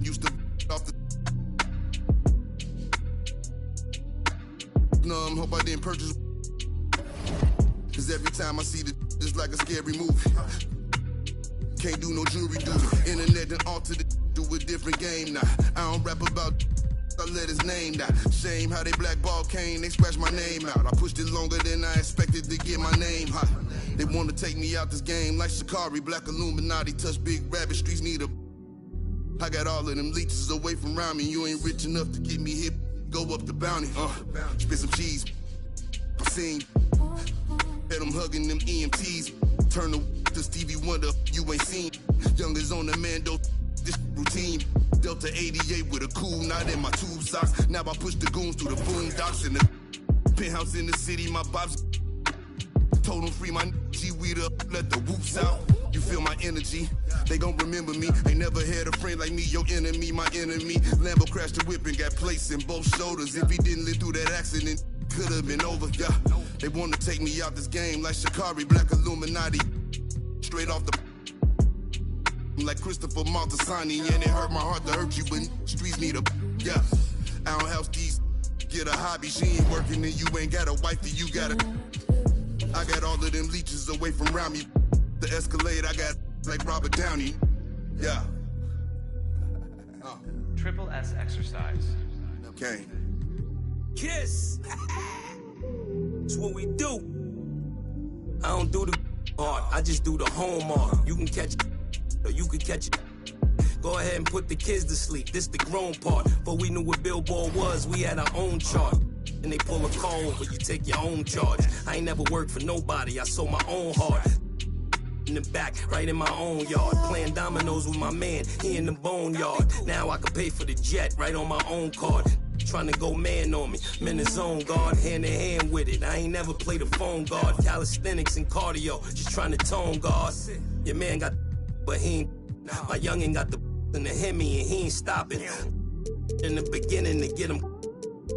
used to off the numb. Hope I didn't purchase. Cause every time I see the just like a scary movie. Can't do no jewelry duty. Internet and altered it to a different game now. I don't rap about I let his name down. Shame how they blackball Kane, they scratched my name out. I pushed it longer than I expected to get my name hot. They wanna take me out this game like Shikari, Black Illuminati, touch big rabbit, streets need a. I got all of them leeches away from around me. You ain't rich enough to get me hip, go up the bounty. Spit some cheese, I'm seeing. Bet I'm hugging them EMTs. Turn to Stevie Wonder, you ain't seen. Youngers on the Mando, this routine. Delta 88 with a cool knot in my tube socks. Now I push the goons through the boondocks in the penthouse in the city. My bobs told them free my G-weed up, let the whoops out. You feel my energy, they gon' remember me. Ain't never had a friend like me, your enemy, my enemy. Lambo crashed the whip and got placed in both shoulders. If he didn't live through that accident, could've been over, yeah. They wanna take me out this game like Shikari, Black Illuminati. Straight off the like Christopher Maltasani, and it hurt my heart to hurt you, but streets need a, yeah. I don't help these, get a hobby, she ain't working and you ain't got a wife that you got a. I got all of them leeches away from around me. The Escalade, I got like Robert Downey, yeah. Triple S exercise. Okay. Kiss. It's what we do. I don't do the art, I just do the home art. You can catch it, or you can catch it. Go ahead and put the kids to sleep, this the grown part. But we knew what Billboard was, we had our own chart. And they pull a call over, you take your own charge. I ain't never worked for nobody, I sold my own heart. In the back, right in my own yard. Playing dominoes with my man, he in the boneyard. Now I can pay for the jet, right on my own card. Trying to go man on me, I'm in the zone, guard, hand in hand with it. I ain't never played a phone guard. Calisthenics and cardio, just trying to tone guard. Your man got but he ain't. My youngin' got the in the Hemi and he ain't stopping. In the beginning to get him.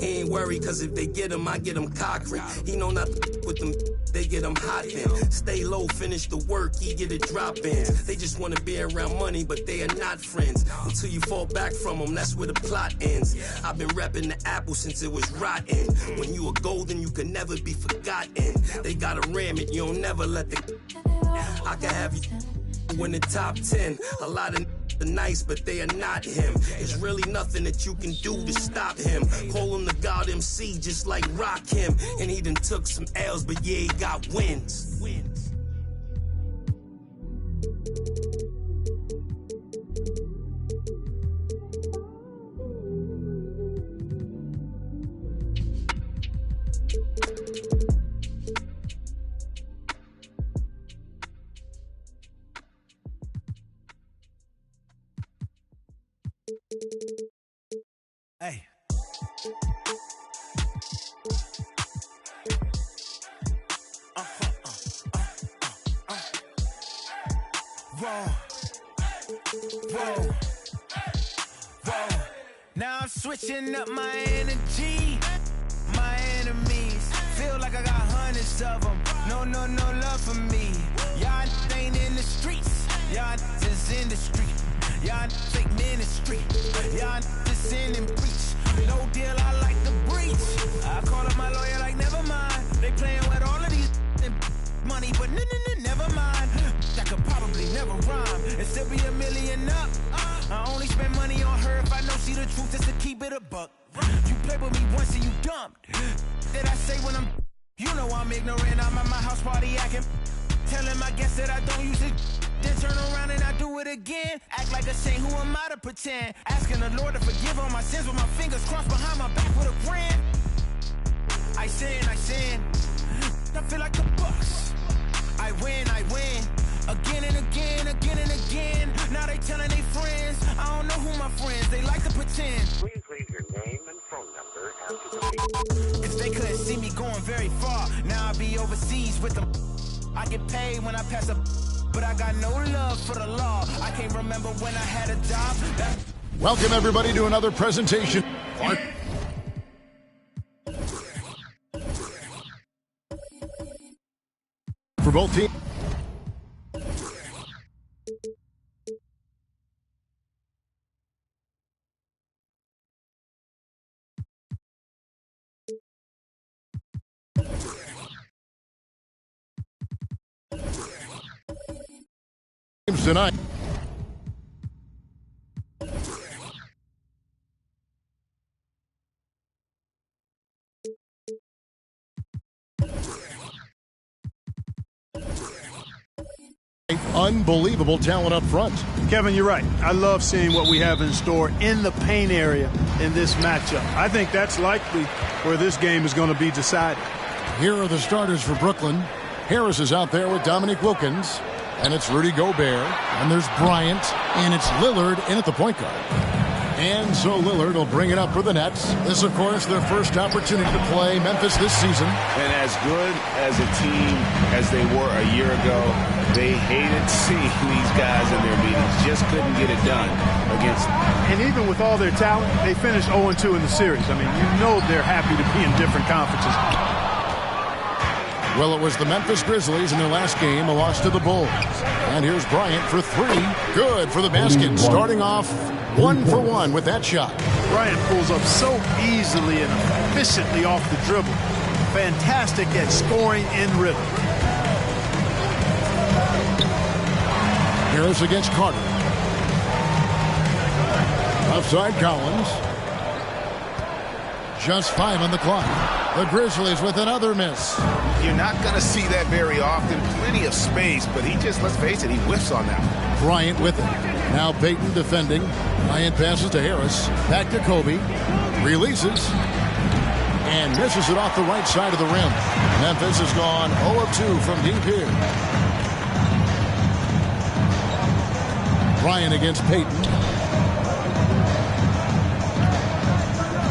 He ain't worried cause if they get him, I get him cockry. He know not to with them, they get him hot then. Stay low, finish the work, he get it drop-ins. They just wanna be around money, but they are not friends. Until you fall back from them, that's where the plot ends. I've been repping the apple since it was rotten. When you are golden, you can never be forgotten. They gotta ram it, you don't never let the. I can have you in the top 10. A lot of are nice, but they are not him. There's really nothing that you can do to stop him. Call him the God MC, just like Rock him. And he done took some L's, but yeah, he got wins. Hey. Whoa. Now I'm switching up my energy. My enemies feel like I got hundreds of them. No love for me. Y'all ain't in the streets. Y'all is in the street. Y'all fake ministry. Y'all just in and preach. No deal, I like the breach. I call up my lawyer like, never mind. They playing with all of these money, but never mind. That could probably never rhyme and still be $1 million up. I only spend money on her if I know she the truth, just to keep it a buck. You play with me once and you dumped. Did I say when I'm, you know I'm ignorant, I'm at my house party acting. Telling my guests that I don't use it. Then turn around and I do it again. Act like a saint, who am I to pretend? Asking the Lord to forgive all my sins with my fingers crossed behind my back with a grin. I sin. I feel like the Bucks. I win. Again and again. Now they telling their friends. I don't know who my friends, they like to pretend. Please leave your name and phone number after the beep. If they couldn't see me going very far, now I be overseas with them. I get paid when I pass up, but I got no love for the law. I can't remember when I had a job. Welcome everybody to another presentation. For both teams. tonight. Unbelievable talent up front. Kevin, you're right. I love seeing what we have in store in the paint area in this matchup. I think that's likely where this game is going to be decided. Here are the starters for Brooklyn. Harris is out there with Dominique Wilkins. And it's Rudy Gobert. And there's Bryant. And it's Lillard in at the point guard. And so Lillard will bring it up for the Nets. This, of course, their first opportunity to play Memphis this season. And as good as a team as they were a year ago, they hated seeing these guys in their meetings. Just couldn't get it done against them. And even with all their talent, they finished 0-2 in the series. I mean, you know they're happy to be in different conferences. Well, it was the Memphis Grizzlies in their last game, a loss to the Bulls. And here's Bryant for three. Good for the basket. Starting off 1 for 1 with that shot. Bryant pulls up so easily and efficiently off the dribble. Fantastic at scoring in rhythm. Harris against Carter. Offside Collins. Just 5 on the clock. The Grizzlies with another miss. You're not going to see that very often. Plenty of space, but he just, let's face it, he whiffs on that. Bryant with it. Now Payton defending. Bryant passes to Harris. Back to Kobe. Releases. And misses it off the right side of the rim. Memphis has gone 0-2 from deep here. Bryant against Payton.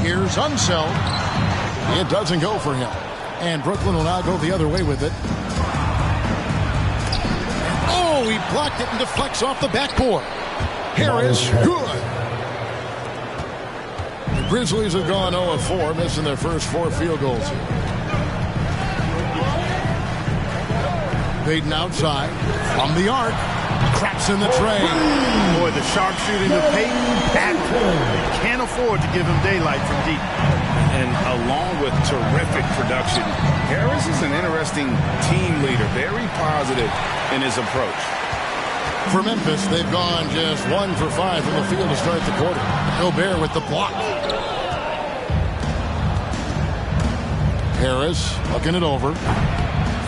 Here's Unseld. It doesn't go for him. And Brooklyn will now go the other way with it. Oh, he blocked it and deflects off the backboard. Harris, good. The Grizzlies have gone 0-4, missing their first 4 field goals here. Payton outside, from the arc, craps in the tray. Boy, the sharpshooting of Payton, that can't afford to give him daylight from deep. And along with terrific production, Harris is an interesting team leader, very positive in his approach. For Memphis, they've gone just 1 for 5 from the field to start the quarter. Gobert with the block. Harris looking it over.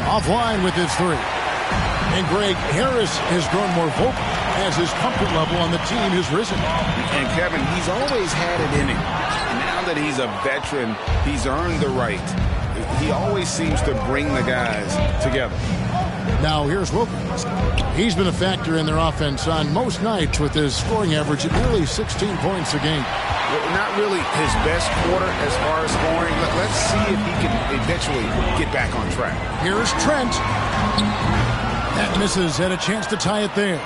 Offline with his 3. And Greg, Harris has grown more vocal as his comfort level on the team has risen. And Kevin, he's always had it in him. Now that he's a veteran, he's earned the right. He always seems to bring the guys together. Now here's Wilkins. He's been a factor in their offense on most nights with his scoring average at nearly 16 points a game. Well, not really his best quarter as far as scoring. Let's see if he can eventually get back on track. Here's Trent. That misses, had a chance to tie it there.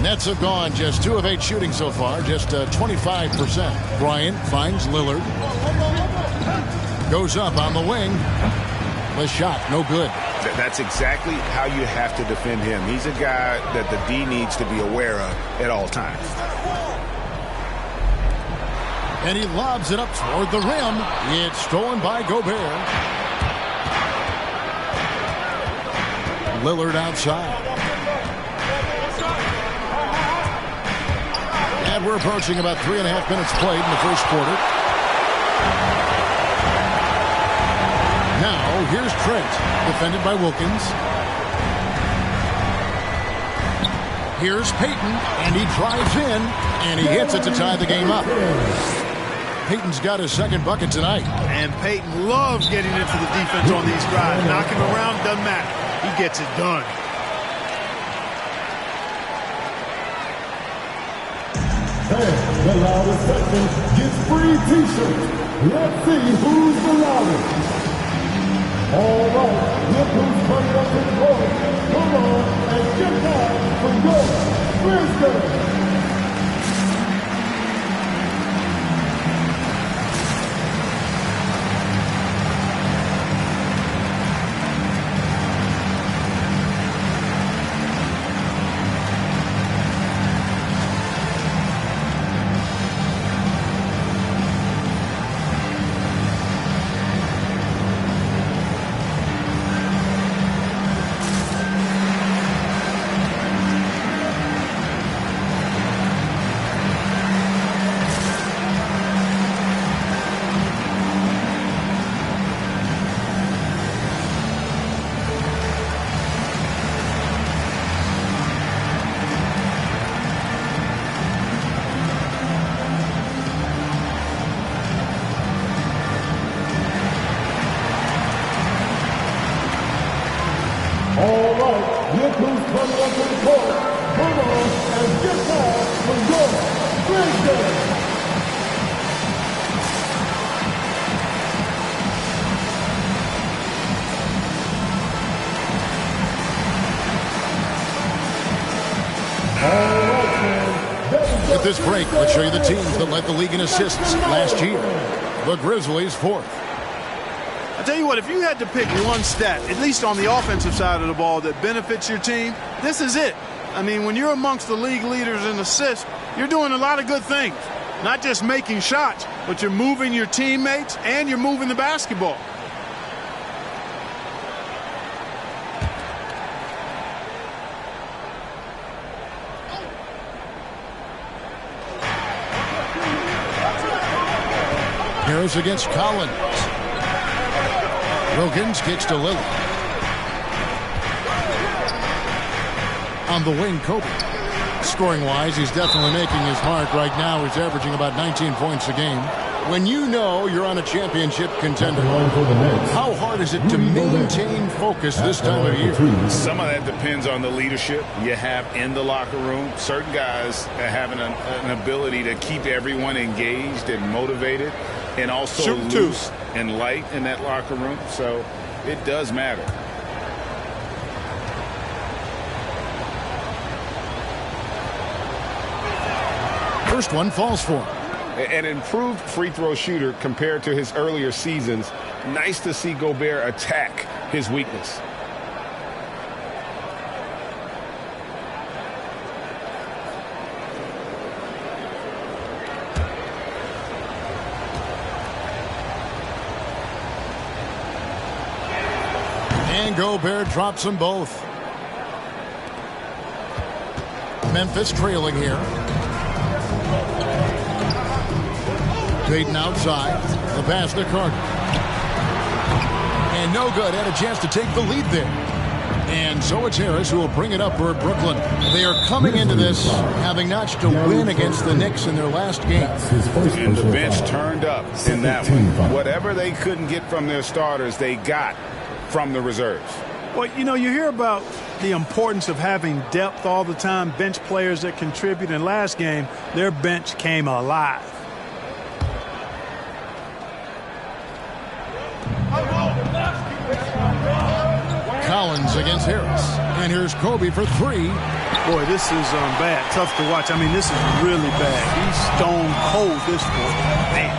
Nets have gone just 2 of 8 shooting so far, just 25%. Bryant finds Lillard. Goes up on the wing. The shot, no good. That's exactly how you have to defend him. He's a guy that the D needs to be aware of at all times. And he lobs it up toward the rim. It's stolen by Gobert. Lillard outside. And we're approaching about 3.5 minutes played in the first quarter. Now, here's Trent, defended by Wilkins. Here's Payton, and he drives in, and he hits it to tie the game up. Payton's got his second bucket tonight. And Payton loves getting into the defense on these drives. Knocking around doesn't matter. He gets it done. And the loudest section gets free t-shirts. Let's see who's the loudest. All right, look who's coming up in court. Come on and get down for your Grizzlies. At this break, let's show you the teams that led the league in assists last year. The Grizzlies fourth. I tell you what, if you had to pick one stat, at least on the offensive side of the ball, that benefits your team, this is it. I mean, when you're amongst the league leaders in assists, you're doing a lot of good things. Not just making shots, but you're moving your teammates and you're moving the basketball. Harris against Collins. Wilkins kicks to Lillard. On the wing, Kobe. Scoring-wise, he's definitely making his mark. Right now, he's averaging about 19 points a game. When you know you're on a championship contender, how hard is it to maintain focus this time of year? Some of that depends on the leadership you have in the locker room. Certain guys have an ability to keep everyone engaged and motivated and also loose and light in that locker room. So it does matter. First one falls for him. An improved free throw shooter compared to his earlier seasons. Nice to see Gobert attack his weakness. And Gobert drops them both. Memphis trailing here. Payton outside. The pass to Carter. And no good. Had a chance to take the lead there. And so it's Harris who will bring it up for Brooklyn. They are coming into this having notched a win against the Knicks in their last game. And the bench turned up in that one. Whatever they couldn't get from their starters, they got from the reserves. Well, you know, you hear about the importance of having depth all the time, bench players that contribute. In last game, their bench came alive. Collins against Harris. And here's Kobe for three. Boy, this is bad. Tough to watch. I mean, this is really bad. He's stone cold this one. Man.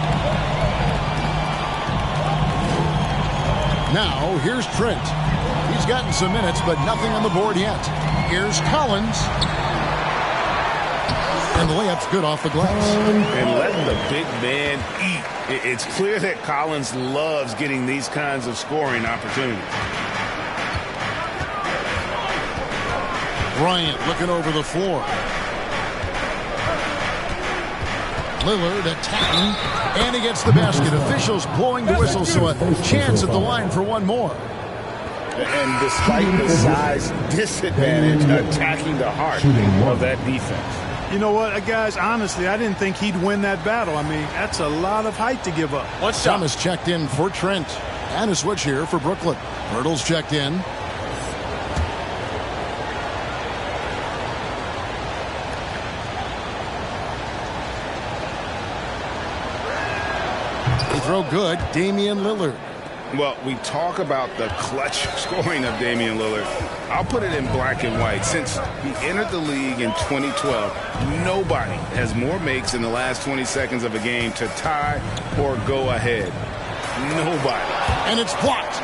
Now, here's Trent. He's gotten some minutes, but nothing on the board yet. Here's Collins. And the layup's good off the glass. And letting the big man eat. It's clear that Collins loves getting these kinds of scoring opportunities. Bryant looking over the floor. Lillard attacking, and he gets the basket. Officials blowing the whistle, so a chance at the line for one more. And despite the size disadvantage, attacking the heart of that defense. You know what, guys, honestly, I didn't think he'd win that battle. I mean, that's a lot of height to give up. Thomas checked in for Trent. And a switch here for Brooklyn. Hurdle's checked in. Throw good, Damian Lillard. Well, we talk about the clutch scoring of Damian Lillard. I'll put it in black and white. Since he entered the league in 2012, nobody has more makes in the last 20 seconds of a game to tie or go ahead. Nobody. And it's blocked.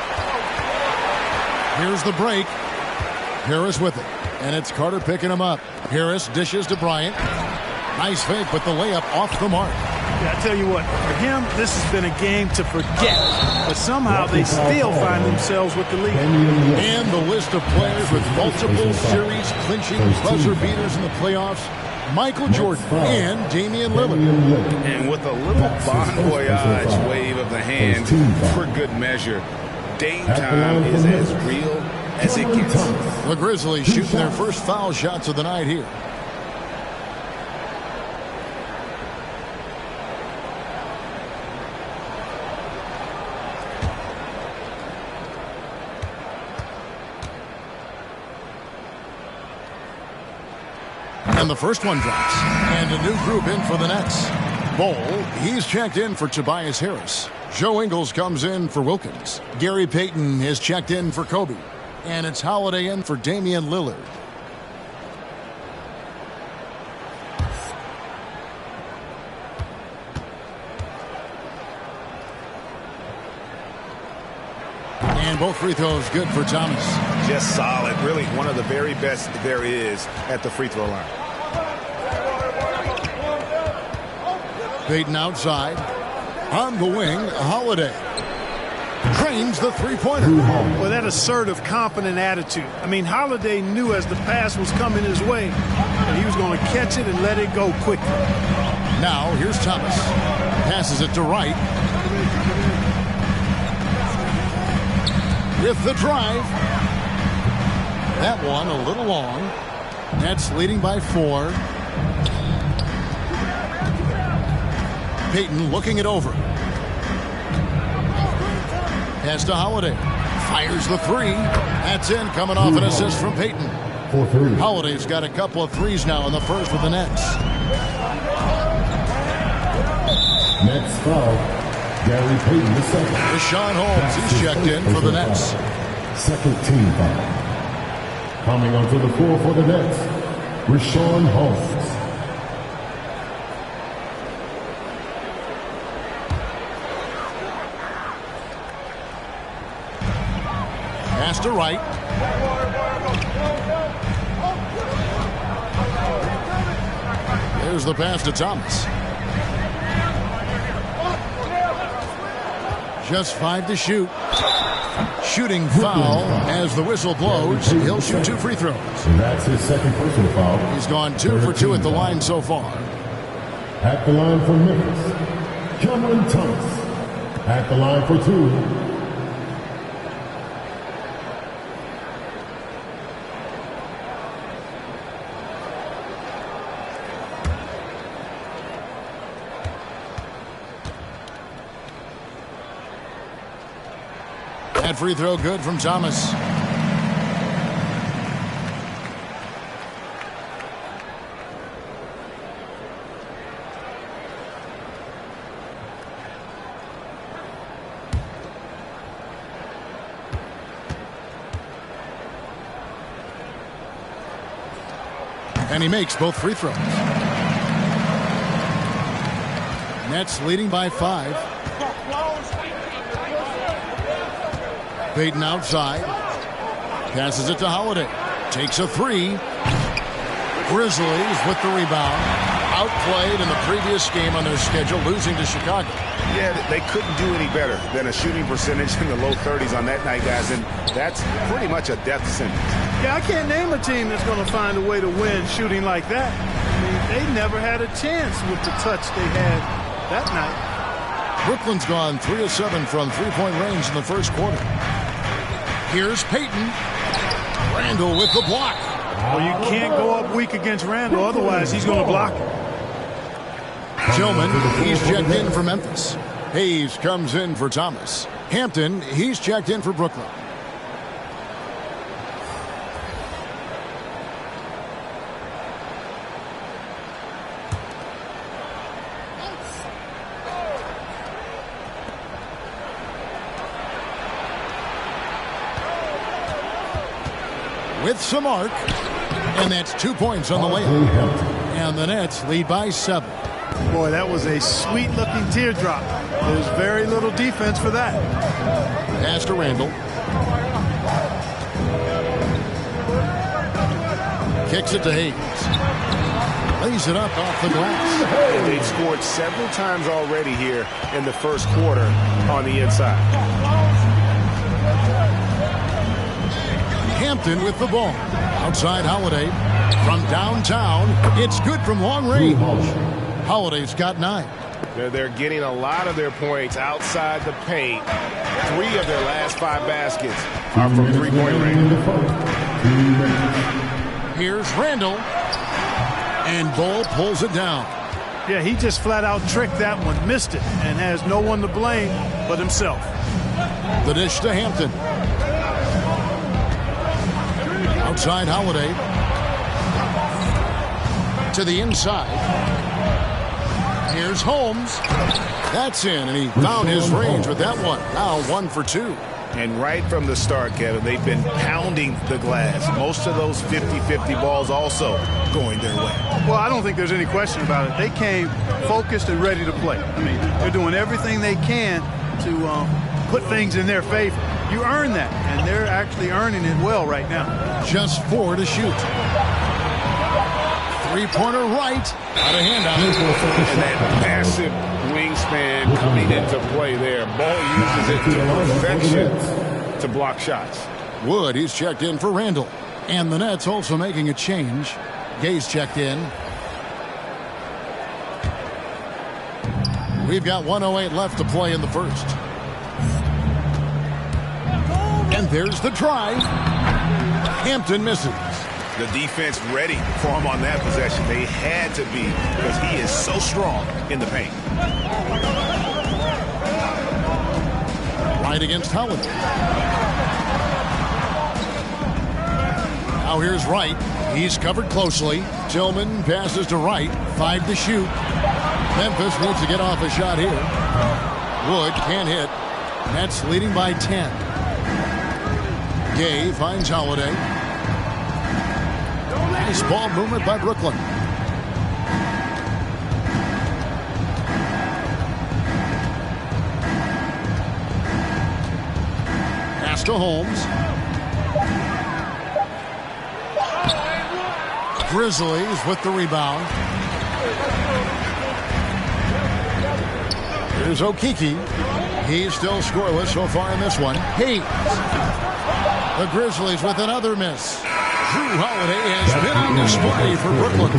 Here's the break. Harris with it. And it's Carter picking him up. Harris dishes to Bryant. Nice fake, but the layup off the mark. Yeah, I tell you what, for him, this has been a game to forget. But somehow they still find themselves with the lead. And the list of players with multiple series clinching buzzer beaters in the playoffs. Michael Jordan and Damian Lillard. And with a little bon voyage wave of the hand for good measure, Dame time is as real as it gets. The Grizzlies shooting their first foul shots of the night here. And the first one drops. And a new group in for the Nets. Bol, he's checked in for Tobias Harris. Joe Ingles comes in for Wilkins. Gary Payton is checked in for Kobe. And it's Holiday in for Damian Lillard. both free throws good for Thomas. Just solid. Really one of the very best there is at the free throw line. Payton outside. On the wing, Holiday. Drains the three-pointer. Well, that assertive, confident attitude. I mean, Holiday knew as the pass was coming his way that he was going to catch it and let it go quickly. Now, here's Thomas. Passes it to Wright. With the drive. That one a little long. Nets leading by 4. Payton looking it over. Pass to Holiday. Fires the 3. That's in, coming off an assist from Payton. Holiday's got a couple of threes now in the first with the Nets. Next foul, Gary Payton the second. Richaun Holmes, he's checked in for the Nets. Second team foul. Coming onto the floor for the Nets, Richaun Holmes. Pass to Wright. There's the pass to Thomas. Just 5 to shoot. Shooting foul as the whistle blows. He'll shoot 2 free throws. And that's his second personal foul. He's gone 2 for 2 at the line so far. At the line for Memphis, Cameron Thomas. At the line for 2. That free throw good from Thomas. And he makes both free throws. Nets leading by 5. Payton outside. Passes it to Holiday. Takes a 3. Grizzlies with the rebound. Outplayed in the previous game on their schedule, losing to Chicago. Yeah, they couldn't do any better than a shooting percentage in the low 30s on that night, guys, and that's pretty much a death sentence. Yeah, I can't name a team that's going to find a way to win shooting like that. I mean, they never had a chance with the touch they had that night. Brooklyn's gone 3 of 7 from three-point range in the first quarter. Here's Payton. Randall with the block. Well, you can't go up weak against Randall, otherwise he's going to block it. Tillman, he's checked in for Memphis. Hayes comes in for Thomas. Hampton, he's checked in for Brooklyn. With some arc, and that's 2 points on the layup. And the Nets lead by 7. Boy, that was a sweet-looking teardrop. There's very little defense for that. Pass to Randall. Kicks it to Hayes. Lays it up off the glass. They've scored several times already here in the first quarter on the inside. Hampton with the ball. Outside Holiday. From downtown, it's good from long range. Holiday's got 9. They're getting a lot of their points outside the paint. 3 of their last 5 baskets are from three-point range. Here's Randall. And Bull pulls it down. Yeah, he just flat out tricked that one, missed it, and has no one to blame but himself. The dish to Hampton. Outside Holiday. To the inside. Here's Holmes. That's in, and he found his range with that one. Now 1 for 2. And right from the start, Kevin, they've been pounding the glass. Most of those 50-50 balls also going their way. Well, I don't think there's any question about it. They came focused and ready to play. I mean, they're doing everything they can to put things in their favor. You earn that, and they're actually earning it well right now. Just 4 to shoot. Three-pointer right. Out of handout. And that massive wingspan coming into play there. Ball uses it to perfection to block shots. Wood, he's checked in for Randall. And the Nets also making a change. Gay's checked in. We've got 1:08 left to play in the first. And there's the try. Hampton misses. The defense ready for him on that possession. They had to be, because he is so strong in the paint. Right against Holiday. Now here's Wright. He's covered closely. Tillman passes to Wright. 5 to shoot. Memphis needs to get off a shot here. Wood can't hit. Nets leading by 10. Gay finds Holiday. Nice ball movement by Brooklyn. Pass to Holmes. Grizzlies with the rebound. Here's Okeke. He's still scoreless so far in this one. Hayes. The Grizzlies with another miss. Jrue Holiday has been on display for Brooklyn.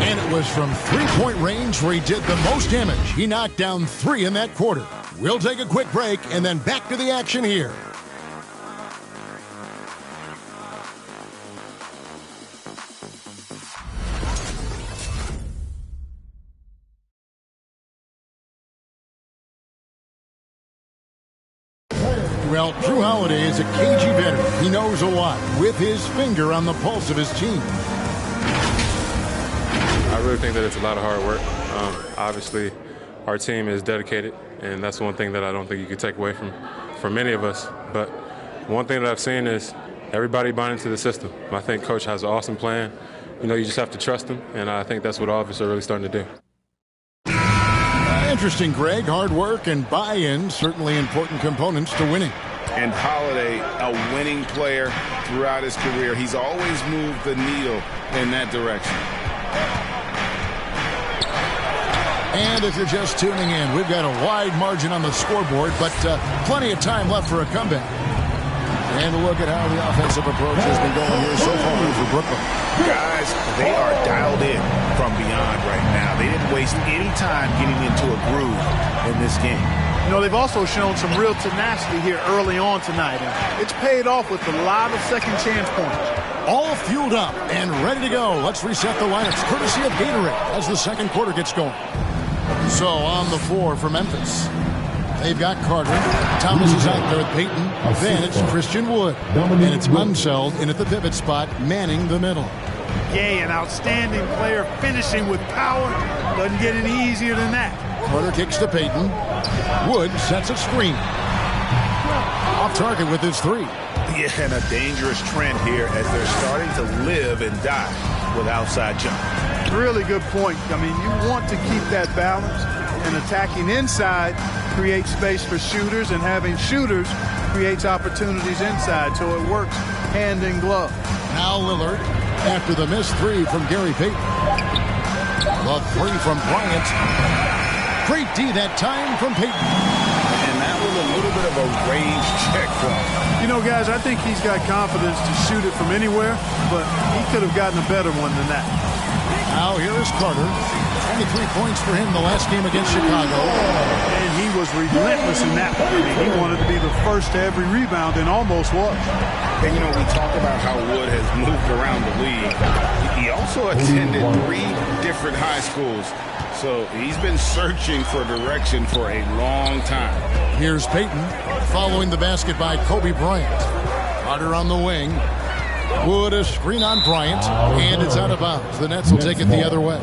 And it was from three-point range where he did the most damage. He knocked down 3 in that quarter. We'll take a quick break and then back to the action here. Well, Jrue Holiday is a cagey veteran. He knows a lot with his finger on the pulse of his team. I really think that it's a lot of hard work. Obviously, our team is dedicated, and that's one thing that I don't think you could take away from many of us. But one thing that I've seen is everybody buying into the system. I think Coach has an awesome plan. You just have to trust him, and I think that's what all of us are really starting to do. Interesting, Greg. Hard work and buy-in, certainly important components to winning. And Holiday, a winning player throughout his career. He's always moved the needle in that direction. And if you're just tuning in, we've got a wide margin on the scoreboard, but plenty of time left for a comeback. And a look at how the offensive approach has been going here so far for Brooklyn. Guys, they are dialed in from beyond right now. They didn't waste any time getting into a groove in this game. They've also shown some real tenacity here early on tonight. And it's paid off with a lot of second chance points. All fueled up and ready to go. Let's reset the lineups courtesy of Gatorade as the second quarter gets going. So on the floor for Memphis, they've got Carter. Thomas is out there with Payton. Then it's Christian Wood. And it's Unseld in at the pivot spot, manning the middle. Gay, an outstanding player, finishing with power. Doesn't get any easier than that. Carter kicks to Payton. Wood sets a screen. Off target with his 3. Yeah, and a dangerous trend here as they're starting to live and die with outside jump. Really good point. You want to keep that balance, and attacking inside creates space for shooters, and having shooters creates opportunities inside, so it works hand in glove. Now Lillard, after the missed 3 from Gary Payton. The 3 from Bryant. Great D that time from Payton. And that was a little bit of a range check for him. Guys, I think he's got confidence to shoot it from anywhere, but he could have gotten a better one than that. Now here is Carter. 23 points for him the last game against Chicago. And he was relentless in that one. He wanted to be the first to every rebound and almost was. And, we talk about how Wood has moved around the league. He also attended 3 different high schools. So he's been searching for direction for a long time. Here's Payton following the basket by Kobe Bryant. Carter on the wing. Wood a screen on Bryant, and it's out of bounds. The Nets will take it the other way.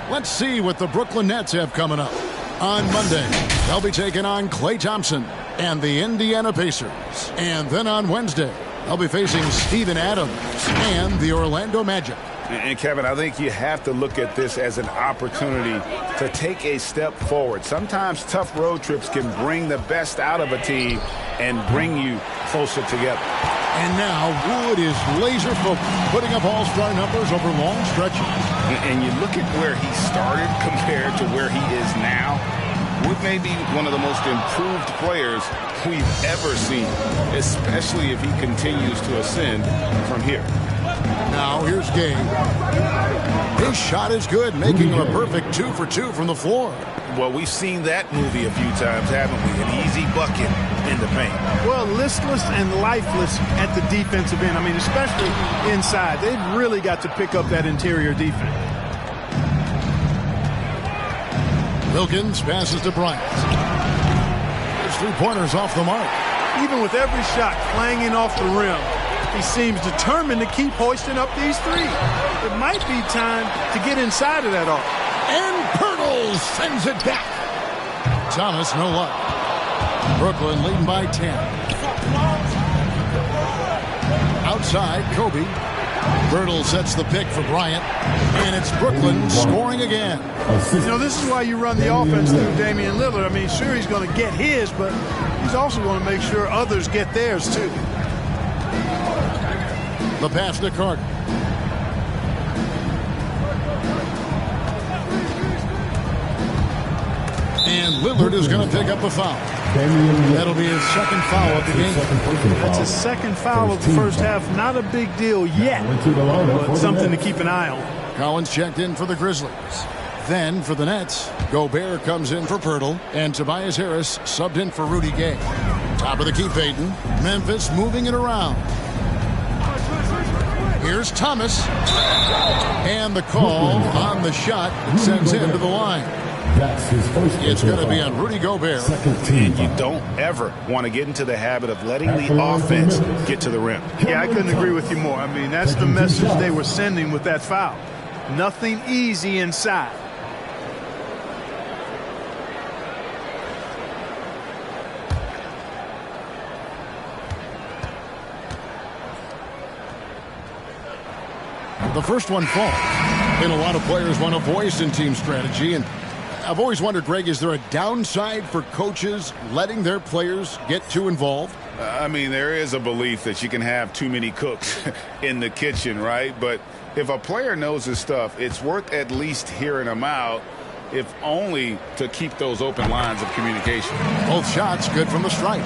Let's see what the Brooklyn Nets have coming up. On Monday, they'll be taking on Klay Thompson and the Indiana Pacers. And then on Wednesday, they'll be facing Steven Adams and the Orlando Magic. And Kevin, I think you have to look at this as an opportunity to take a step forward. Sometimes tough road trips can bring the best out of a team, and bring you closer together. And now Wood is laser focused, putting up all-star numbers over long stretches. And you look at where he started compared to where he is now. Wood may be one of the most improved players we've ever seen, especially if he continues to ascend from here. Now here's Gay. His shot is good, making him a perfect 2 for 2 from the floor. Well, we've seen that movie a few times, haven't we? An easy bucket in the paint. Well, listless and lifeless at the defensive end. I mean, especially inside. They've really got to pick up that interior defense. Wilkins passes to Bryant. His three-pointers off the mark. Even with every shot clanging off the rim, he seems determined to keep hoisting up these threes. It might be time to get inside of that arc. And Pirtle sends it back. Thomas, no luck. Brooklyn leading by 10. Outside, Kobe. Pirtle sets the pick for Bryant. And it's Brooklyn scoring again. You know, this is why you run the offense through Damian Lillard. I mean, sure, he's going to get his, but he's also going to make sure others get theirs, too. The pass to Carter. And Lillard is going to pick up a foul. That'll be his second foul of the game. That's his second foul of the first half. Not a big deal yet, but something to keep an eye on. Collins checked in for the Grizzlies. Then for the Nets, Gobert comes in for Pirtle, and Tobias Harris subbed in for Rudy Gay. Top of the key, Peyton. Memphis moving it around. Here's Thomas. And the call on the shot that sends him to the line. That's his first. It's going to be on Rudy Gobert. And you don't ever want to get into the habit of letting the offense get to the rim. Yeah, I couldn't agree with you more. I mean, that's the message they were sending with that foul. Nothing easy inside. The first one falls. And a lot of players want a voice in team strategy. And I've always wondered, Greg, is there a downside for coaches letting their players get too involved? I mean, there is a belief that you can have too many cooks in the kitchen, right? But if a player knows his stuff, it's worth at least hearing them out, if only to keep those open lines of communication. Both shots good from the stripe.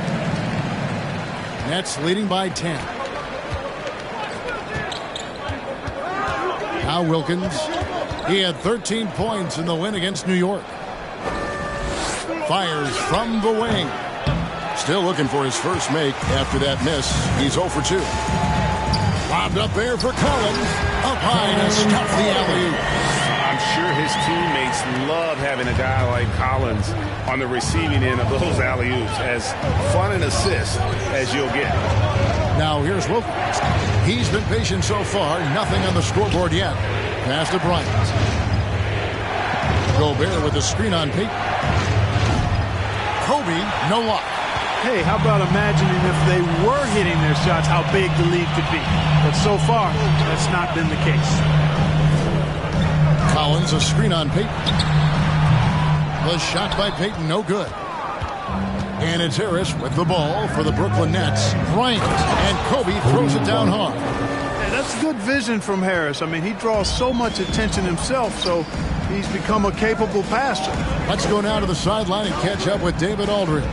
Nets leading by 10. Now Wilkins. He had 13 points in the win against New York. Fires from the wing. Still looking for his first make after that miss. He's 0 for 2. Lobbed up there for Collins. Up high to stuff the alley-oop. I'm sure his teammates love having a guy like Collins on the receiving end of those alley-oops. As fun an assist as you'll get. Now here's Wilkins. He's been patient so far. Nothing on the scoreboard yet. Pass to Bryant. Gobert with the screen on Peyton. Kobe, no luck. Hey, how about imagining if they were hitting their shots, how big the lead could be. But so far, that's not been the case. Collins, a screen on Peyton. The shot by Peyton, no good. And it's Harris with the ball for the Brooklyn Nets. Bryant, and Kobe throws it down hard. Yeah, that's good vision from Harris. I mean, he draws so much attention himself, so he's become a capable passer. Let's go now to the sideline and catch up with David Aldridge.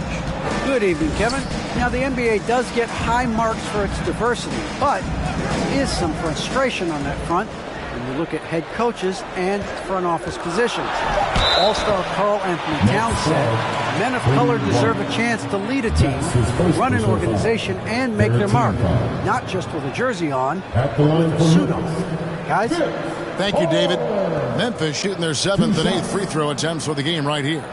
Good evening, Kevin. Now, the NBA does get high marks for its diversity, but there is some frustration on that front when you look at head coaches and front office positions. All-star Karl Anthony Towns said, men of color deserve a chance to lead a team, run an organization, and make their mark, not just with a jersey on, but with a suit on. Guys? Thank you, David. Memphis shooting their 7th and 8th free throw attempts for the game right here.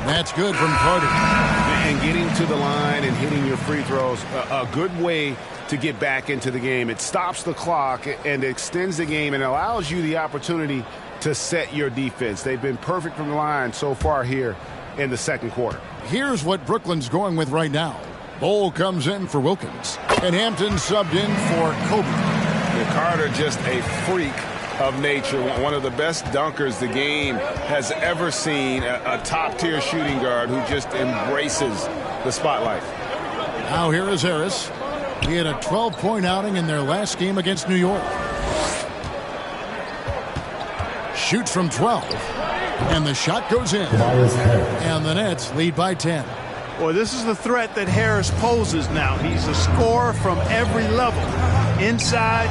That's good from Carter. And getting to the line and hitting your free throws, a good way to get back into the game. It stops the clock and extends the game and allows you the opportunity to set your defense. They've been perfect from the line so far here in the second quarter. Here's what Brooklyn's going with right now. Bowl comes in for Wilkins. And Hampton subbed in for Kobe. Carter just a freak of nature. One of the best dunkers the game has ever seen. A top-tier shooting guard who just embraces the spotlight. Now here is Harris. He had a 12-point outing in their last game against New York. Shoots from 12. And the shot goes in. And the Nets lead by 10. Boy, this is the threat that Harris poses now. He's a scorer from every level. Inside,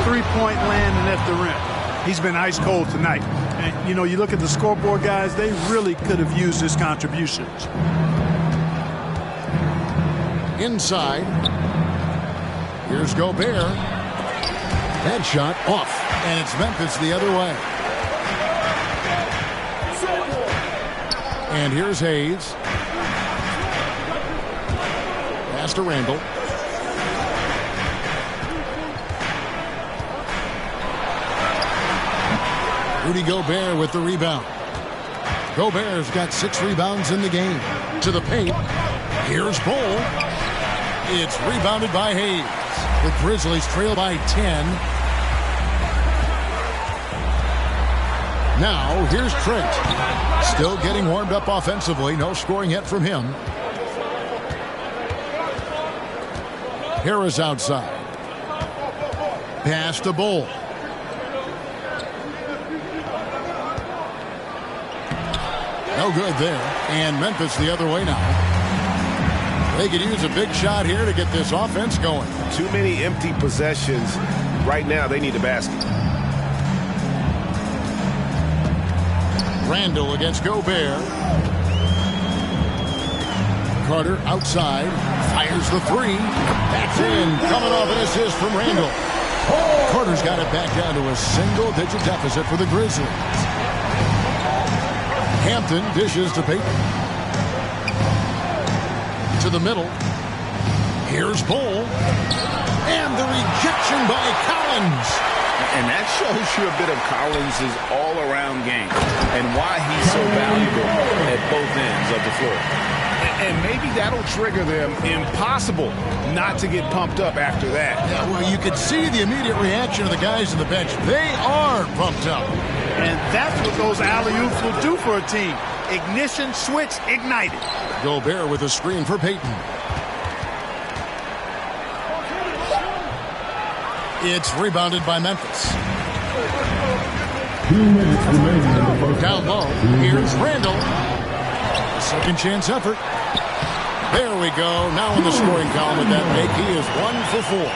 three-point land, and at the rim. He's been ice cold tonight. And, you know, you look at the scoreboard, guys, they really could have used his contributions. Inside. Here's Gobert. That shot off. And it's Memphis the other way. And here's Hayes. Pass to Randall. Rudy Gobert with the rebound. Gobert's got 6 rebounds in the game. To the paint. Here's Bull. It's rebounded by Hayes. The Grizzlies trail by 10. Now, here's Trent. Still getting warmed up offensively. No scoring yet from him. Harris outside. Pass to Bull. No good there. And Memphis the other way now. They could use a big shot here to get this offense going. Too many empty possessions. Right now, they need a basket. Randall against Gobert. Carter outside. Fires the three. That's in. Coming off an assist from Randall. Carter's got it back down to a single-digit deficit for the Grizzlies. Hampton dishes to Payton. To the middle. Here's Bull. And the rejection by Collins. And that shows you a bit of Collins' all-around game and why he's so valuable at both ends of the floor. And maybe that'll trigger them. Impossible not to get pumped up after that. Yeah, well, you could see the immediate reaction of the guys on the bench. They are pumped up. And that's what those alley-oops will do for a team. Ignition switch ignited. Gobert with a screen for Payton. It's rebounded by Memphis. 2 minutes remaining in the first. Down low. Here's Randall. A second chance effort. There we go. Now in the scoring column with that make, he is 1 for 4.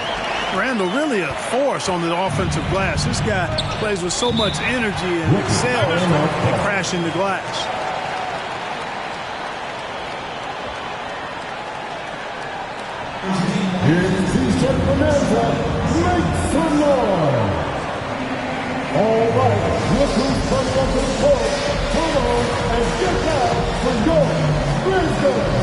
Randall really a force on the offensive glass. This guy plays with so much energy and excels at crashing the glass. Here's T-shirt Bonanza. Make some noise. All right, look who's coming up to the court. Come on and get down for your Grizzlies.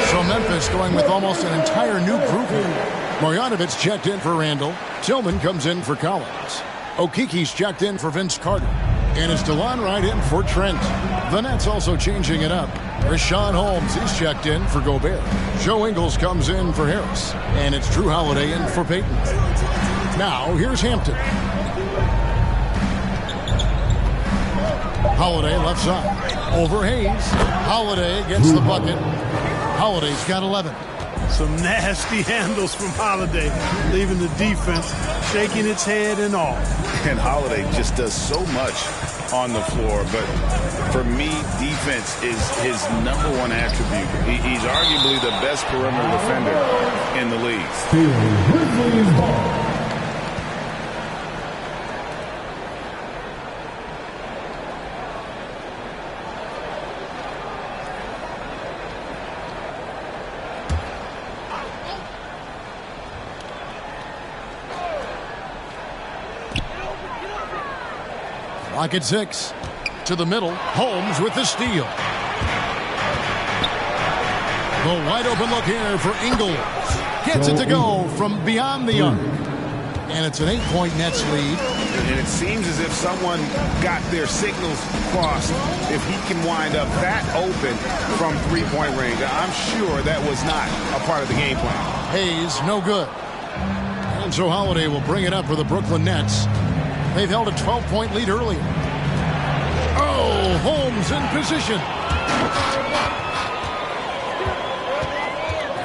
So Memphis going with almost an entire new group here. Marjanovic checked in for Randall. Tillman comes in for Collins. Okiki's checked in for Vince Carter. And it's DeLon Wright in for Trent. The Nets also changing it up. Rashawn Holmes, he's checked in for Gobert. Joe Ingles comes in for Harris. And it's Drew Holiday in for Payton. Now, here's Hampton. Holiday left side. Over Hayes. Holiday gets the bucket. Holiday's got 11. Some nasty handles from Holiday, leaving the defense shaking its head and all. And Holiday just does so much on the floor, but for me, defense is his #1 attribute. He's arguably the best perimeter defender in the league. Clock at 6. To the middle. Holmes with the steal. The wide open look here for Ingles. Gets it to go from beyond the arc. And it's an 8-point Nets lead. And it seems as if someone got their signals crossed. If he can wind up that open from three-point range, I'm sure that was not a part of the game plan. Hayes, no good. And so Holiday will bring it up for the Brooklyn Nets. They've held a 12-point lead earlier. Oh, Holmes in position.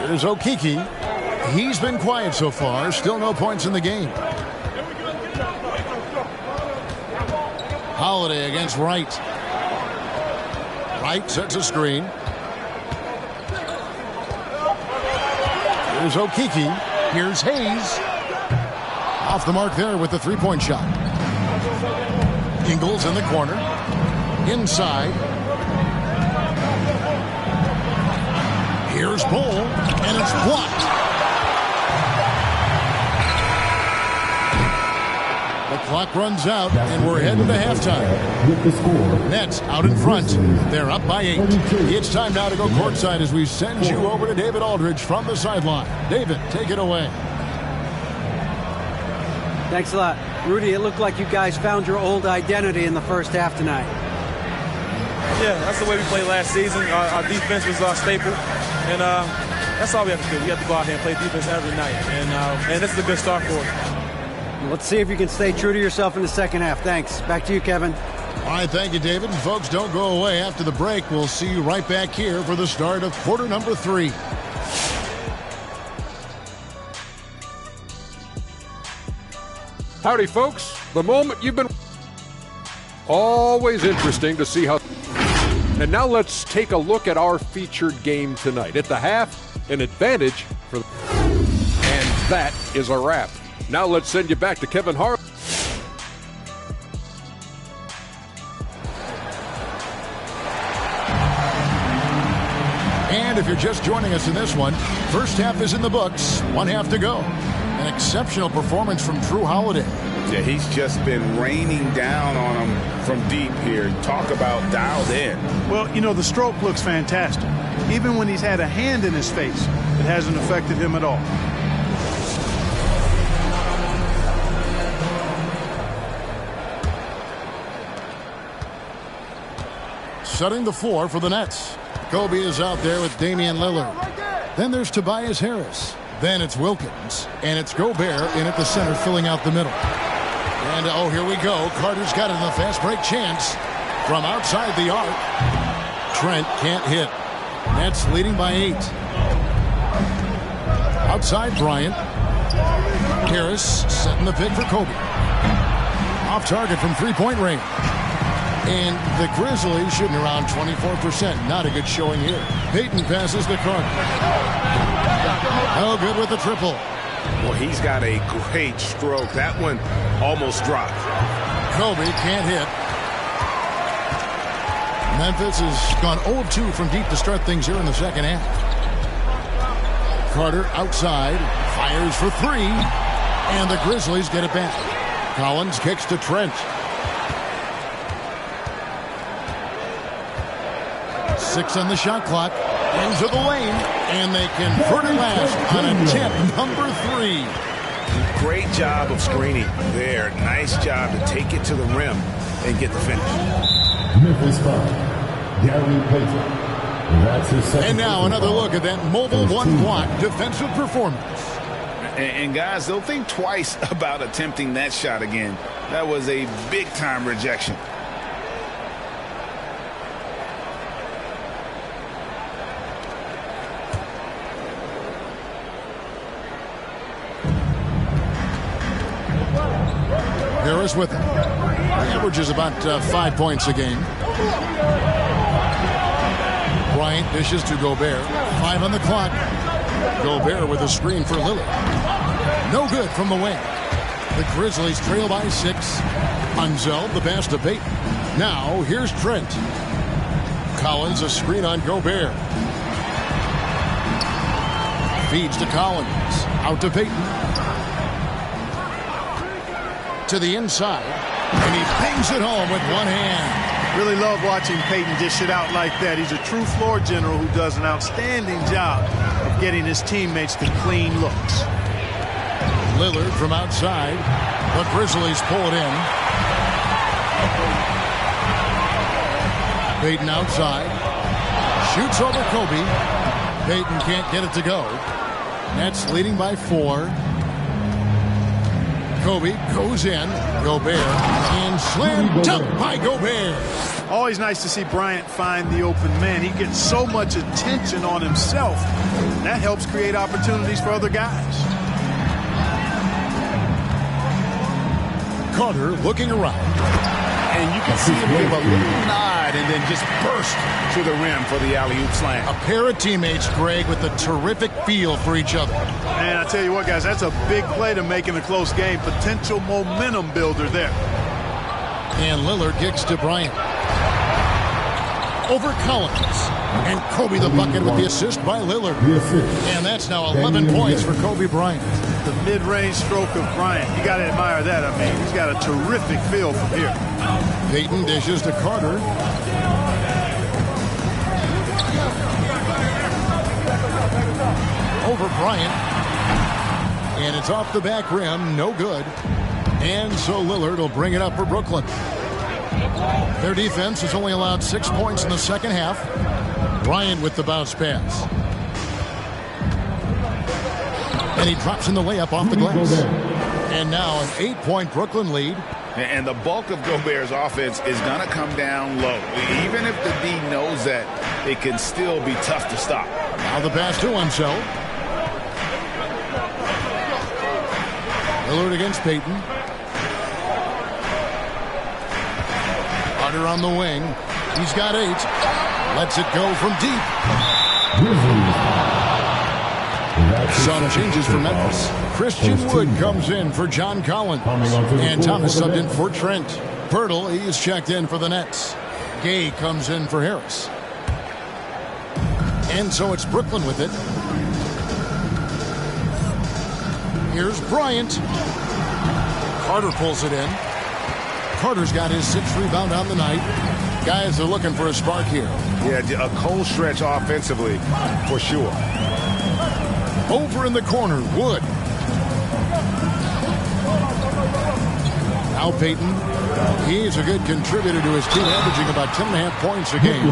Here's Okeke. He's been quiet so far. Still no points in the game. Holiday against Wright. Wright sets a screen. Here's Okeke. Here's Hayes. Off the mark there with the three-point shot. Ingles in the corner. Inside. Here's Bull, and it's blocked. The clock runs out, and we're heading to halftime. Nets out in front. They're up by 8. It's time now to go courtside as we send you over to David Aldridge from the sideline. David, take it away. Thanks a lot. Rudy, it looked like you guys found your old identity in the first half tonight. Yeah, that's the way we played last season. Our defense was our staple, and that's all we have to do. We have to go out here and play defense every night, and this is a good start for us. Let's see if you can stay true to yourself in the second half. Thanks. Back to you, Kevin. All right, thank you, David. And folks, don't go away. After the break, we'll see you right back here for the start of quarter number 3. Howdy, folks. The moment you've been... Always interesting to see how... And now let's take a look at our featured game tonight. At the half, an advantage for... And that is a wrap. Now let's send you back to Kevin Hart. And if you're just joining us in this one, first half is in the books. One half to go. An exceptional performance from Jrue Holiday. Yeah, he's just been raining down on him from deep here. Talk about dialed in. Well, you know, the stroke looks fantastic. Even when he's had a hand in his face, it hasn't affected him at all. Setting the floor for the Nets. Kobe is out there with Damian Lillard. Then there's Tobias Harris. Then it's Wilkins. And it's Gobert in at the center, filling out the middle. And, oh, here we go. Carter's got it in the fast break chance. From outside the arc. Trent can't hit. Nets leading by 8. Outside Bryant. Harris setting the pick for Kobe. Off target from three-point range. And the Grizzlies shooting around 24%. Not a good showing here. Payton passes the Carter. Oh, good with the triple. Well, he's got a great stroke. That one almost dropped. Kobe can't hit. Memphis has gone 0-2 from deep to start things here in the second half. Carter outside. Fires for 3. And the Grizzlies get it back. Collins kicks to Trent. 6 on the shot clock. Into the lane. And they convert it last on attempt number 3. Great job of screening there. Nice job to take it to the rim and get the finish. Memphis foul. Gary Payton. That's his second. And now another look at that mobile one-block defensive performance. And guys, they'll think twice about attempting that shot again. That was a big-time rejection. Harris with him. He averages about 5 points a game. Bryant dishes to Gobert. 5 on the clock. Gobert with a screen for Lillard. No good from the wing. The Grizzlies trail by 6. Unzeld the pass to Payton. Now here's Trent. Collins a screen on Gobert. Feeds to Collins. Out to Payton. To the inside, and he bangs it home with one hand. Really love watching Payton dish it out like that. He's a true floor general who does an outstanding job of getting his teammates to clean looks. Lillard from outside. The Grizzlies pull it in. Payton outside. Shoots over Kobe. Payton can't get it to go. Nets leading by 4. Kobe goes in. Gobert. And slam dunk by Gobert. Always nice to see Bryant find the open man. He gets so much attention on himself. That helps create opportunities for other guys. Carter looking around. And you can see him give a little nod and then just burst to the rim for the alley-oop slam. A pair of teammates, Greg, with a terrific feel for each other. And I tell you what, guys, that's a big play to make in a close game. Potential momentum builder there. And Lillard kicks to Bryant. Over Collins. And Kobe the bucket with the assist by Lillard. And that's now 11 points for Kobe Bryant. The mid-range stroke of Bryant. You got to admire that. I mean, he's got a terrific feel from here. Payton dishes to Carter. Over Bryant. And it's off the back rim. No good. And so Lillard will bring it up for Brooklyn. Their defense has only allowed 6 points in the second half. Bryant with the bounce pass. And he drops in the layup off the glass. And now an 8-point Brooklyn lead. And the bulk of Gobert's offense is going to come down low. Even if the D knows that, it can still be tough to stop. Now the pass to Unseld. Lillard against Payton. Carter on the wing. He's got 8. Lets it go from deep. Some changes for Memphis. Christian Wood comes in for John Collins. And Thomas subbed in for Trent. Pirtle, he is checked in for the Nets. Gay comes in for Harris. And so it's Brooklyn with it. Here's Bryant. Carter pulls it in. Carter's got his 6th rebound on the night. Guys are looking for a spark here. Yeah, a cold stretch offensively, for sure. Over in the corner, Wood. Now Payton. He's a good contributor to his team, averaging about 10.5 points a game.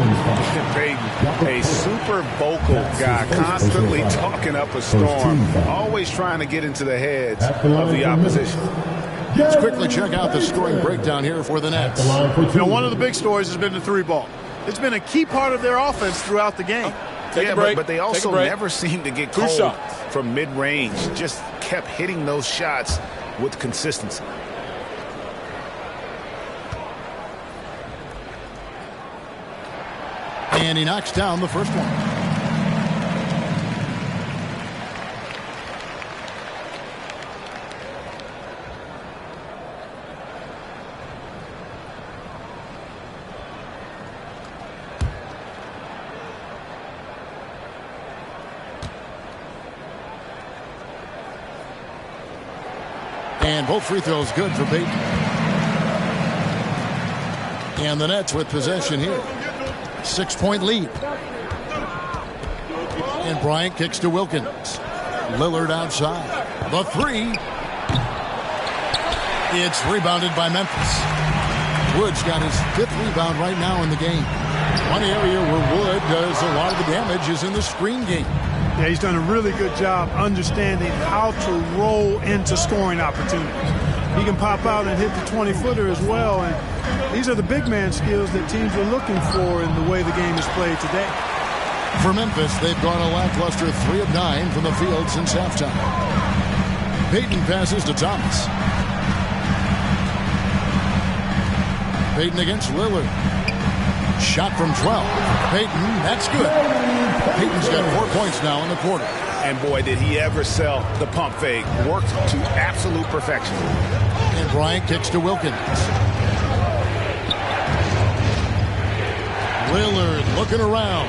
Payton, a super vocal guy, constantly talking up a storm, always trying to get into the heads of the opposition. Let's quickly check out the scoring breakdown here for the Nets. You know, one of the big stories has been the 3-ball. It's been a key part of their offense throughout the game. But they also never seem to get cold from mid-range. Just kept hitting those shots with consistency. And he knocks down the first one. And both free throws good for Payton. And the Nets with possession here. 6-point lead. And Bryant kicks to Wilkins. Lillard outside. The 3. It's rebounded by Memphis. Wood's got his 5th rebound right now in the game. One area where Wood does a lot of the damage is in the screen game. Yeah, he's done a really good job understanding how to roll into scoring opportunities. He can pop out and hit the 20-footer as well. And these are the big man skills that teams are looking for in the way the game is played today. For Memphis, they've gone a lackluster 3 of 9 from the field since halftime. Payton passes to Thomas. Payton against Lillard. Shot from 12. Payton, that's good. Payton's got 4 points now in the quarter. And boy, did he ever sell the pump fake. Worked to absolute perfection. And Bryant kicks to Wilkins. Lillard looking around.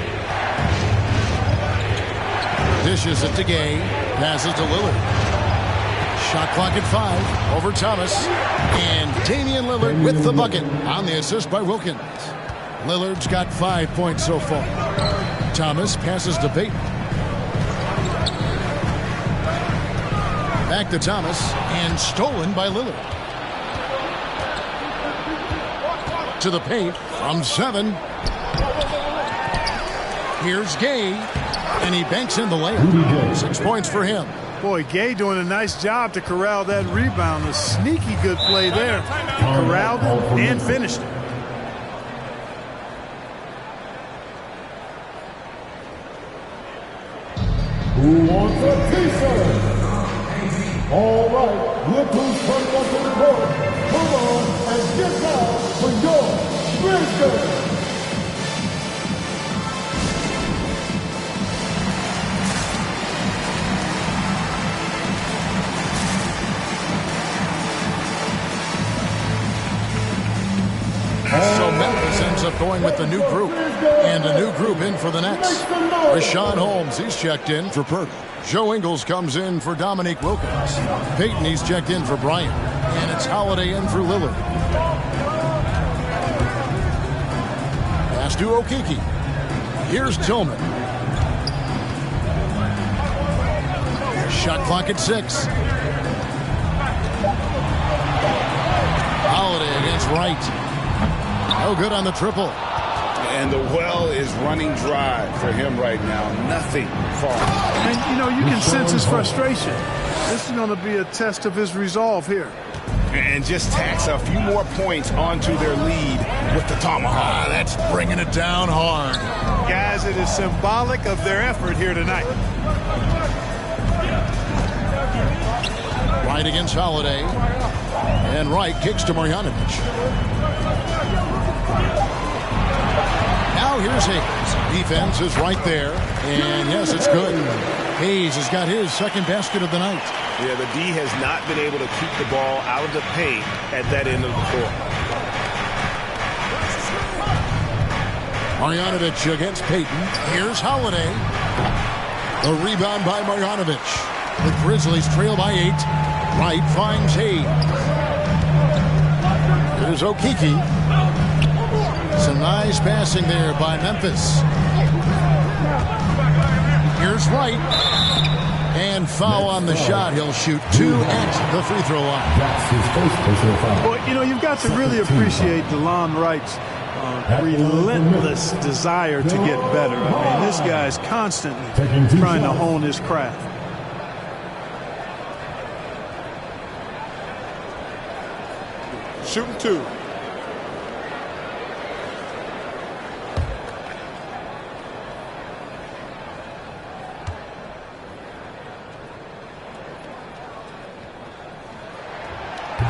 Dishes it to Gay. Passes to Lillard. Shot clock at 5. Over Thomas. And Damian Lillard with the bucket on the assist by Wilkins. Lillard's got 5 points so far. Thomas passes to Payton. Back to Thomas, and stolen by Lillard. To the paint from 7. Here's Gay, and he banks in the layup. 6 points for him. Boy, Gay doing a nice job to corral that rebound. A sneaky good play there. Corralled it and finished it. Who wants a t-shirt? All right, look who's coming up to the court. Come on and get down for your Grizzlies. So Memphis ends up going with the new group, and a new group in for the Nets. Rashawn Holmes, he's checked in for Purdy. Joe Ingles comes in for Dominique Wilkins. Payton, he's checked in for Bryant, and it's Holiday in for Lillard. Pass to Okeke. Here's Tillman. Shot clock at 6. Holiday against Wright. No good on the triple. And the well is running dry for him right now. Nothing falling. And, you know, you can sense his frustration. This is going to be a test of his resolve here. And just tacks a few more points onto their lead with the tomahawk. That's bringing it down hard. Guys, it is symbolic of their effort here tonight. Wright against Holiday. And Wright kicks to Marjanovic. Now here's Hayes. Defense is right there. And yes, it's good. Hayes has got his second basket of the night. Yeah, the D has not been able to keep the ball out of the paint at that end of the court. Marjanovic against Payton. Here's Holiday. The rebound by Marjanovic. The Grizzlies trail by 8. Wright finds Hayes. Here's Okeke. Some nice passing there by Memphis. Here's Wright. And foul on the shot. He'll shoot 2 at the free throw line. Well, you know, you've got to really appreciate DeLon Wright's relentless desire to get better. I mean, this guy's constantly trying to hone his craft. Shooting 2.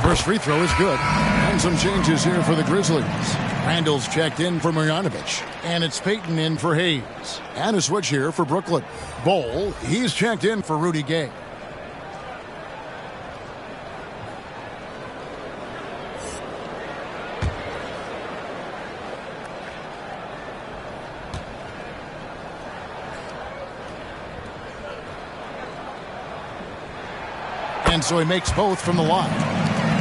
First free throw is good. And some changes here for the Grizzlies. Randall's checked in for Marjanovic. And it's Payton in for Hayes. And a switch here for Brooklyn. Bol, he's checked in for Rudy Gay. And so he makes both from the line.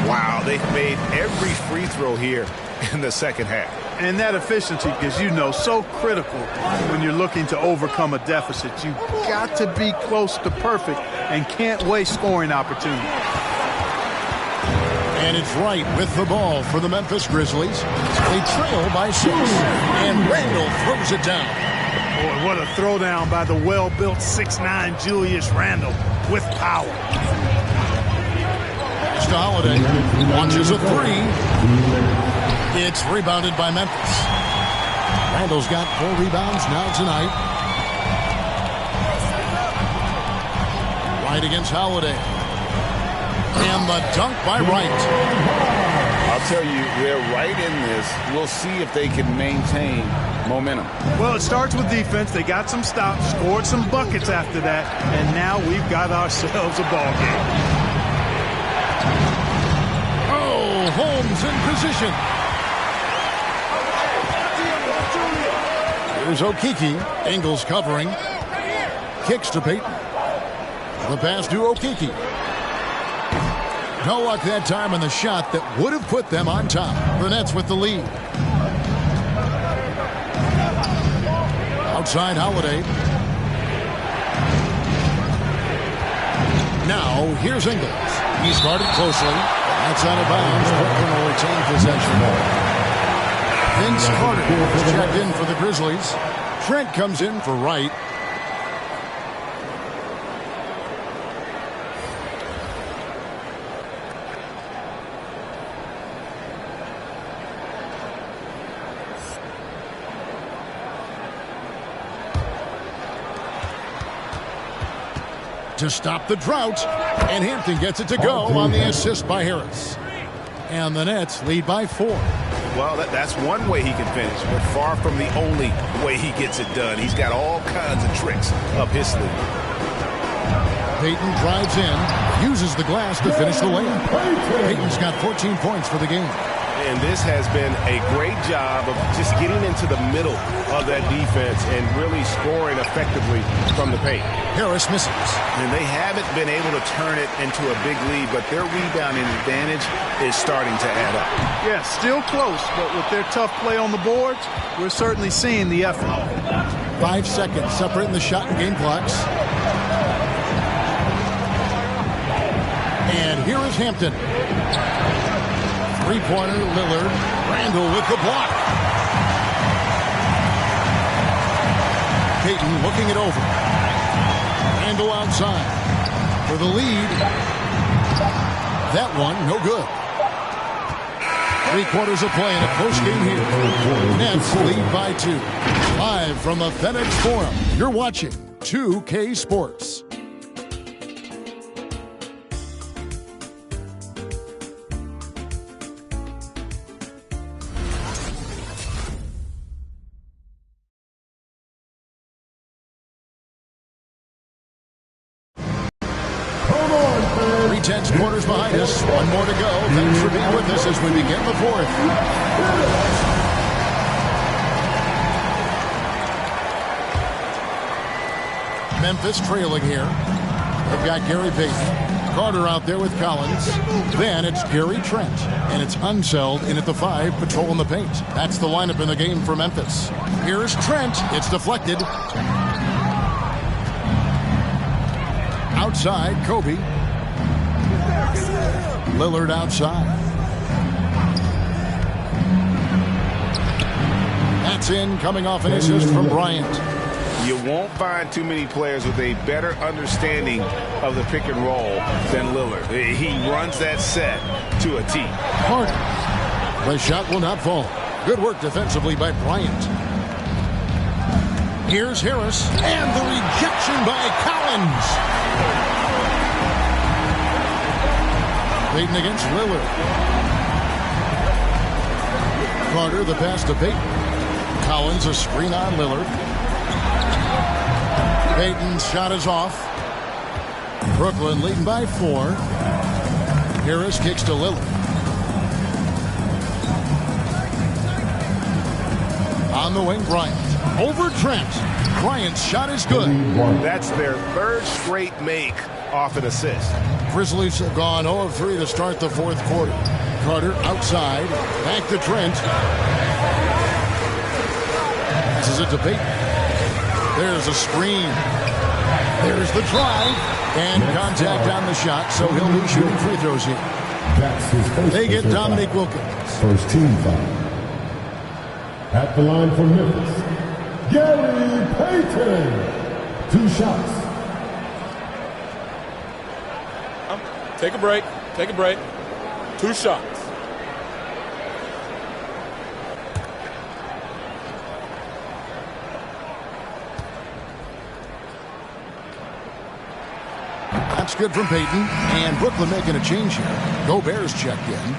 Wow, they've made every free throw here in the second half. And that efficiency is, you know, so critical when you're looking to overcome a deficit. You've got to be close to perfect and can't waste scoring opportunity. And it's Wright with the ball for the Memphis Grizzlies. They trail by 6. And Randall throws it down. Boy, what a throwdown by the well-built 6'9" Julius Randle with power. To Holiday, launches a 3. It's rebounded by Memphis. Randall's got 4 rebounds now tonight. Wright against Holiday. And the dunk by Wright. I'll tell you, they're right in this. We'll see if they can maintain momentum. Well, it starts with defense. They got some stops, scored some buckets after that, and now we've got ourselves a ball game. Holmes in position. Here's Okeke. Ingles covering. Kicks to Payton. The pass to Okeke. No luck that time on the shot that would have put them on top. The Nets with the lead. Outside Holiday. Now Now, here's Ingles. He's guarded closely. That's out of bounds. Brooklyn will retain possession. Vince Carter is checked in for the Grizzlies. Trent comes in for Wright. To stop the drought, and Hampton gets it to go on the assist by Harris. And the Nets lead by 4. Well, that's one way he can finish, but far from the only way he gets it done. He's got all kinds of tricks up his sleeve. Payton drives in, uses the glass to finish the layup. Payton's got 14 points for the game. And this has been a great job of just getting into the middle of that defense and really scoring effectively from the paint. Harris misses. And they haven't been able to turn it into a big lead, but their rebounding advantage is starting to add up. Yeah, still close, but with their tough play on the boards, we're certainly seeing the effort. 5 seconds separating the shot and game clocks. And here is Hampton. Three-pointer, Lillard. Randall with the block. Payton looking it over. Randall outside for the lead. That one, no good. 3 quarters of play in a close game here. Nets lead by 2. Live from the FedEx Forum, you're watching 2K Sports. Tense quarters behind us. One more to go. Thanks for being with us as we begin the 4th. Memphis trailing here. They've got Gary Payton. Carter out there with Collins. Then it's Gary Trent. And it's Unseld in at the 5, patrolling the paint. That's the lineup in the game for Memphis. Here's Trent. It's deflected. Outside, Kobe. Lillard outside. That's in, coming off an assist from Bryant. You won't find too many players with a better understanding of the pick and roll than Lillard. He runs that set to a T. Carter. The shot will not fall. Good work defensively by Bryant. Here's Harris. And the rejection by Collins. Payton against Lillard. Carter, the pass to Payton. Collins, a screen on Lillard. Payton's shot is off. Brooklyn leading by 4. Harris kicks to Lillard. On the wing, Bryant. Over Trent. Bryant's shot is good. That's their 3rd straight make off an assist. Grizzlies have gone 0 of 3 to start the 4th quarter. Carter outside. Back to Trent. Passes it to Payton. There's a screen. There's the drive. And contact on the shot, so he'll be shooting free throws here. That's his first. They get Dominique Wilkins. First team foul. At the line for Memphis, Gary Payton. 2 shots. Take a break. Take a break. 2 shots. That's good from Payton. And Brooklyn making a change here. Gobert's checked in.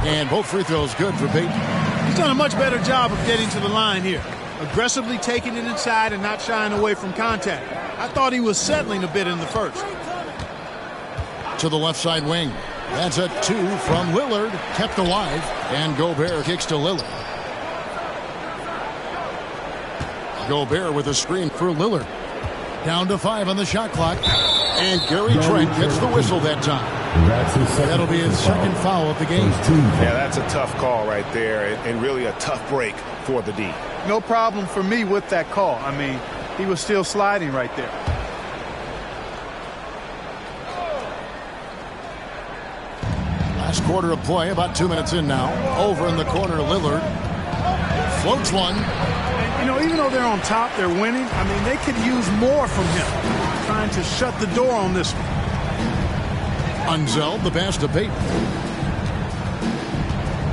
And both free throws good for Payton. He's done a much better job of getting to the line here. Aggressively taking it inside and not shying away from contact. I thought he was settling a bit in the first. To the left side wing. That's a 2 from Lillard. Kept alive. And Gobert kicks to Lillard. Gobert with a screen for Lillard. Down to 5 on the shot clock. And Gary Trent gets the whistle that time. That'll be his second foul of the game. Yeah, that's a tough call right there, and really a tough break for the D. No problem for me with that call. I mean, he was still sliding right there. Last quarter of play, about 2 minutes in now. Over in the corner, Lillard floats one. And, you know, even though they're on top, they're winning. I mean, they could use more from him. Trying to shut the door on this one. Unseld, the pass to Payton.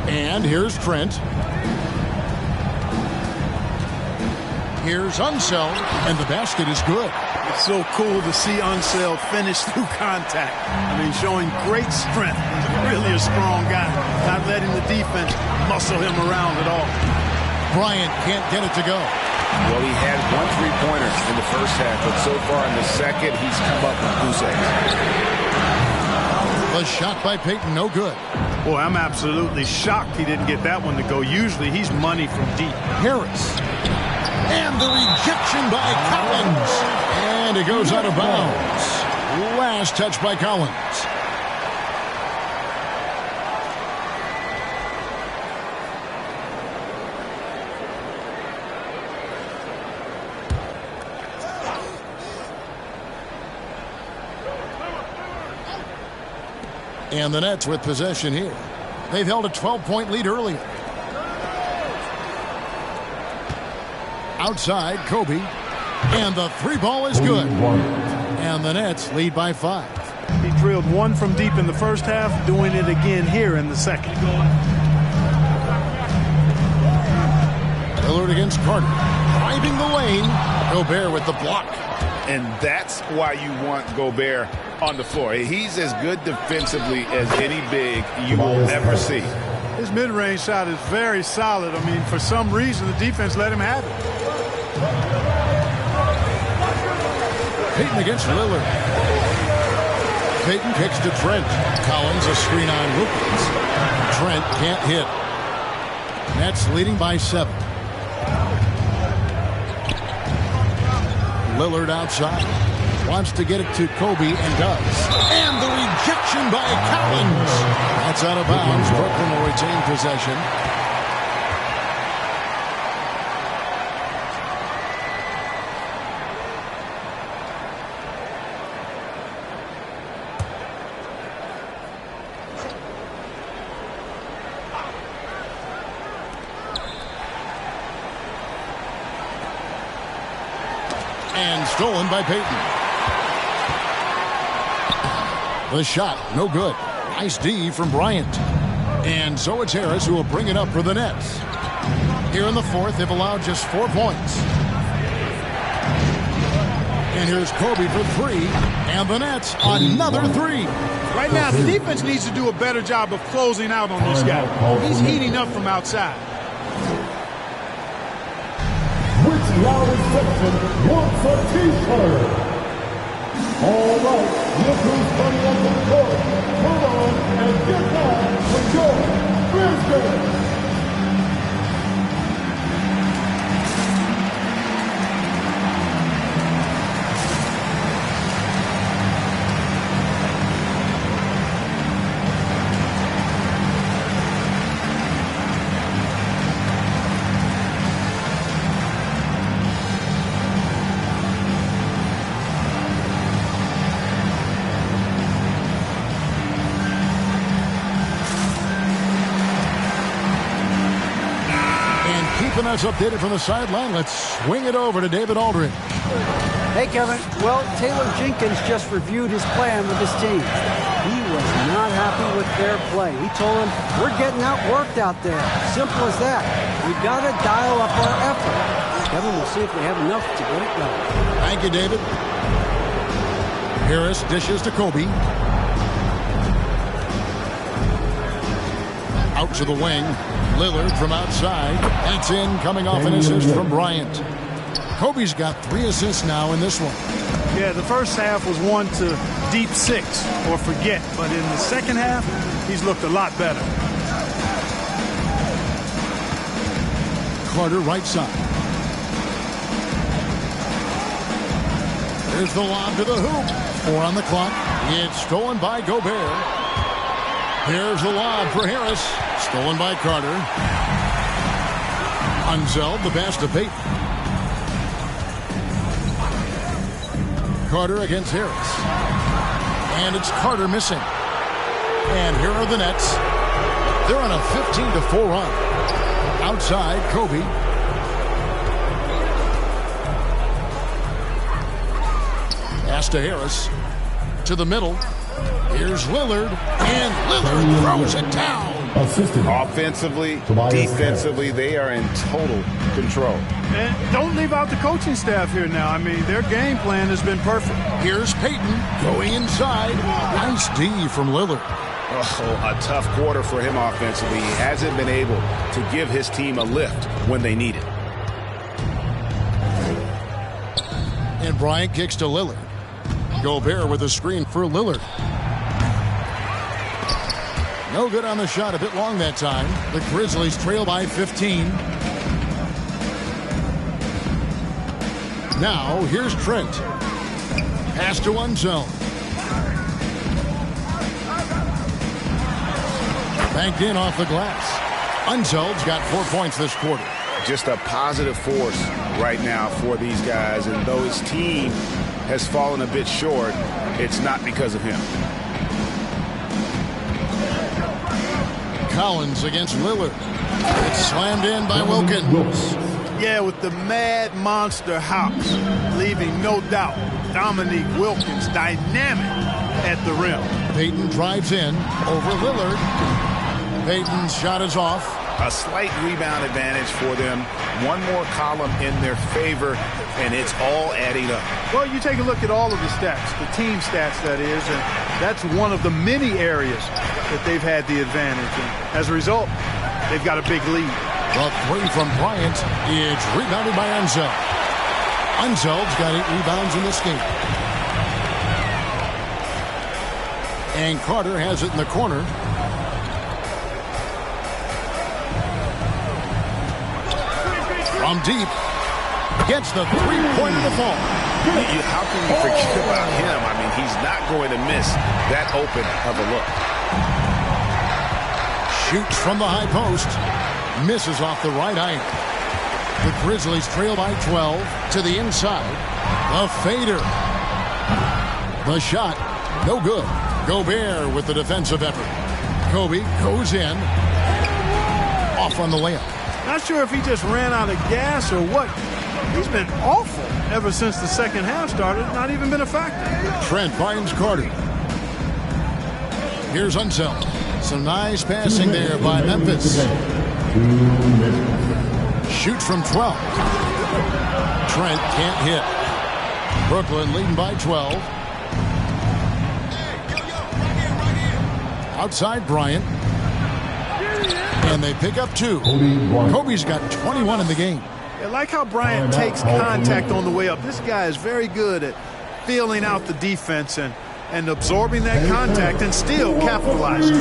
And here's Trent. Here's Unseld, and the basket is good. It's so cool to see Unseld finish through contact. I mean, showing great strength. He's really a strong guy. Not letting the defense muscle him around at all. Bryant can't get it to go. Well, he had 1 3-pointer in the first half, but so far in the second, he's come up with goose eggs. The shot by Payton, no good. Boy, I'm absolutely shocked he didn't get that one to go. Usually, he's money from deep. Harris. And the rejection by Collins. And it goes out of bounds. Last touch by Collins. And the Nets with possession here. They've held a 12-point lead earlier. Outside, Kobe. And the 3 ball is good. And the Nets lead by 5. He drilled 1 from deep in the first half, doing it again here in the second. Lillard against Carter. Driving the lane. Gobert with the block. And that's why you want Gobert on the floor. He's as good defensively as any big you will ever see. His mid-range shot is very solid. I mean, for some reason, the defense let him have it. Payton against Lillard. Payton kicks to Trent. Collins a screen on Wilkins. Trent can't hit. Nets leading by 7. Lillard outside. Wants to get it to Kobe and does. And the rejection by Collins. That's out of bounds. Brooklyn will retain possession. And stolen by Payton. The shot, no good. Nice D from Bryant. And so it's Harris who will bring it up for the Nets. Here in the fourth, they've allowed just 4 points. And here's Kobe for 3. And the Nets, another 3. Right now, the defense needs to do a better job of closing out on this guy. He's heating up from outside. Which loudest section wants a t-shirt? All right, look who's coming up to the court. Come on and get down with your business. Keeping us updated from the sideline, let's swing it over to David Aldridge. Hey, Kevin. Well, Taylor Jenkins just reviewed his plan with his team. He was not happy with their play. He told them, we're getting outworked out there. Simple as that. We got to dial up our effort. Kevin, we'll see if we have enough to get it done. Thank you, David. Harris dishes to Kobe. Out to the wing. Lillard from outside. That's in, coming off an assist from Bryant. Kobe's got 3 assists now in this one. Yeah, the first half was 1 to deep 6 or forget. But in the second half, he's looked a lot better. Carter right side. Here's the lob to the hoop. 4 on the clock. It's stolen by Gobert. Here's the lob for Harris. Stolen by Carter. Unseld, the pass to Payton. Carter against Harris. And it's Carter missing. And here are the Nets. They're on a 15-4 run. Outside, Kobe. Pass to Harris. To the middle. Here's Lillard. And Lillard throws it down. Offensively, defensively, they are in total control. And don't leave out the coaching staff here now. I mean, their game plan has been perfect. Here's Payton going inside. Nice D from Lillard. Oh, a tough quarter for him offensively. He hasn't been able to give his team a lift when they need it. And Bryant kicks to Lillard. Gobert with a screen for Lillard. No good on the shot, a bit long that time. The Grizzlies trail by 15. Now, here's Trent. Pass to one zone. Banked in off the glass. Unzeld's got 4 points this quarter. Just a positive force right now for these guys. And though his team has fallen a bit short, it's not because of him. Collins against Lillard. It's slammed in by Wilkins. Yeah, with the mad monster hops, leaving no doubt Dominique Wilkins dynamic at the rim. Payton drives in over Lillard. Payton's shot is off. A slight rebound advantage for them. One more column in their favor, and it's all adding up. Well, you take a look at all of the stats, the team stats, that is, and that's one of the many areas that they've had the advantage. And as a result, they've got a big lead. The three from Bryant is rebounded by Unseld. Unzeld's got 8 rebounds in this game. And Carter has it in the corner. From deep, gets the three-pointer to fall. How can you forget about him? I mean, he's not going to miss that open of a look. Shoots from the high post. Misses off the right iron. The Grizzlies trail by 12 to the inside. The fader. The shot, no good. Gobert with the defensive effort. Kobe goes in. Off on the layup. Not sure if he just ran out of gas or what. He's been awful ever since the second half started. Not even been a factor. Trent finds Carter. Here's Unseld. Some nice passing there by Memphis. Shoots from 12. Trent can't hit. Brooklyn leading by 12. Outside Bryant. And they pick up 2. Kobe's got 21 in the game. I like how Bryant takes contact on the way up. This guy is very good at feeling out the defense and absorbing that contact and still capitalizing.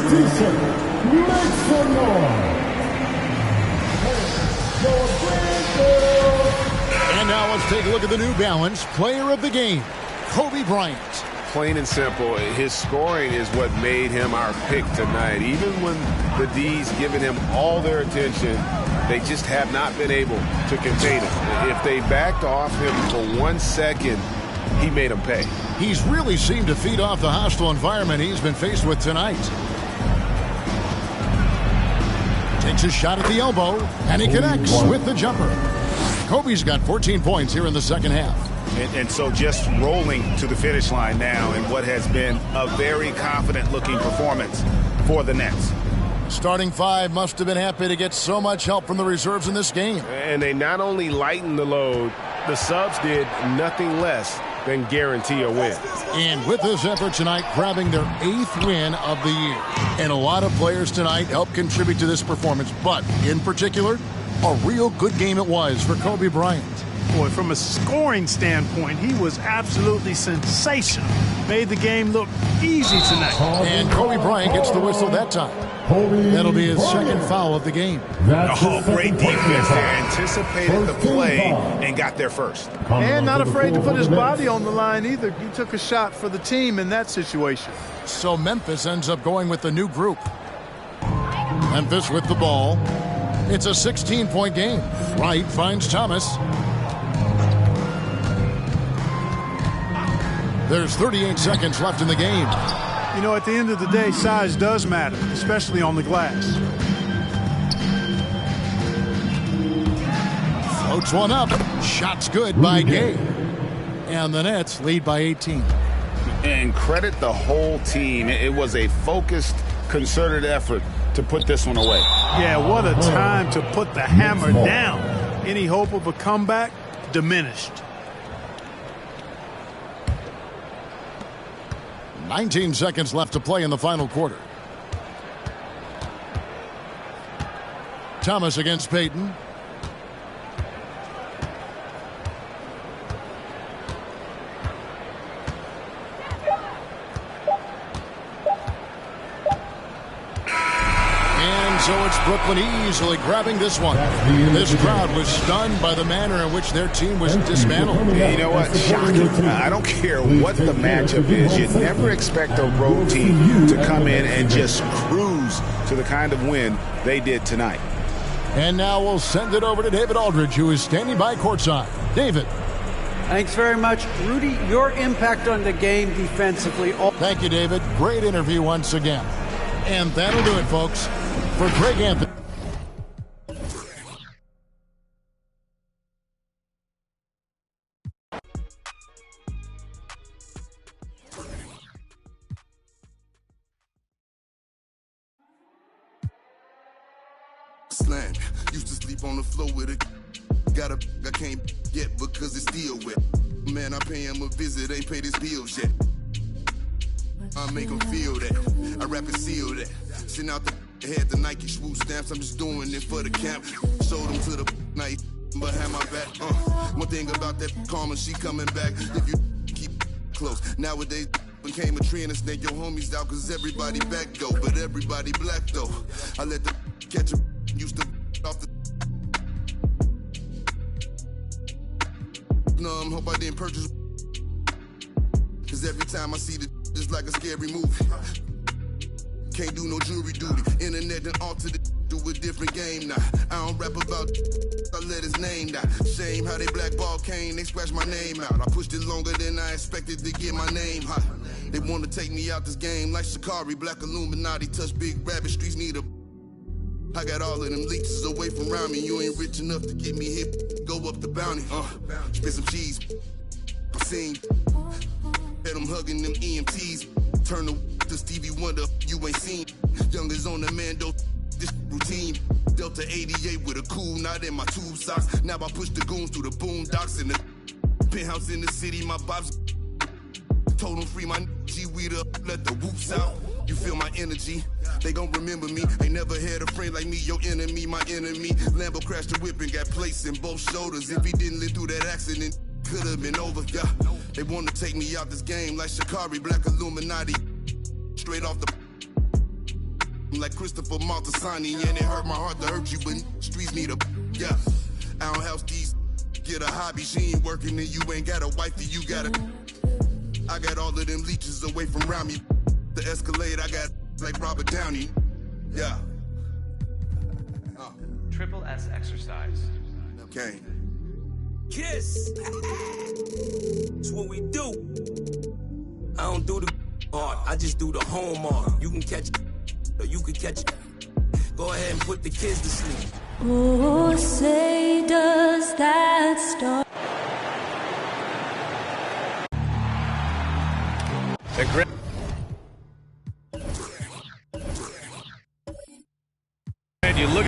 And now let's take a look at the New Balance player of the game, Kobe Bryant. Plain and simple, his scoring is what made him our pick tonight. Even when the D's giving him all their attention, they just have not been able to contain him. If they backed off him for 1 second, he made them pay. He's really seemed to feed off the hostile environment he's been faced with tonight. Takes a shot at the elbow, and he connects with the jumper. Kobe's got 14 points here in the second half. And so just rolling to the finish line now in what has been a very confident-looking performance for the Nets. Starting 5 must have been happy to get so much help from the reserves in this game. And they not only lightened the load, the subs did nothing less than guarantee a win. And with this effort tonight, grabbing their 8th win of the year. And a lot of players tonight helped contribute to this performance, but in particular, a real good game it was for Kobe Bryant. Boy, from a scoring standpoint, he was absolutely sensational. Made the game look easy tonight. And Kobe Bryant gets the whistle that time. That'll be his second foul of the game. Oh, great defense there. Anticipated the play and got there first. And not afraid to put his body on the line either. He took a shot for the team in that situation. So Memphis ends up going with the new group. Memphis with the ball. It's a 16-point game. Wright finds Thomas. There's 38 seconds left in the game. You know, at the end of the day, size does matter, especially on the glass. Floats one up. Shot's good by Gay. And the Nets lead by 18. And credit the whole team. It was a focused, concerted effort to put this one away. Yeah, what a time to put the hammer down. Any hope of a comeback diminished. 19 seconds left to play in the final quarter. Thomas against Payton. So it's Brooklyn easily grabbing this one. This crowd was stunned by the manner in which their team was dismantled. You know what? Shocking. I don't care what the matchup is. You never expect a road team to come in and just cruise to the kind of win they did tonight. And now we'll send it over to David Aldridge, who is standing by courtside. David. Thanks very much. Rudy, your impact on the game defensively. Thank you, David. Great interview once again. And that'll do it, folks. For Greg Anthony. Slam. Used to sleep on the floor with it. Got a I can't get because it's still wet. Man, I pay him a visit, ain't paid his bills yet. I make him feel that. I rap and seal that. Send out the head the Nike swoop stamps. I'm just doing it for the camp. Showed them to the night behind my back. One thing about that karma, she coming back. If you keep close. Nowadays became a trend and snake your homies out cause everybody back though. But everybody black though. I let the catch a used to off the numb. Hope I didn't purchase cause every time I see the just like a scary movie. Can't do no jury duty. Internet and altered it to a different game now. I don't rap about I let his name die. Shame how they blackball Kane, they scratched my name out. I pushed it longer than I expected to get my name hot. They wanna take me out this game like Shikari. Black Illuminati touch big rabbit streets need a. I got all of them leeches away from around me. You ain't rich enough to get me hit. Go up the bounty. Spit some cheese. I sing. Bet I'm hugging them EMTs. Turn to Stevie Wonder, you ain't seen. Youngers on the Mando, this routine. Delta 88 with a cool knot in my tube socks. Now I push the goons through the boondocks in the penthouse in the city. My bobs told them free my G-weed up, let the whoops out. You feel my energy, they gon' remember me. Ain't never had a friend like me, your enemy, my enemy. Lambo crashed the whip and got placed in both shoulders. If he didn't live through that accident, could have been over, yeah. They wanna take me out this game like Shikari, Black Illuminati. Straight off the like Christopher Maltasani, and it hurt my heart to hurt you, but streets need a, yeah. I don't help these, get a hobby, she ain't working and you ain't got a wife that you got a. I got all of them leeches away from around me. The Escalade, I got like Robert Downey, yeah. Triple S exercise. Okay. Kiss. It's what we do. I don't do the art, I just do the home art. You can catch it, or you can catch it. Go ahead and put the kids to sleep. Oh, say does that start? And you look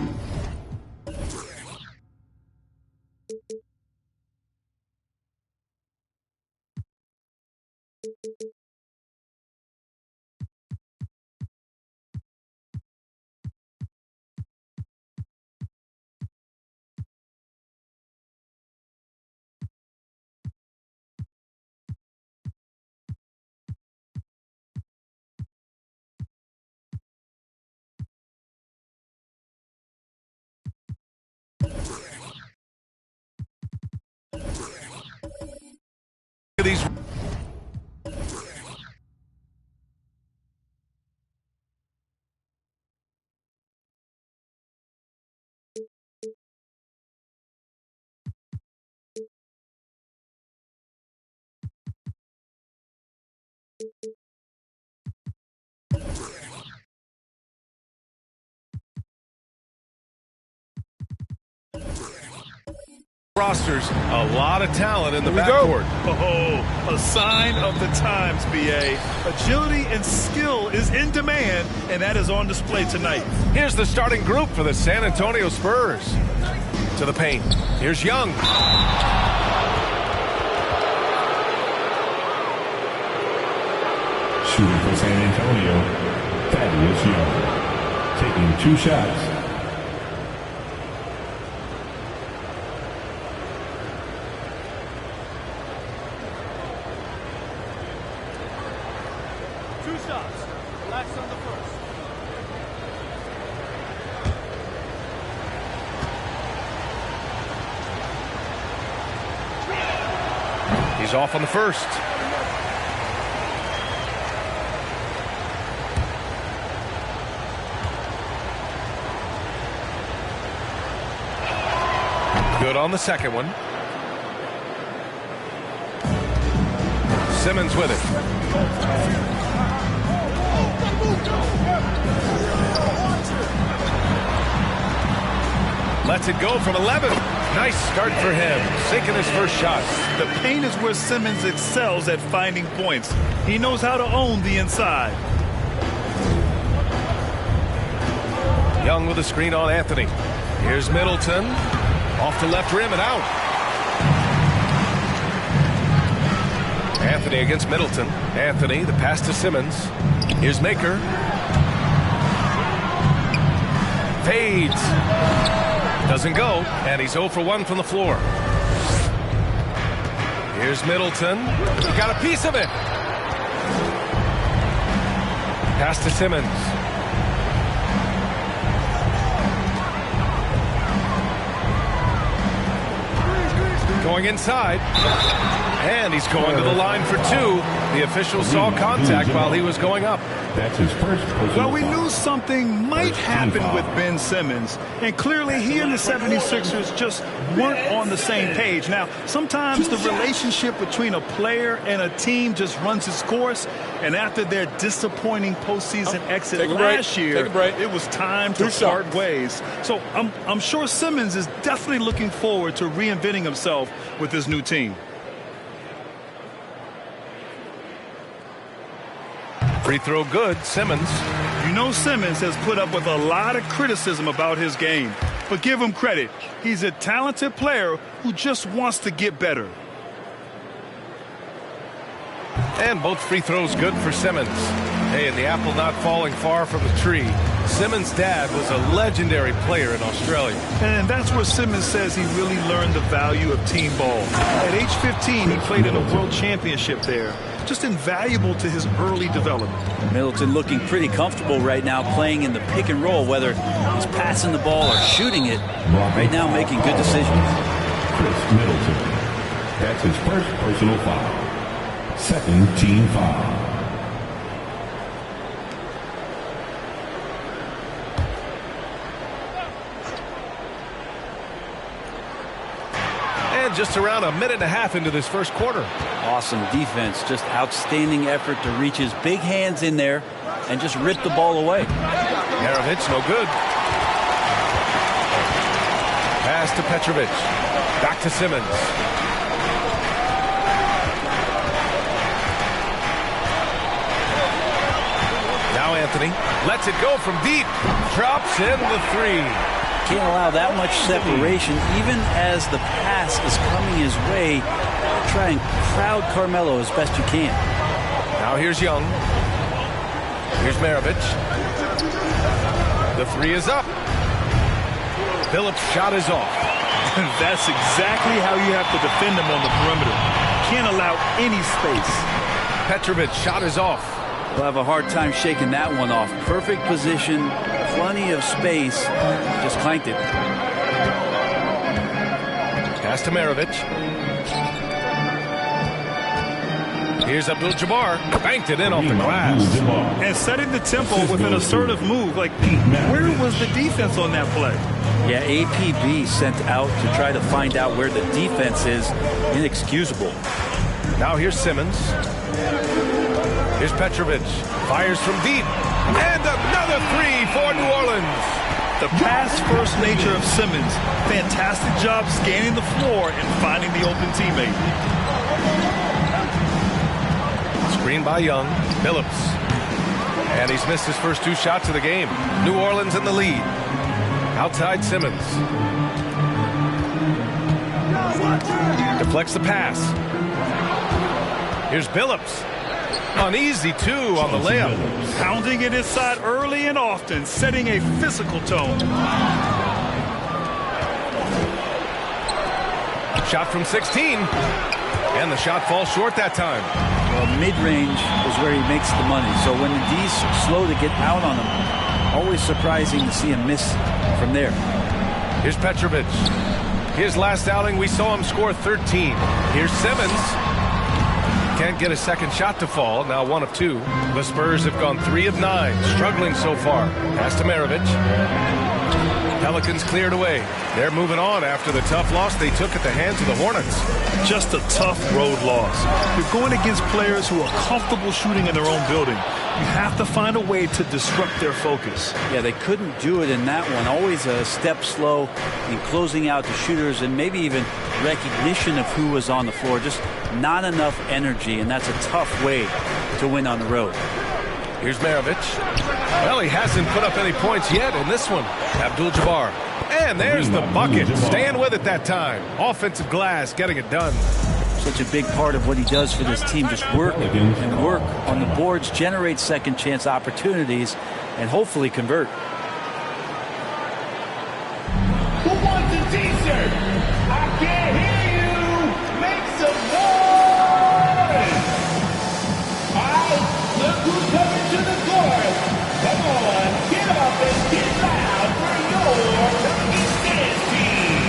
rosters. A lot of talent in the backcourt. Oh, a sign of the times, B.A. Agility and skill is in demand, and that is on display tonight. Here's the starting group for the San Antonio Spurs. To the paint. Here's Young. Shooting for San Antonio, Thaddeus Young. Taking 2 shots. He's off on the first. Good on the second one. Simmons with it. Lets it go from 11. Nice start for him, sinking his first shot. The paint is where Simmons excels at finding points. He knows how to own the inside. Young with a screen on Anthony. Here's Middleton. Off the left rim and out. Anthony against Middleton. Anthony, the pass to Simmons. Here's Maker. Fades. Doesn't go, and he's 0 for 1 from the floor. Here's Middleton. He got a piece of it. Pass to Simmons. Going inside. And he's going to the line for 2. The official saw contact while he was going up. That's his first. Well, we knew something might happen with Ben Simmons, and clearly he and the 76ers just weren't on the same page. Now, sometimes the relationship between a player and a team just runs its course, and after their disappointing postseason exit last year, it was time to part ways. So I'm sure Simmons is definitely looking forward to reinventing himself with this new team. Free throw good, Simmons. You know Simmons has put up with a lot of criticism about his game, but give him credit. He's a talented player who just wants to get better. And both free throws good for Simmons. Hey, and the apple not falling far from the tree. Simmons' dad was a legendary player in Australia. And that's where Simmons says he really learned the value of team ball. At age 15, he played in a world championship there. Just invaluable to his early development. Middleton looking pretty comfortable right now playing in the pick and roll, whether he's passing the ball or shooting it. Right now making good decisions. Chris Middleton. That's his first personal foul. Second team foul. And just around a minute and a half into this first quarter. Awesome defense, just outstanding effort to reach his big hands in there and just rip the ball away. Maravich, no good. Pass to Petrovic. Back to Simmons. Now Anthony lets it go from deep. Drops in the 3. Can't allow that much separation, even as the pass is coming his way. Try and crowd Carmelo as best you can. Now here's Young. Here's Maravich. The 3 is up. Phillips' shot is off. That's exactly how you have to defend him on the perimeter. Can't allow any space. Petrovic, shot is off. We'll have a hard time shaking that one off. Perfect position, plenty of space. Just clanked it. Pass to Maravich. Here's Abdul-Jabbar. Banked it in off the glass. And setting the tempo with an assertive move. Like, where was the defense on that play? Yeah, APB sent out to try to find out where the defense is. Inexcusable. Now here's Simmons. Here's Petrovic. Fires from deep. And another 3 for New Orleans. The pass-first nature of Simmons. Fantastic job scanning the floor and finding the open teammate. Screen by Young. Phillips. And he's missed his first 2 shots of the game. New Orleans in the lead. Outside Simmons. Deflects the pass. Here's Billups. Uneasy, too, on the layup. Pounding it inside early and often, setting a physical tone. Shot from 16. And the shot falls short that time. Well, mid-range is where he makes the money. So when the D's slow to get out on him, always surprising to see him miss from there. Here's Petrovic. His last outing, we saw him score 13. Here's Simmons. Can't get a second shot to fall. Now 1 of 2. The Spurs have gone 3 of 9. Struggling so far. Pass to Maravich. Pelicans cleared away. They're moving on after the tough loss they took at the hands of the Hornets. Just a tough road loss. You're going against players who are comfortable shooting in their own building. You have to find a way to disrupt their focus. Yeah, they couldn't do it in that one. Always a step slow in closing out the shooters and maybe even recognition of who was on the floor. Just not enough energy, and that's a tough way to win on the road. Here's Maravich. Well, he hasn't put up any points yet in this one. Abdul-Jabbar. And there's the bucket. Staying with it that time. Offensive glass, getting it done. Such a big part of what he does for this team. Just work and work on the boards, generate second chance opportunities, and hopefully convert. Who wants a t-shirt? I can't hear you. Make some noise. All right, look who's coming to the court. Come on, get up and get loud for your East End team.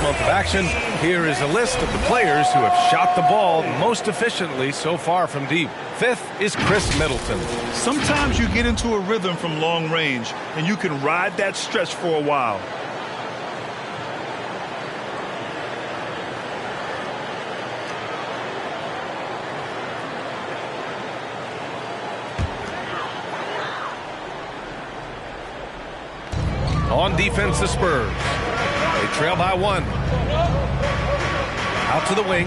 Month of action. Here is a list of the players who have shot the ball most efficiently so far from deep. 5th is Chris Middleton. Sometimes you get into a rhythm from long range, and you can ride that stretch for a while. On defense, the Spurs. They trail by 1. Out to the wing.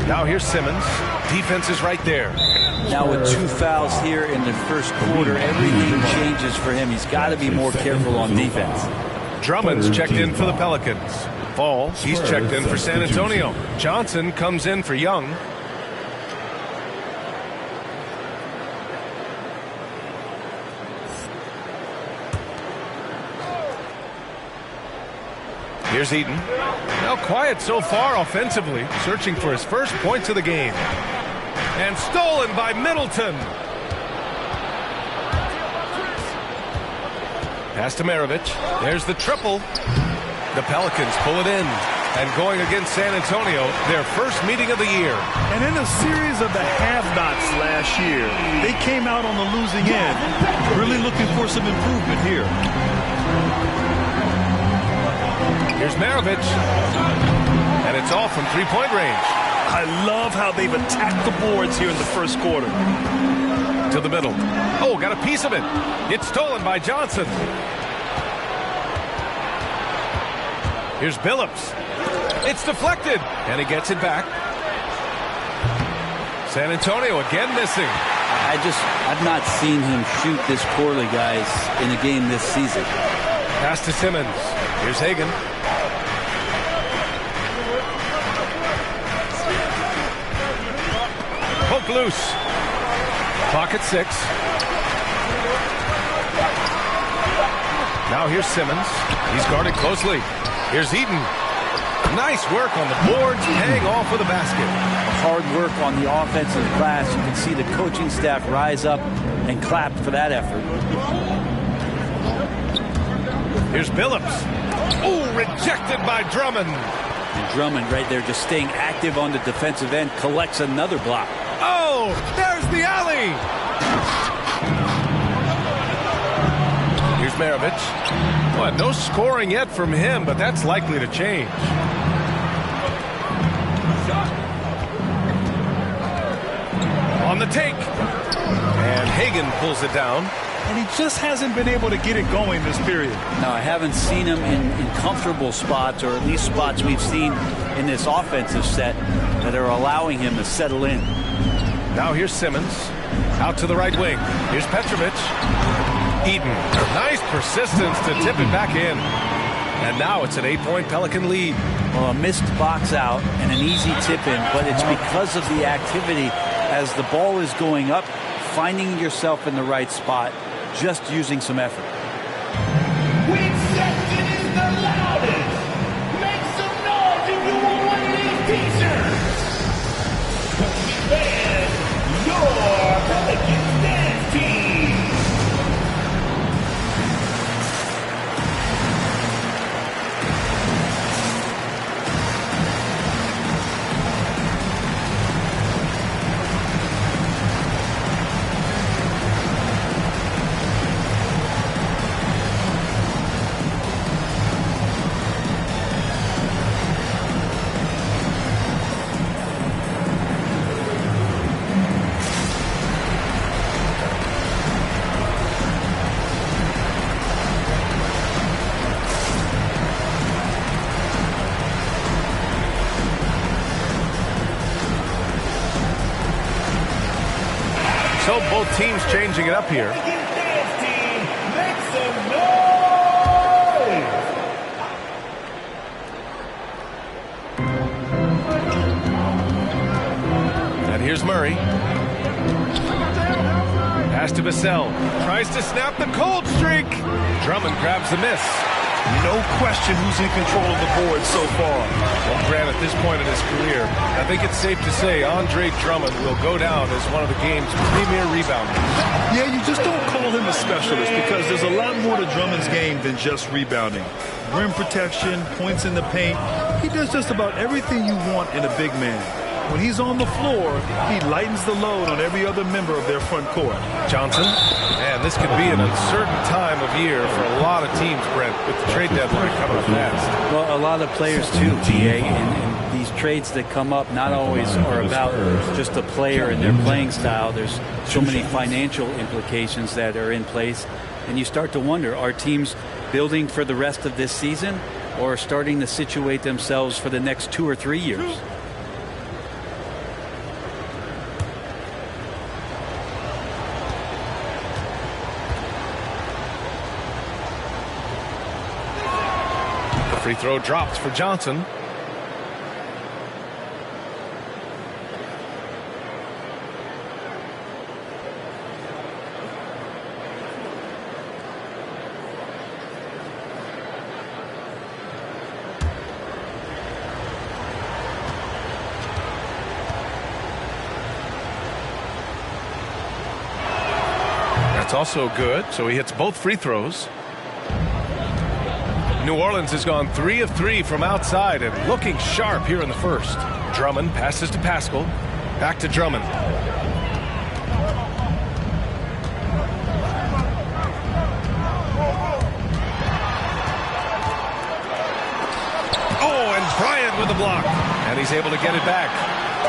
Now here's Simmons. Defense is right there. Now with 2 fouls here in the first quarter, everything changes for him. He's got to be more careful on defense. Drummond's checked in for the Pelicans. Fall, he's checked in for San Antonio. Johnson comes in for Young. Here's Eaton. Now quiet so far offensively, searching for his first points of the game. And stolen by Middleton. Pass to Maravich. There's the triple. The Pelicans pull it in. And going against San Antonio, their first meeting of the year. And in a series of the have-nots last year, they came out on the losing end. Really looking for some improvement here. Here's Maravich. And it's all from three-point range. I love how they've attacked the boards here in the first quarter. To the middle. Oh, got a piece of it. It's stolen by Johnson. Here's Billups. It's deflected, and he gets it back. San Antonio again missing. I've not seen him shoot this poorly, guys, in a game this season. Pass to Simmons. Here's Hagan. Poke loose. Clock at 6. Now here's Simmons. He's guarded closely. Here's Eaton. Nice work on the boards, paying off with a basket. Hard work on the offensive glass. You can see the coaching staff rise up and clap for that effort. Here's Billups. Oh, rejected by Drummond. And Drummond right there just staying active on the defensive end, collects another block. Oh, there's the alley. Here's Maravich. Well, no scoring yet from him, but that's likely to change. On the take. And Hagan pulls it down. And he just hasn't been able to get it going this period. No, I haven't seen him in comfortable spots, or at least spots we've seen in this offensive set that are allowing him to settle in. Now here's Simmons. Out to the right wing. Here's Petrovic. Eden. Nice persistence to tip it back in. And now it's an 8-point Pelican lead. Well, a missed box out and an easy tip in, but it's because of the activity as the ball is going up, finding yourself in the right spot, just using some effort. Which section is the loudest? Make some noise if you want one of these t-shirts. Band your Pelicans dance team. So both teams changing it up here. And here's Murray. Pass to Vassell. Tries to snap the cold streak. Drummond grabs the miss. No question who's in control of the board so far. Well, Grant, at this point in his career, I think it's safe to say Andre Drummond will go down as one of the game's premier rebounders. Yeah, you just don't call him a specialist because there's a lot more to Drummond's game than just rebounding. Rim protection, points in the paint. He does just about everything you want in a big man. When he's on the floor, he lightens the load on every other member of their front court. Johnson. Man, this could be an uncertain time of year for a lot of teams, Brent, with the trade deadline coming up fast. Well, a lot of players too, BA, and these trades that come up not always are about just the player and their playing style. There's so many financial implications that are in place, and you start to wonder, are teams building for the rest of this season or starting to situate themselves for the next 2 or 3 years? Free throw drops for Johnson. That's also good, so he hits both free throws. New Orleans has gone 3 of 3 from outside and looking sharp here in the first. Drummond passes to Pascal. Back to Drummond. Oh, and Bryant with the block. And he's able to get it back.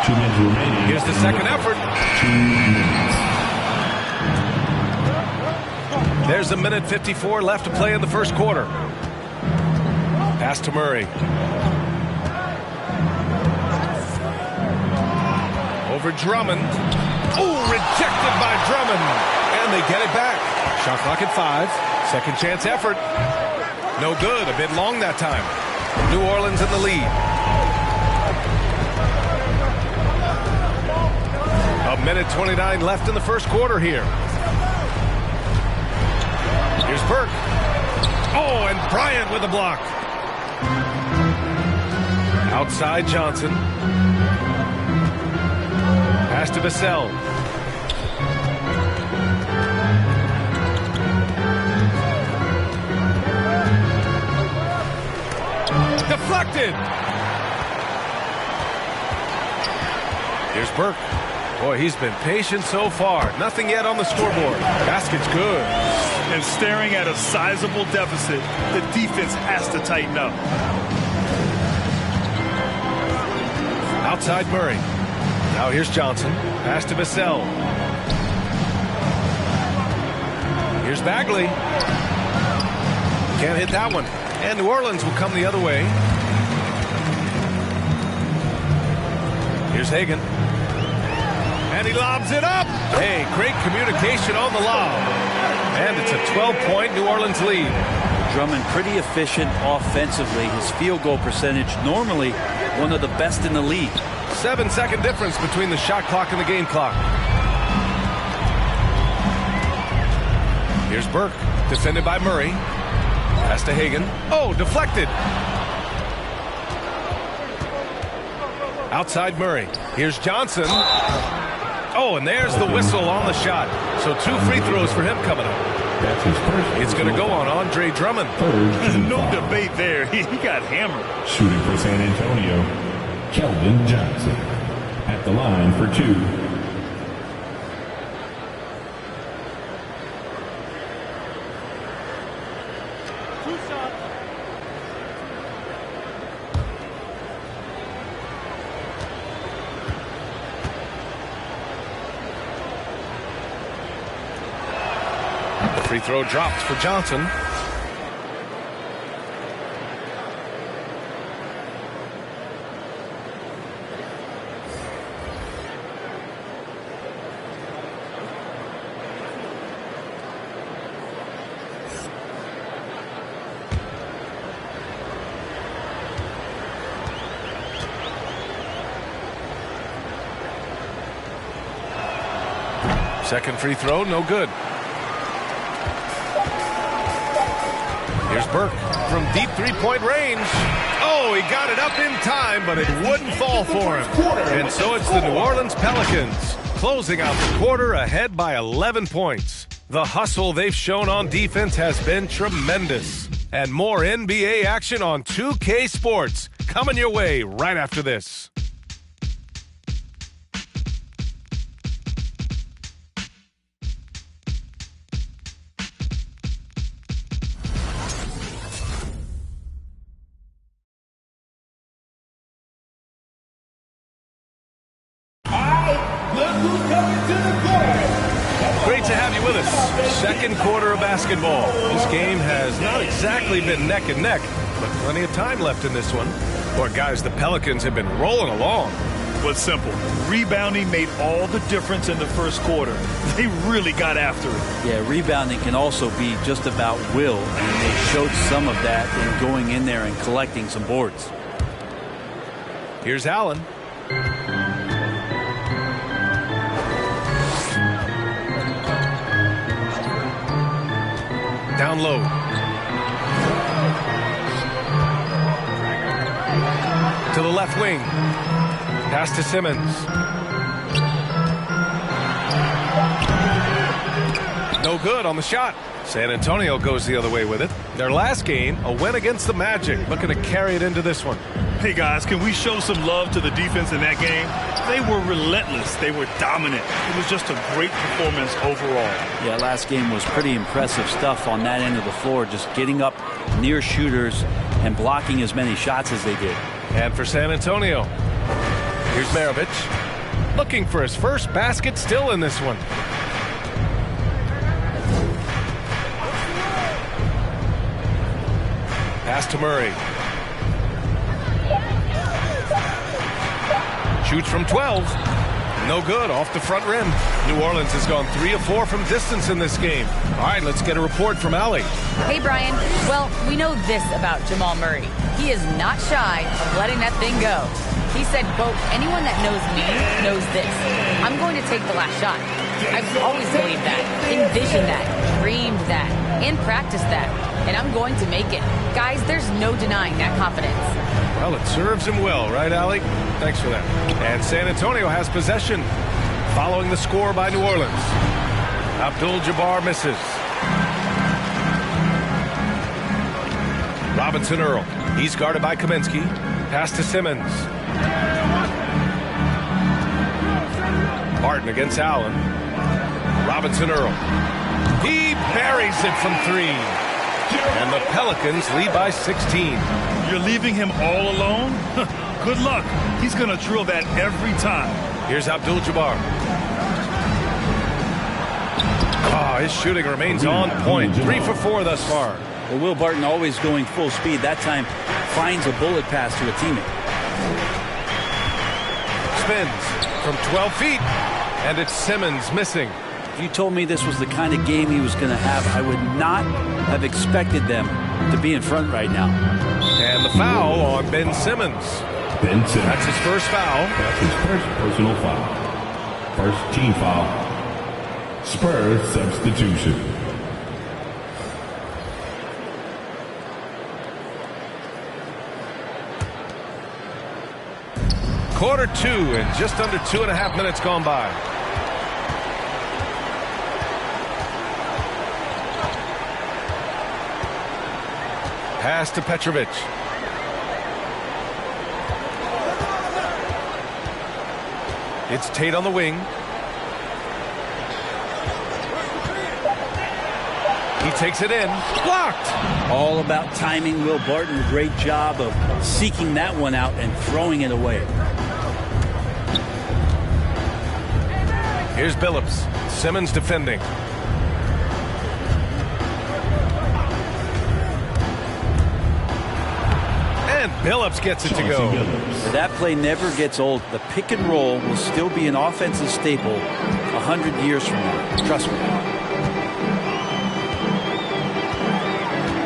2 minutes remaining. Here's the second effort. There's 1:54 left to play in the first quarter. Pass to Murray. Over Drummond. Oh, rejected by Drummond. And they get it back. Shot clock at 5. Second chance effort. No good. A bit long that time. New Orleans in the lead. 1:29 left in the first quarter here. Here's Burke. Oh, and Bryant with a block. Outside Johnson. Pass to Vassell. Deflected. Here's Burke. Boy, he's been patient so far. Nothing yet on the scoreboard. Basket's good. And staring at a sizable deficit, the defense has to tighten up. Outside Murray. Now here's Johnson. Pass to Vassell. Here's Bagley. Can't hit that one. And New Orleans will come the other way. Here's Hagan. And he lobs it up. Hey, great communication on the lob. And it's a 12-point New Orleans lead. Drummond pretty efficient offensively. His field goal percentage normally one of the best in the league. 7-second difference between the shot clock and the game clock. Here's Burke, defended by Murray. Pass to Hagan. Oh, deflected. Outside Murray. Here's Johnson. Oh, and there's the whistle on the shot. So 2 free throws for him coming up. That's his first. It's going to go on Andre Drummond. No debate there. He got hammered. Shooting for San Antonio, Keldon Johnson. At the line for 2. Free throw dropped for Johnson. Second free throw, no good. Here's Burke from deep three-point range. Oh, he got it up in time, but it wouldn't fall for him. And so it's the New Orleans Pelicans closing out the quarter ahead by 11 points. The hustle they've shown on defense has been tremendous. And more NBA action on 2K Sports coming your way right after this. Great to have you with us. Second quarter of basketball. This game has not exactly been neck and neck, but plenty of time left in this one. Boy, guys, the Pelicans have been rolling along. But simple. Rebounding made all the difference in the first quarter. They really got after it. Yeah, rebounding can also be just about will, and they showed some of that in going in there and collecting some boards. Here's Allen. Down low. To the left wing. Pass to Simmons. No good on the shot. San Antonio goes the other way with it. Their last game, a win against the Magic. Looking to carry it into this one. Hey, guys, can we show some love to the defense in that game? They were relentless. They were dominant. It was just a great performance overall. Yeah, last game was pretty impressive stuff on that end of the floor, just getting up near shooters and blocking as many shots as they did. And for San Antonio, here's Maravich, looking for his first basket still in this one. Pass to Murray. Shoots from 12. No good, off the front rim. New Orleans has gone 3 of 4 from distance in this game. All right, let's get a report from Allie. Hey, Brian. Well, we know this about Jamal Murray. He is not shy of letting that thing go. He said, quote, anyone that knows me knows this. I'm going to take the last shot. I've always believed that, envisioned that, dreamed that, and practiced that. And I'm going to make it. Guys, there's no denying that confidence. Well, it serves him well, right, Allie? Thanks for that. And San Antonio has possession following the score by New Orleans. Abdul-Jabbar misses. Robinson Earl. He's guarded by Kaminsky. Pass to Simmons. Martin against Allen. Robinson Earl. He buries it from 3. And the Pelicans lead by 16. You're leaving him all alone? Good luck. He's going to drill that every time. Here's Abdul-Jabbar. His shooting remains on point. 3 for 4 thus far. Well, Will Barton always going full speed. That time finds a bullet pass to a teammate. Spins from 12 feet. And it's Simmons missing. If you told me this was the kind of game he was going to have, I would not have expected them to be in front right now. And the foul on Ben Simmons. Ben Simmons. That's his first foul. That's his first personal foul. First team foul. Spurs substitution. Quarter 2 and just under 2.5 minutes gone by. Pass to Petrovic. It's Tate on the wing. He takes it in. Blocked. All about timing. Will Barton, great job of seeking that one out and throwing it away. Here's Billups. Simmons defending. And Billups gets it to go. That play never gets old. The pick and roll will still be an offensive staple 100 years from now. Trust me.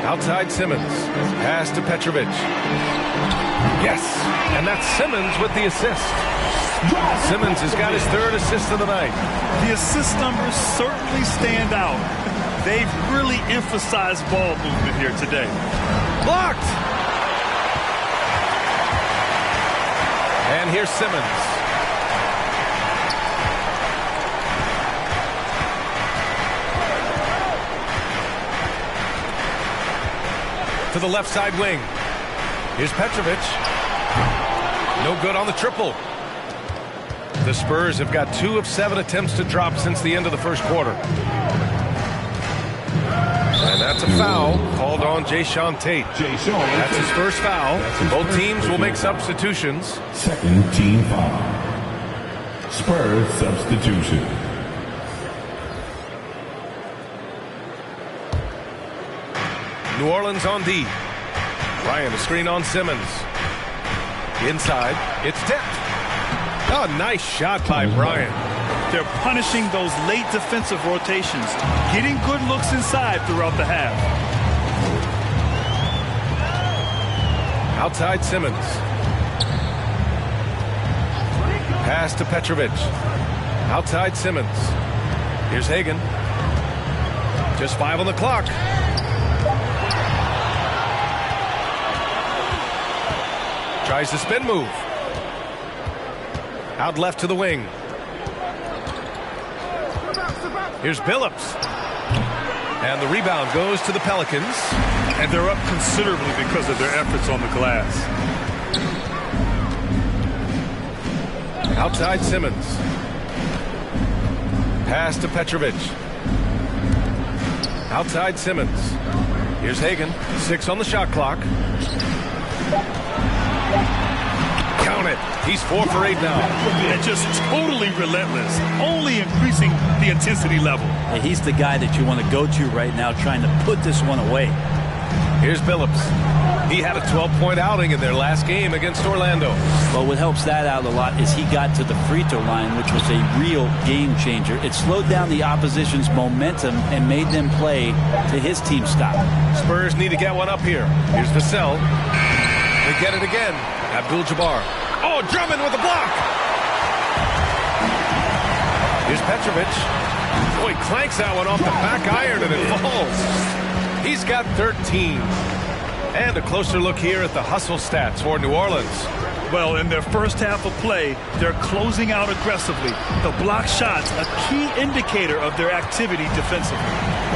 Outside Simmons. Pass to Petrovic. Yes. And that's Simmons with the assist. Simmons has got his 3rd assist of the night. The assist numbers certainly stand out. They've really emphasized ball movement here today. Blocked. And here's Simmons. To the left side wing. Here's Petrovic. No good on the triple. The Spurs have got 2 of 7 attempts to drop since the end of the first quarter. And that's a foul called on Jayshawn Tate. That's his first foul. Both teams will make substitutions. Second team foul. Spurs substitution. New Orleans on D. Ryan, a screen on Simmons. Inside, it's tipped. Oh, nice shot by Bryant. They're punishing those late defensive rotations, getting good looks inside throughout the half. Outside Simmons. Pass to Petrovic. Outside Simmons. Here's Hagan. Just 5 on the clock. Tries the spin move. Out left to the wing. Here's Billups. And the rebound goes to the Pelicans. And they're up considerably because of their efforts on the glass. Outside Simmons. Pass to Petrovic. Outside Simmons. Here's Hagan. 6 on the shot clock. Count it. He's 4 for 8 now. And just totally relentless. Only increasing the intensity level. And he's the guy that you want to go to right now trying to put this one away. Here's Billups. He had a 12-point outing in their last game against Orlando. Well, what helps that out a lot is he got to the free throw line, which was a real game changer. It slowed down the opposition's momentum and made them play to his team style. Spurs need to get one up here. Here's Vassell. They get it again. Abdul-Jabbar. Oh, Drummond with the block. Here's Petrovic. Oh, he clanks that one off the back iron and it falls. He's got 13. And a closer look here at the hustle stats for New Orleans. Well, in their first half of play, they're closing out aggressively. The block shots, a key indicator of their activity defensively.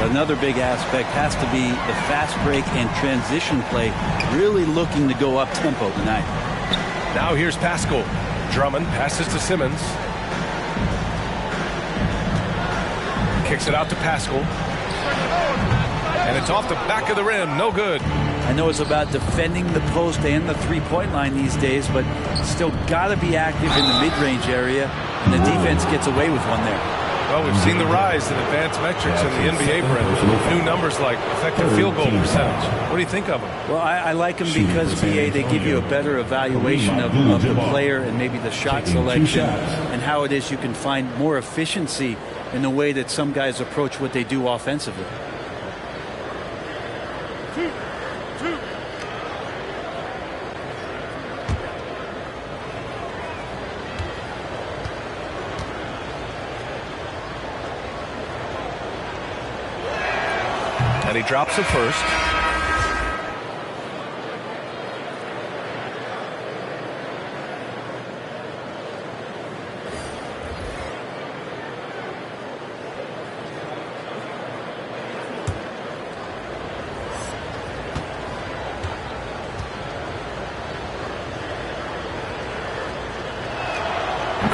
Another big aspect has to be the fast break and transition play, really looking to go up tempo tonight. Now here's Pascal. Drummond passes to Simmons. Kicks it out to Pascal. And it's off the back of the rim. No good. I know it's about defending the post and the three-point line these days, but still got to be active in the mid-range area, and the defense gets away with one there. Well, we've seen the rise in advanced metrics in the NBA, Brent. New numbers like effective field goal percentage. What do you think of them? Well, I like them because, BA, they give you a better evaluation of the player and maybe the shot selection and how it is you can find more efficiency in the way that some guys approach what they do offensively. And he drops it first.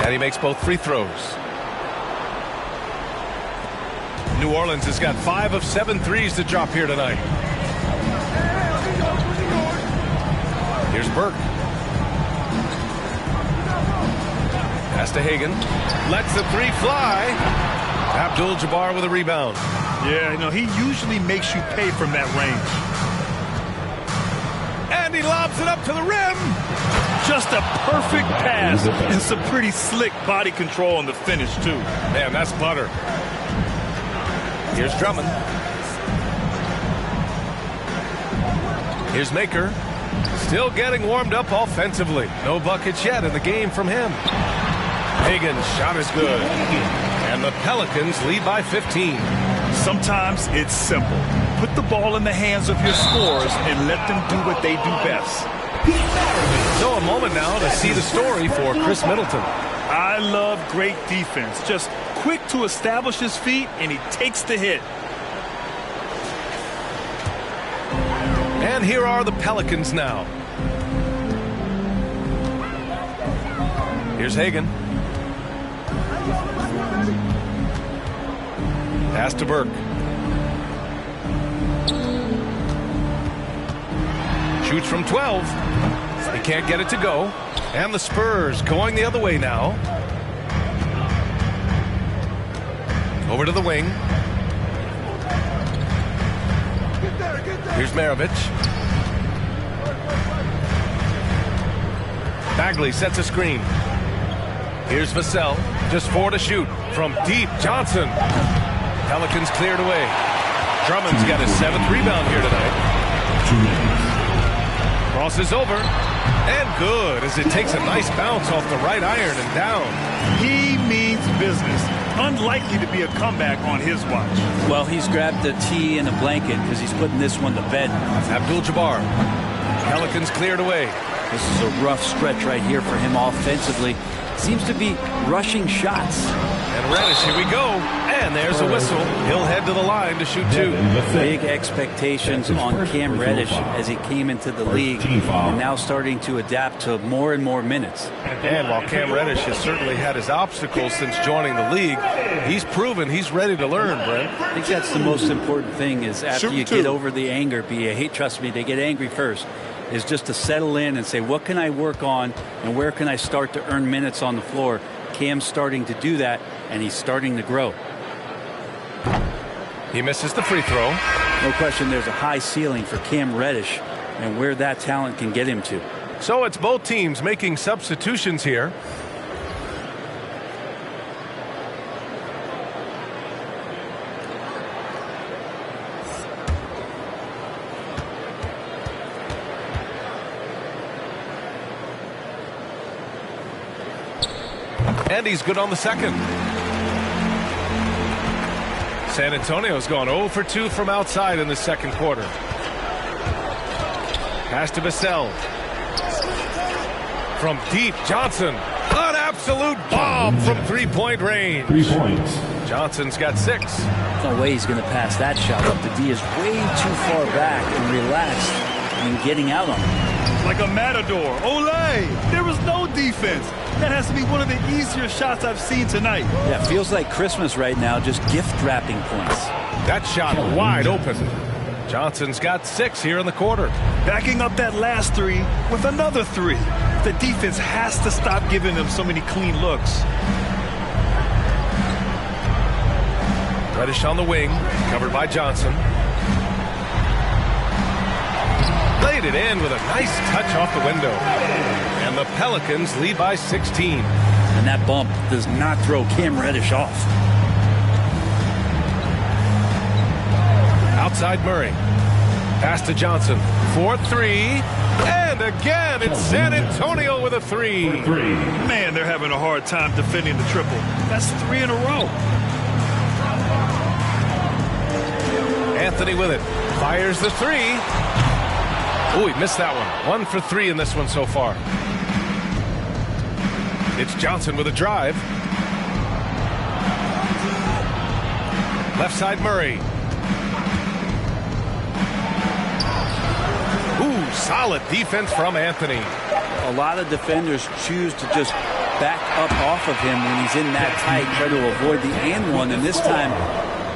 And he makes both free throws. New Orleans has got 5 of 7 threes to drop here tonight. Here's Burke. Pass to Hagan. Lets the three fly. Abdul-Jabbar with a rebound. Yeah, you know, he usually makes you pay from that range. And he lobs it up to the rim. Just a perfect pass and some pretty slick body control on the finish, too. Man, that's butter. Here's Drummond. Here's Maker. Still getting warmed up offensively. No buckets yet in the game from him. Hagan's shot is good. And the Pelicans lead by 15. Sometimes it's simple. Put the ball in the hands of your scorers and let them do what they do best. So a moment now to see the story for Chris Middleton. I love great defense. Just quick to establish his feet, and he takes the hit. And here are the Pelicans now. Here's Hagan. Pass to Burke. Shoots from 12. He can't get it to go. And the Spurs going the other way now. Over to the wing. Here's Maravich. Bagley sets a screen. Here's Vassell. Just 4 to shoot. From deep, Johnson. Pelicans cleared away. Drummond's got his 7th rebound here tonight. Crosses over. And good as it takes a nice bounce off the right iron and down. He means business. Unlikely to be a comeback on his watch. Well, he's grabbed the tee and a blanket because he's putting this one to bed. Abdul-Jabbar. Pelicans cleared away. This is a rough stretch right here for him offensively. Seems to be rushing shots. And Reddish, here we go. And there's a whistle. He'll head to the line to shoot 2. Big expectations on Cam Reddish as he came into the league and now starting to adapt to more and more minutes. And while Cam Reddish has certainly had his obstacles since joining the league, he's proven he's ready to learn, Brent. I think that's the most important thing is after you get over the anger, trust me, they get angry first, is just to settle in and say, what can I work on and where can I start to earn minutes on the floor? Cam's starting to do that, and he's starting to grow. He misses the free throw. No question there's a high ceiling for Cam Reddish. and where that talent can get him to. So it's both teams making substitutions here. And he's good on the second. San Antonio's gone 0 for 2 from outside in the second quarter. Pass to Vassell. From deep, Johnson. An absolute bomb from three-point range. 3 points. Johnson's got 6. No way he's going to pass that shot up. The D is way too far back and relaxed in getting out on him. Like a matador. Olay! There was no defense. That has to be one of the easier shots I've seen tonight. Yeah, feels like Christmas right now, just gift wrapping points. That shot wide open. Johnson's got 6 here in the quarter. Backing up that last 3 with another 3. The defense has to stop giving them so many clean looks. Reddish on the wing, covered by Johnson. Laid it in with a nice touch off the window. And the Pelicans lead by 16. And that bump does not throw Cam Reddish off. Outside Murray. Pass to Johnson. 4-3. And again, it's San Antonio with a 3. Man, they're having a hard time defending the triple. That's 3 in a row. Anthony with it. Fires the 3. Oh, he missed that one. 1 for 3 in this one so far. It's Johnson with a drive. Left side Murray. Ooh, solid defense from Anthony. A lot of defenders choose to just back up off of him when he's in that tight, try to avoid the and one, and this time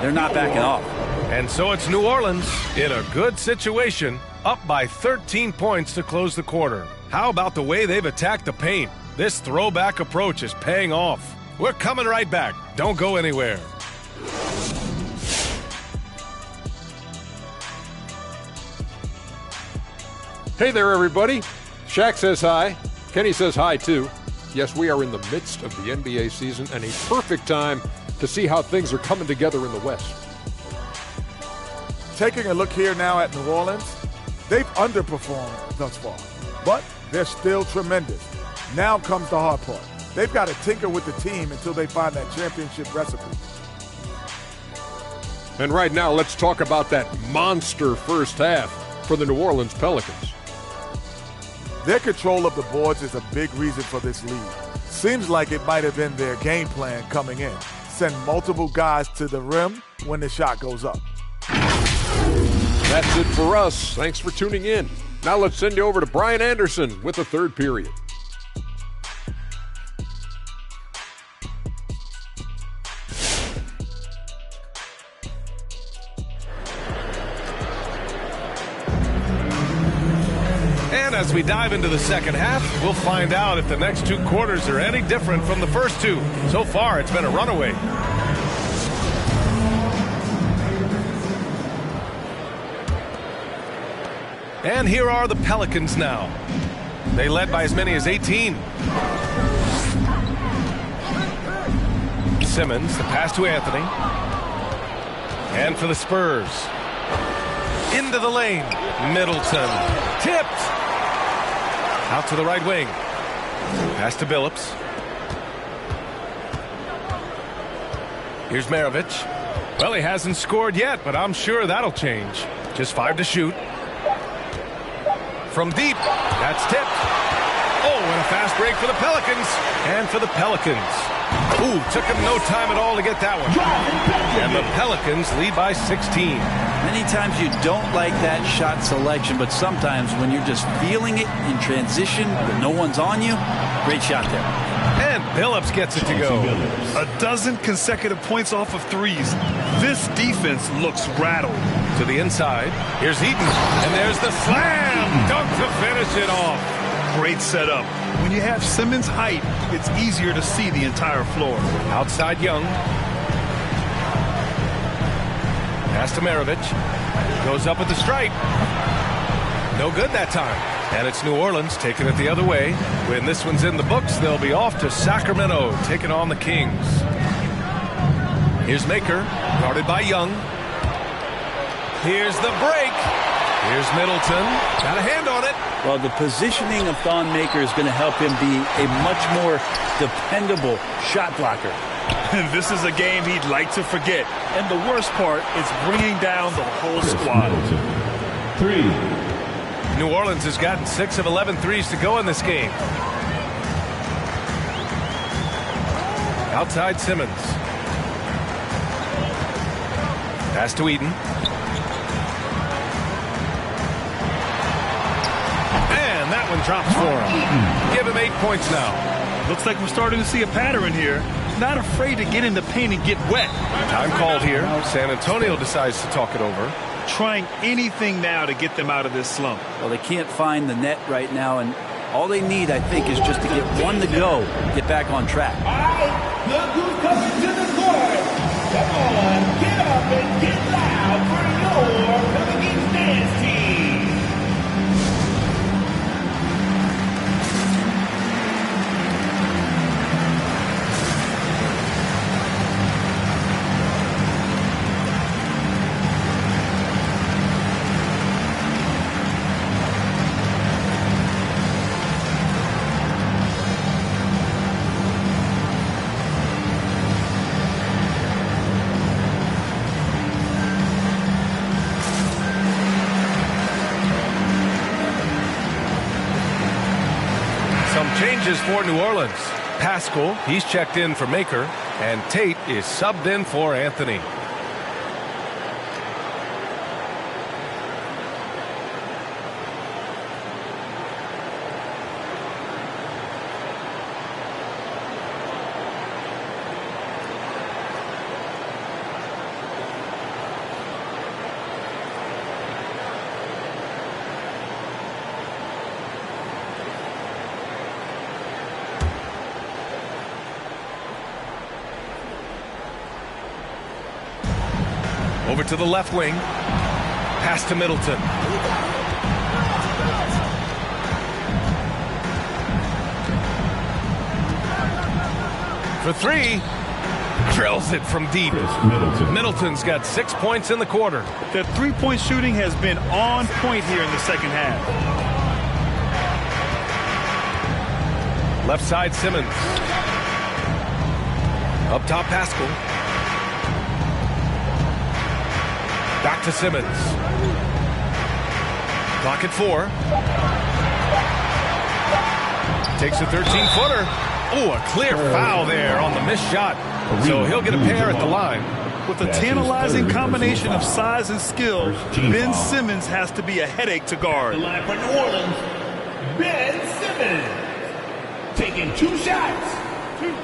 they're not backing off. And so it's New Orleans in a good situation, up by 13 points to close the quarter. How about the way they've attacked the paint? This throwback approach is paying off. We're coming right back. Don't go anywhere. Hey there, everybody. Shaq says hi. Kenny says hi, too. Yes, we are in the midst of the NBA season and a perfect time to see how things are coming together in the West. Taking a look here now at New Orleans, they've underperformed thus far, but they're still tremendous. Now comes the hard part. They've got to tinker with the team until they find that championship recipe. And right now, let's talk about that monster first half for the New Orleans Pelicans. Their control of the boards is a big reason for this lead. Seems like it might have been their game plan coming in. Send multiple guys to the rim when the shot goes up. That's it for us. Thanks for tuning in. Now let's send you over to Brian Anderson with the third period. And as we dive into the second half, we'll find out if the next 2 quarters are any different from the first 2. So far, it's been a runaway. And here are the Pelicans now. They led by as many as 18. Simmons, the pass to Anthony. And for the Spurs. Into the lane. Middleton. Tipped. Out to the right wing. Pass to Billups. Here's Maravich. Well, he hasn't scored yet, but I'm sure that'll change. Just 5 to shoot. From deep, that's tipped. Oh, and a fast break for the Pelicans. And for the Pelicans. Ooh, took him no time at all to get that one. And the Pelicans lead by 16. Many times you don't like that shot selection, but sometimes when you're just feeling it in transition, when no one's on you, great shot there. And Billups gets it to go. 12 consecutive points off of threes. This defense looks rattled. To the inside. Here's Eaton. And there's the slam dunk to finish it off. Great setup. When you have Simmons' height, it's easier to see the entire floor. Outside Young. Pass to Maravich. Goes up with the stripe. No good that time. And it's New Orleans taking it the other way. When this one's in the books, they'll be off to Sacramento, taking on the Kings. Here's Maker, guarded by Young. Here's the break. Here's Middleton. Got a hand on it. Well, the positioning of Thon Maker is going to help him be a much more dependable shot blocker. This is a game he'd like to forget. And the worst part is bringing down the whole squad. 3. New Orleans has gotten 6 of 11 threes to go in this game. Outside Simmons. Pass to Eaton. And that one drops for him. Give him 8 points now. Looks like we're starting to see a pattern here. Not afraid to get in the paint and get wet. Time called here. San Antonio decides to talk it over. Trying anything now to get them out of this slump. Well, they can't find the net right now, and all they need, I think, is just to get one to go, get back on track. All right, look who's coming to the court. Come on, get up and get loud for your Coming East Dance team. Changes for New Orleans. Pascal, he's checked in for Maker, and Tate is subbed in for Anthony. Over to the left wing. Pass to Middleton. For 3. Drills it from deep. Middleton's got 6 points in the quarter. The three-point shooting has been on point here in the second half. Left side Simmons. Up top Pascal. Back to Simmons. Clock at 4. Takes a 13-footer. Oh, a clear foul there on the missed shot. So he'll get a pair at the line. With a tantalizing combination of size and skill, Ben Simmons has to be a headache to guard. The line for New Orleans, Ben Simmons. Taking 2 shots. 2.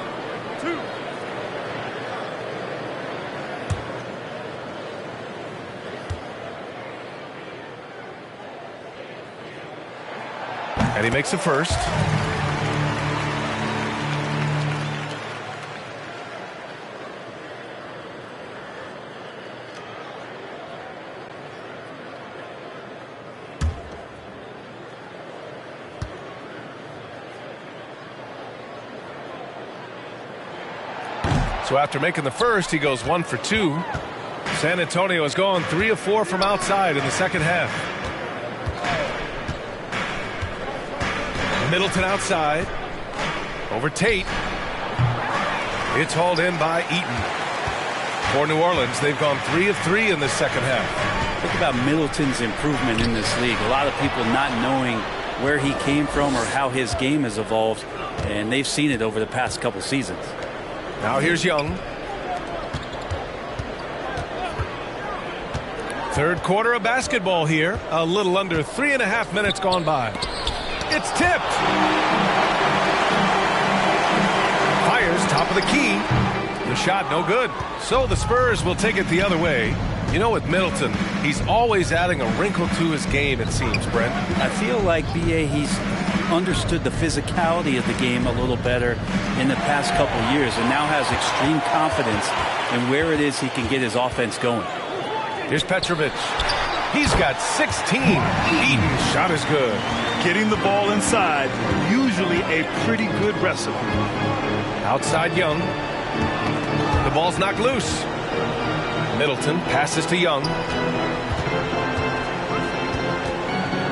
And he makes the first. So after making the first, he goes 1 for 2. San Antonio has gone 3 of 4 from outside in the second half. Middleton outside. Over Tate. It's hauled in by Eaton. For New Orleans, they've gone 3 of 3 in the second half. Think about Middleton's improvement in this league. A lot of people not knowing where he came from or how his game has evolved, and they've seen it over the past couple seasons. Now here's Young. Third quarter of basketball here. A little under 3.5 minutes gone by. It's tipped. Fires top of the key. The shot no good. So the Spurs will take it the other way. You know, with Middleton, he's always adding a wrinkle to his game, it seems, Brent. I feel like, B.A., he's understood the physicality of the game a little better in the past couple years and now has extreme confidence in where it is he can get his offense going. Here's Petrovic. He's got 16. Eaton's shot is good. Getting the ball inside, usually a pretty good recipe. Outside Young. The ball's knocked loose. Middleton passes to Young.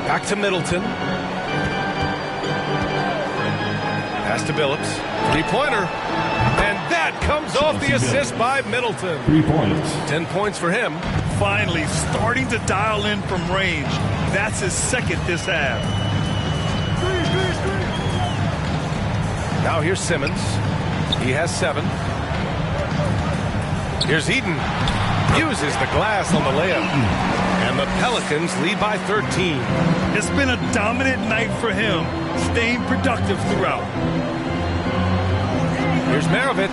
Back to Middleton. Pass to Billups. Three-pointer. And that comes off the assist by Middleton. 3 points. 10 points for him. Finally starting to dial in from range. That's his second this half. Now here's Simmons. He has 7. Here's Eaton. Uses the glass on the layup. And the Pelicans lead by 13. It's been a dominant night for him, staying productive throughout. Here's Maravich.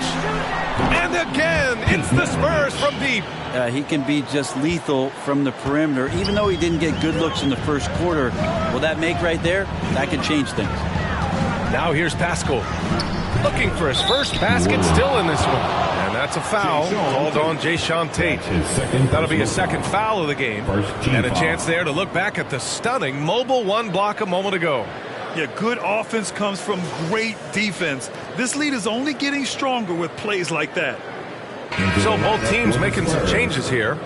And again, it's the Spurs from deep. He can be just lethal from the perimeter. Even though he didn't get good looks in the first quarter, will that make right there? That could change things. Now here's Pascal. Looking for his first basket still in this one. And that's a foul called on Jayshawn Tate. That'll be his second foul of the game. And a chance there to look back at the stunning mobile 1 block a moment ago. Yeah, good offense comes from great defense. This lead is only getting stronger with plays like that. So both teams making some changes here.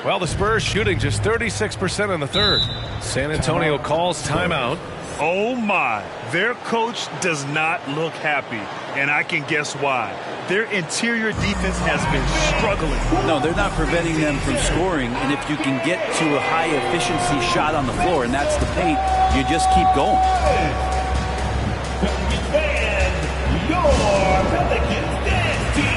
Well, the Spurs shooting just 36% in the third. San Antonio calls timeout. Oh my, their coach does not look happy, and I can guess why. Their interior defense has been struggling. No, they're not preventing them from scoring, and if you can get to a high efficiency shot on the floor, and that's the paint, you just keep going. And your Pelicans dance team.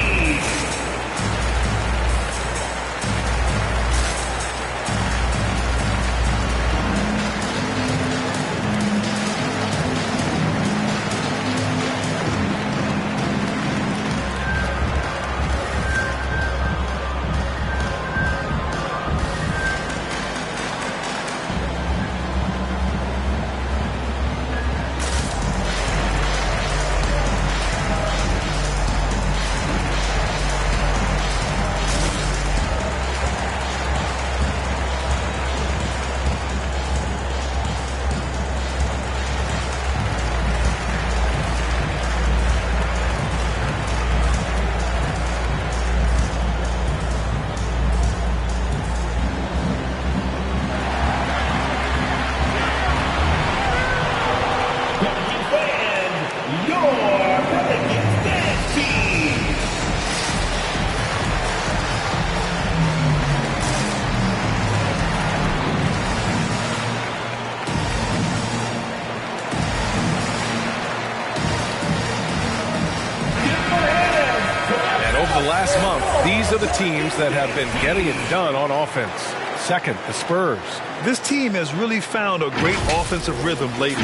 Last month, these are the teams that have been getting it done on offense. Second, the Spurs. This team has really found a great offensive rhythm lately.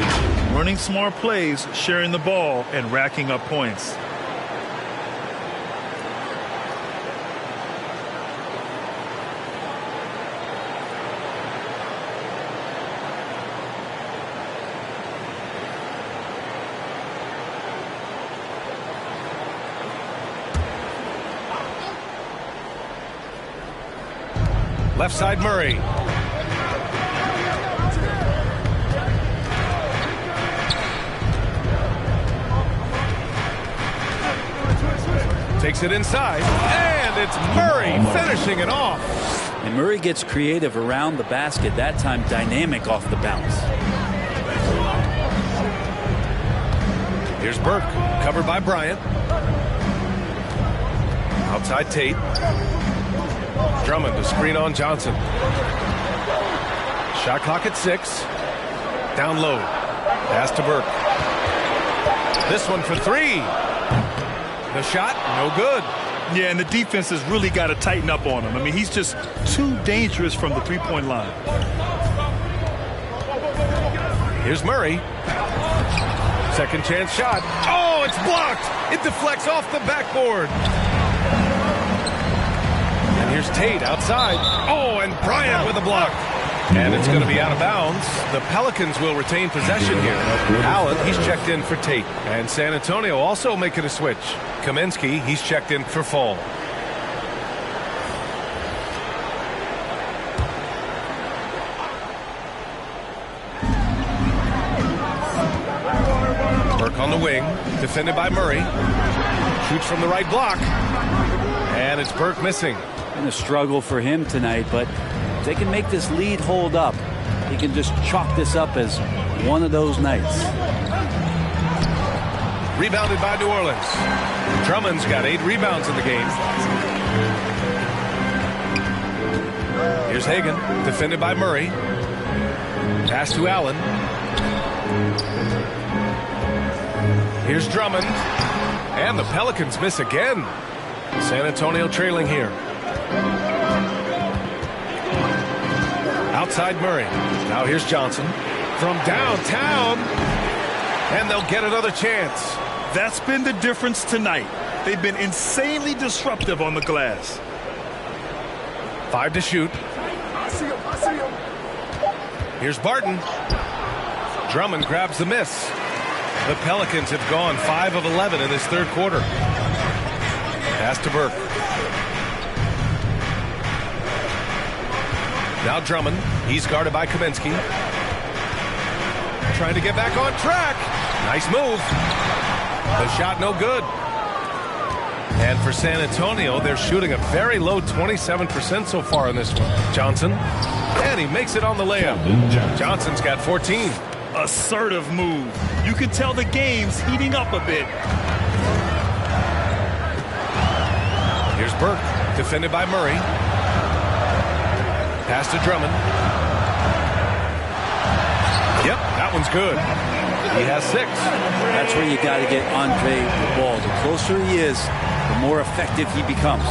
Running smart plays, sharing the ball, and racking up points. Left side, Murray. Takes it inside, and it's Murray finishing it off. And Murray gets creative around the basket, that time dynamic off the bounce. Here's Burke, covered by Bryant. Outside Tate. Drummond to screen on Johnson. Shot clock at 6. Down low. Pass to Burke. This one for 3. The shot, no good. Yeah, and the defense has really got to tighten up on him. I mean, he's just too dangerous from the three-point line. Here's Murray. Second chance shot. Oh, it's blocked. It deflects off the backboard. And here's Tate outside. Oh, and Bryant with a block. And it's going to be out of bounds. The Pelicans will retain possession here. Allen, he's checked in for Tate. And San Antonio also making a switch. Kaminsky, he's checked in for Fall. Burke on the wing, defended by Murray. Shoots from the right block. And it's Burke missing. And a struggle for him tonight, but if they can make this lead hold up, he can just chalk this up as one of those nights. Rebounded by New Orleans. Drummond's got 8 rebounds in the game. Here's Hagan, defended by Murray. Pass to Allen. Here's Drummond. And the Pelicans miss again. San Antonio trailing here. Outside Murray. Now here's Johnson. From downtown. And they'll get another chance. That's been the difference tonight. They've been insanely disruptive on the glass. 5 to shoot. Here's Barton. Drummond grabs the miss. The Pelicans have gone 5 of 11 in this third quarter. Pass to Burke. Now Drummond. He's guarded by Kaminsky. Trying to get back on track. Nice move. The shot no good. And for San Antonio, they're shooting a very low 27% so far in this one. Johnson. And he makes it on the layup. Johnson's got 14. Assertive move. You can tell the game's heating up a bit. Here's Burke, defended by Murray. Pass to Drummond. Yep, that one's good. He has 6. That's where you got to get Andre the ball. The closer he is, the more effective he becomes.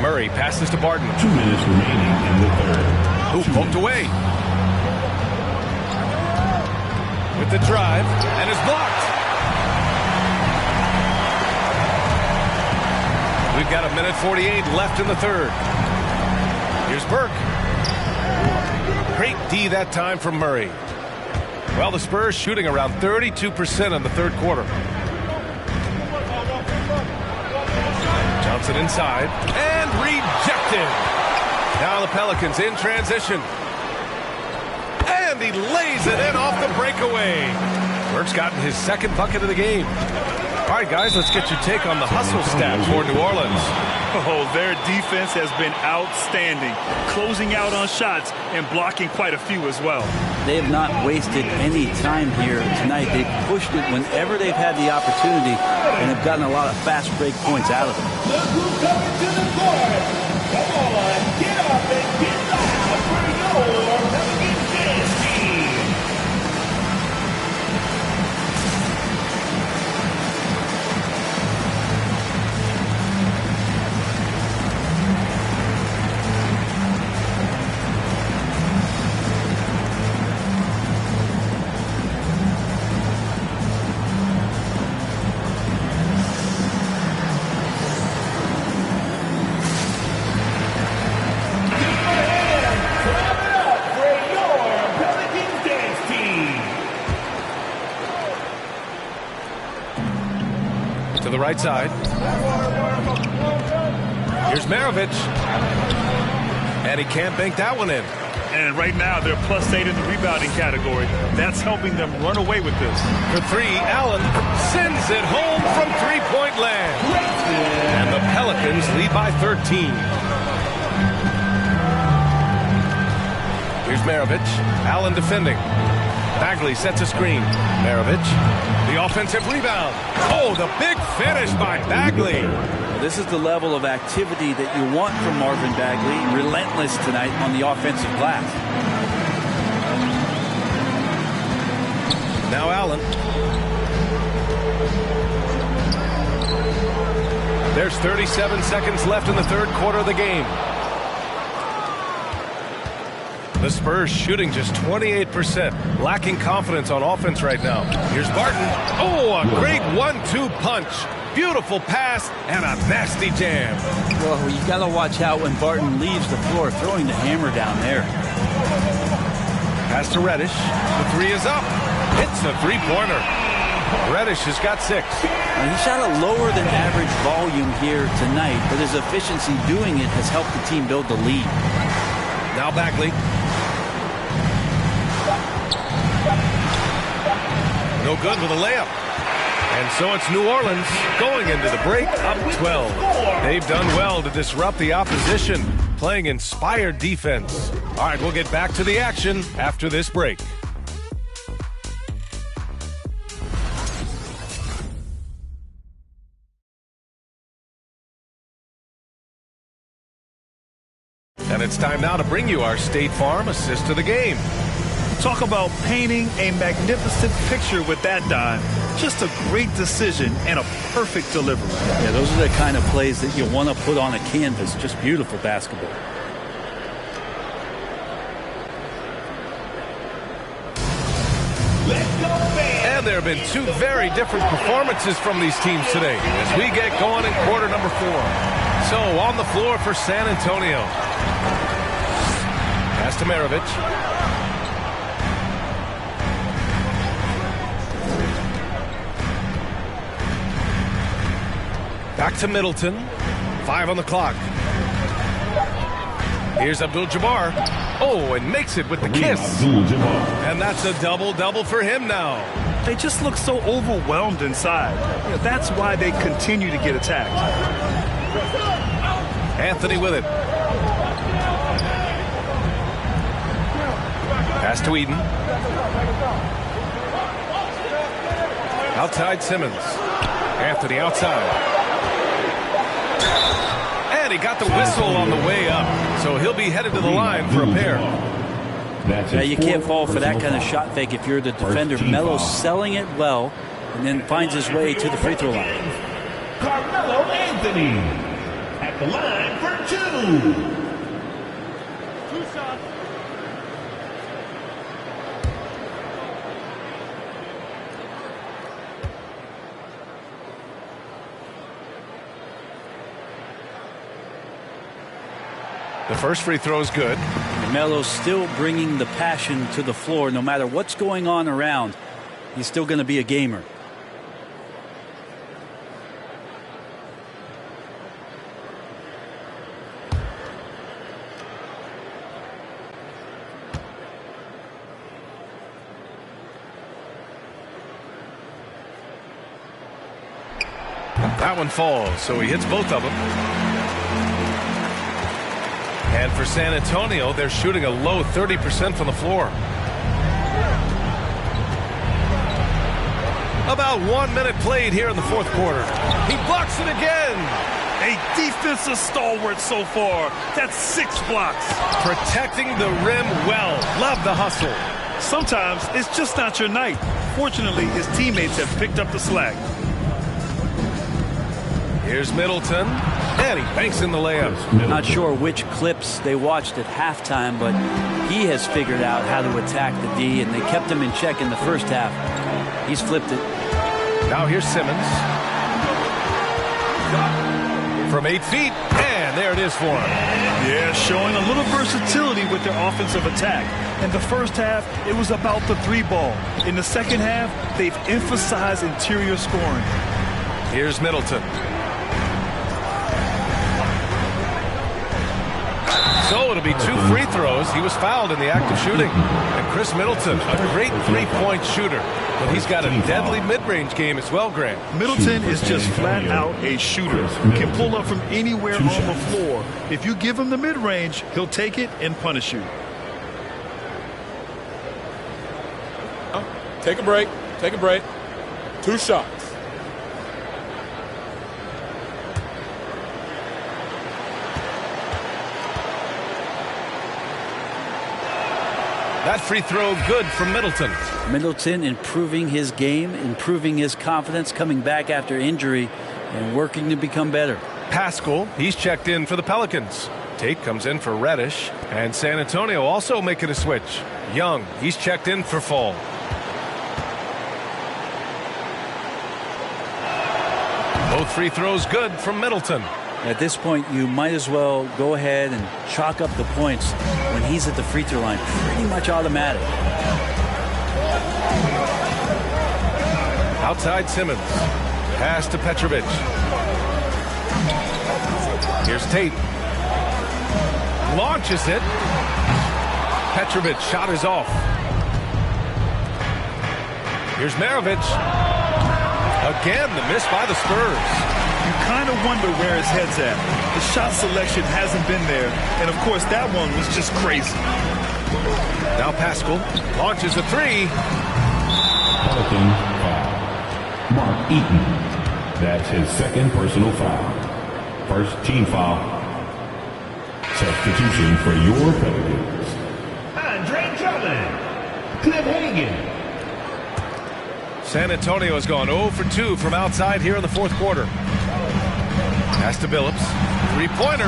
Murray passes to Barton. 2 minutes remaining in the third. Who poked away. With the drive, and is blocked. We've got 1:48 left in the third. Here's Burke. Great D that time from Murray. Well, the Spurs shooting around 32% in the third quarter. Johnson inside, and rejected. Now the Pelicans in transition. And he lays it in off the breakaway. Burke's gotten his 2nd bucket of the game. All right, guys, let's get your take on the hustle stat for New Orleans. Oh, their defense has been outstanding, closing out on shots and blocking quite a few as well. They have not wasted any time here tonight. They've pushed it whenever they've had the opportunity and have gotten a lot of fast break points out of it. Look who's coming to the court. Come on, get up and get loud for your Pelicans dance team. To the right side. Here's Maravich. And he can't bank that one in. And right now, they're +8 in the rebounding category. That's helping them run away with this. For 3, Allen sends it home from 3-point land. And the Pelicans lead by 13. Here's Maravich. Allen defending. Bagley sets a screen. Maravich, the offensive rebound. Oh, the big finish by Bagley. Well, this is the level of activity that you want from Marvin Bagley. Relentless tonight on the offensive glass. Now Allen. There's 37 seconds left in the third quarter of the game. The Spurs shooting just 28%, lacking confidence on offense right now. Here's Barton. Oh, a great 1-2 punch. Beautiful pass and a nasty jam. Well, you got to watch out when Barton leaves the floor, throwing the hammer down there. Pass to Reddish. The three is up. Hits the three-pointer. Reddish has got 6. He shot a lower than average volume here tonight, but his efficiency doing it has helped the team build the lead. Now Bagley. No good with a layup. And so it's New Orleans going into the break up 12. They've done well to disrupt the opposition, playing inspired defense. All right, we'll get back to the action after this break. And it's time now to bring you our State Farm assist of the game. Talk about painting a magnificent picture with that dive. Just a great decision and a perfect delivery. Yeah, those are the kind of plays that you want to put on a canvas. Just beautiful basketball. And there have been 2 very different performances from these teams today as we get going in quarter number 4. So on the floor for San Antonio. Pass to Maravich. Back to Middleton. 5 on the clock. Here's Abdul-Jabbar. Oh, and makes it with the kiss. And that's a double-double for him now. They just look so overwhelmed inside. That's why they continue to get attacked. Anthony with it. Pass to Eden. Outside Simmons. Anthony outside. And he got the whistle on the way up. So he'll be headed to the line for a pair. Yeah, you can't fall for that kind of shot fake if you're the defender. Melo's selling it well and then finds his way to the free throw line. Carmelo Anthony at the line for 2. The first free throw is good. Melo's still bringing the passion to the floor. No matter what's going on around, he's still going to be a gamer. That one falls, so he hits both of them. And for San Antonio, they're shooting a low 30% from the floor. About 1 minute played here in the fourth quarter. He blocks it again. A defensive stalwart so far. That's 6 blocks. Protecting the rim well. Love the hustle. Sometimes it's just not your night. Fortunately, his teammates have picked up the slack. Here's Middleton, and he banks in the layup. Not sure which clips they watched at halftime, but he has figured out how to attack the D, and they kept him in check in the first half. He's flipped it. Now here's Simmons. From 8 feet, and there it is for him. Yeah, showing a little versatility with their offensive attack. In the first half, it was about the 3 ball. In the second half, they've emphasized interior scoring. Here's Middleton. So it'll be 2 free throws. He was fouled in the act of shooting. And Chris Middleton, a great three-point shooter. But he's got a deadly mid-range game as well, Grant. Middleton is just flat out a shooter. Can pull up from anywhere on the floor. If you give him the mid-range, he'll take it and punish you. Take a break. Take a break. 2 shots. That free throw good from Middleton. Middleton improving his game, improving his confidence, coming back after injury, and working to become better. Pascal, he's checked in for the Pelicans. Tate comes in for Reddish. And San Antonio also making a switch. Young, he's checked in for Fall. Both free throws good from Middleton. At this point, you might as well go ahead and chalk up the points when he's at the free throw line. Pretty much automatic. Outside Simmons. Pass to Petrovic. Here's Tate. Launches it. Petrovic shot is off. Here's Maravich. Again, the miss by the Spurs. You kind of wonder where his head's at. The shot selection hasn't been there. And, of course, that one was just crazy. Now Pascal launches a three. Pelican foul. Mark Eaton. That's his second personal foul. First team foul. Substitution for your Pelicans. Andre Drummond. Cliff Hagan. San Antonio has gone 0 for 2 from outside here in the fourth quarter. Pass to Billups. Three-pointer.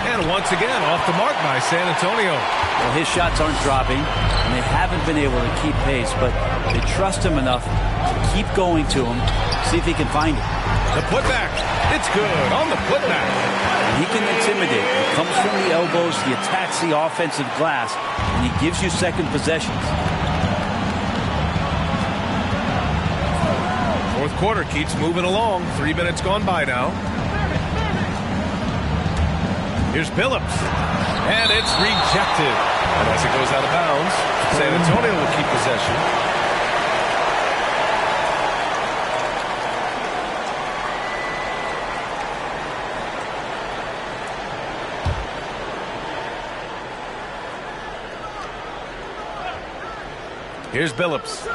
And once again, off the mark by San Antonio. Well, his shots aren't dropping, and they haven't been able to keep pace, but they trust him enough to keep going to him, see if he can find it. The putback. It's good on the putback. And he can intimidate. He comes from the elbows, he attacks the offensive glass, and he gives you second possessions. Fourth quarter keeps moving along. 3 minutes gone by now. Here's Billups. And it's rejected. And as it goes out of bounds, San Antonio will keep possession. Here's Billups.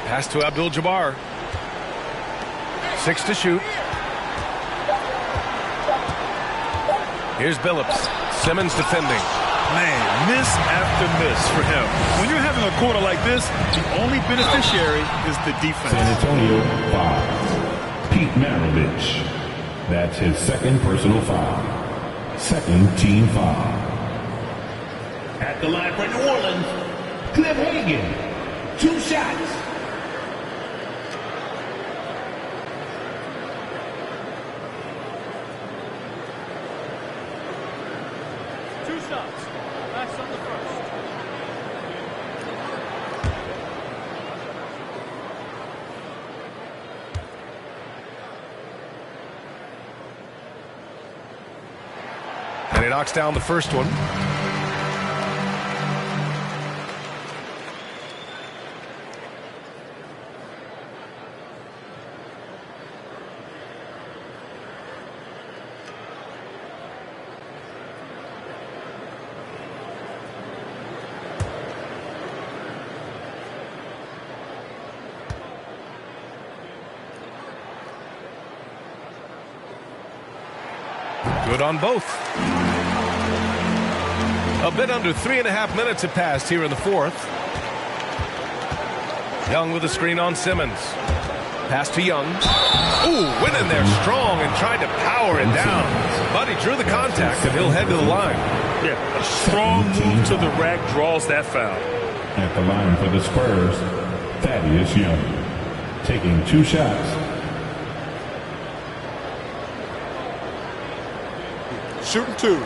Pass to Abdul-Jabbar. 6 to shoot. Here's Billups. Simmons defending. Man, miss after miss for him. When you're having a quarter like this, the only beneficiary is the defense. San Antonio fouls. Pete Maravich. That's his second personal foul. Second team foul. At the line for New Orleans, Cliff Hagan. 2 shots. That's on the first. And he knocks down the first one. Good on both. A bit under 3.5 minutes have passed here in the fourth. Young with a screen on Simmons. Pass to Young. Ooh, went in there strong and tried to power it down. But he drew the contact and he'll head to the line. Yeah, a strong move to the rack draws that foul. At the line for the Spurs, Thaddeus Young. Taking 2 shots. Shooting 2.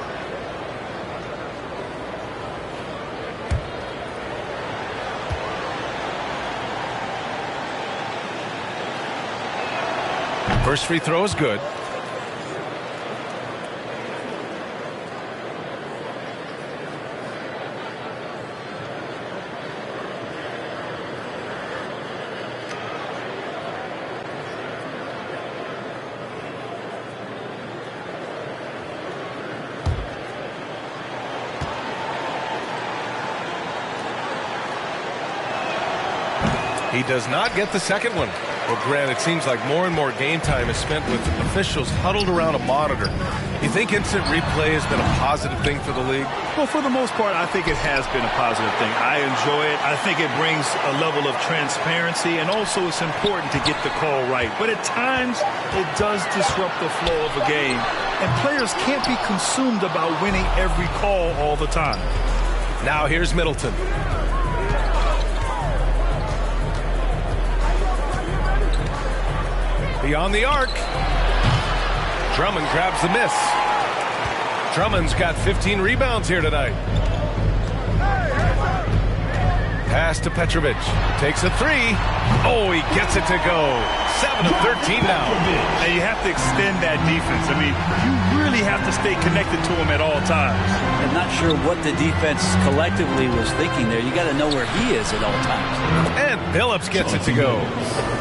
First free throw is good. He does not get the second one. Well, Grant, it seems like more and more game time is spent with officials huddled around a monitor. You think instant replay has been a positive thing for the league? Well, for the most part, I think it has been a positive thing. I enjoy it. I think it brings a level of transparency, and also it's important to get the call right. But at times, it does disrupt the flow of a game, and players can't be consumed about winning every call all the time. Now here's Middleton. Beyond the arc. Drummond grabs the miss. Drummond's got 15 rebounds here tonight. Pass to Petrovic. Takes a three. Oh, he gets it to go. 7 of 13 now. And you have to extend that defense. I mean, you really have to stay connected to him at all times. I'm not sure what the defense collectively was thinking there. You got to know where he is at all times. And Billups gets it to go.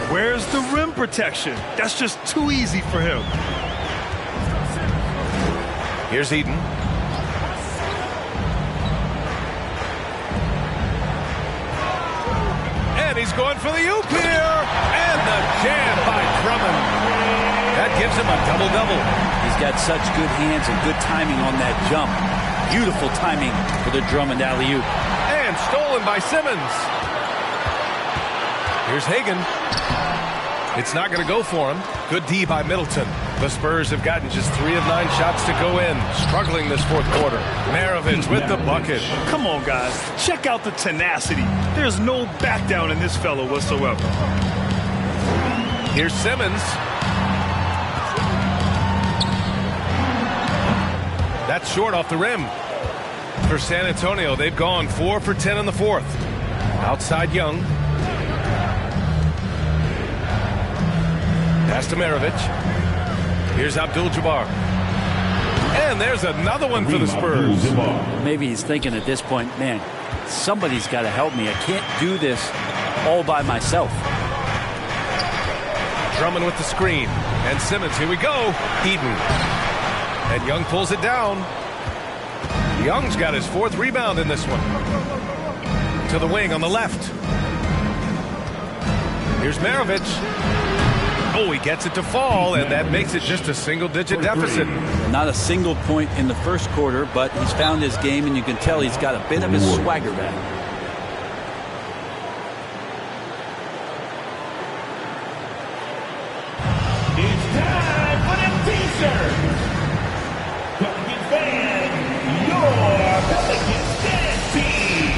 Where's the rim protection? That's just too easy for him. Here's Eden. And he's going for the oop here. And the jam by Drummond. That gives him a double-double. He's got such good hands and good timing on that jump. Beautiful timing for the Drummond alley-oop. And stolen by Simmons. Here's Hagan. It's not going to go for him. Good D by Middleton. The Spurs have gotten just 3 of 9 shots to go in. Struggling this fourth quarter. Maravich with the bucket. Come on, guys. Check out the tenacity. There's no back down in this fellow whatsoever. Here's Simmons. That's short off the rim. For San Antonio, they've gone 4 for 10 in the fourth. Outside Young. Pass to Maravich. Here's Abdul-Jabbar. And there's another one for the Spurs. Maybe he's thinking at this point, man, somebody's got to help me. I can't do this all by myself. Drummond with the screen. And Simmons, here we go. Eden. And Young pulls it down. Young's got his 4th rebound in this one. To the wing on the left. Here's Maravich. Oh, he gets it to fall, and that makes it just a single-digit deficit. Not a single point in the first quarter, but he's found his game, and you can tell he's got a bit of his swagger back. It's time for the T-shirts. Pelicans fan, your Pelicans dance team.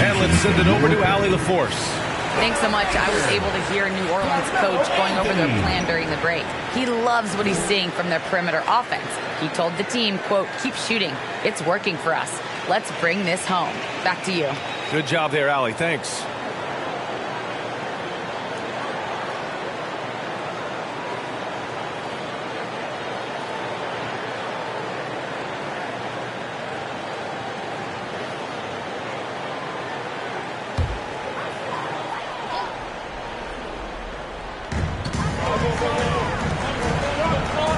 And let's send it over to Allie LaForce. Thanks so much. I was able to hear New Orleans coach going over their plan during the break. He loves what he's seeing from their perimeter offense. He told the team, quote, keep shooting. It's working for us. Let's bring this home. Back to you. Good job there, Allie. Thanks.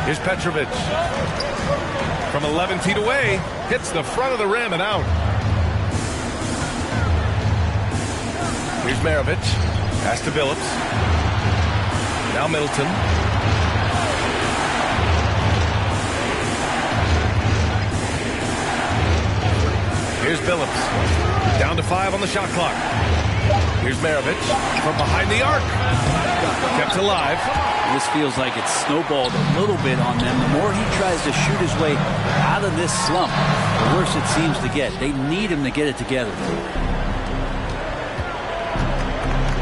Here's Petrovic. From 11 feet away, hits the front of the rim and out. Here's Maravich. Pass to Billups. Now Middleton. Here's Billups. Down to 5 on the shot clock. Here's Maravich from behind the arc. Kept alive. This feels like it's snowballed a little bit on them. The more he tries to shoot his way out of this slump, the worse it seems to get. They need him to get it together.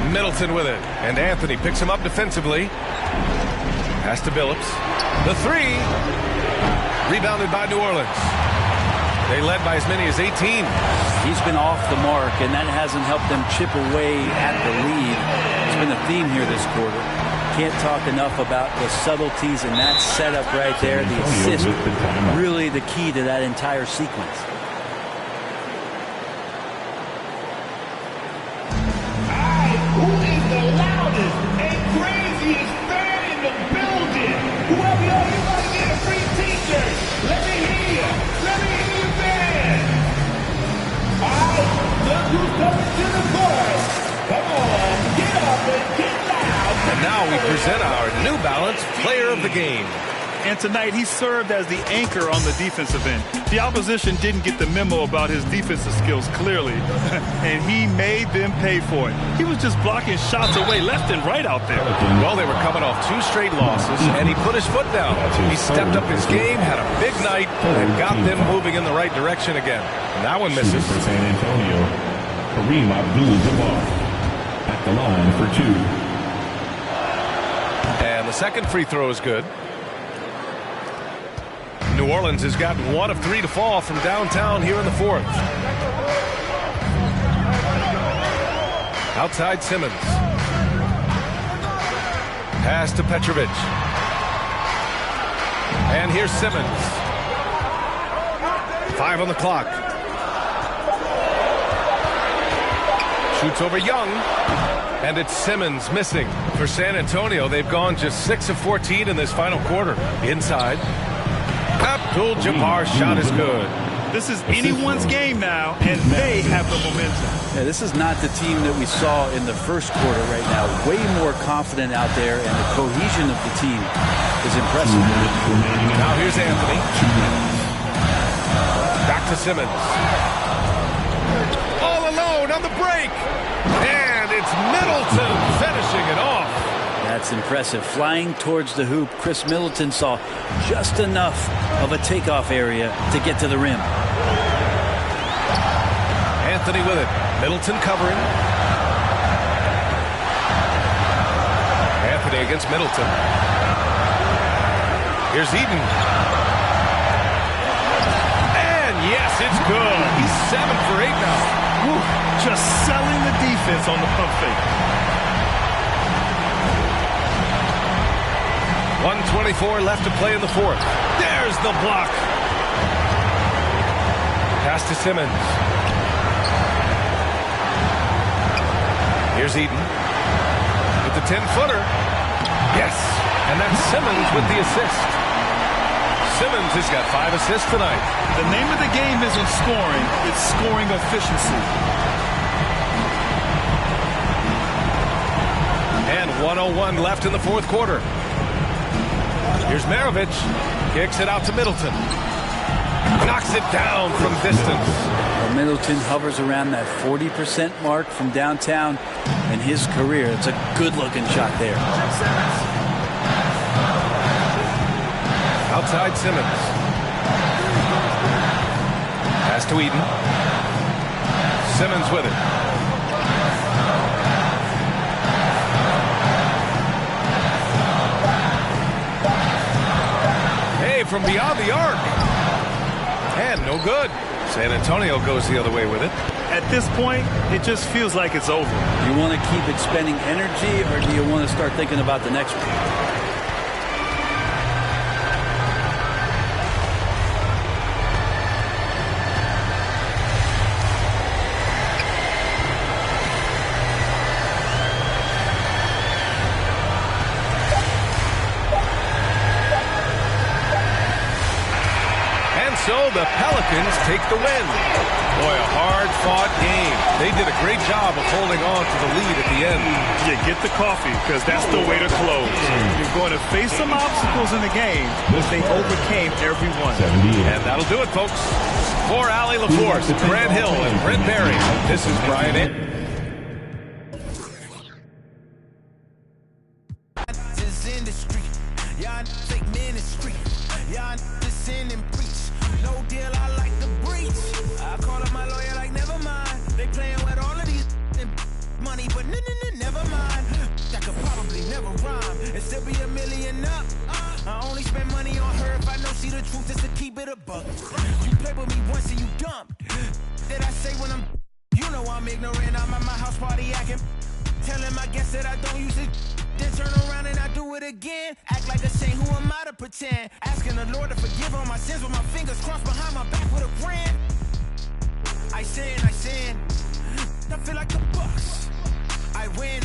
Middleton with it. And Anthony picks him up defensively. Pass to Billups. The three. Rebounded by New Orleans. They led by as many as 18. He's been off the mark, and that hasn't helped them chip away at the lead. It's been a theme here this quarter. Can't talk enough about the subtleties in that setup right there. The assist, really the key to that entire sequence. Who is the loudest and craziest fan in the building? Whoever you are, you want to get a free t-shirt. Let me hear you. Let me hear you, man. All right, look who's coming to the court. Come on, get up and get loud. And now we present our New Balance Player of the Game. And tonight he served as the anchor on the defensive end. The opposition didn't get the memo about his defensive skills clearly, and he made them pay for it. He was just blocking shots away left and right out there. Well, they were coming off 2 straight losses, and he put his foot down. He stepped up his game, had a big night, and got them moving in the right direction again. And that one misses. For San Antonio, Kareem Abdul-Jabbar at the line for 2. And the second free throw is good. New Orleans has gotten 1 of 3 to fall from downtown here in the 4th. Outside Simmons. Pass to Petrovic. And here's Simmons. 5 on the clock. Shoots over Young. And it's Simmons missing. For San Antonio, they've gone just 6 of 14 in this final quarter. Inside. Abdul-Jabbar's shot is good. This is anyone's game now, and they have the momentum. Yeah, this is not the team that we saw in the first quarter right now. Way more confident out there, and the cohesion of the team is impressive. Now here's Anthony. Back to Simmons. All alone on the break. And it's Middleton finishing it off. That's impressive. Flying towards the hoop, Chris Middleton saw just enough of a takeoff area to get to the rim. Anthony with it. Middleton covering. Anthony against Middleton. Here's Eden. And yes, it's good. He's 7 for 8 now. Woo, just selling the defense on the pump fake. 1:24 left to play in the 4th. There's the block. Pass to Simmons. Here's Eden with the 10-footer. Yes, and that's Simmons with the assist. Simmons has got 5 assists tonight. The name of the game isn't scoring, it's scoring efficiency. And 1:01 left in the 4th quarter. Here's Maravich. Kicks it out to Middleton. Knocks it down from distance. Well, Middleton hovers around that 40% mark from downtown in his career. It's a good-looking shot there. Outside Simmons. Pass to Eden. Simmons with it. From beyond the arc. And no good. San Antonio goes the other way with it. At this point, it just feels like it's over. Do you want to keep expending energy, or do you want to start thinking about the next one? So the Pelicans take the win. Boy, a hard-fought game. They did a great job of holding on to the lead at the end. Yeah, get the coffee, because that's the way to close. You're going to face some obstacles in the game, but they overcame every one. And that'll do it, folks. For Allie LaForce, Grant Hill, and Brent Barry, this is Brian Ant. Money, but never never mind. I could probably never rhyme and still be $1 million up. I only spend money on her if I know she the truth, just to keep it a buck. You play with me once and you dumb. Did I say when I'm, you know I'm ignorant, I'm at my house party acting. Telling my guests that I don't use it, then turn around and I do it again. Act like a saint, who am I to pretend? Asking the Lord to forgive all my sins with my fingers crossed behind my back with a grin. I sin, I feel like the Bucks. I win,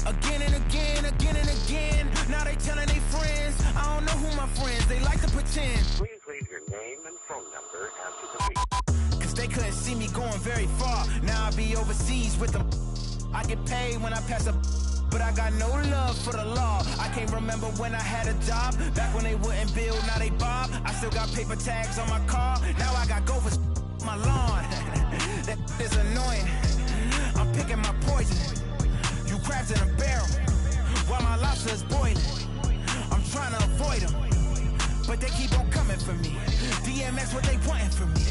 again and again, again and again. Now they telling their friends, I don't know who my friends, they like to pretend. Please leave your name and phone number after the beep. Cause they couldn't see me going very far. Now I be overseas with them. I get paid when I pass a, but I got no love for the law. I can't remember when I had a job. Back when they wouldn't build, now they bob. I still got paper tags on my car. Now I got gophers my lawn. That is annoying. I'm picking my poison. You crabs in a barrel while my lobster is boiling. I'm trying to avoid them, but they keep on coming for me. DMX, what they wanting from me.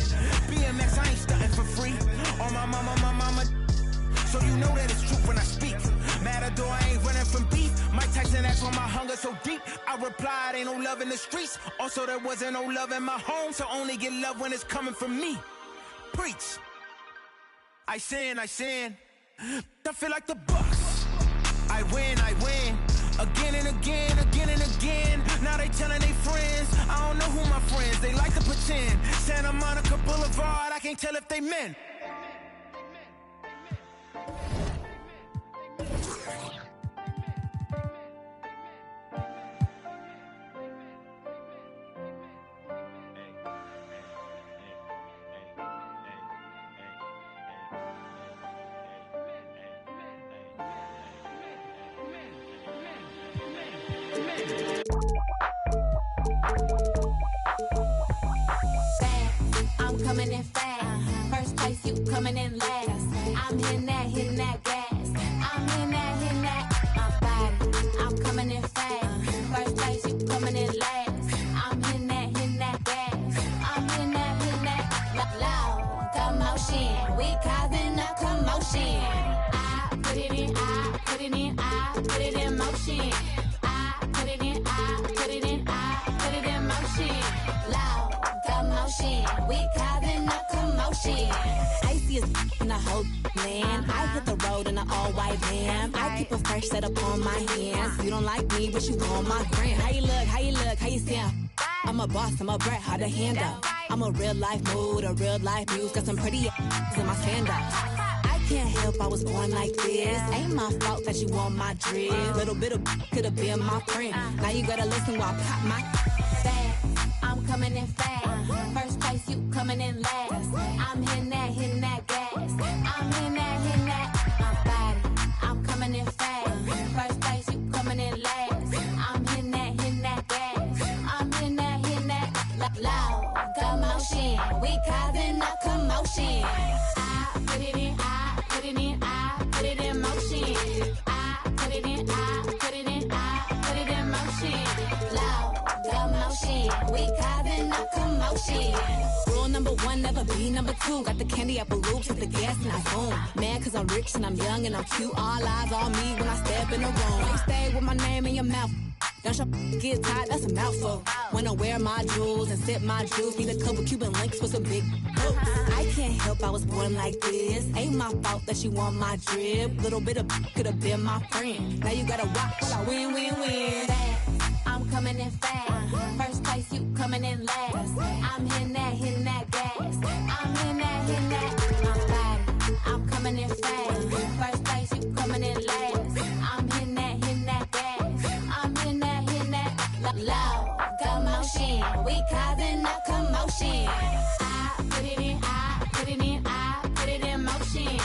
BMX, I ain't stunting for free. On my mama. So you know that it's truth when I speak. Matador, I ain't running from beef. Mike Tyson, that's why my hunger so deep. I replied, ain't no love in the streets. Also, there wasn't no love in my home, so only get love when it's coming from me. Preach. I sin. I feel like the Bucks. I win. Again and again, again and again. Now they telling their friends, I don't know who my friends, they like to pretend. Santa Monica Boulevard, I can't tell if they men. I'm coming in fast. First place, you coming in last. I'm hitting that gas. I'm hitting that, my body. I'm coming in fast. First place, you coming in last. I'm hitting that gas. I'm hitting that, loud commotion. We causing a commotion. I put it in, I put it in, I put it in motion. I put it in, I put it in, I put it in motion. Loud commotion. We causing a commotion. Icy as in the whole land. I hit the road in an all-white van. I keep a fresh set up on my hands. You don't like me, but you on my brand. How you look, how you sound? I'm a boss, I'm a brat, hard to handle. I'm a real life mood, a real life muse. Got some pretty in my sandals. I can't help I was born like this. Ain't my fault that you want my drip. Little bit of could have been my friend. Now you gotta listen while I pop my fast. I'm coming in fast. First place, you coming in last. I'm hitting that gas. I'm hitting that, my body. I'm coming in fast. First place, you coming in last. I'm hitting that gas. I'm hitting that, loud commotion. We causing a commotion. I put it in, I put it in, I put it in motion. I put it in, I put it in, I put it in motion. Loud commotion. We causing a commotion. Rule number one, never be number two. Got the candy apple loops, hit the gas and I boom. Mad cause I'm rich and I'm young and I'm cute. All eyes on me when I step in the room. You stay with my name in your mouth. Don't your get tired, that's a mouthful. When I wear my jewels and sip my juice, need a couple Cuban links with some big books. I can't help I was born like this. Ain't my fault that you want my drip. Little bit of could have been my friend. Now you gotta watch while I win. I'm coming in fast. First place, you coming in last. I'm hitting that gas. I'm hitting that, my body. I'm coming in fast. First place, you coming in last. I'm hitting that gas. I'm hitting that, loud commotion. We causing a commotion. I put it in, I put it in, I put it in motion.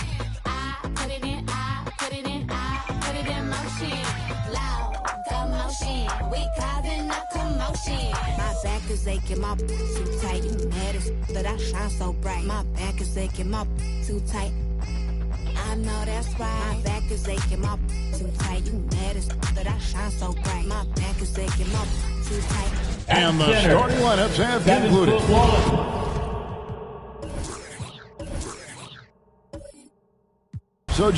I put it in, I put it in, I put it in motion. Loud commotion. We causing a commotion. My back is aching, my too tight. You mad as that I shine so bright. My back is aching, my too tight. I know that's right. My back is aching, my too tight. You mad as that I shine so bright. My back is aching, my too tight. And the starting lineups have concluded. So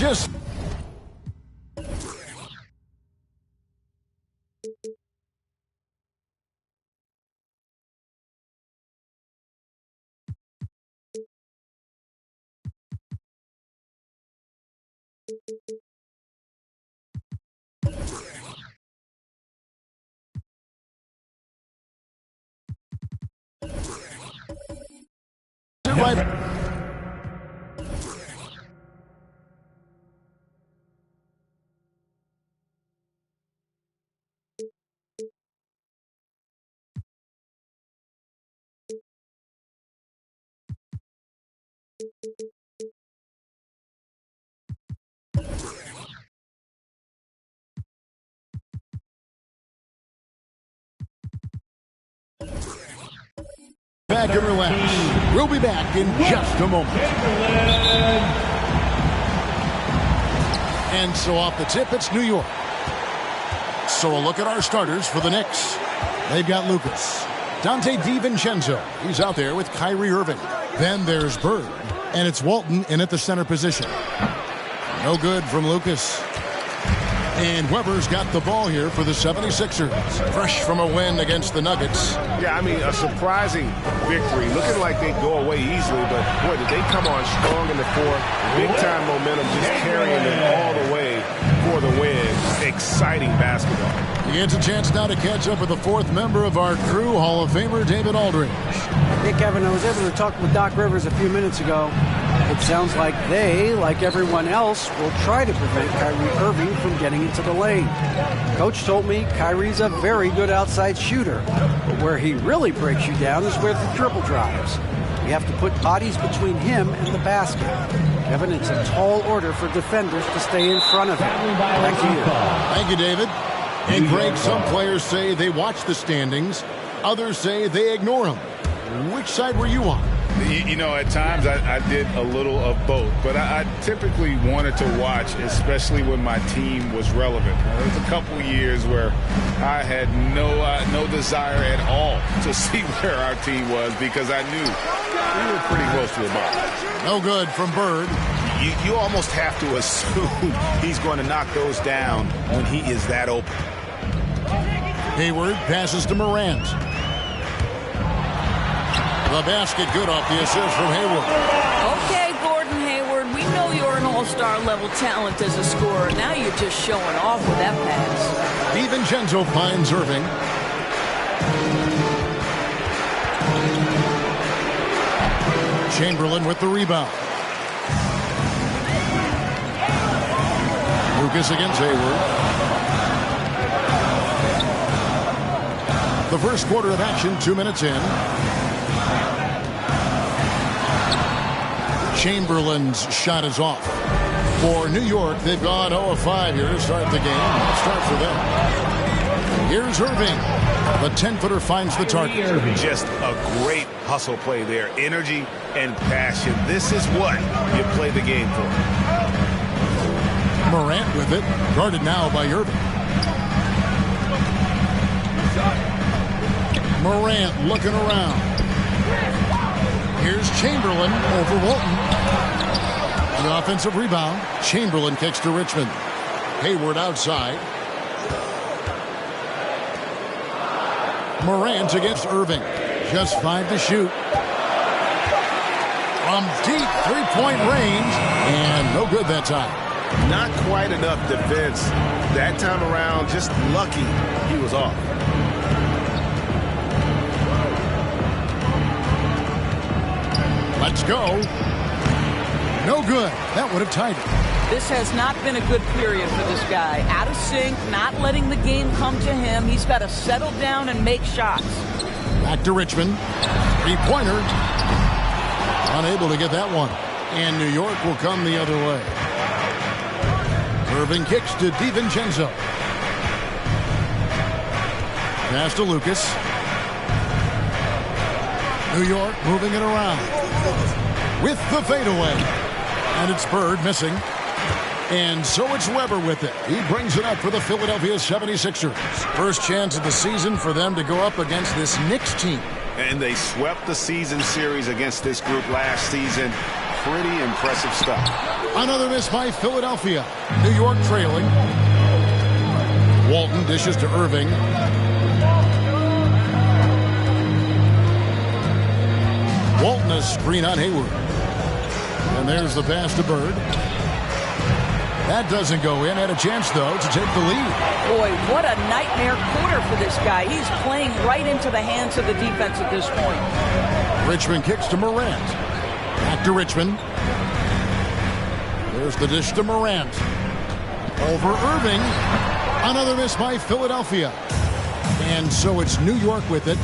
Back and relax. We'll be back in just a moment. And so off the tip, it's New York. So a look at our starters for the Knicks. They've got Lucas. Dante DiVincenzo. He's out there with Kyrie Irving. Then there's Bird. And it's Walton in at the center position. No good from Lucas. And Weber's got the ball here for the 76ers. Fresh from a win against the Nuggets. Yeah, I mean, a surprising victory. Looking like they go away easily, but boy, did they come on strong in the fourth. Big-time momentum just carrying them all the way for the win. Exciting basketball. He gets a chance now to catch up with the fourth member of our crew, Hall of Famer David Aldridge. Hey, Kevin, I was able to talk with Doc Rivers a few minutes ago. It sounds like they, like everyone else, will try to prevent Kyrie Irving from getting into the lane. Coach told me Kyrie's a very good outside shooter, but where he really breaks you down is with the dribble drives. You have to put bodies between him and the basket. Kevin, it's a tall order for defenders to stay in front of him. Back to you. Thank you, David. And Greg, some players say they watch the standings. Others say they ignore them. Which side were you on? You know, at times I did a little of both, but I typically wanted to watch, especially when my team was relevant. There was a couple years where I had no desire at all to see where our team was because I knew we were pretty close to the ball. No good from Bird. You almost have to assume he's going to knock those down when he is that open. Hayward passes to Morant. The basket good off the assist from Hayward. Okay, Gordon Hayward, we know you're an all-star level talent as a scorer. Now you're just showing off with that pass. DiVincenzo finds Irving. Chamberlain with the rebound. Lucas against Hayward. The first quarter of action, 2 minutes in. Chamberlain's shot is off. For New York, they've gone 0 of 5 here to start the game. Let's start for them. Here's Irving. The 10-footer finds the target. Just a great hustle play there. Energy and passion. This is what you play the game for. Morant with it. Guarded now by Irving. Morant looking around. Here's Chamberlain over Walton. The offensive rebound. Chamberlain kicks to Richmond. Hayward outside. Morant against Irving. Just 5 to shoot. From deep three-point range. And no good that time. Not quite enough defense. That time around, just lucky he was off. Let's go. No good. That would have tied it. This has not been a good period for this guy. Out of sync, not letting the game come to him. He's got to settle down and make shots. Back to Richmond. Three-pointer. Unable to get that one. And New York will come the other way. Irving kicks to DiVincenzo. Pass to Lucas. New York moving it around. With the fadeaway. And it's Bird missing. And so it's Weber with it. He brings it up for the Philadelphia 76ers. First chance of the season for them to go up against this Knicks team. And they swept the season series against this group last season. Pretty impressive stuff. Another miss by Philadelphia. New York trailing. Walton dishes to Irving. Walton a screen on Hayward. And there's the pass to Bird. That doesn't go in. Had a chance, though, to take the lead. Boy, what a nightmare quarter for this guy. He's playing right into the hands of the defense at this point. Richmond kicks to Morant. Back to Richmond. There's the dish to Morant. Over Irving. Another miss by Philadelphia. And so it's New York with it.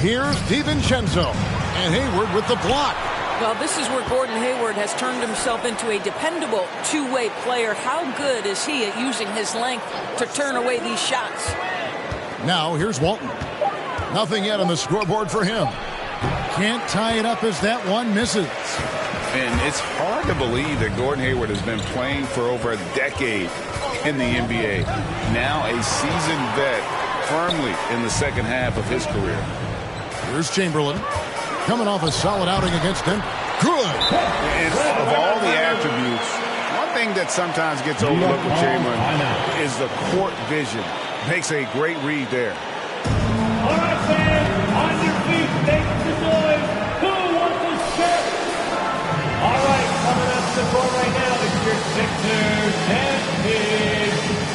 Here's DiVincenzo. And Hayward with the block. Well, this is where Gordon Hayward has turned himself into a dependable two-way player. How good is he at using his length to turn away these shots? Now here's Walton. Nothing yet on the scoreboard for him. Can't tie it up as that one misses. And it's hard to believe that Gordon Hayward has been playing for over a decade in the NBA. Now a seasoned vet firmly in the second half of his career. Here's Chamberlain. Coming off a solid outing against them. Good. And of all the attributes, one thing that sometimes gets overlooked with Chamberlain is the court vision. Makes a great read there. All right, fans, on your feet, make some noise. Who wants a shirt? All right, coming up to the floor right now, it's your Sixers and Pigs.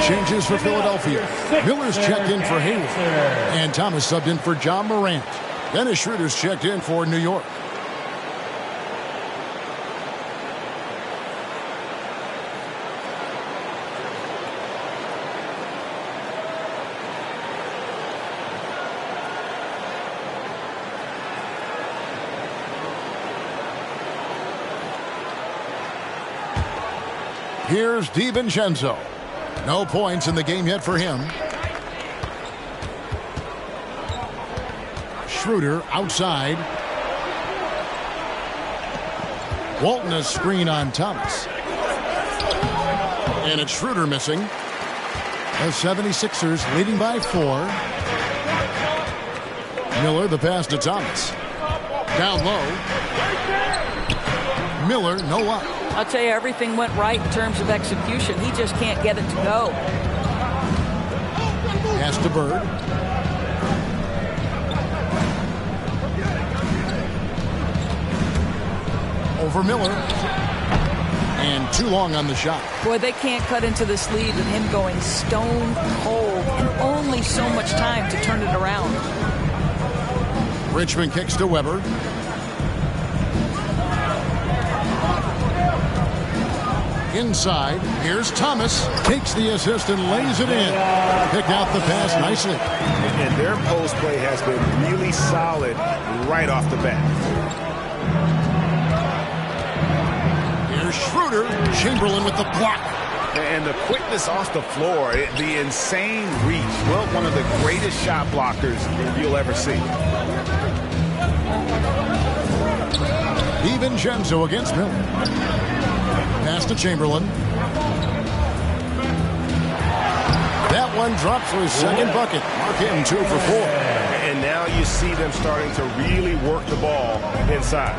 Changes for Philadelphia. Miller's checked in for Hayward. And Thomas subbed in for John Morant. Dennis Schroeder's checked in for New York. Here's DiVincenzo. No points in the game yet for him. Schroeder outside. Walton a screen on Thomas. And it's Schroeder missing. The 76ers leading by 4. Miller the pass to Thomas. Down low. Miller no luck. I'll tell you, everything went right in terms of execution. He just can't get it to go. Pass to Bird. Over Miller. And too long on the shot. Boy, they can't cut into this lead with him going stone cold and only so much time to turn it around. Richmond kicks to Weber. Inside, here's Thomas. Takes the assist and lays it in. Picked out the pass nicely. And their post play has been really solid right off the bat. Here's Schroeder. Chamberlain with the block. And the quickness off the floor, the insane reach. Well, one of the greatest shot blockers you'll ever see. DiVincenzo against Miller. Pass to Chamberlain. That one dropped for his second bucket. Mark him 2 for 4. And now you see them starting to really work the ball inside.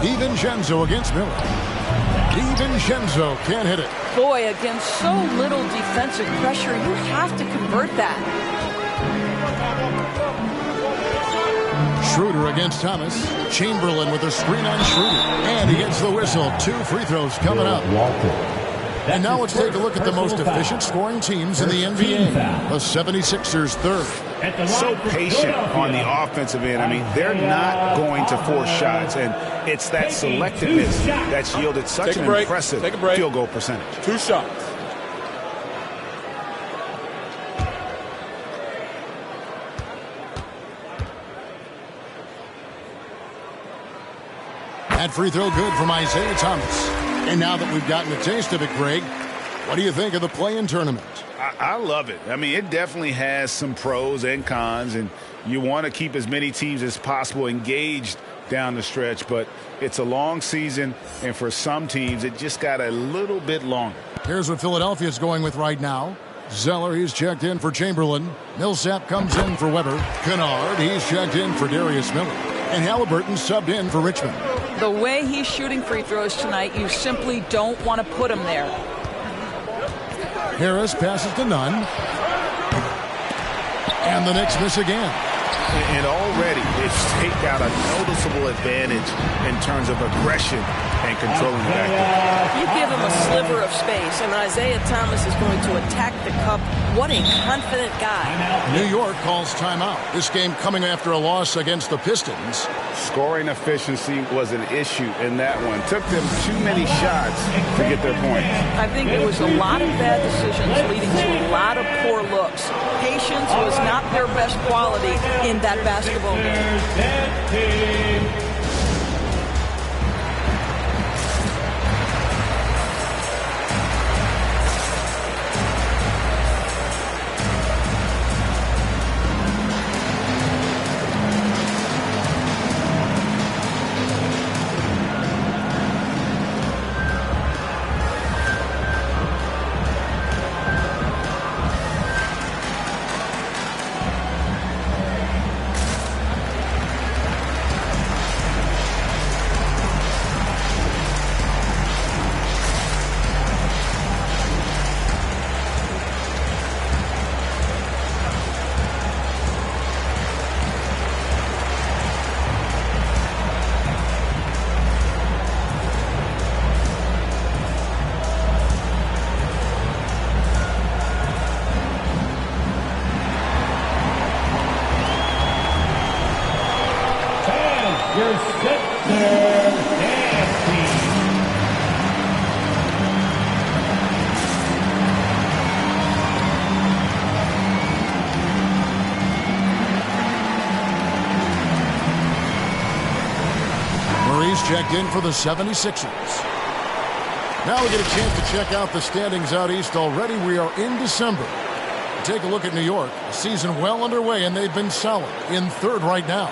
DiVincenzo against Miller. DiVincenzo can't hit it. Boy, against so little defensive pressure, you have to convert that. Schroeder against Thomas. Chamberlain with a screen on Schroeder. And he gets the whistle. 2 free throws coming up. And now let's take a look at the most efficient scoring teams in the NBA. The 76ers third. So patient on the offensive end. I mean, they're not going to force shots, and it's that selectiveness that's yielded such an impressive field goal percentage. 2 shots. That free throw good from Isaiah Thomas. And now that we've gotten a taste of it, Greg, what do you think of the play-in tournament? I love it. I mean, it definitely has some pros and cons, and you want to keep as many teams as possible engaged down the stretch, but it's a long season, and for some teams, it just got a little bit longer. Here's what Philadelphia's going with right now. Zeller, he's checked in for Chamberlain. Millsap comes in for Weber. Kennard, he's checked in for Darius Miller. And Halliburton subbed in for Richmond. The way he's shooting free throws tonight, you simply don't want to put him there. Harris passes to Nunn. And the Knicks miss again. And already it's taken out a noticeable advantage in terms of aggression and controlling the backcourt. You give him a sliver of space, and Isaiah Thomas is going to attack the cup. What a confident guy. New York calls timeout. This game coming after a loss against the Pistons. Scoring efficiency was an issue in that one. Took them too many shots to get their point. I think it was a lot of bad decisions leading to a lot of poor looks. Patience was not their best quality in that basketball game. Checked in for the 76ers. Now we get a chance to check out the standings out east already. We are in December. Take a look at New York. The season well underway, and they've been solid in third right now.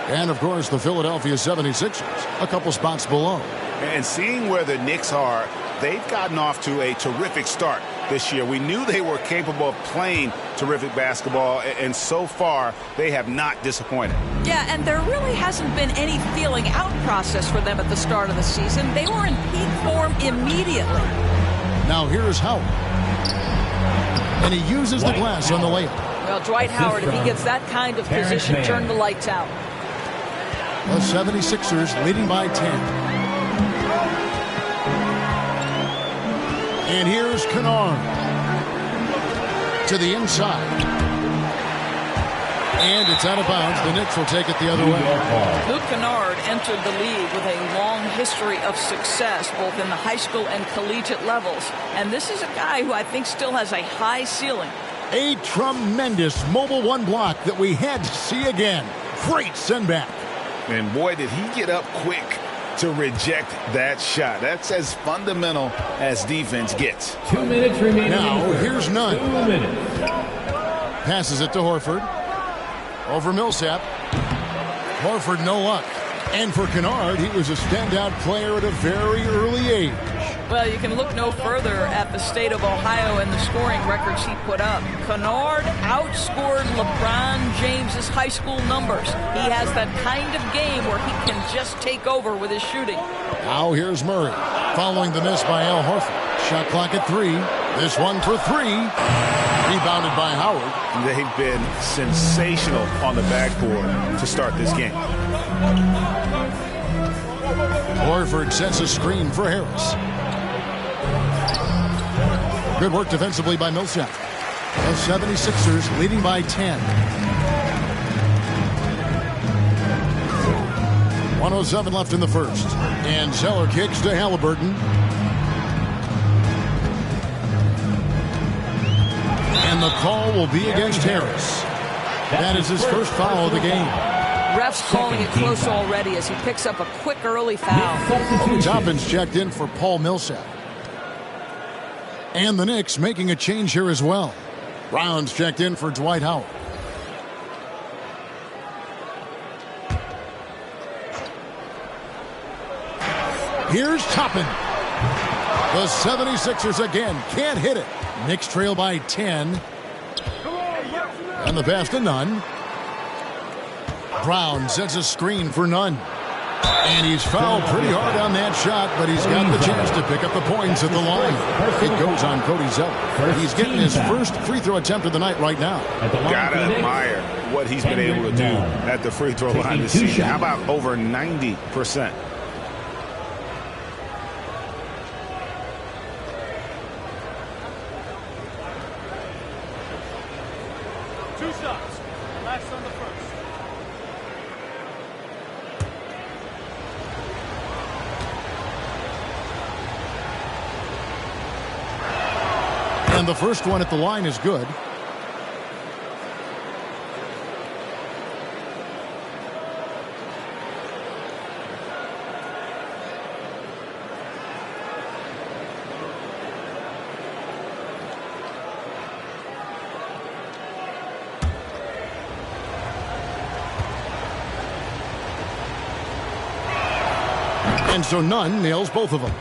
And, of course, the Philadelphia 76ers, a couple spots below. And seeing where the Knicks are, they've gotten off to a terrific start this year. We knew they were capable of playing terrific basketball, and so far they have not disappointed. Yeah, and there really hasn't been any feeling out process for them at the start of the season. They were in peak form immediately. Now here's Howard. And he uses the glass on the layup. Well, Dwight Howard, if he gets that kind of position, turn the lights out. The 76ers leading by 10. And here's Kennard to the inside. And it's out of bounds. The Knicks will take it the other way. Luke Kennard entered the league with a long history of success, both in the high school and collegiate levels. And this is a guy who I think still has a high ceiling. A tremendous Mobile One block that we had to see again. Great send back. And boy, did he get up quick to reject that shot. That's as fundamental as defense gets. 2 minutes remaining. Now, here's Nunn. 2 minutes. Passes it to Horford. Over Millsap. Horford, no luck. And for Kennard, he was a standout player at a very early age. Well, you can look no further at the state of Ohio and the scoring records he put up. Kennard outscored LeBron James's high school numbers. He has that kind of game where he can just take over with his shooting. Now here's Murray, following the miss by Al Horford. Shot clock at 3. This one for three. Rebounded by Howard. They've been sensational on the backboard to start this game. Horford sets a screen for Harris. Good work defensively by Millsap. The 76ers leading by 10. 1:07 left in the first. And Zeller kicks to Halliburton. And the call will be against Harris. That is his first foul of the game. Ref's calling it close already as he picks up a quick early foul. Toppin's checked in for Paul Millsap. And the Knicks making a change here as well. Brown's checked in for Dwight Howard. Here's Toppin. The 76ers again can't hit it. Knicks trail by 10. And the pass to Nunn. Brown sets a screen for Nunn. And he's fouled pretty hard on that shot, but he's got the chance to pick up the points at the line. It goes on Cody Zeller. He's getting his first free throw attempt of the night right now. Gotta admire what he's been able to do at the free throw line this season. How about over 90%? And the first one at the line is good. And so Nunn nails both of them.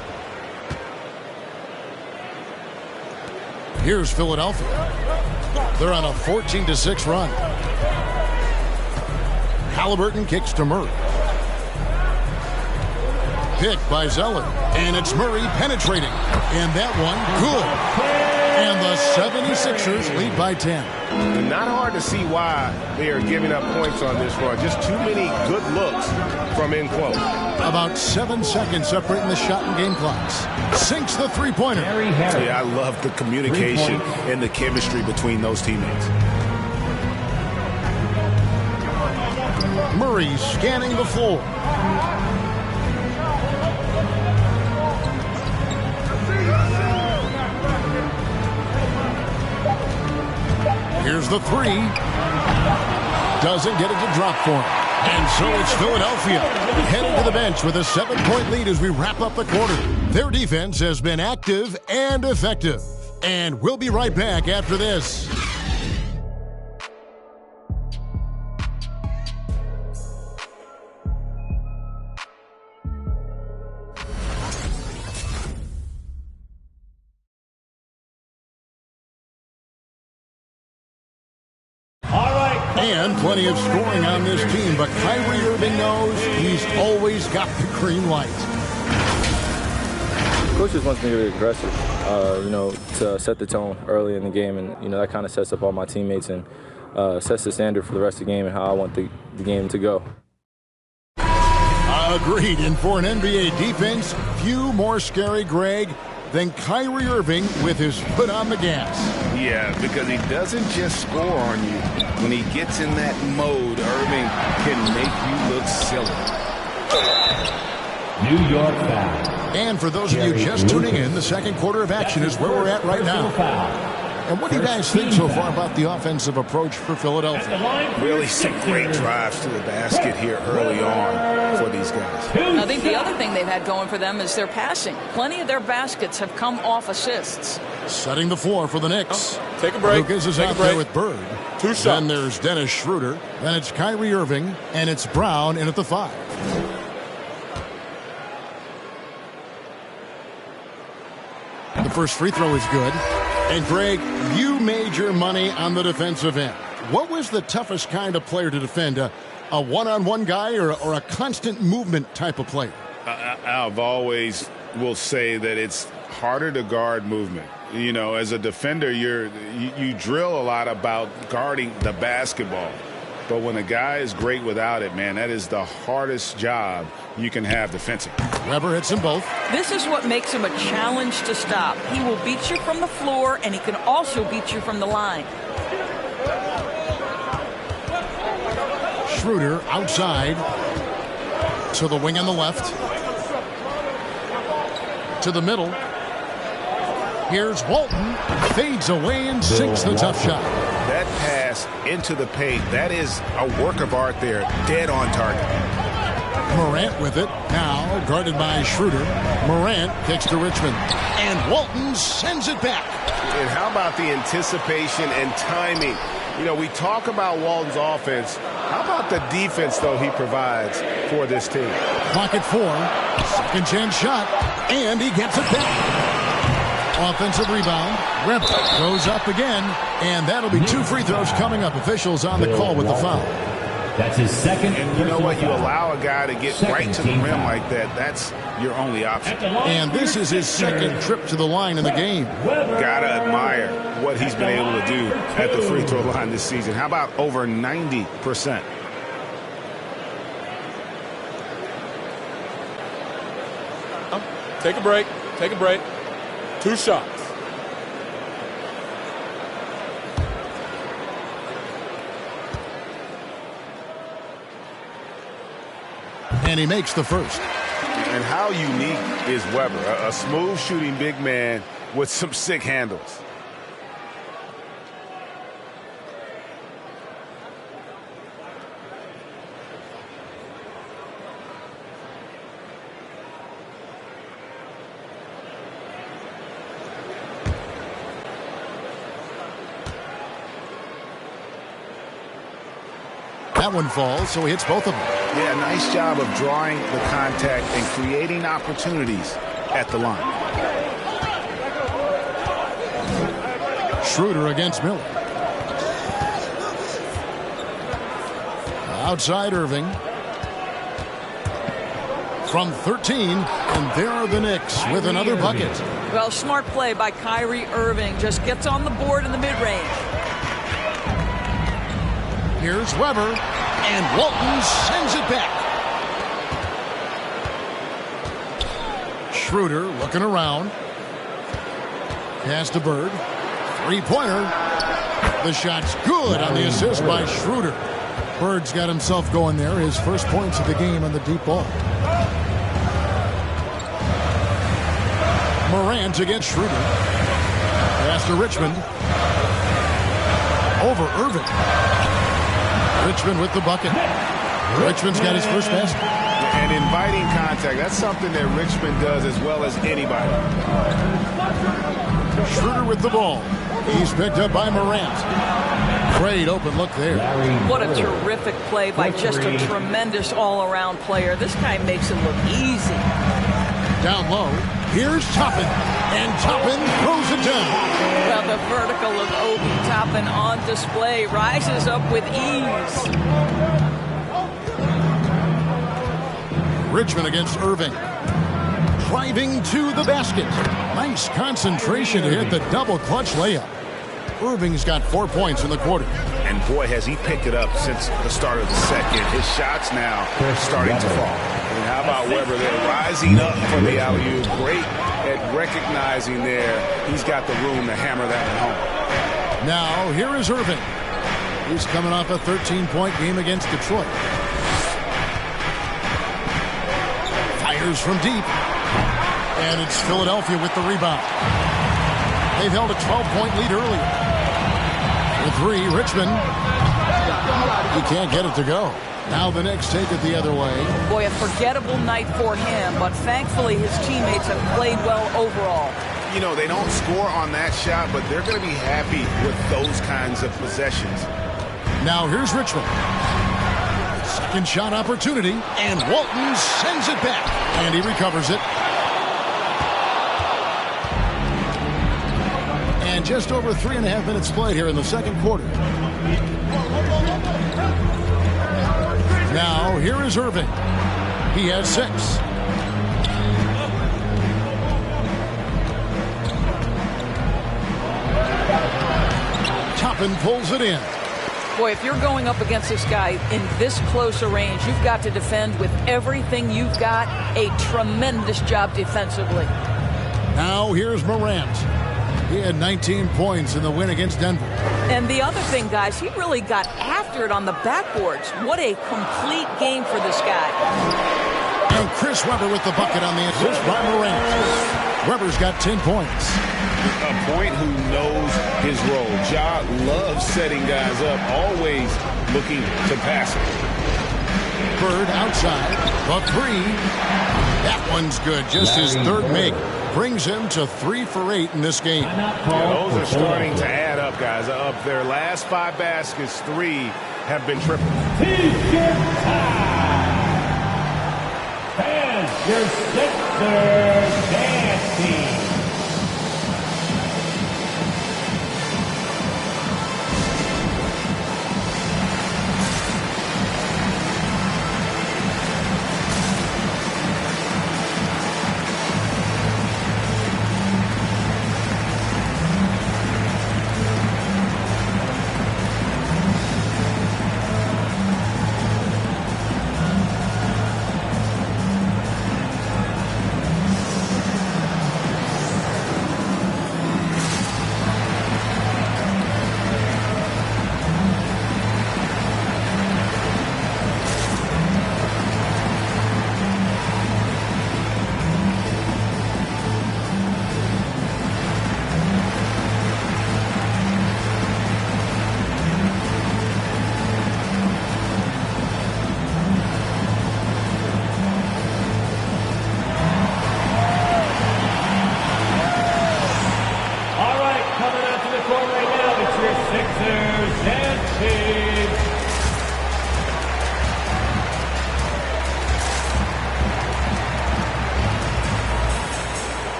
Here's Philadelphia. They're on a 14-6 run. Halliburton kicks to Murray. Picked by Zeller. And it's Murray penetrating. And that one, good. And the 76ers lead by 10. Not hard to see why they are giving up points on this run. Just too many good looks from in close. About 7 seconds separating the shot and game clocks. Sinks the three-pointer. Yeah, I love the communication and the chemistry between those teammates. Murray scanning the floor. Here's the three. Doesn't get it to drop for him. And so it's Philadelphia heading to the bench with a 7-point lead as we wrap up the quarter. Their defense has been active and effective. And we'll be right back after this. And plenty of scoring on this team, but Kyrie Irving knows he's always got the green light. Coach just wants me to be aggressive, to set the tone early in the game, and that kind of sets up all my teammates and sets the standard for the rest of the game and how I want the game to go. Agreed, and for an NBA defense, few more scary, Greg, than Kyrie Irving with his foot on the gas. Yeah, because he doesn't just score on you. When he gets in that mode, Irving can make you look silly. New York foul. And for those of you just tuning in, the second quarter of action is where we're at right now. And what do you guys think so far about the offensive approach for Philadelphia? Really some great drives to the basket here early on for these guys. I think the other thing they've had going for them is their passing. Plenty of their baskets have come off assists. Setting the floor for the Knicks. Take a break. Lucas is out there with Bird. 2 shots. Then there's Dennis Schroeder. Then it's Kyrie Irving. And it's Brown in at the 5. The first free throw is good. And Greg, you made your money on the defensive end. What was the toughest kind of player to defend? A one-on-one guy or a constant movement type of player? I've always will say that it's harder to guard movement. You know, as a defender, you drill a lot about guarding the basketball. But when a guy is great without it, man, that is the hardest job you can have defensively. Weber hits them both. This is what makes him a challenge to stop. He will beat you from the floor, and he can also beat you from the line. Schroeder outside to the wing on the left. To the middle. Here's Walton. Fades away and sinks the tough shot. That pass into the paint, that is a work of art there. Dead on target. Morant with it. Now guarded by Schroeder. Morant kicks to Richmond. And Walton sends it back. And how about the anticipation and timing? You know, we talk about Walton's offense. How about the defense, though, he provides for this team? Clock at 4. Second chance shot. And he gets it back. Offensive rebound. Weber goes up again. And that'll be 2 free throws coming up. Officials on the call with the foul. That's his second. And you know what? You allow a guy to get right to the rim like that. That's your only option. And this is his second trip to the line in the game. Gotta admire what he's been able to do at the free throw line this season. How about over 90%? Take a break. Take a break. 2 shots. And he makes the first. And how unique is Weber? A smooth shooting big man with some sick handles. That one falls, so he hits both of them. Yeah, nice job of drawing the contact and creating opportunities at the line. Schroeder against Miller. Outside Irving. From 13, and there are the Knicks with another bucket. Well, smart play by Kyrie Irving. Just gets on the board in the mid-range. Here's Weber, and Walton sends it back. Schroeder looking around. Pass to Bird. Three-pointer. The shot's good on the assist by Schroeder. Bird's got himself going there. His first points of the game on the deep ball. Morant against Schroeder. Pass to Richmond. Over Irving. Richmond with the bucket. Richmond's got his first basket. And inviting contact. That's something that Richmond does as well as anybody. Schroeder with the ball. He's picked up by Morant. Great open look there. What a terrific play by just a tremendous all-around player. This guy makes it look easy. Down low. Here's Toppin. And Toppin throws it down. Well, the vertical of Obi Toppin on display rises up with ease. Richmond against Irving. Driving to the basket. Nice concentration to hit the double clutch layup. Irving's got 4 points in the quarter. And boy, has he picked it up since the start of the second. His shots now starting to fall. And how about Weber there rising up for the alley-oop? Great at recognizing there. He's got the room to hammer that one home. Now here is Irving. He's coming off a 13-point game against Detroit. Fires from deep. And it's Philadelphia with the rebound. They've held a 12-point lead earlier. With 3, Richmond. He can't get it to go. Now the Knicks take it the other way. Boy, a forgettable night for him, but thankfully his teammates have played well overall. You know, they don't score on that shot, but they're going to be happy with those kinds of possessions. Now here's Richmond. Second shot opportunity, and Walton sends it back. And he recovers it. And just over 3.5 minutes played here in the second quarter. Now, here is Irving. He has 6. up and pulls it in. Boy, if you're going up against this guy in this close a range, you've got to defend with everything you've got. A tremendous job defensively. Now here's Morant. He had 19 points in the win against Denver. And the other thing, guys, he really got after it on the backboards. What a complete game for this guy. And Chris Webber with the bucket on the assist by Morant. Webber's got 10 points. A point who knows his role. Ja loves setting guys up, always looking to pass it. Bird outside, the three. That one's good, just his third make. Brings him to 3 for 8 in this game. Yeah, those are starting to add up, guys. Up their last 5 baskets, 3 have been triple. T-shirt time. And your Sixers dance team.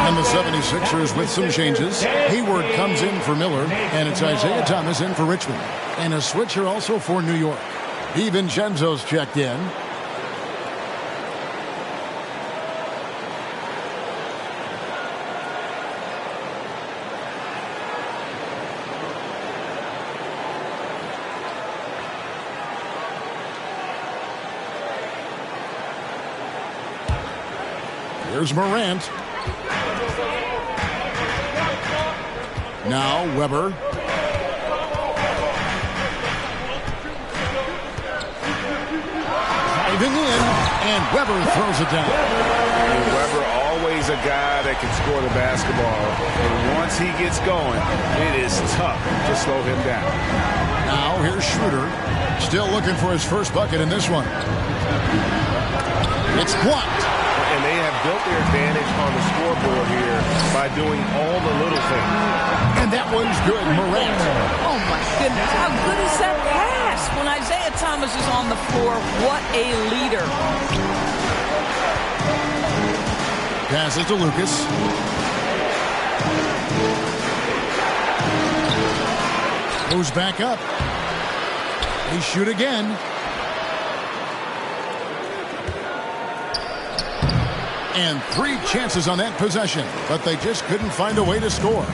And the 76ers with some changes. Hayward comes in for Miller, and it's Isaiah Thomas in for Richmond. And a switcher also for New York. DiVincenzo's checked in. Here's Morant. Now Webber. Driving in, and Webber throws it down. And Webber always a guy that can score the basketball. And once he gets going, it is tough to slow him down. Now here's Schroeder. Still looking for his first bucket in this one. It's blocked. And they have built their advantage on the scoreboard here by doing all the little things. And that one's good, Morant. Oh, my goodness. How good is that pass? When Isaiah Thomas is on the floor, what a leader. Pass it to Lucas. Goes back up. They shoot again. And 3 chances on that possession, but they just couldn't find a way to score.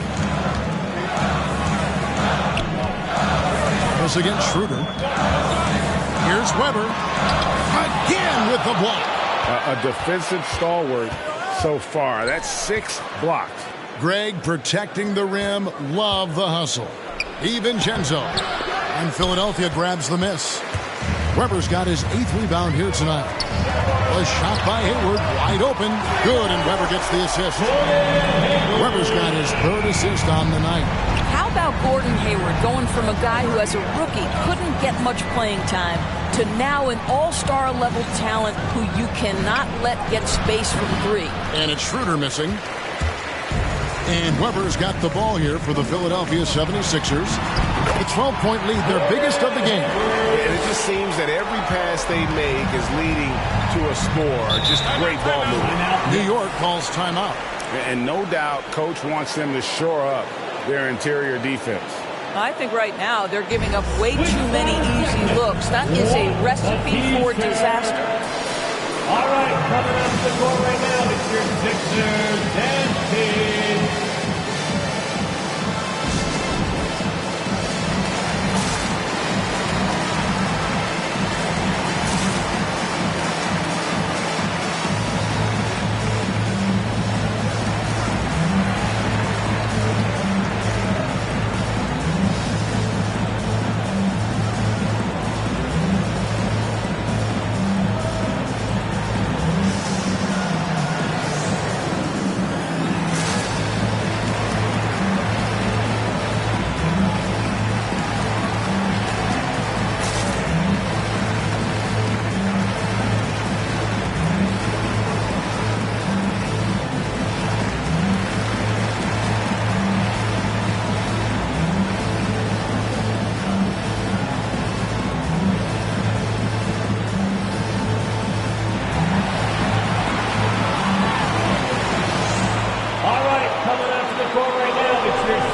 This against Schroeder. Here's Webber. Again with the block. A defensive stalwart so far. That's 6 blocked. Greg protecting the rim. Love the hustle. DiVincenzo. And Philadelphia grabs the miss. Webber's got his 8th rebound here tonight. A shot by Hayward, wide open, good, and Webber gets the assist. Webber's got his 3rd assist on the night. How about Gordon Hayward going from a guy who as a rookie couldn't get much playing time to now an all-star level talent who you cannot let get space from 3. And it's Schroeder missing. And Webber's got the ball here for the Philadelphia 76ers. A 12-point lead, their biggest of the game. And it just seems that every pass they make is leading to a score. Just great ball movement. New York calls timeout. And no doubt, Coach wants them to shore up their interior defense. I think right now they're giving up way too many easy looks. That is a recipe for disaster. All right, coming up to the court right now, it's your Sixers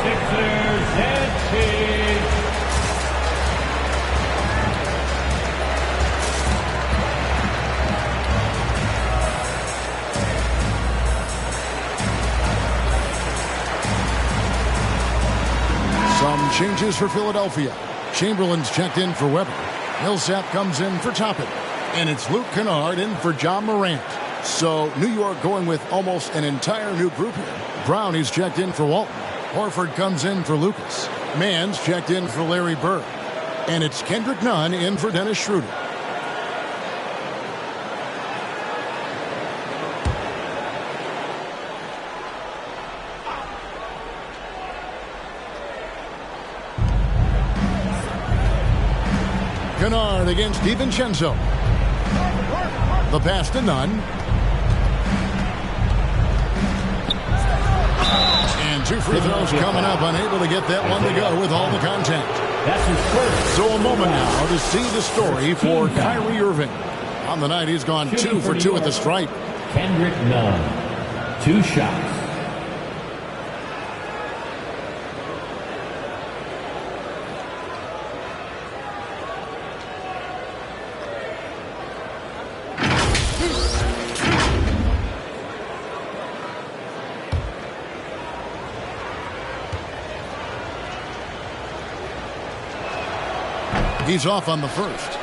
Sixers and Kings. Some changes for Philadelphia. Chamberlain's checked in for Weber. Millsap comes in for Toppin. And it's Luke Kennard in for John Morant. So New York going with almost an entire new group here. Brown is checked in for Walton. Horford comes in for Lucas. Mann's checked in for Larry Bird. And it's Kendrick Nunn in for Dennis Schroeder. Kennard against DiVincenzo. The pass to Nunn. And two free throws coming up, unable to get that one to go with all the contact. That's his first. So a moment now to see the story for Kyrie Irving. On the night, he's gone 2 for 2 at the stripe. Kendrick Nunn. 2 shots. He's off on the first.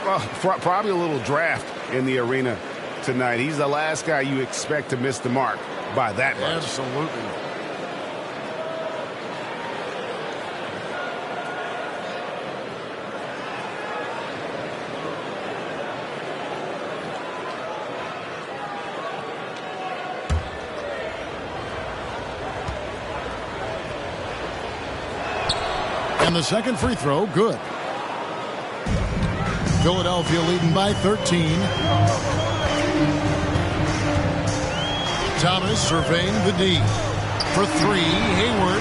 Well, probably a little draft in the arena tonight. He's the last guy you expect to miss the mark by that much. Absolutely. And the second free throw, good. Philadelphia leading by 13. Thomas surveying the D. For 3, Hayward.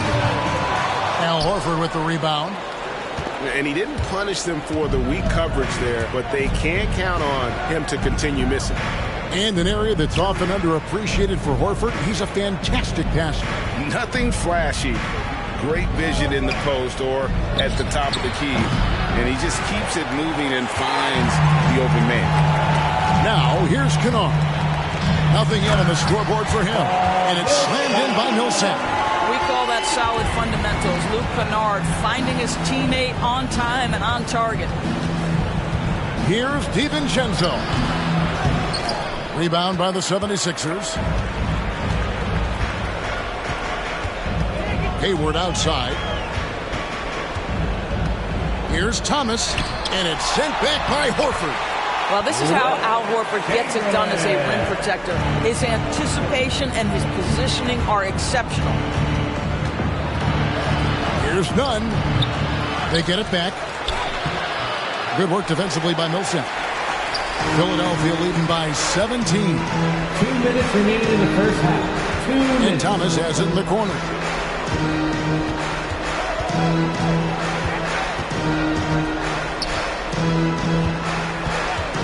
Al Horford with the rebound. And he didn't punish them for the weak coverage there, but they can't count on him to continue missing. And an area that's often underappreciated for Horford, he's a fantastic passer. Nothing flashy. Great vision in the post or at the top of the key. And he just keeps it moving and finds the open man. Now, here's Kennard. Nothing yet on the scoreboard for him. And it's slammed in by Millsap. We call that solid fundamentals. Luke Kennard finding his teammate on time and on target. Here's DiVincenzo. Rebound by the 76ers. Hayward outside. Here's Thomas, and it's sent back by Horford. Well, this is how Al Horford gets it done as a rim protector. His anticipation and his positioning are exceptional. Here's Nunn. They get it back. Good work defensively by Millsap. Philadelphia leading by 17. 2 minutes remaining in the first half. 2 minutes. And Thomas has it in the corner.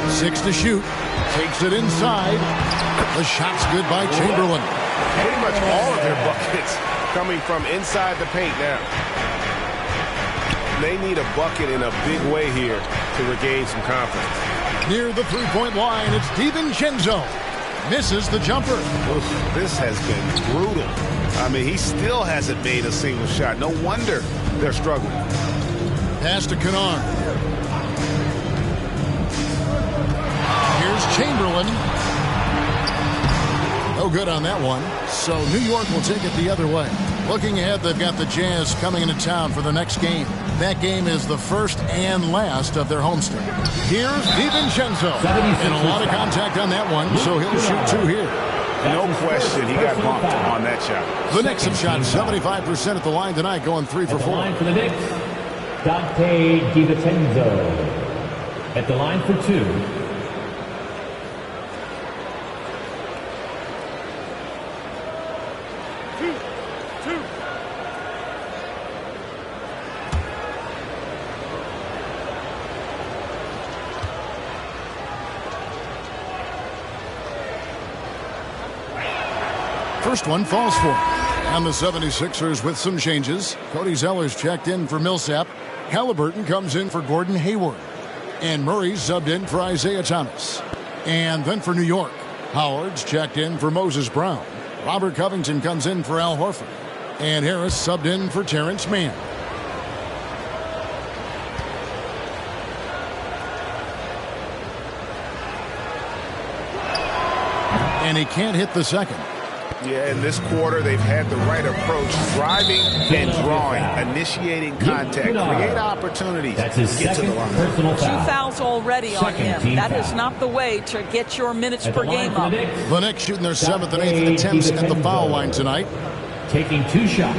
Six to shoot. Takes it inside. The shot's good by Chamberlain. Pretty much all of their buckets coming from inside the paint now. They need a bucket in a big way here to regain some confidence. Near the three-point line, it's DiVincenzo. Misses the jumper. Oof, this has been brutal. I mean, he still hasn't made a single shot. No wonder they're struggling. Pass to Kennard. Here's Chamberlain. No good on that one. So New York will take it the other way. Looking ahead, they've got the Jazz coming into town for the next game. That game is the first and last of their homestand. Here's DiVincenzo. And a lot of contact on that one, so he'll shoot 2 here. No question, he got bumped on that shot. The Knicks have shot 75% at the line tonight, going 3 for 4. Line for the Knicks, Dante DiVincenzo. At the line for 2. First one falls for him. And the 76ers with some changes. Cody Zeller's checked in for Millsap. Halliburton comes in for Gordon Hayward. And Murray's subbed in for Isaiah Thomas. And then for New York, Howard's checked in for Moses Brown. Robert Covington comes in for Al Horford. And Harris subbed in for Terrence Mann. And he can't hit the second. Yeah, in this quarter, they've had the right approach, driving and drawing, initiating contact, create opportunities to get to the line. 2 fouls already on him. That is not the way to get your minutes per game up. The Knicks shooting their 7th and 8th attempts at the foul line tonight. Taking 2 shots.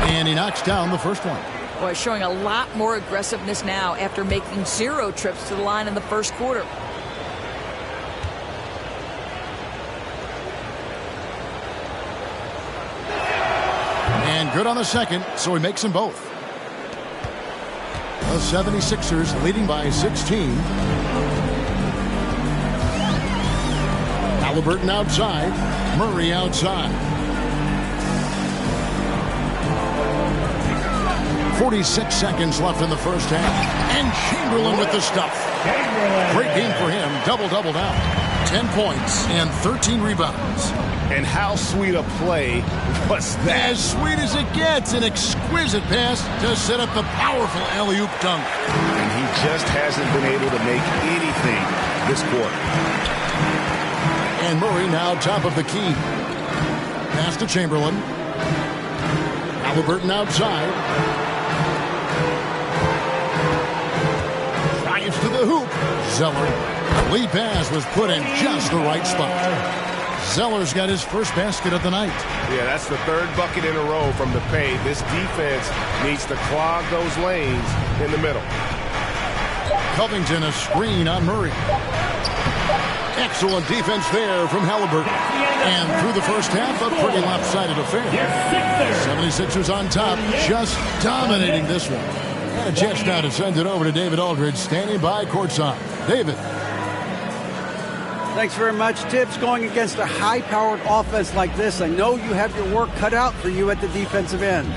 And he knocks down the first one. Boy, showing a lot more aggressiveness now after making 0 trips to the line in the first quarter. And good on the second, so he makes them both. The 76ers leading by 16. Halliburton outside. Murray outside. 46 seconds left in the first half. And Chamberlain with the stuff. Great game for him. Double-double now. 10 points and 13 rebounds. And how sweet a play was that? As sweet as it gets. An exquisite pass to set up the powerful alley-oop dunk. And he just hasn't been able to make anything this quarter. And Murray now top of the key. Pass to Chamberlain. Halliburton outside. To the hoop. Zeller. Lead pass was put in just the right spot. Zeller's got his first basket of the night. Yeah, that's the 3rd bucket in a row from the paint. This defense needs to clog those lanes in the middle. Covington a screen on Murray. Excellent defense there from Halliburton. And through the first half, a pretty lopsided affair. 76ers on top, just dominating this one. And a chance now to send it over to David Aldridge, standing by courtside. David. Thanks very much, Tibbs. Going against a high-powered offense like this, I know you have your work cut out for you at the defensive end.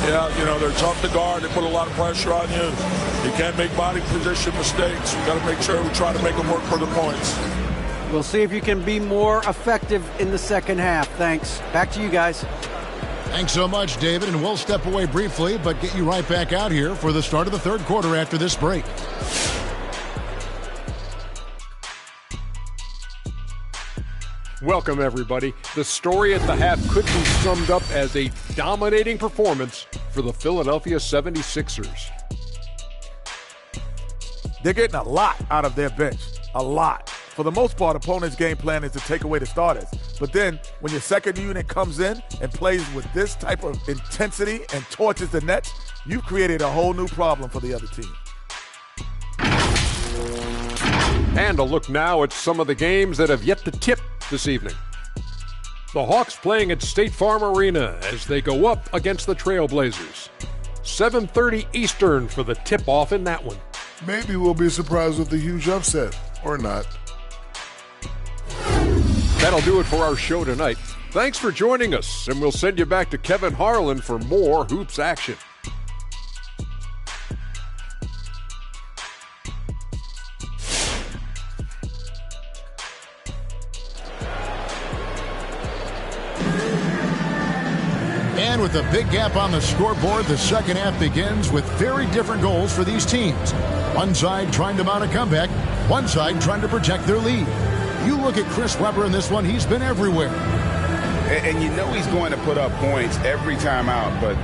Yeah, you know, they're tough to guard. They put a lot of pressure on you. You can't make body position mistakes. You got to make sure we try to make them work for the points. We'll see if you can be more effective in the second half. Thanks. Back to you guys. Thanks so much, David, and we'll step away briefly, but get you right back out here for the start of the 3rd quarter after this break. Welcome, everybody. The story at the half could be summed up as a dominating performance for the Philadelphia 76ers. They're getting a lot out of their bench. A lot. For the most part, opponents' game plan is to take away the starters. But then when your second unit comes in and plays with this type of intensity and torches the Nets, you've created a whole new problem for the other team. And a look now at some of the games that have yet to tip this evening. The Hawks playing at State Farm Arena as they go up against the Trailblazers. 7:30 Eastern for the tip-off in that one. Maybe we'll be surprised with a huge upset, or not. That'll do it for our show tonight. Thanks for joining us, and we'll send you back to Kevin Harlan for more hoops action. And with a big gap on the scoreboard, the second half begins with very different goals for these teams. One side trying to mount a comeback, one side trying to protect their lead. You look at Chris Webber in this one, he's been everywhere. And you know he's going to put up points every time out, but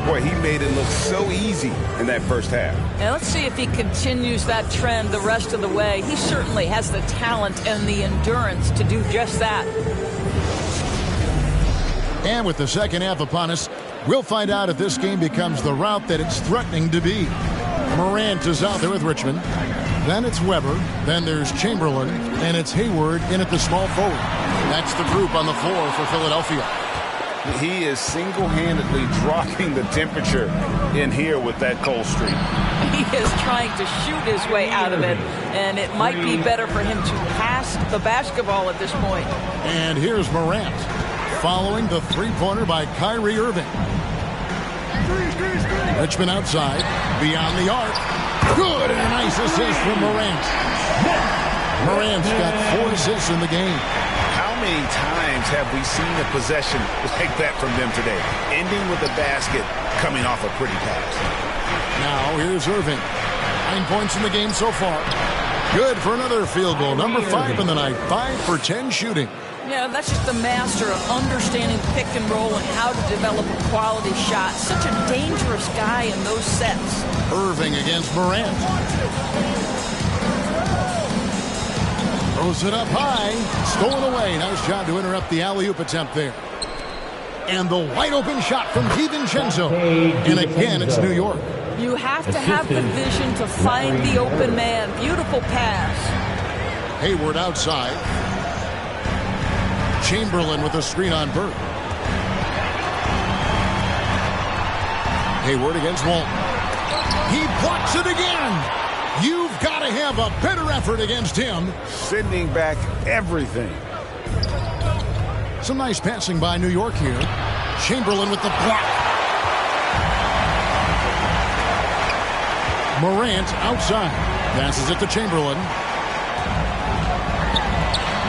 boy, he made it look so easy in that first half. And let's see if he continues that trend the rest of the way. He certainly has the talent and the endurance to do just that. And with the second half upon us, we'll find out if this game becomes the route that it's threatening to be. Morant is out there with Richmond. Then it's Webber. Then there's Chamberlain. And it's Hayward in at the small forward. That's the group on the floor for Philadelphia. He is single-handedly dropping the temperature in here with that cold streak. He is trying to shoot his way out of it, and it might be better for him to pass the basketball at this point. And here's Morant, following the three-pointer by Kyrie Irving. Richmond outside, beyond the arc. Good, and a nice assist from Morant. Morant's got 4 assists in the game. How many times have we seen a possession like that from them today? Ending with a basket, coming off a pretty pass. Now here's Irving. 9 points in the game so far. Good for another field goal. Number 5 in the night. 5 for 10 shooting. Yeah, that's just the master of understanding pick and roll and how to develop a quality shot. Such a dangerous guy in those sets. Irving against Morant. Throws it up high. Stolen away. Nice job to interrupt the alley-oop attempt there. And the wide-open shot from DiVincenzo. And again, it's New York. You have to have the vision to find the open man. Beautiful pass. Hayward outside. Chamberlain with a screen on Burke. Hayward against Walton. He blocks it again. You've got to have a better effort against him. Sending back everything. Some nice passing by New York here. Chamberlain with the block. Morant outside. Passes it to Chamberlain.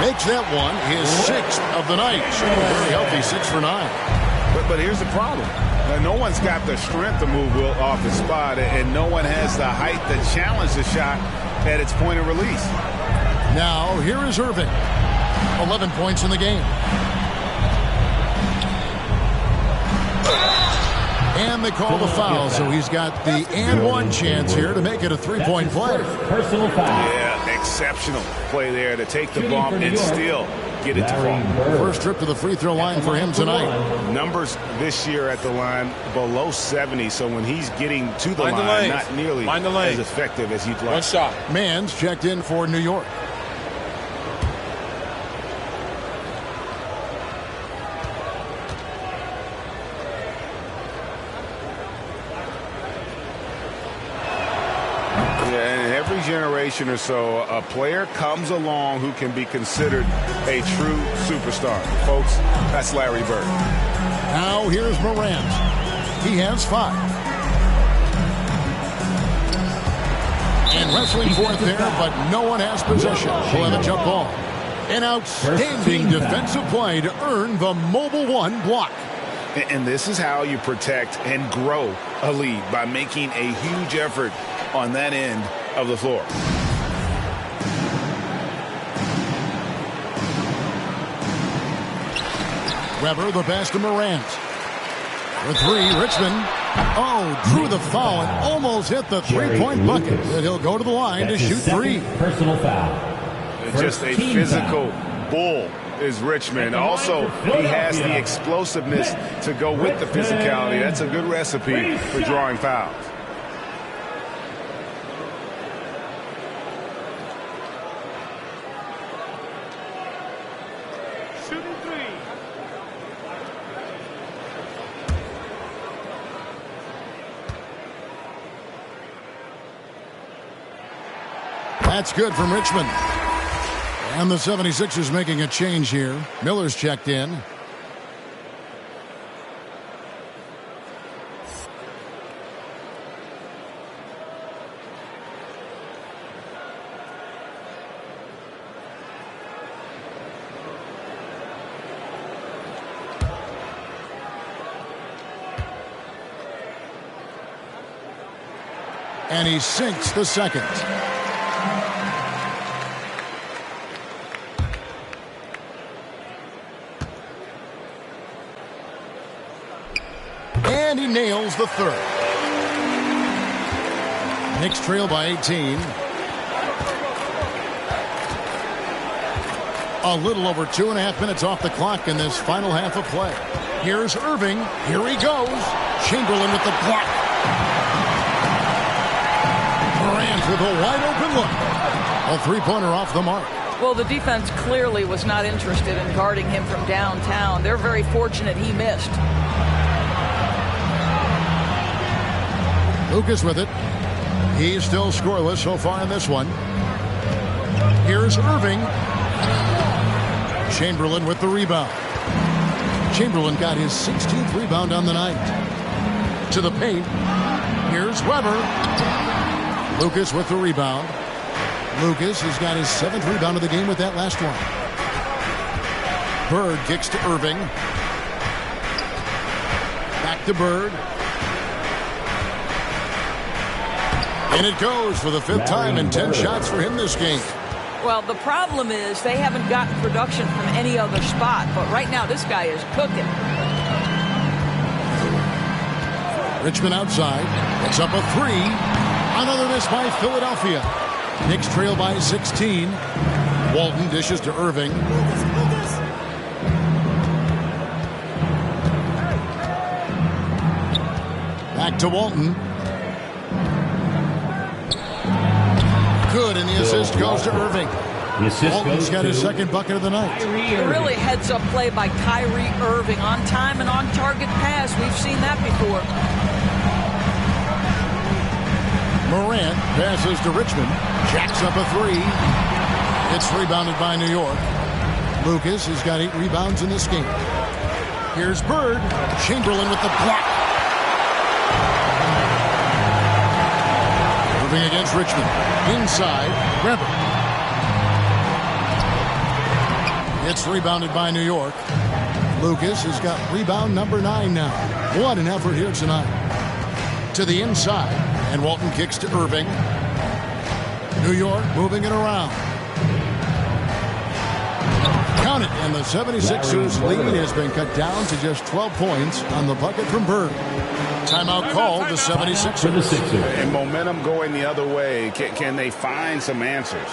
Makes that one his 6th of the night. Very healthy, 6 for 9. But here's the problem. No one's got the strength to move Will off the spot, and no one has the height to challenge the shot at its point of release. Now, here is Irving. 11 points in the game. And they call the foul, so he's got the and one chance here to make it a 3-point play. Personal foul. Yeah, exceptional play there to take the bump and still get it to fall. First trip to the free throw line for him tonight. Numbers this year at the line below 70, so when he's getting to the line, not nearly as effective as you'd like. One shot. Mans checked in for New York. Generation or so, a player comes along who can be considered a true superstar. Folks, that's Larry Bird. Now here's Morant. He has 5. And wrestling for it there, but no one has possession. We'll have a jump ball. An outstanding defensive play to earn the Mobile One block. And this is how you protect and grow a lead, by making a huge effort on that end of the floor. Webber, the pass to Morant. For 3, Richmond. Oh, drew the foul and almost hit the 3-point bucket. But he'll go to the line to shoot 3. Personal foul. Just a physical bull is Richmond. Also, he has the explosiveness to go with the physicality. That's a good recipe for drawing fouls. That's good from Richmond. And the 76ers making a change here. Miller's checked in. And he sinks the second. And he nails the third. Knicks trail by 18. A little over 2.5 minutes off the clock in this final half of play. Here's Irving. Here he goes. Chamberlain with the block. Morant with a wide-open look. A three-pointer off the mark. Well, the defense clearly was not interested in guarding him from downtown. They're very fortunate he missed. Lucas with it. He's still scoreless so far in this one. Here's Irving. Chamberlain with the rebound. Chamberlain got his 16th rebound on the night. To the paint. Here's Weber. Lucas with the rebound. Lucas has got his 7th rebound of the game with that last one. Bird kicks to Irving. Back to Bird. And it goes for the 5th time and 10 shots for him this game. Well, the problem is they haven't gotten production from any other spot, but right now this guy is cooking. Richmond outside. It's up a three. Another miss by Philadelphia. Knicks trail by 16. Walton dishes to Irving. Back to Walton. Good, and the assist goes to Irving. Walton's got his 2nd bucket of the night. Really heads-up play by Kyrie Irving. On time and on target pass. We've seen that before. Morant passes to Richmond. Jacks up a three. It's rebounded by New York. Lucas has got 8 rebounds in this game. Here's Bird. Chamberlain with the block. Moving against Richmond. Inside, Weber. It's rebounded by New York. Lucas has got rebound number 9 now. What an effort here tonight. To the inside, and Walton kicks to Irving. New York moving it around. Count it, and the 76ers lead has been cut down to just 12 points on the bucket from Bird. Timeout called the 76ers. And momentum going the other way. Can they find some answers?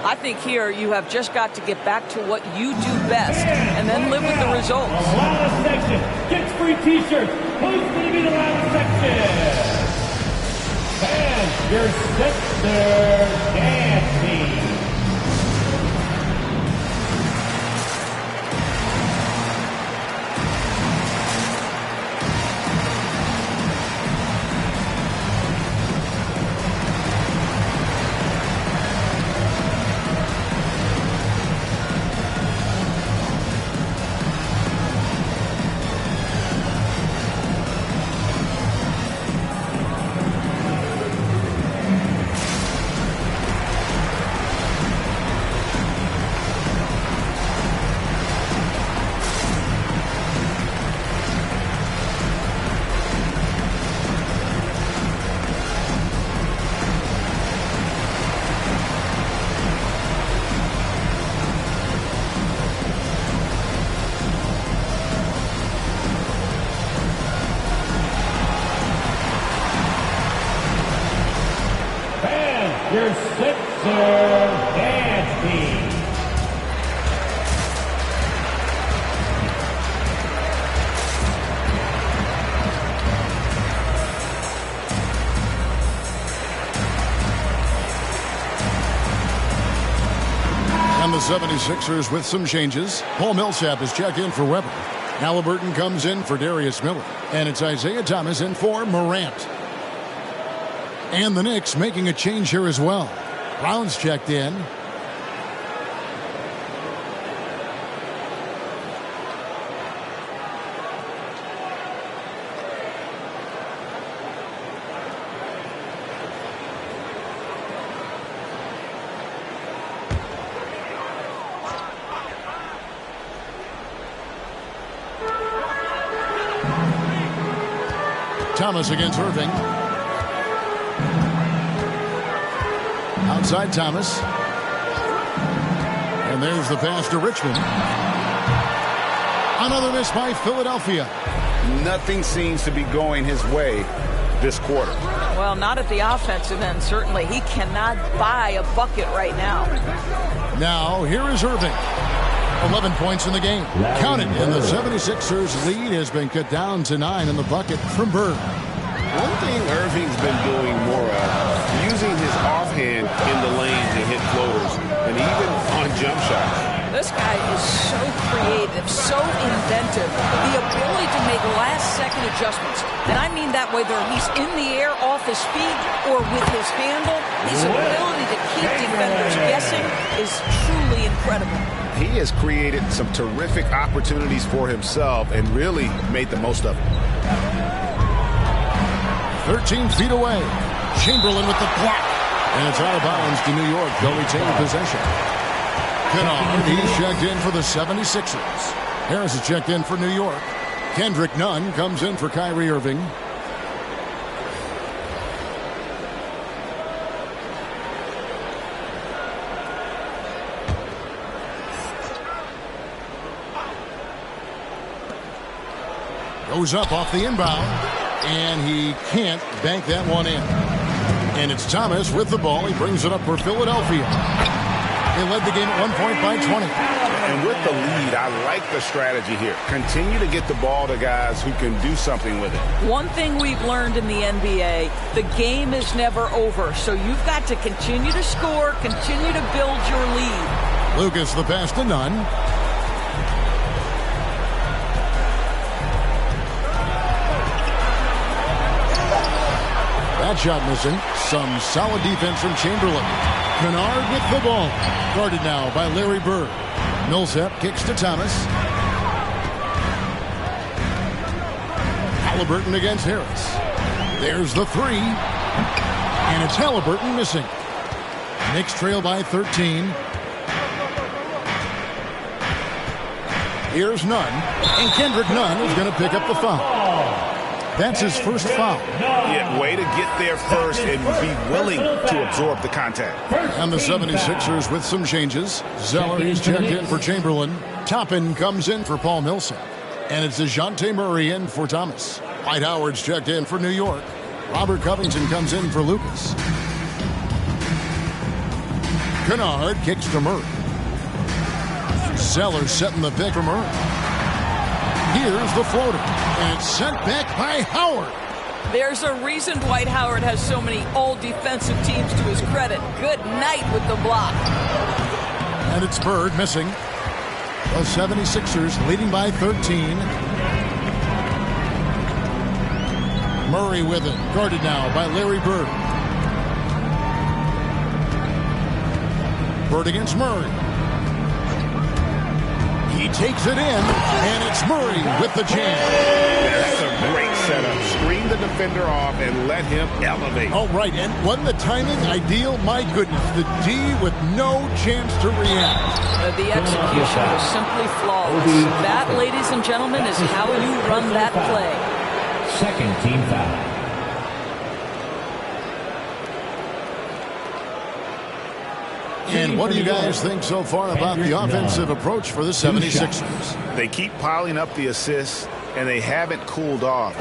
I think here you have just got to get back to what you do best and then live with the results. Loudest section gets free t-shirts. Who's going to be the loudest section? And your Sixers dance team. Your Sixers dance team. And the 76ers with some changes. Paul Millsap is checked in for Weber. Halliburton comes in for Darius Miller. And it's Isaiah Thomas in for Morant. And the Knicks making a change here as well. Brown's checked in. Thomas against Irving. Outside Thomas. And there's the pass to Richmond. Another miss by Philadelphia. Nothing seems to be going his way this quarter. Well, not at the offensive end, certainly. He cannot buy a bucket right now. Now, here is Irving. 11 points in the game. Counted, and the 76ers lead has been cut down to 9 in the bucket from Bird. One thing Irving's been doing more of, using his offhand in the lane to hit floaters, and even on jump shots. This guy is so creative, so inventive. The ability to make last-second adjustments. And I mean that whether he's in the air off his feet or with his handle, his ability to keep defenders guessing is truly incredible. He has created some terrific opportunities for himself and really made the most of it. 13 feet away. Chamberlain with the block. And it's out of bounds to New York. They'll retain possession. Kennard, he's checked in for the 76ers. Harris is checked in for New York. Kendrick Nunn comes in for Kyrie Irving. Goes up off the inbound, and he can't bank that one in. And it's Thomas with the ball. He brings it up for Philadelphia. They led the game at 1 point by 20. And with the lead, I like the strategy here. Continue to get the ball to guys who can do something with it. One thing we've learned in the NBA, the game is never over. So you've got to continue to score, continue to build your lead. Lucas the pass to Nunn. That shot missing. Some solid defense from Chamberlain. Kennard with the ball. Guarded now by Larry Bird. Millsap kicks to Thomas. Halliburton against Harris. There's the three. And it's Halliburton missing. Knicks trail by 13. Here's Nunn. And Kendrick Nunn is going to pick up the foul. That's his first foul. Yeah, way to get there first and be willing to absorb the contact. And the 76ers with some changes. Zeller is checked in for Chamberlain. Toppin comes in for Paul Millsap. And it's DeJounte Murray in for Thomas. Dwight Howard's checked in for New York. Robert Covington comes in for Lucas. Kennard kicks to Murray. Zeller setting the pick for Murray. Here's the floater, and it's sent back by Howard. There's a reason Dwight Howard has so many all-defensive teams to his credit. Good night with the block. And it's Bird missing. The 76ers leading by 13. Murray with it, guarded now by Larry Bird. Bird against Murray. He takes it in, and it's Murray with the jam. That's a great setup. Screen the defender off and let him elevate. Oh, right, and wasn't the timing ideal? My goodness, the D with no chance to react. The execution was simply flawless. That, ladies and gentlemen, is how you run that play. Second team foul. And what do you guys think so far about the offensive approach for the 76ers? They keep piling up the assists, and they haven't cooled off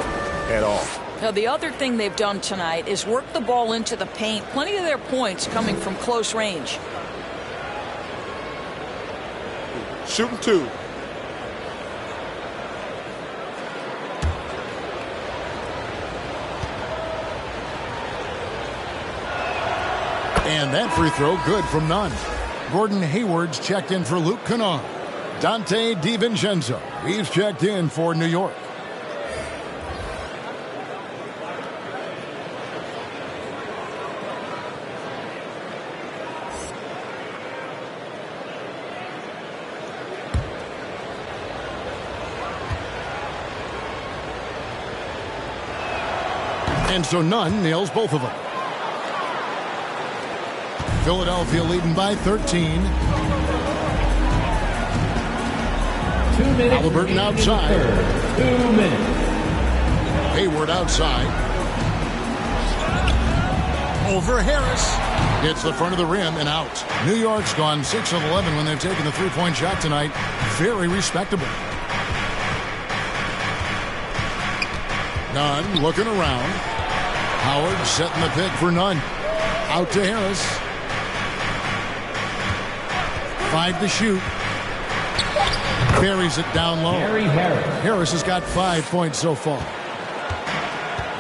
at all. Now, the other thing they've done tonight is work the ball into the paint. Plenty of their points coming from close range. Shooting two. And that free throw good from Nunn. Gordon Hayward's checked in for Luke Kennard. Dante DiVincenzo, he's checked in for New York. And so Nunn nails both of them. Philadelphia leading by 13. 2 minutes. Halliburton outside. 2 minutes. Hayward outside. Over Harris. Hits the front of the rim and out. New York's gone 6 of 11 when they've taken the three-point shot tonight. Very respectable. Nunn looking around. Howard setting the pick for Nunn. Out to Harris. 5 to shoot. Buries it down low. Harris has got 5 points so far.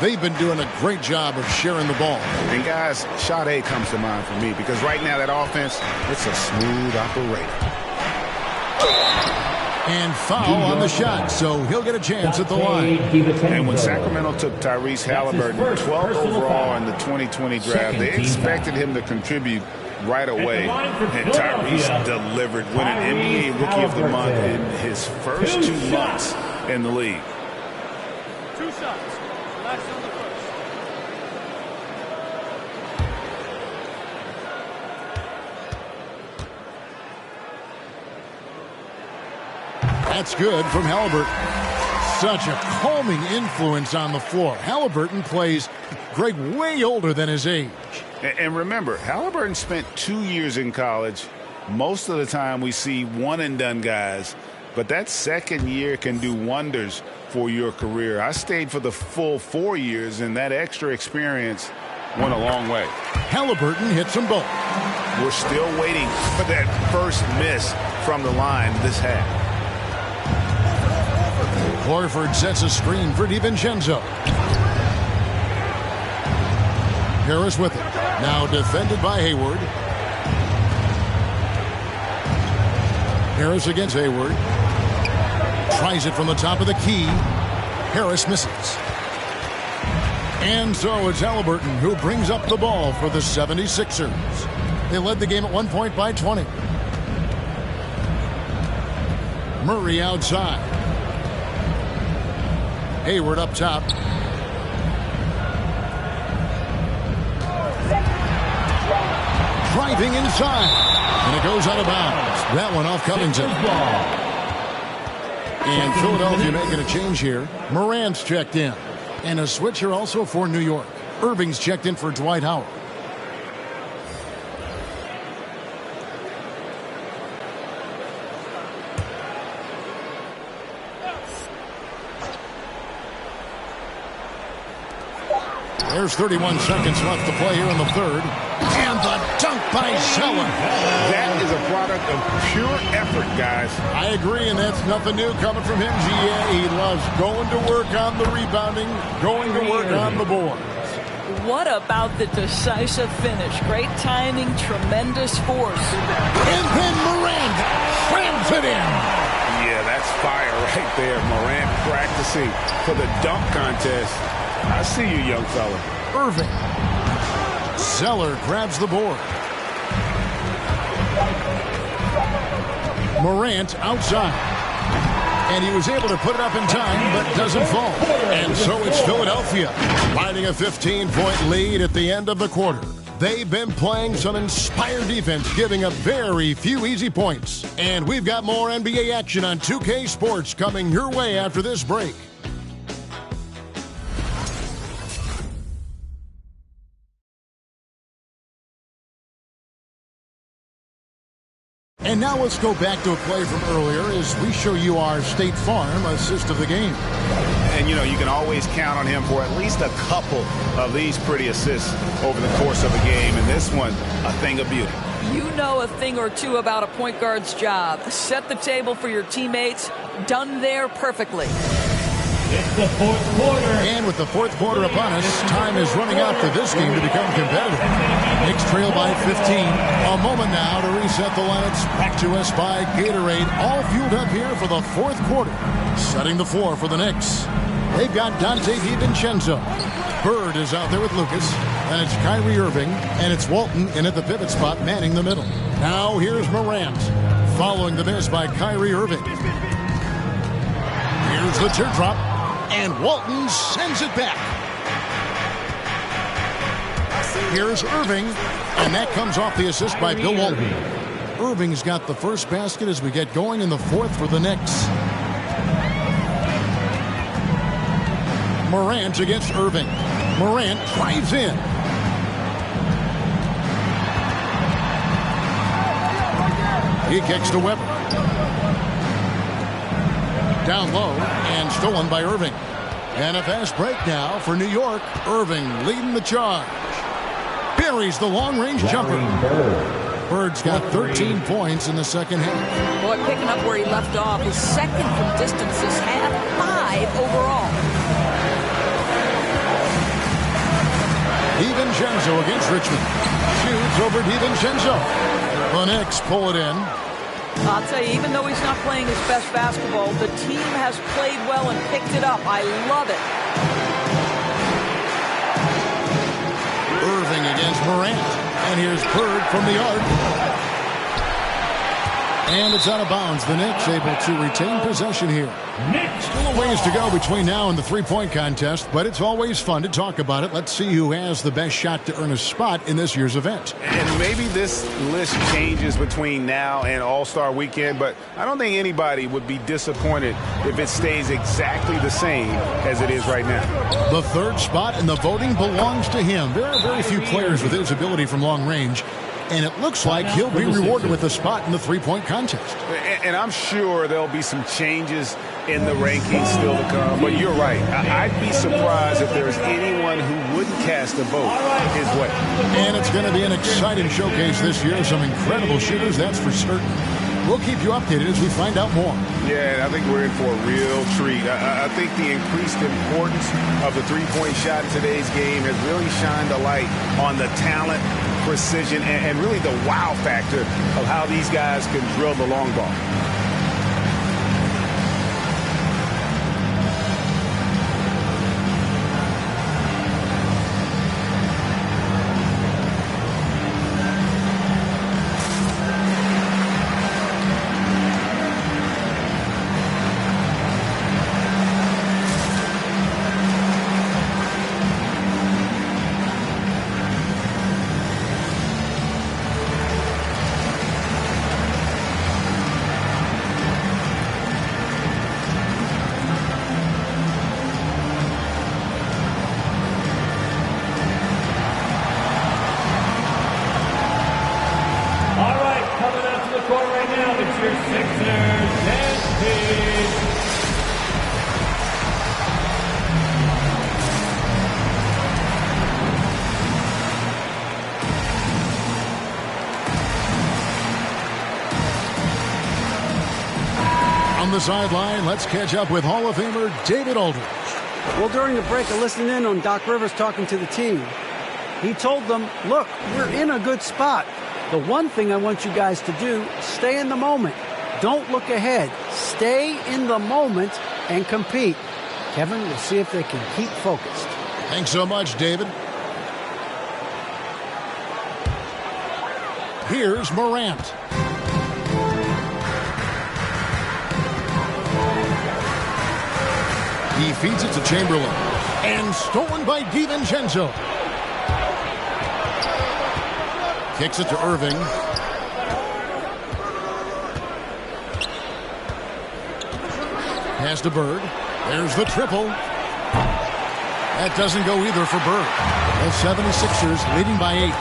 They've been doing a great job of sharing the ball. And guys, shot A comes to mind for me because right now that offense, it's a smooth operator. And foul on the shot, so he'll get a chance at the line. And when Sacramento took Tyrese Halliburton, 12th overall in the 2020 draft, they expected him to contribute right away. And Tyrese delivered, winning NBA Rookie of the Month in his first 2 months in the league. 2 shots. Last on the first. That's good from Halliburton. Such a calming influence on the floor. Halliburton plays, Greg, way older than his age. And remember, Halliburton spent 2 years in college. Most of the time we see one-and-done guys, but that second year can do wonders for your career. I stayed for the full 4 years, and that extra experience went a long way. Halliburton hits them both. We're still waiting for that first miss from the line this half. Horford sets a screen for DiVincenzo. Harris with it. Now defended by Hayward. Harris against Hayward. Tries it from the top of the key. Harris misses. And so it's Halliburton who brings up the ball for the 76ers. They led the game at 1 point by 20. Murray outside. Hayward up top. Driving inside. And it goes out of bounds. That one off Covington. And Philadelphia making a change here. Morant's checked in. And a switch here also for New York. Irving's checked in for Dwight Howard. There's 31 seconds left to play here in the third. And the dunk by Zeller. That is a product of pure effort, guys. I agree, and that's nothing new coming from him, GA. He loves going to work on the rebounding, going to work on the boards. What about the decisive finish? Great timing, tremendous force. And then Morant slams it in. Yeah, that's fire right there. Morant practicing for the dunk contest. I see you, young fella. Irving. Zeller grabs the board. Morant outside. And he was able to put it up in time, but doesn't fall. And so it's Philadelphia, finding a 15-point lead at the end of the quarter. They've been playing some inspired defense, giving up very few easy points. And we've got more NBA action on 2K Sports coming your way after this break. And now let's go back to a play from earlier as we show you our State Farm assist of the game. And, you know, you can always count on him for at least a couple of these pretty assists over the course of a game. And this one, a thing of beauty. You know a thing or two about a point guard's job. Set the table for your teammates. Done there perfectly. It's the fourth quarter. And with the fourth quarter upon us, time is running out for this game to become competitive. Knicks trail by 15. A moment now to reset the lineups. Back to us by Gatorade. All fueled up here for the fourth quarter. Setting the floor for the Knicks. They've got Dante DiVincenzo. Bird is out there with Lucas. And it's Kyrie Irving. And it's Walton in at the pivot spot, manning the middle. Now here's Morant. Following the miss by Kyrie Irving. Here's the teardrop. And Walton sends it back. Here's Irving, and that comes off the assist by Bill Walton. Irving's got the first basket as we get going in the fourth for the Knicks. Morant against Irving. Morant drives in. He kicks to Weber. Down low and stolen by Irving. And a fast break now for New York. Irving leading the charge. Buries the long-range jumper. Bird's got 13 points in the second half. Boy, picking up where he left off. His second from distance this half, 5 overall. DiVincenzo against Richmond. Shoots over DiVincenzo. The Knicks pull it in. I'll tell you, even though he's not playing his best basketball, the team has played well and picked it up. I love it. Irving against Morant. And here's Bird from the arc. And it's out of bounds. The Knicks able to retain possession here. Still a ways to go between now and the three-point contest, but it's always fun to talk about it. Let's see who has the best shot to earn a spot in this year's event. And maybe this list changes between now and All-Star Weekend, but I don't think anybody would be disappointed if it stays exactly the same as it is right now. The third spot in the voting belongs to him. There are very few players with his ability from long range, and it looks like he'll be rewarded with a spot in the three-point contest. And I'm sure there'll be some changes in the rankings still to come, but you're right. I'd be surprised if there's anyone who wouldn't cast a vote his way. And it's going to be an exciting showcase this year. Some incredible shooters, that's for certain. We'll keep you updated as we find out more. Yeah, I think we're in for a real treat. I think the increased importance of the three-point shot in today's game has really shined a light on the talent, precision, and really the wow factor of how these guys can drill the long ball. On the sideline, let's catch up with Hall of Famer David Aldridge. Well, during the break, I listened in on Doc Rivers talking to the team. He told them, look, we're in a good spot. The one thing I want you guys to do, stay in the moment. Don't look ahead. Stay in the moment and compete. Kevin, we'll see if they can keep focused. Thanks so much, David. Here's Morant. He feeds it to Chamberlain. And stolen by DiVincenzo. Kicks it to Irving. Pass to Bird. There's the triple. That doesn't go either for Bird. The 76ers leading by 8.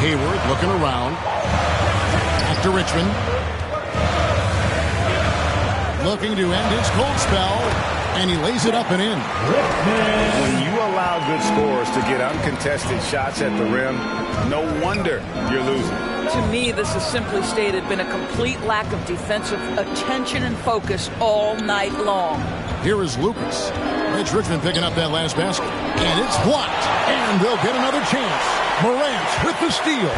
Hayward looking around. Back to Richmond. Looking to end his cold spell, and he lays it up and in. When you allow good scorers to get uncontested shots at the rim, no wonder you're losing. To me, this has simply stated been a complete lack of defensive attention and focus all night long. Here is Lucas. Mitch Richmond picking up that last basket. And it's blocked. And they'll get another chance. Morant with the steal.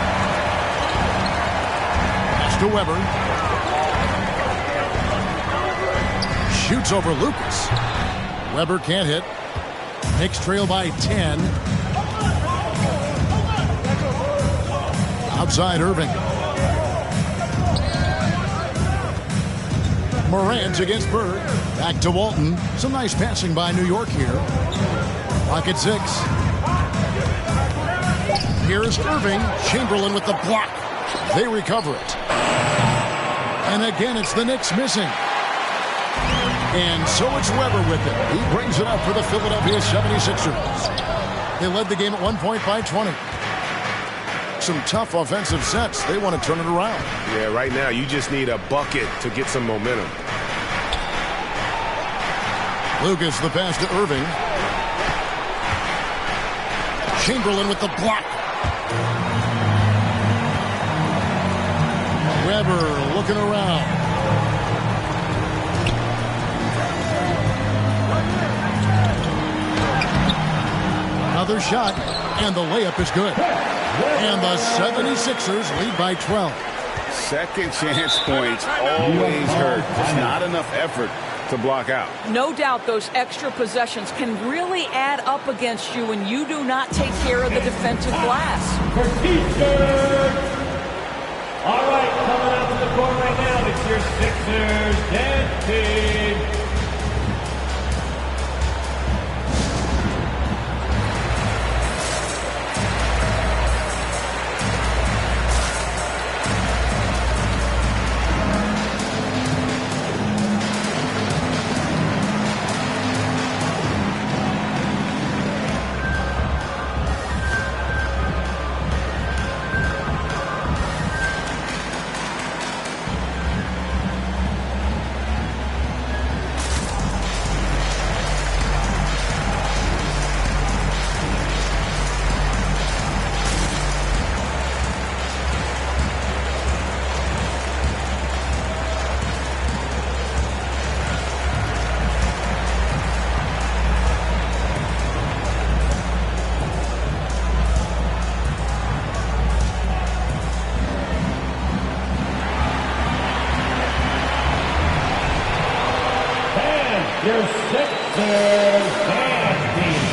Pass to Weber. Shoots over Lucas. Weber can't hit. Knicks trail by 10. Outside Irving. Morant against Bird. Back to Walton. Some nice passing by New York here. Clock at 6. Here's Irving. Chamberlain with the block. They recover it. And again, it's the Knicks missing. And so it's Weber with it. He brings it up for the Philadelphia 76ers. They led the game at one point by 20. Some tough offensive sets. They want to turn it around. Yeah, right now you just need a bucket to get some momentum. Lucas the pass to Irving. Chamberlain with the block. Weber looking around. Another shot, and the layup is good. And the 76ers lead by 12. Second chance points always hurt. Just not enough effort to block out. No doubt those extra possessions can really add up against you when you do not take care of the defensive glass. All right, coming out to the court right now, it's your Sixers dance team. Your Sixers dance team.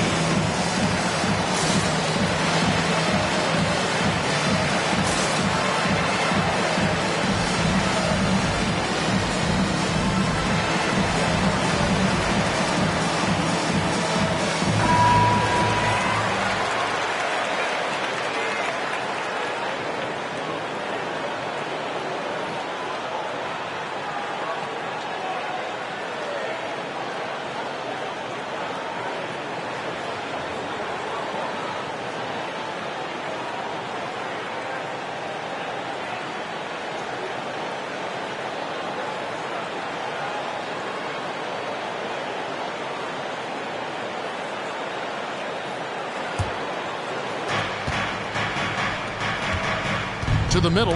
To the middle.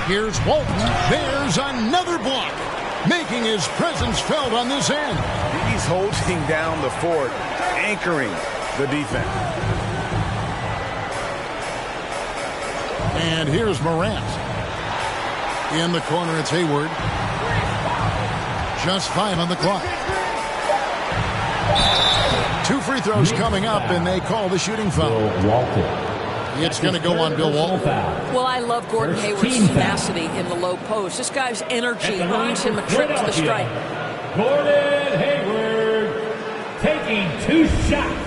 Here's Walton. There's another block. Making his presence felt on this end. He's holding down the fort, anchoring the defense. And here's Morant. In the corner, it's Hayward. Just 5 on the clock. 2 free throws coming up, and they call the shooting foul. It's going to go on Bill Walton. Well, I love Gordon Hayward's tenacity in the low post. This guy's energy earns him a trip to the stripe. Gordon Hayward taking 2 shots.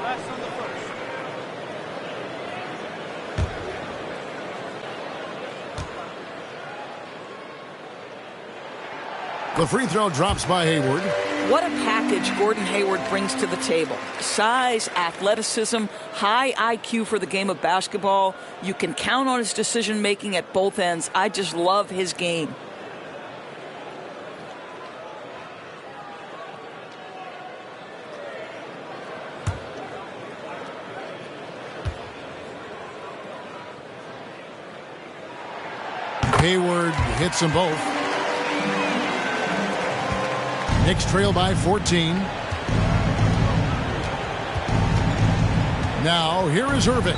Last on the first. The free throw drops by Hayward. What a package Gordon Hayward brings to the table. Size, athleticism, high IQ for the game of basketball. You can count on his decision-making at both ends. I just love his game. Hayward hits them both. Knicks trail by 14. Now, here is Irving.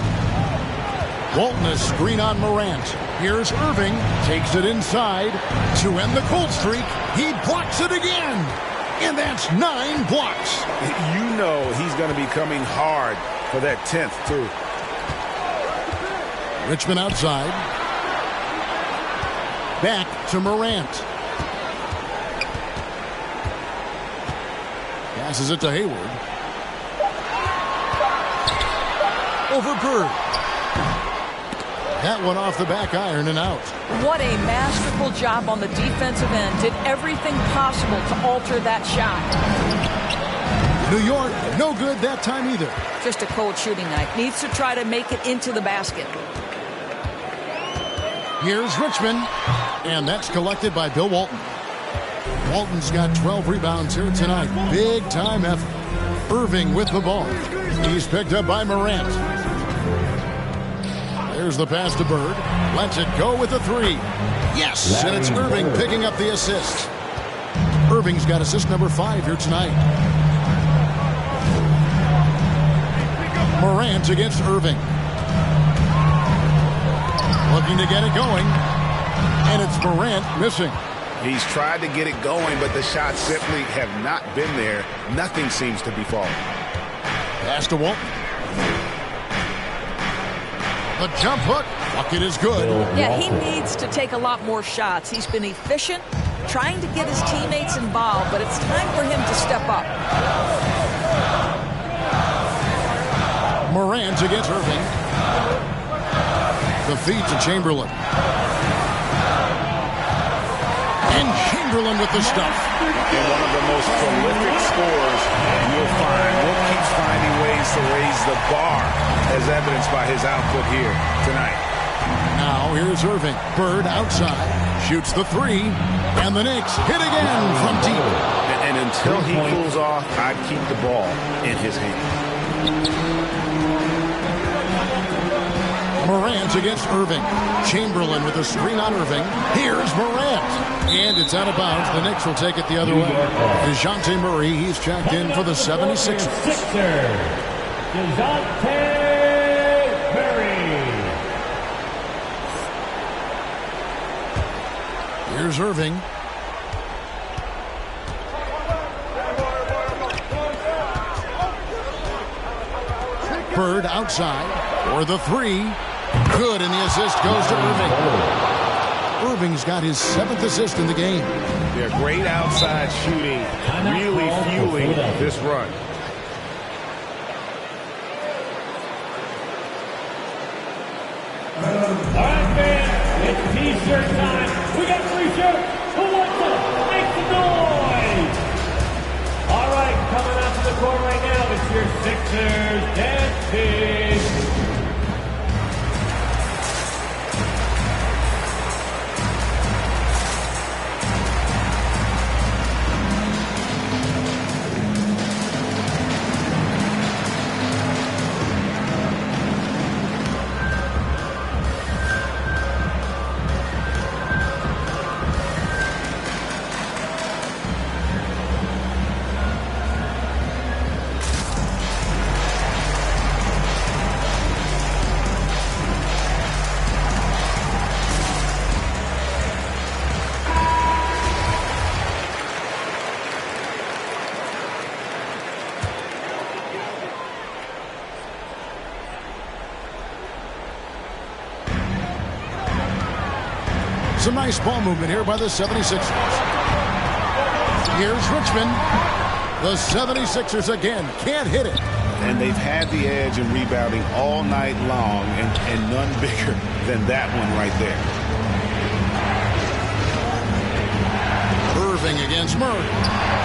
Walton a screen on Morant. Here's Irving. Takes it inside to end the cold streak. He blocks it again. And that's 9 blocks. You know he's going to be coming hard for that 10th, too. Richmond outside. Back to Morant. Passes it to Hayward. Over Bird. That one off the back iron and out. What a masterful job on the defensive end. Did everything possible to alter that shot. New York, no good that time either. Just a cold shooting night. Needs to try to make it into the basket. Here's Richmond, and that's collected by Bill Walton. Walton's got 12 rebounds here tonight. Big time effort. Irving with the ball. He's picked up by Morant. There's the pass to Bird. Lets it go with a three. Yes, and it's Irving picking up the assist. Irving's got assist number 5 here tonight. Morant against Irving. Looking to get it going. And it's Morant missing. He's tried to get it going, but the shots simply have not been there. Nothing seems to be falling. Pass to Walton. The jump hook. Bucket is good. Yeah, he needs to take a lot more shots. He's been efficient, trying to get his teammates involved, but it's time for him to step up. Morant against Irving. The feed to Chamberlain. And Chamberlain with the stuff. And one of the most prolific scorers you'll find. Will keeps finding ways to raise the bar, as evidenced by his output here tonight. Now here's Irving. Bird outside. Shoots the three. And the Knicks hit again from deep. And until he cools off, I'd keep the ball in his hand. Morant against Irving. Chamberlain with a screen on Irving. Here's Morant. And it's out of bounds. The Knicks will take it the other way. DeJounte Murray, he's checked in for the 76ers. DeJounte Murray. Here's Irving. Bird outside for the three. Good, and the assist goes to Irving. Irving's got his 7th assist in the game. Yeah, great outside shooting, really fueling this run. All right, man, it's T-shirt time. We got 3 shirts. Who wants them? Make some noise. All right, coming out to the court right now, it's your Sixers dance team. Some nice ball movement here by the 76ers. Here's Richmond. The 76ers again can't hit it. And they've had the edge in rebounding all night long, and none bigger than that one right there. Irving against Murray.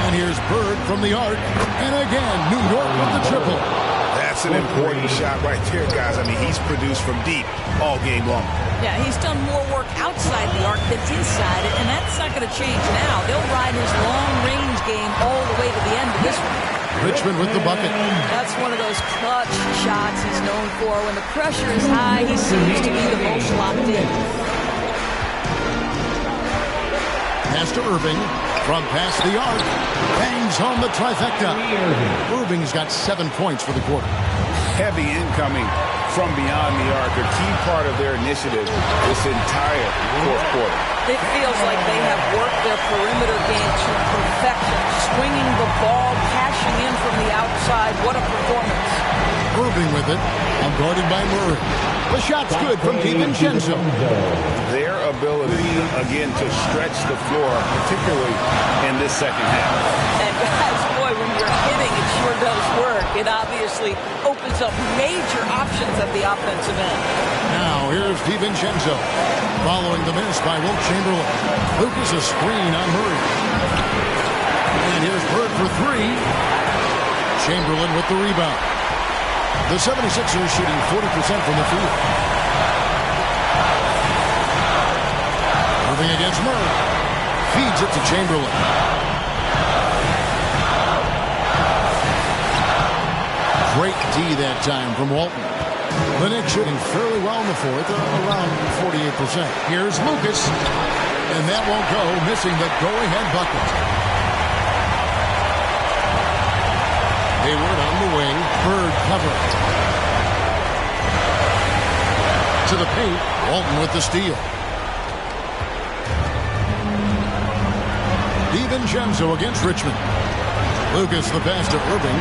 And here's Bird from the arc. And again, New York with the triple. That's an important shot right there, guys. I mean, he's produced from deep all game long. Yeah, he's done more work outside the arc than inside it, and that's not going to change now. They'll ride his long-range game all the way to the end of this one. Richmond with the bucket. That's one of those clutch shots he's known for. When the pressure is high, he seems to be the most locked in. Pass to Irving. From past the arc. Bangs home the trifecta. Irving's got 7 points for the quarter. Heavy incoming from beyond the arc, a key part of their initiative this entire fourth quarter. It feels like they have worked their perimeter game to perfection. Swinging the ball, cashing in from the outside. What a performance. Irving with it. Guarded by Murray. The shot's good from DiVincenzo. Their ability, again, to stretch the floor, particularly in this second half. And guys, boy, when you're hitting, it sure does work. It obviously opens up major options at the offensive end. Now, here's DiVincenzo. Following the miss by Wilt Chamberlain. Lucas a screen on Murray. And here's Bird for three. Chamberlain with the rebound. The 76ers shooting 40% from the field. Moving against Murray. Feeds it to Chamberlain. Great D that time from Walton. The Knicks shooting fairly well in the fourth, around 48%. Here's Lucas. And that won't go, missing the go-ahead bucket. Hayward on the wing. Bird covered. To the paint. Walton with the steal. DiVincenzo against Richmond. Lucas the pass to Irving.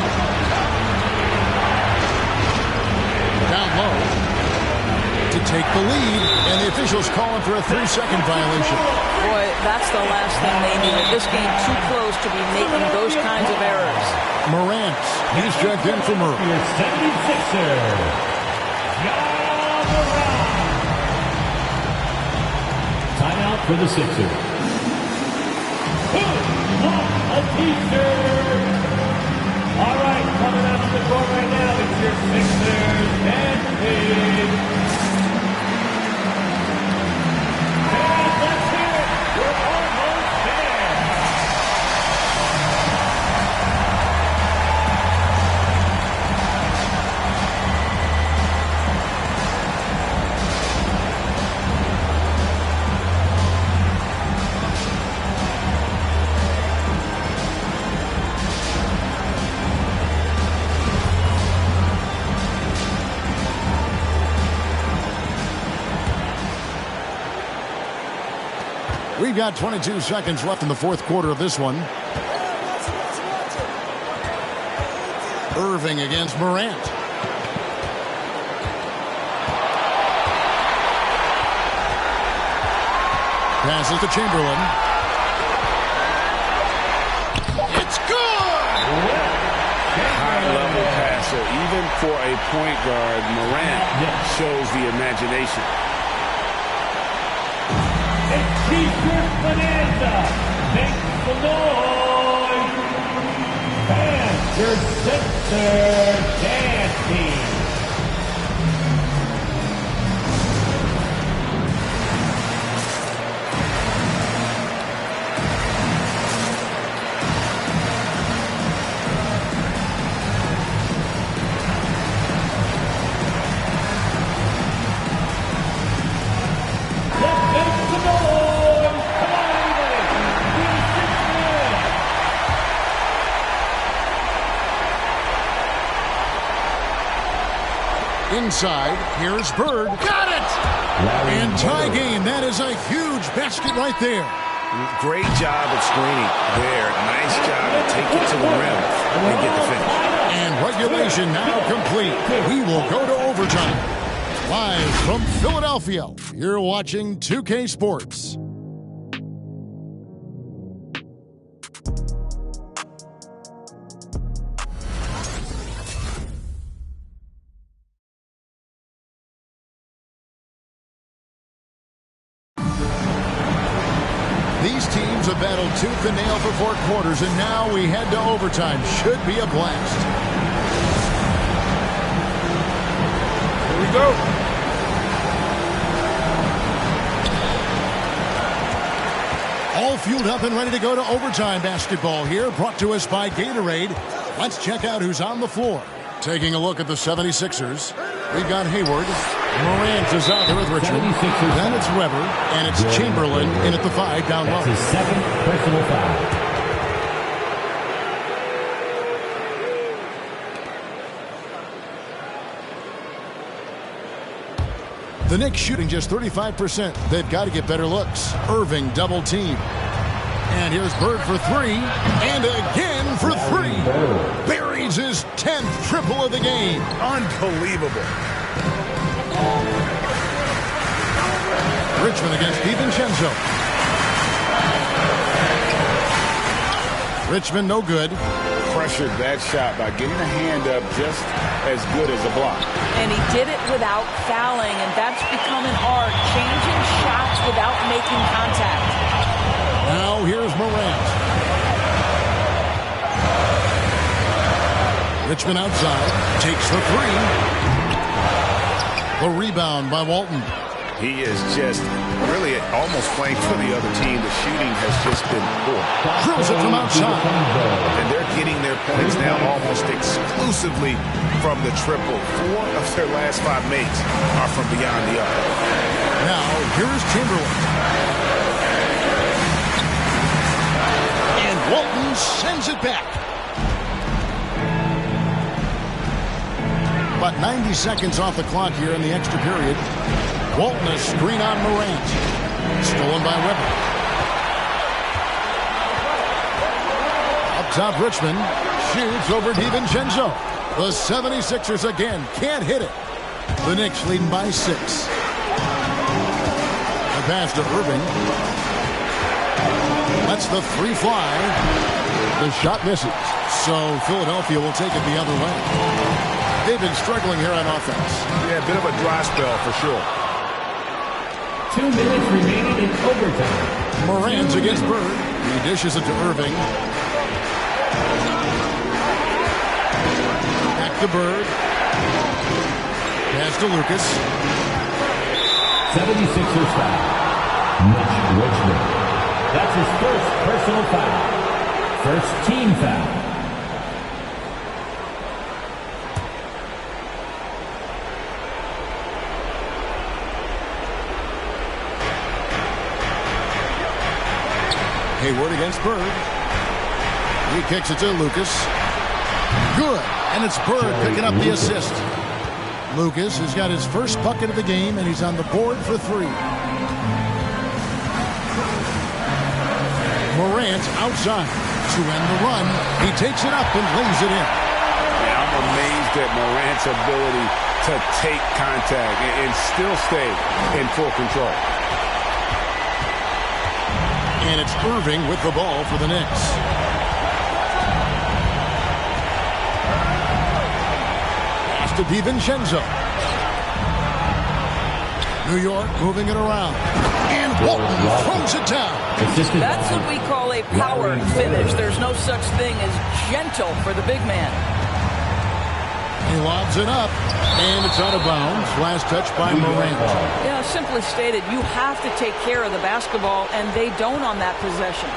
Down low. To take the lead. And the officials calling for a 3-second violation. Boy, that's the last thing they needed. This game too close to be making those kinds of errors. Morant. He's checked in for Murray. Your 76er. Timeout for the Sixers. A T-shirt. All right, coming out to the court right now, it's your Sixers and And let's hear it. We're almost there. We've got 22 seconds left in the fourth quarter of this one. Irving against Morant. Passes to Chamberlain. It's good! High-level passer. Even for a point guard, Morant shows the imagination. T-shirt bonanza. Make some noise. And your Sixer dance team. Inside, here's Bird. Got it! And tie game. That is a huge basket right there. Great job of screening there. Nice job to take it to the rim and get the finish. And regulation now complete. We will go to overtime. Live from Philadelphia, you're watching 2K Sports. These teams have battled tooth and nail for 4 quarters, and now we head to overtime. Should be a blast. Here we go. All fueled up and ready to go to overtime basketball here, brought to us by Gatorade. Let's check out who's on the floor. Taking a look at the 76ers, we've got Hayward. Morant is out there with Richmond. Then it's Weber, and it's Chamberlain in at the 5 down low. That's his second personal foul. The Knicks shooting just 35%. They've got to get better looks. Irving double team. And here's Bird for 3. And again for 3. Buried James's his 10th triple of the game. Unbelievable. Richmond against DiVincenzo. Richmond no good. Pressured that shot by getting a hand up just as good as a block. And he did it without fouling, and that's become an art, changing shots without making contact. Now here's Morant. Richmond outside, takes the three. The rebound by Walton. He is just really almost playing for the other team. The shooting has just been poor. Drills it from outside. And they're getting their points now almost exclusively from the triple. 4 of their last 5 makes are from beyond the arc. Now, here's Chamberlain. And Walton sends it back. About 90 seconds off the clock here in the extra period. Walton a screen on Morant. Stolen by Weber. Up top, Richmond shoots over DiVincenzo. The 76ers again can't hit it. The Knicks leading by 6. The pass to Irving. Lets the three fly. The shot misses. So Philadelphia will take it the other way. They've been struggling here on offense. Yeah, a bit of a dry spell for sure. 2 minutes remaining in overtime. Morant against Bird. He dishes it to Irving. Back to Bird. Pass to Lucas. 76ers foul. Mitch Richmond. That's his first personal foul. First team foul. Hayward against Bird. He kicks it to Lucas. Good. And it's Bird picking up the assist. Lucas has got his first bucket of the game, and he's on the board for 3. Morant outside to end the run. He takes it up and lays it in. Yeah, I'm amazed at Morant's ability to take contact and still stay in full control. And it's Irving with the ball for the Knicks. Pass to DiVincenzo. New York moving it around. And Walton throws it down. That's what we call a power finish. There's no such thing as gentle for the big man. He lobs it up, and it's out of bounds. Last touch by Morant. Yeah, simply stated, you have to take care of the basketball, and they don't on that possession.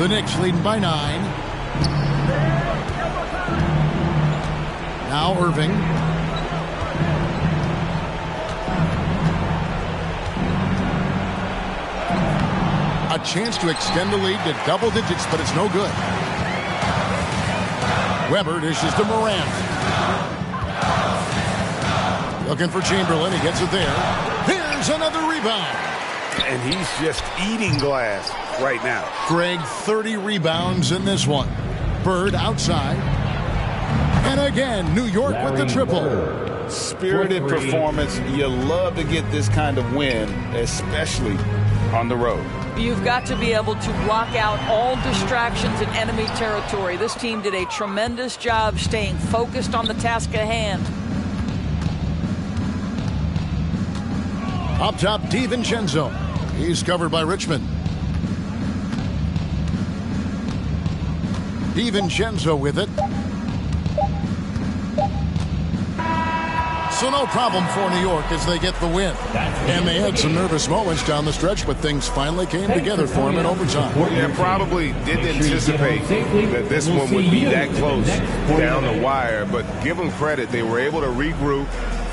The Knicks leading by 9. Now Irving. A chance to extend the lead to double digits, but it's no good. Weber dishes to Morant. Looking for Chamberlain. He gets it there. Here's another rebound. And he's just eating glass right now. Greg, 30 rebounds in this one. Bird outside. And again, New York with the triple. Spirited performance. You love to get this kind of win, especially on the road. You've got to be able to block out all distractions in enemy territory. This team did a tremendous job staying focused on the task at hand. Up top, DiVincenzo. He's covered by Richmond. DiVincenzo with it. So no problem for New York as they get the win. And they had some nervous moments down the stretch, but things finally came together for them in overtime. Yeah, probably didn't anticipate that this one would be that close down the wire, but give them credit. They were able to regroup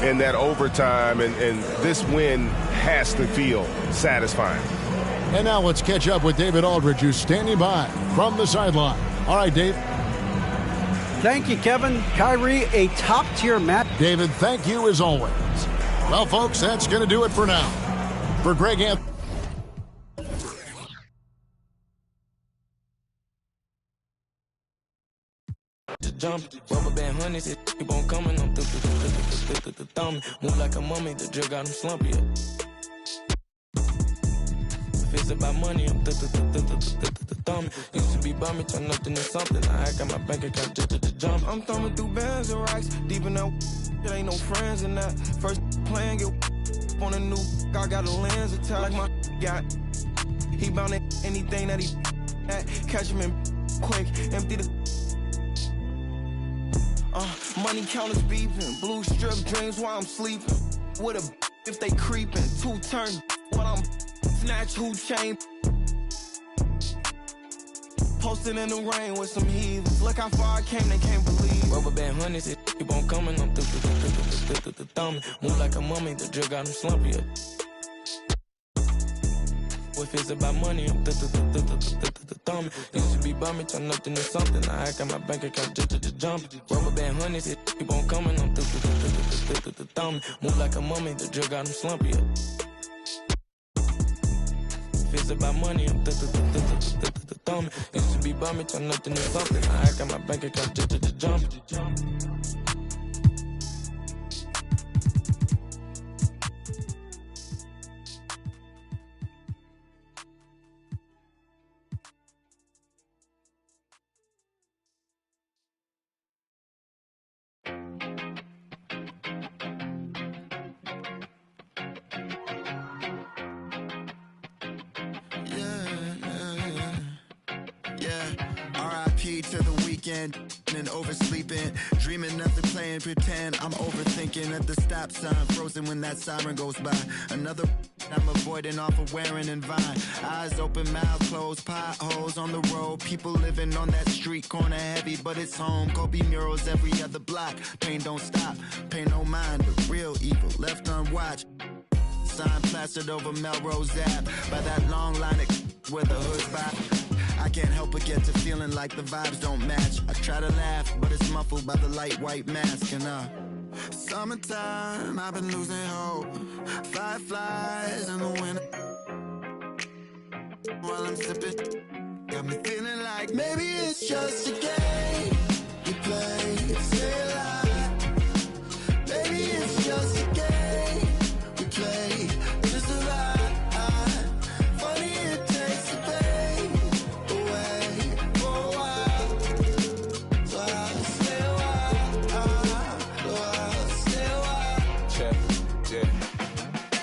in that overtime, and this win has to feel satisfying. And now let's catch up with David Aldridge, who's standing by from the sideline. All right, Dave. Thank you, Kevin. Kyrie, a top-tier match. David, thank you as always. Well, folks, that's going to do it for now. For Greg Anthony. Jump, rubber band honeys, it keep on coming. I'm thumbing. Move like a mummy, the drug got him slumpy. If it's about money, I'm thumbing. Used to be bummy, turn nothing to something. I got my bank account just jump. I'm thumbing through bands and racks, deep in that. It ain't no friends in that. First playing, get on a new. I got a lens attached like my got. He bound at anything that he at. Catch him in quick, empty the. Money counters beeping, blue strip dreams while I'm sleeping. With a if they creeping, 2 turn while I'm snatch who chain. Posted in the rain with some heathens. Look how far I came, they can't believe. Rubber band honeys, it keep on coming. I'm thumbing. Move like a mummy, the drug got him slumpy. If it's about money, I'm thumbing. Used to be bummy, turn nothing to something. I got my bank account just jump. Rubber band honeys, it keep on coming. I'm thumbing. Move like a mummy, the drug got him slumpy. If it's about money, I'm thumbing. Used to be bummy, turn nothing to something. I got my bank account just jump. To the weekend and oversleeping, dreaming nothing, playing pretend. I'm overthinking at the stop sign, frozen when that siren goes by. Another I'm avoiding off of wearing and Vine. Eyes open, mouth closed, potholes on the road. People living on that street corner heavy, but it's home. Kobe murals every other block. Pain don't stop, pay no mind. The real evil left unwatched. Sign plastered over Melrose Ave by that long line of where the hood's by. I can't help but get to feeling like the vibes don't match. I try to laugh, but it's muffled by the light white mask. And summertime, I've been losing hope. Fireflies in the winter. While I'm sipping, got me feeling like maybe it's just a game we play. Say a lie. Maybe it's just a game we play. Just a lie. Funny it takes the pain away for a while. So I'll stay a while. Check, yeah.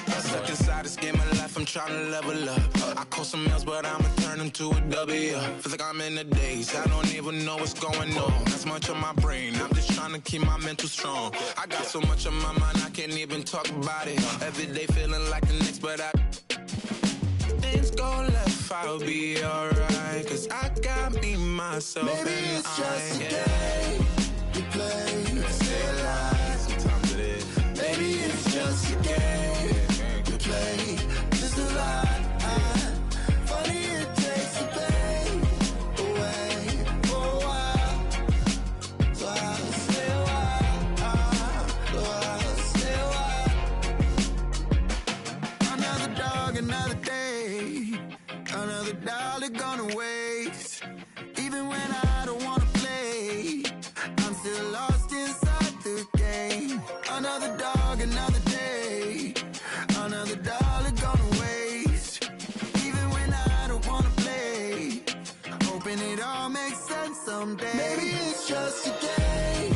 I'm stuck inside this game of life, I'm trying to level up. I call some L's, but I'ma turn them to a W. Feel like I'm in the days, I don't even know what's going on. That's much on my brain, I'm just trying to keep my mental strong. I got so much on my mind, I can't even talk about it. Every day feeling like the next, but things go left, I'll be alright. Cause I got me, myself, maybe and it's just a yeah. game we play. Say a lie. Sometimes it is. Maybe it's just a game we play. Just a lie. Funny it takes the pain away for a while. So I'll stay a while. So I'll stay a while. Another dog, another day. Another dollar gonna waste. Even when I don't wanna play, I'm still lost inside the game. Another dog, another day. Another dollar gonna waste. Even when I don't wanna play, hoping it all makes sense someday. Maybe it's just a game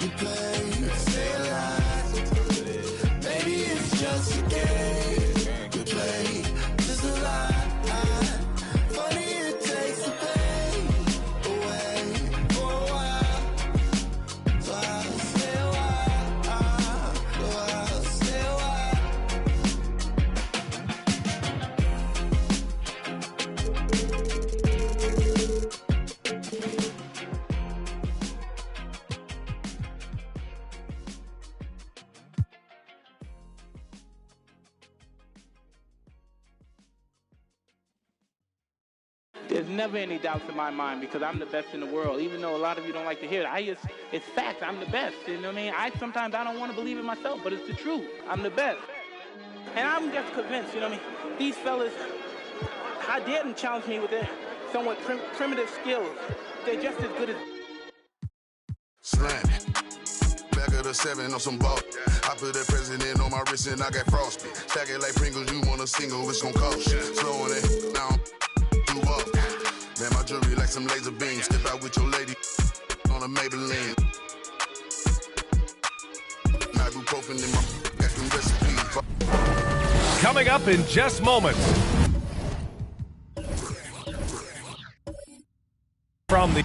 we play. Say a lie. Maybe it's just a game we play. Just a lie. Funny it takes the pain away for a while. So I'll stay a while. So I'll stay a while. There's never any doubts in my mind because I'm the best in the world. Even though a lot of you don't like to hear it, it's facts. I'm the best. You know what I mean? Sometimes I don't want to believe it myself, but it's the truth. I'm the best. And I'm just convinced, you know what I mean? These fellas, I dare them challenge me with their somewhat primitive skills. They're just as good as... Slam. Back of the 7 on some ball. I put that president on my wrist and I got frostbite. Stack it like Pringles, you want a single, it's gon' cost you. Slowing it down, do up. Man, my jewelry like some laser beams. Step out with your lady on a Maybelline. Ibuprofen in my got them recipes. Coming up in just moments. From the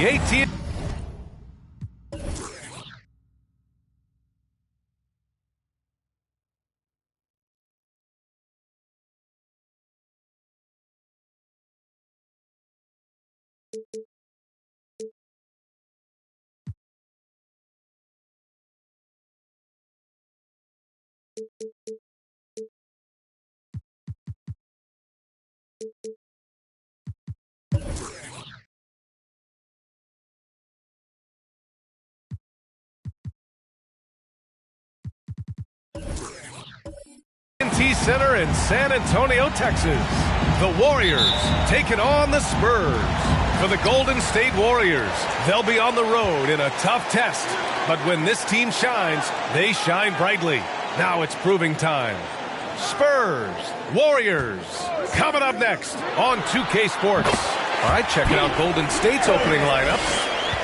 the 18. TNT Center in San Antonio, Texas. The Warriors taking on the Spurs. For the Golden State Warriors, they'll be on the road in a tough test. But when this team shines, they shine brightly. Now it's proving time. Spurs, Warriors, coming up next on 2K Sports. All right, checking out Golden State's opening lineup.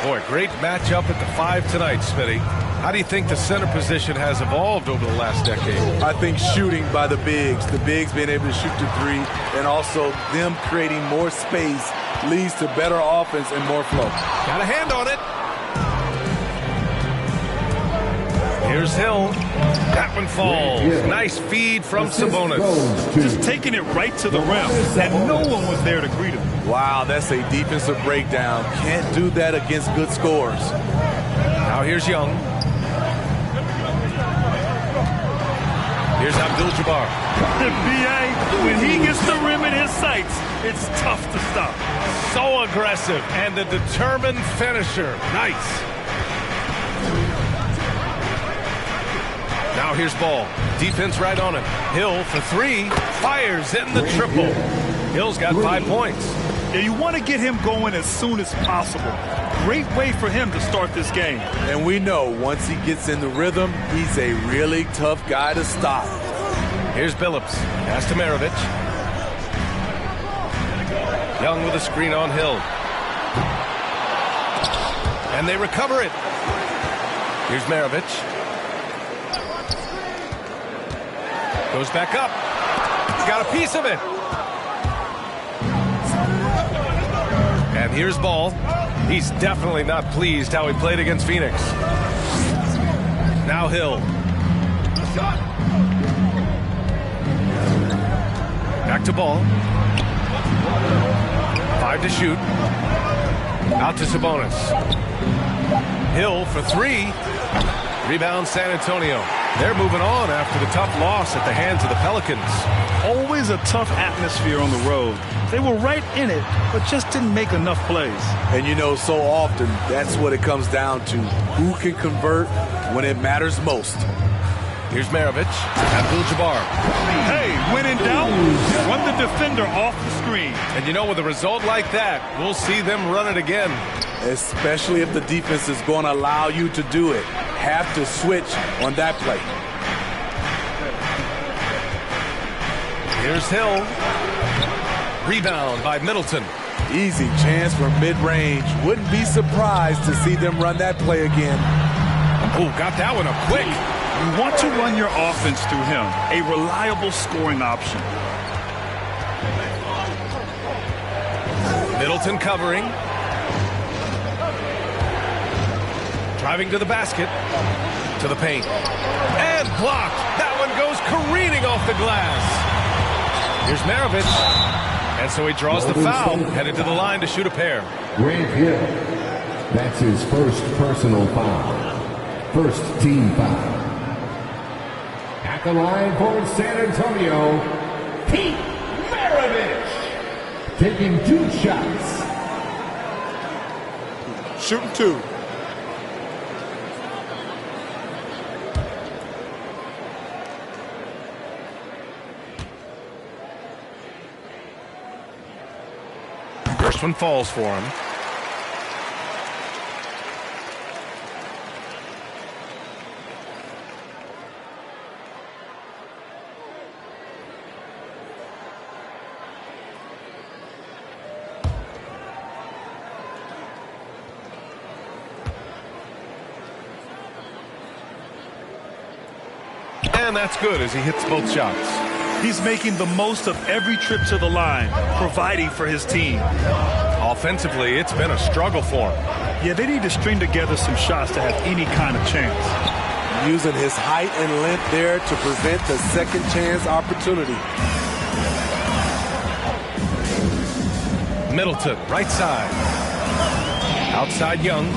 Boy, great matchup at the 5 tonight, Smitty. How do you think the center position has evolved over the last decade? I think shooting by the bigs being able to shoot the 3, and also them creating more space leads to better offense and more flow. Got a hand on it. Here's Hill. That one falls. Nice feed from Sabonis. Just taking it right to the rim, and no one was there to greet him. Wow, that's a defensive breakdown. Can't do that against good scores. Now here's Young. Here's Abdul-Jabbar. B.A., when he gets the rim in his sights, it's tough to stop. So aggressive and a determined finisher. Nice. Now here's Ball. Defense right on him. Hill for 3. Fires in the triple. Hill's got 5 points. Yeah, you want to get him going as soon as possible. Great way for him to start this game. And we know once he gets in the rhythm, he's a really tough guy to stop. Here's Billups. Pass to Maravich. Young with a screen on Hill. And they recover it. Here's Maravich. Goes back up. Got a piece of it. And here's Ball. He's definitely not pleased how he played against Phoenix. Now Hill. Back to Ball. 5 to shoot. Out to Sabonis. Hill for 3. Rebound San Antonio. They're moving on after the tough loss at the hands of the Pelicans. Always a tough atmosphere on the road. They were right in it, but just didn't make enough plays. And you know, so often, that's what it comes down to. Who can convert when it matters most? Here's Maravich. Abdul-Jabbar. Hey, when in doubt, run the defender off the screen. And you know, with a result like that, we'll see them run it again. Especially if the defense is going to allow you to do it. Have to switch on that play. Here's Hill. Rebound by Middleton. Easy chance for mid-range. Wouldn't be surprised to see them run that play again. Oh, got that one up quick. You want to run your offense through him. A reliable scoring option. Middleton covering. Driving to the basket. To the paint. And blocked. That one goes careening off the glass. Here's Maravich. And so he draws the foul. Headed to the line to shoot a pair. Grant Hill. That's his first personal foul. First team foul. At the line for San Antonio, Pete Maravich. Taking 2 shots. Shooting 2. First one falls for him. And that's good as he hits both shots. He's making the most of every trip to the line, providing for his team. Offensively, it's been a struggle for him. Yeah, they need to string together some shots to have any kind of chance. Using his height and length there to prevent the second chance opportunity. Middleton, right side. Outside Young.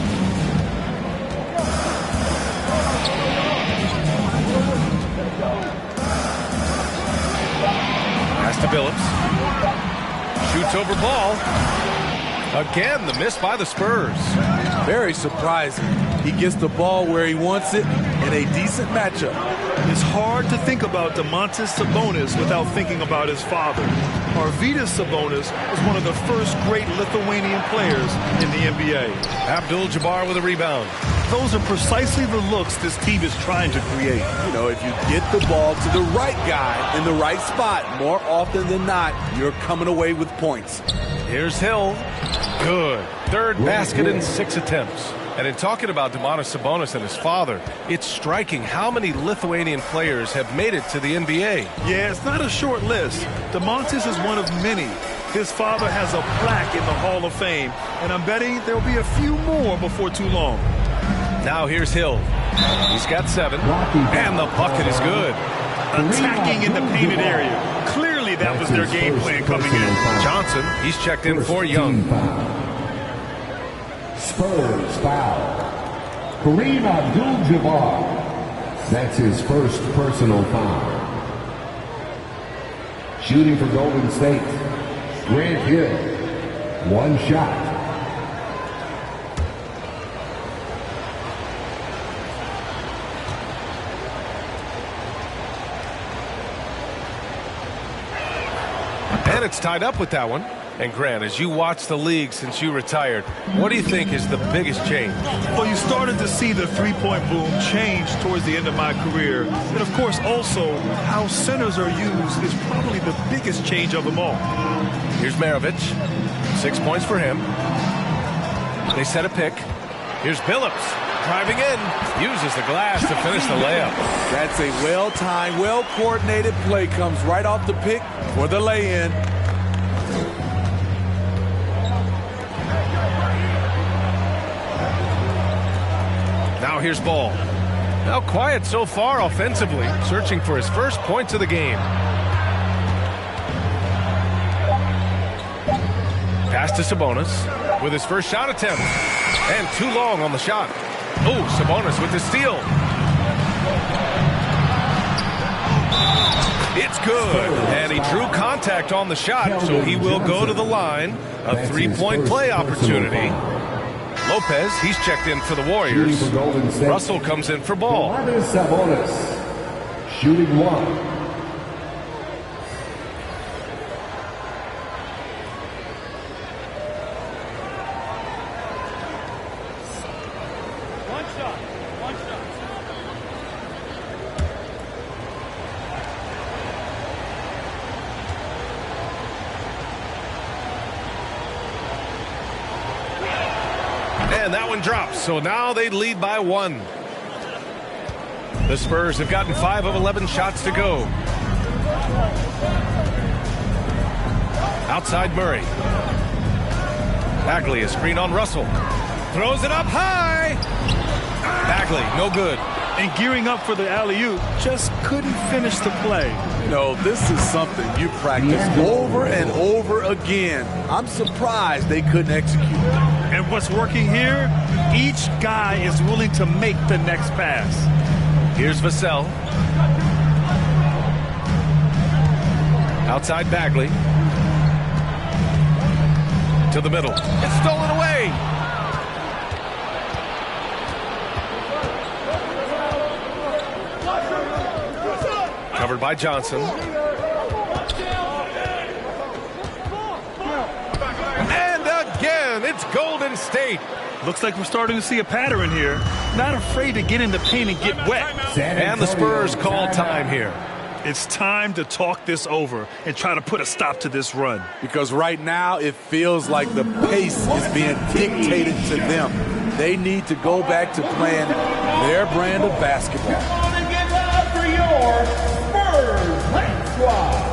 Pass to Billups. Shoots over ball. Again, the miss by the Spurs. Very surprising. He gets the ball where he wants it in a decent matchup. It's hard to think about Domantas Sabonis without thinking about his father. Arvydas Sabonis was one of the first great Lithuanian players in the NBA. Abdul-Jabbar with a rebound. Those are precisely the looks this team is trying to create. You know, if you get the ball to the right guy in the right spot, more often than not, you're coming away with points. Here's Hill. Good. Third basket in 6 attempts. And in talking about Domantas Sabonis and his father, it's striking how many Lithuanian players have made it to the NBA. Yeah, it's not a short list. Domantas is one of many. His father has a plaque in the Hall of Fame, and I'm betting there'll be a few more before too long. Now here's Hill. He's got 7, and the bucket is good. Attacking in the painted area. Clearly that was their game plan coming in. Johnson, he's checked in for Young. Spurs foul. Kareem Abdul-Jabbar. That's his first personal foul. Shooting for Golden State, Grant Hill. 1 shot. And it's tied up with that one. And Grant, as you watch the league since you retired, what do you think is the biggest change? Well, you started to see the three-point boom change towards the end of my career. And, of course, also how centers are used is probably the biggest change of them all. Here's Maravich. 6 points for him. They set a pick. Here's Billups. Driving in. Uses the glass to finish the layup. That's a well-timed, well-coordinated play. Comes right off the pick for the lay-in. Now here's Ball. Now quiet so far offensively, searching for his first points of the game. Pass to Sabonis with his first shot attempt. And too long on the shot. Oh, Sabonis with the steal. It's good. And he drew contact on the shot, so he will go to the line. A three-point play opportunity. Lopez, he's checked in for the Warriors. Russell comes in for Ball. Sabonis, shooting 1. And that one drops, so now they lead by 1. The Spurs have gotten 5 of 11 shots to go. Outside Murray. Bagley, a screen on Russell. Throws it up high. Bagley, no good. And gearing up for the alley-oop, just couldn't finish the play. No, this is something you practice over and over again. I'm surprised they couldn't execute. And what's working here? Each guy is willing to make the next pass. Here's Vassell. Outside Bagley. To the middle. It's stolen away. Covered by Johnson. And again, it's Golden State. Looks like we're starting to see a pattern here. Not afraid to get in the paint and get wet. And the Spurs call time here. It's time to talk this over and try to put a stop to this run. Because right now it feels like the pace is being dictated to them. They need to go back to playing their brand of basketball. Come on and get loud for your Spurs Hype Squad.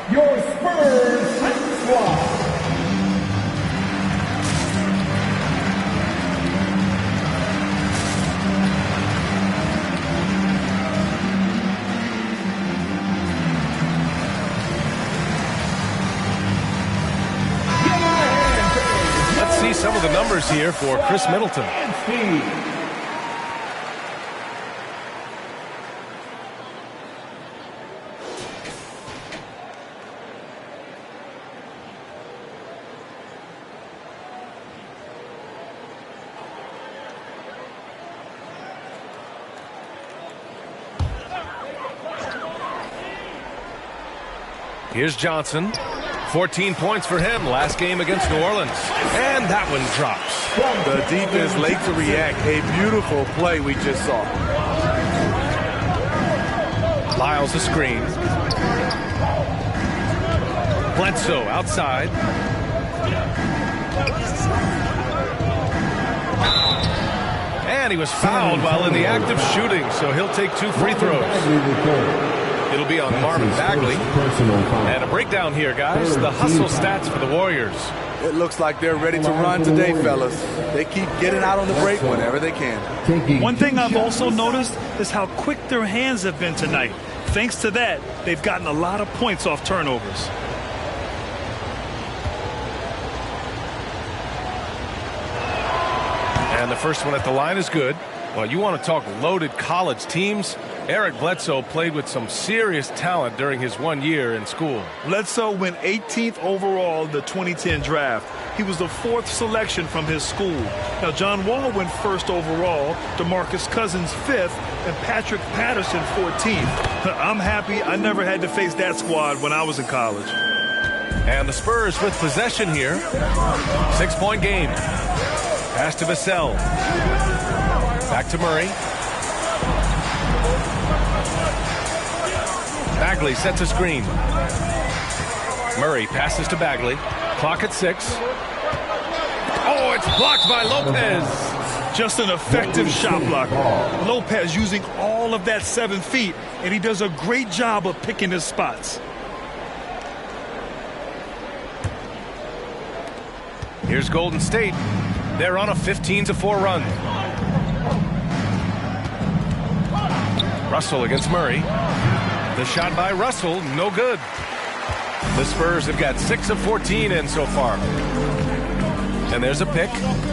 Your Spurs Hype Squad. Let's see some of the numbers here for Chris Middleton. Here's Johnson. 14 points for him last game against New Orleans. And that one drops. The defense late to react. A beautiful play we just saw. Lyles a screen. Bledsoe outside. And he was fouled while in the act of shooting, so he'll take 2 free throws. It'll be on Marvin Bagley. And a breakdown here, guys. The hustle stats for the Warriors. It looks like they're ready to run today, fellas. They keep getting out on the break whenever they can. One thing I've also noticed is how quick their hands have been tonight. Thanks to that, they've gotten a lot of points off turnovers. And the first one at the line is good. Well, you want to talk loaded college teams? Eric Bledsoe played with some serious talent during his 1 year in school. Bledsoe went 18th overall in the 2010 draft. He was the 4th selection from his school. Now, John Wall went 1st overall, DeMarcus Cousins 5th, and Patrick Patterson 14th. I'm happy I never had to face that squad when I was in college. And the Spurs with possession here. 6-point game. Pass to Vassell. Back to Murray. Bagley sets a screen. Murray passes to Bagley. Clock at 6. Oh, it's blocked by Lopez. Just an effective shot blocker. Lopez using all of that 7 feet, and he does a great job of picking his spots. Here's Golden State. They're on a 15-4 run. Russell against Murray. The shot by Russell, no good. The Spurs have got 6 of 14 in so far. And there's a pick.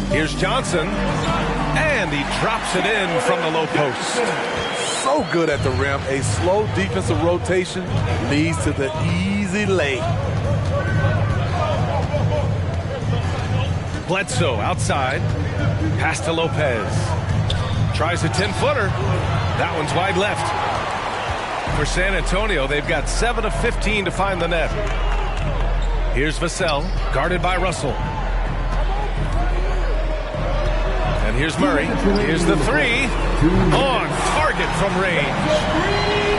Here's Johnson. And And he drops it in from the low post. So good at the rim. A slow defensive rotation leads to the easy lay. Bledsoe outside. Pass to Lopez. Tries a 10-footer. That one's wide left. For San Antonio, they've got 7 of 15 to find the net. Here's Vassell, guarded by Russell. And here's Murray. Here's the three. On target from range.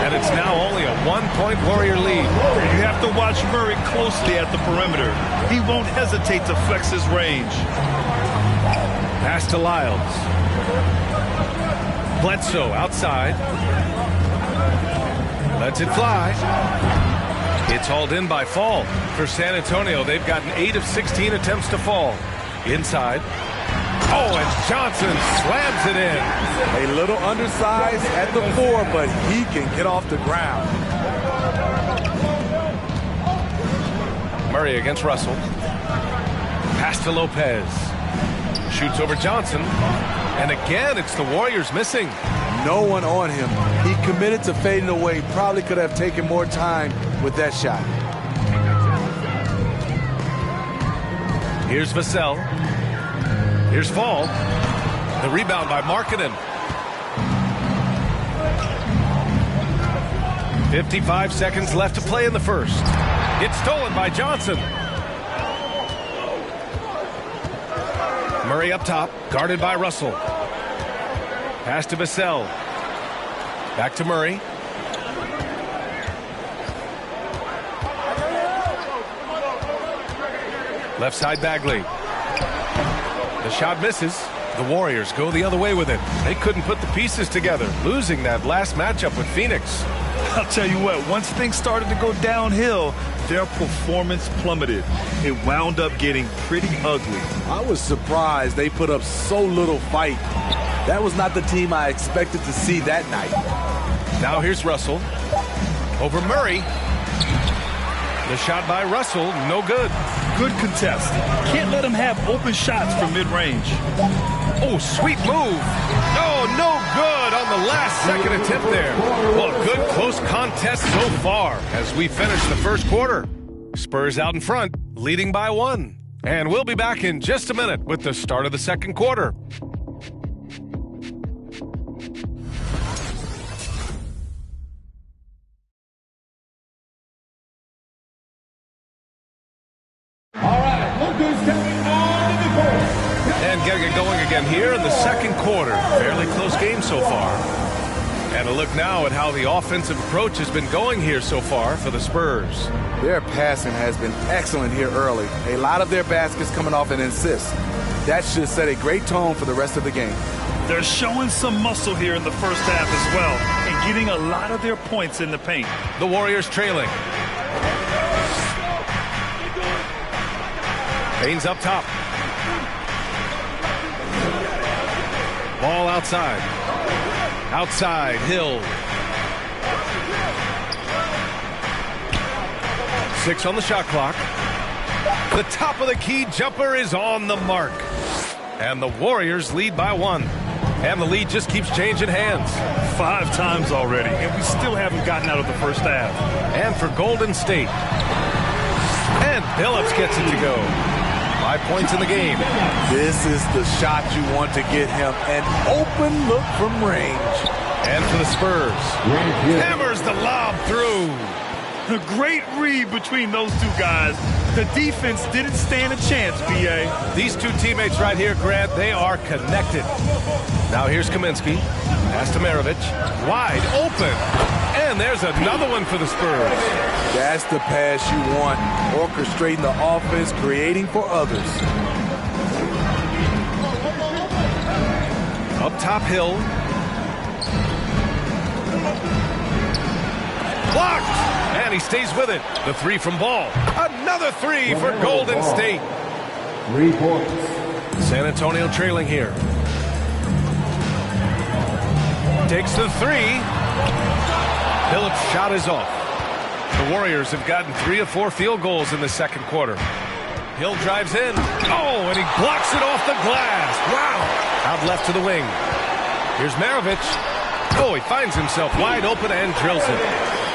And it's now only a 1-point Warrior lead. You have to watch Murray closely at the perimeter. He won't hesitate to flex his range. Pass to Lyles. Bledsoe outside. Lets it fly. It's hauled in by Fall. For San Antonio, they've gotten 8 of 16 attempts to fall. Inside. Oh, and Johnson slams it in. A little undersized at the 4, but he can get off the ground. Murray against Russell. Pass to Lopez. Shoots over Johnson. And again, it's the Warriors missing. No one on him. He committed to fading away. Probably could have taken more time with that shot. Here's Vassell. Here's Fall. The rebound by Markkanen. 55 seconds left to play in the first. It's stolen by Johnson. Murray up top, guarded by Russell. Pass to Vassell. Back to Murray. Left side Bagley. The shot misses. The Warriors go the other way with it. They couldn't put the pieces together, losing that last matchup with Phoenix. I'll tell you what, once things started to go downhill, their performance plummeted. It wound up getting pretty ugly. I was surprised they put up so little fight. That was not the team I expected to see that night. Now here's Russell. Over Murray. The shot by Russell, no good. Good contest. Can't let him have open shots from mid-range. Oh, sweet move. Oh, no good on the last second attempt there. Well, good close contest so far as we finish the first quarter. Spurs out in front, leading by 1. And we'll be back in just a minute with the start of the second quarter. And getting it going again here in the second quarter. Fairly close game so far. And a look now at how the offensive approach has been going here so far for the Spurs. Their passing has been excellent here early. A lot of their baskets coming off an assist. That should set a great tone for the rest of the game. They're showing some muscle here in the first half as well and getting a lot of their points in the paint. The Warriors trailing. Baines up top. Ball outside. Outside, Hill. 6 on the shot clock. The top of the key jumper is on the mark. And the Warriors lead by 1. And the lead just keeps changing hands. 5 times already, and we still haven't gotten out of the first half. And for Golden State. And Billups gets it to go. 5 points in the game. This is the shot you want to get him. An open look from range. And for the Spurs. Hammers the lob through. A great read between those two guys. The defense didn't stand a chance, B.A. These two teammates right here, Grant, they are connected. Now here's Kaminsky. Pass to Maravich. Wide open. And there's another one for the Spurs. That's the pass you want. Orchestrating the offense, creating for others. Up top, Hill. Blocked. And he stays with it. The 3 from Ball. Another 3 for Golden State. 3 points. San Antonio trailing here. Takes the 3. Phillips' shot is off. The Warriors have gotten 3 of 4 field goals in the second quarter. Hill drives in. Oh, and he blocks it off the glass. Wow. Out left to the wing. Here's Maravich. Oh, he finds himself wide open and drills it.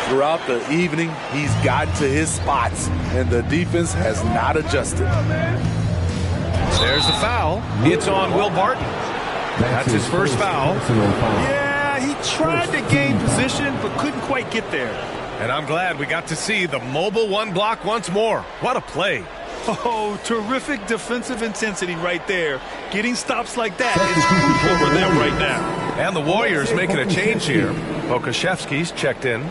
Throughout the evening, he's gotten to his spots, and the defense has not adjusted. There's the foul. It's on Will Barton. That's his first foul. Yeah, he tried to gain position, but couldn't quite get there. And I'm glad we got to see the mobile one block once more. What a play. Oh, terrific defensive intensity right there. Getting stops like that is crucial for them right now. And the Warriors making a change here. Okashevsky's checked in.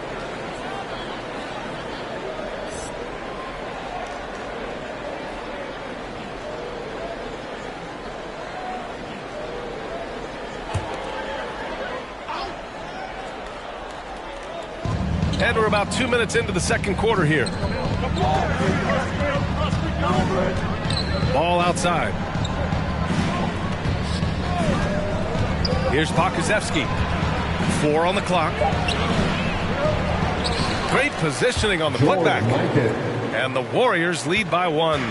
And we're about 2 minutes into the second quarter here. Ball outside. Here's Pokusevski. 4 on the clock. Great positioning on the putback. And the Warriors lead by 1.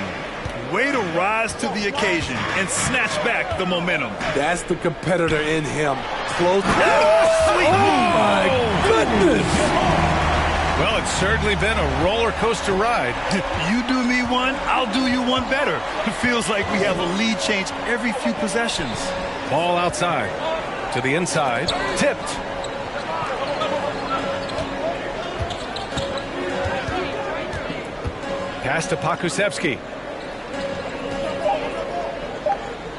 Way to rise to the occasion and snatch back the momentum. That's the competitor in him. Close. Oh, sweet move. My goodness. Well, it's certainly been a roller coaster ride. You do me one, I'll do you one better. It feels like we have a lead change every few possessions. Ball outside. To the inside. Tipped. Pass to Pokusevski.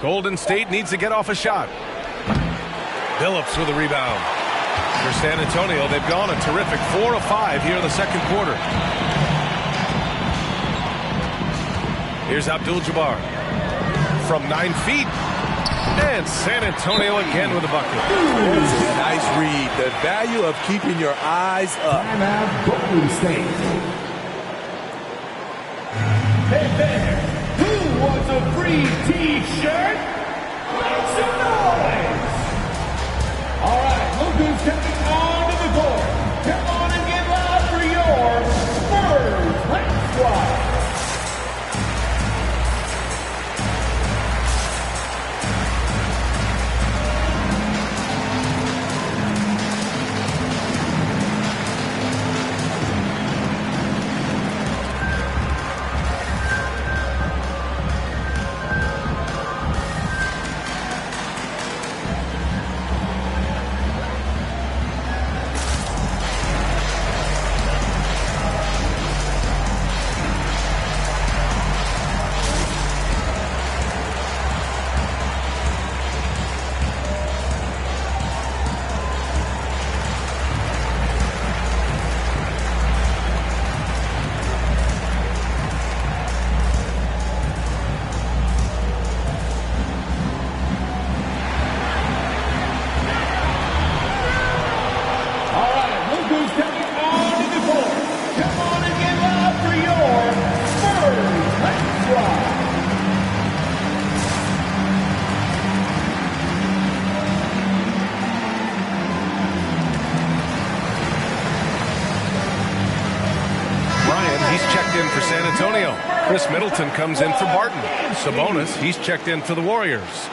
Golden State needs to get off a shot. Billups with a rebound. For San Antonio, they've gone a terrific 4 of 5 here in the second quarter. Here's Abdul-Jabbar from 9 feet. And San Antonio again with a bucket. Nice read. The value of keeping your eyes up. Golden State. Hey, who wants a free T-shirt? Make some noise! All right, look who's coming onto the court. Come on and get loud for your Spurs Hot Squad. For San Antonio. Chris Middleton comes in for Barton. Sabonis, he's checked in for the Warriors.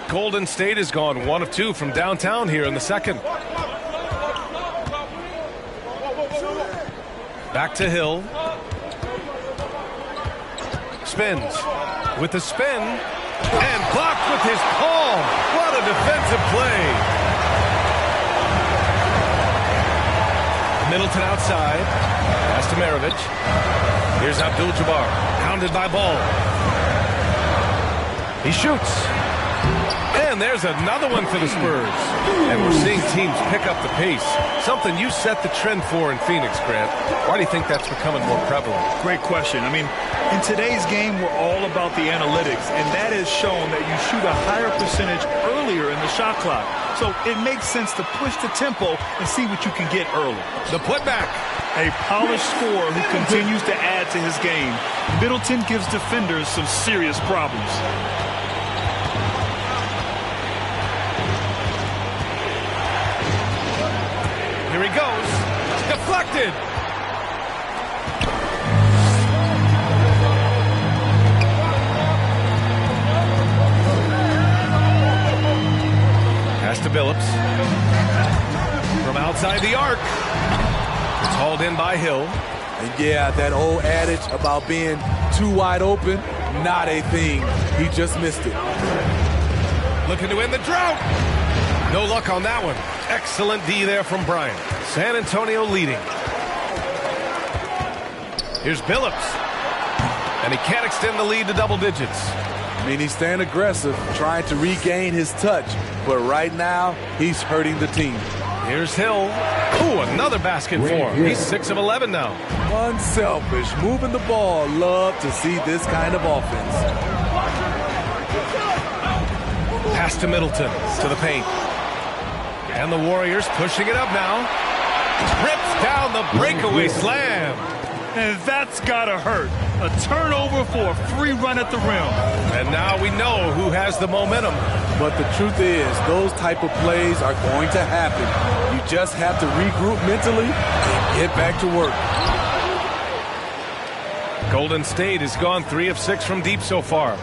Golden State has gone 1 of 2 from downtown here in the second. Back to Hill. Spins. With the spin. And blocked with his palm. What a defensive play. Middleton outside. Pass to Maravich. Here's Abdul-Jabbar. Pounded by Ball. He shoots. And there's another one for the Spurs. And we're seeing teams pick up the pace. Something you set the trend for in Phoenix, Grant. Why do you think that's becoming more prevalent? Great question. I mean, in today's game, we're all about the analytics, and that has shown that you shoot a higher percentage earlier in the shot clock. So it makes sense to push the tempo and see what you can get early. The putback. A polished scorer who continues to add to his game. Middleton gives defenders some serious problems. Here he goes. Deflected. Pass to Billups. From outside the arc. It's hauled in by Hill. And yeah, that old adage about being too wide open, not a thing. He just missed it. Looking to end the drought. No luck on that one. Excellent D there from Bryant. San Antonio leading. Here's Billups. And he can't extend the lead to double digits. I mean, he's staying aggressive, trying to regain his touch. But right now, he's hurting the team. Here's Hill. Ooh, another basket for him. He's 6 of 11 now. Unselfish, moving the ball. Love to see this kind of offense. Pass to Middleton, to the paint. And the Warriors pushing it up now. Rips down the breakaway slam. And that's gotta hurt. A turnover for a free run at the rim. And now we know who has the momentum. But the truth is, those type of plays are going to happen. You just have to regroup mentally and get back to work. Golden State has gone 3 of 6 from deep so far.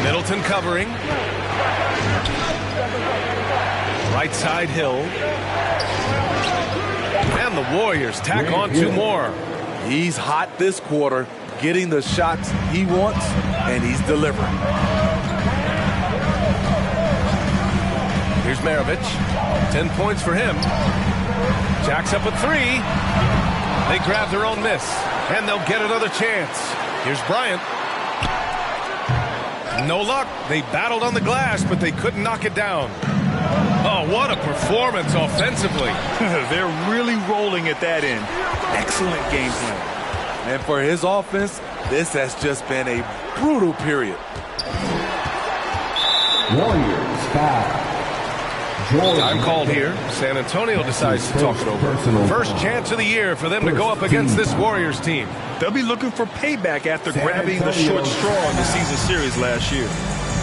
Middleton covering. Right side Hill. And the Warriors tack on 2 more. He's hot this quarter, getting the shots he wants, and he's delivering. Here's Maravich. 10 points for him. Jacks up a 3. They grab their own miss, and they'll get another chance. Here's Bryant. No luck. They battled on the glass, but they couldn't knock it down. Oh, what a performance offensively. They're really rolling at that end. Excellent game plan. And for his offense, this has just been a brutal period. Warriors foul. Time called here. San Antonio decides to talk it over. First chance of the year for them to go up against this Warriors team. They'll be looking for payback after grabbing the short straw in the season series last year.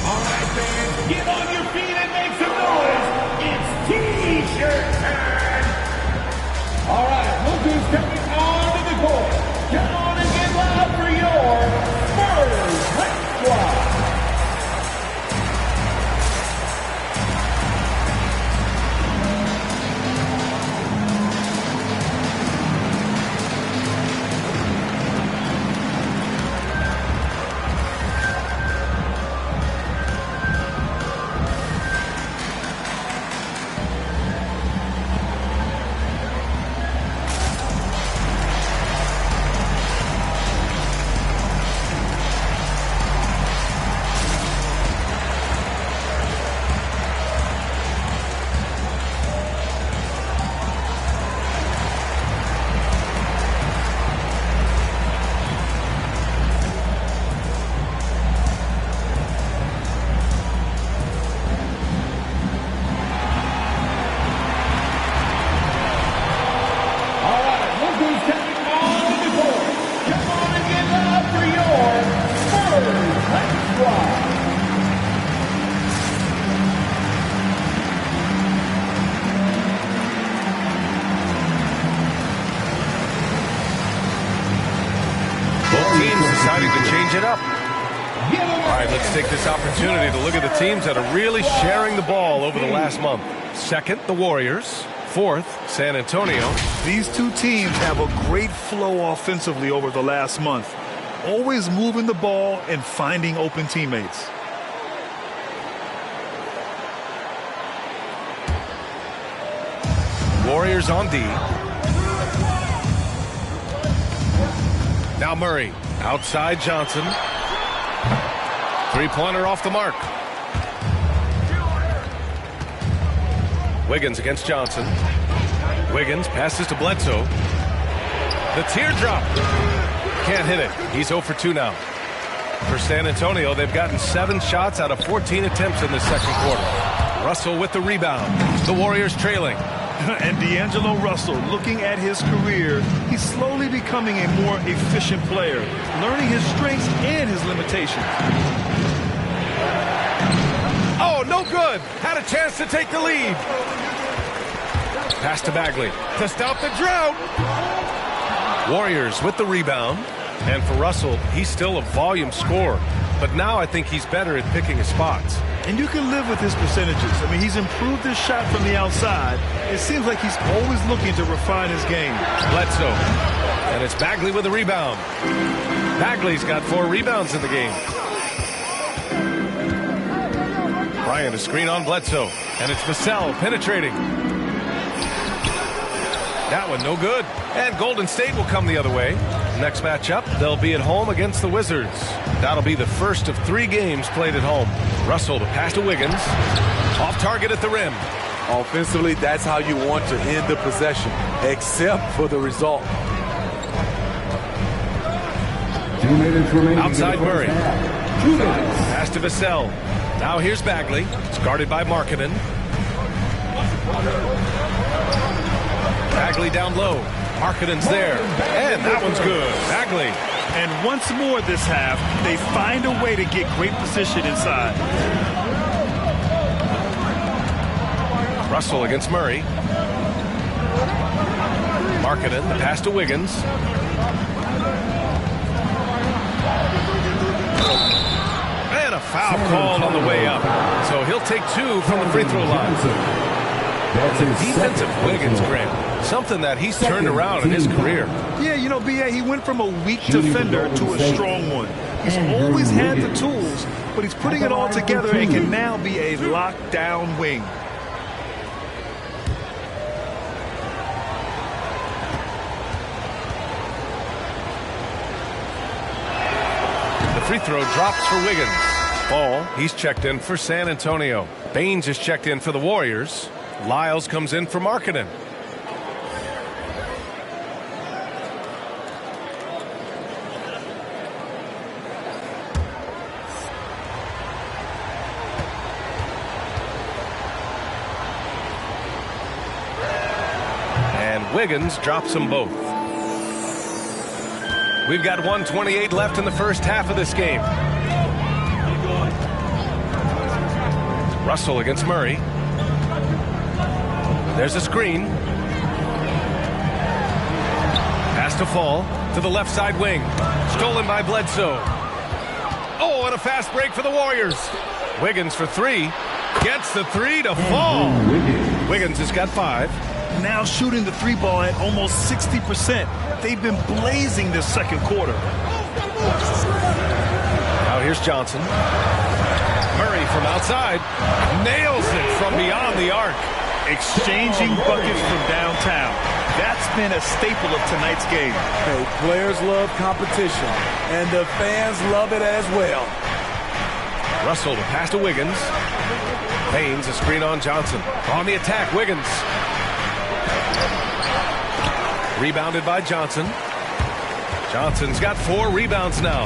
All right, fans, get on your feet and make some noise. It's T-shirt time. All right, look who's coming onto the court. Come on and get loud for your Spurs Red Squad. Deciding to change it up. All right, let's take this opportunity to look at the teams that are really sharing the ball over the last month. Second, the Warriors. Fourth, San Antonio. These two teams have a great flow offensively over the last month. Always moving the ball and finding open teammates. Warriors on D. Now Murray, outside Johnson. Three-pointer off the mark. Wiggins against Johnson. Wiggins passes to Bledsoe. The teardrop. Can't hit it. He's 0 for 2 now. For San Antonio, they've gotten 7 shots out of 14 attempts in the second quarter. Russell with the rebound. The Warriors trailing. And D'Angelo Russell, looking at his career, he's slowly becoming a more efficient player, learning his strengths and his limitations. Oh, no good. Had a chance to take the lead. Pass to Bagley to stop the drought. Warriors with the rebound. And for Russell, he's still a volume scorer. But now I think he's better at picking his spots. And you can live with his percentages. I mean, he's improved his shot from the outside. It seems like he's always looking to refine his game. Bledsoe. And it's Bagley with the rebound. Bagley's got 4 rebounds in the game. Bryant a screen on Bledsoe. And it's Vassell penetrating. That one no good. And Golden State will come the other way. Next matchup, they'll be at home against the Wizards. That'll be the first of 3 games played at home. Russell to pass to Wiggins. Off target at the rim. Offensively, that's how you want to end the possession, except for the result. 2 minutes remaining. Outside Murray. Pass to Vassell. Now here's Bagley. It's guarded by Markkanen. Bagley down low. Markkanen's there. And that one's good. Bagley. And once more this half, they find a way to get great position inside. Russell against Murray. Markkanen, the pass to Wiggins. And a foul called on the way up. So he'll take 2 from the free throw line. The defensive Wiggins, Grant. Something that he's turned around in his career. Yeah, you know, B.A., he went from a weak defender to a strong one. He's always had the tools, but he's putting it all together and can now be a lockdown wing. The free throw drops for Wiggins. Ball, he's checked in for San Antonio. Baines is checked in for the Warriors. Lyles comes in for Markkanen. And Wiggins drops them both. We've got 1:28 left in the first half of this game. Russell against Murray. There's a screen. Pass to Fall to the left side wing. Stolen by Bledsoe. Oh, and a fast break for the Warriors. Wiggins for 3. Gets the 3 to fall. Wiggins has got 5. Now shooting the 3 ball at almost 60%. They've been blazing this second quarter. Now here's Johnson. Murray from outside. Nails it from beyond the arc. Exchanging buckets from downtown. That's been a staple of tonight's game. Hey, players love competition, and the fans love it as well. Russell to pass to Wiggins. Baines a screen on Johnson. On the attack, Wiggins. Rebounded by Johnson. Johnson's got 4 rebounds now.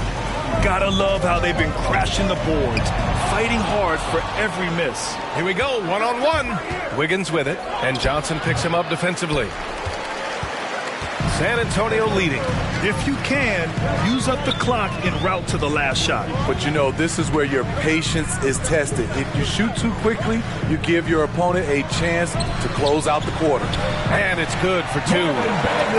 Gotta love how they've been crashing the boards, fighting hard for every miss. Here we go, 1-on-1. Wiggins with it, and Johnson picks him up defensively. San Antonio leading. If you can, use up the clock en route to the last shot. But you know, this is where your patience is tested. If you shoot too quickly, you give your opponent a chance to close out the quarter. And it's good for 2.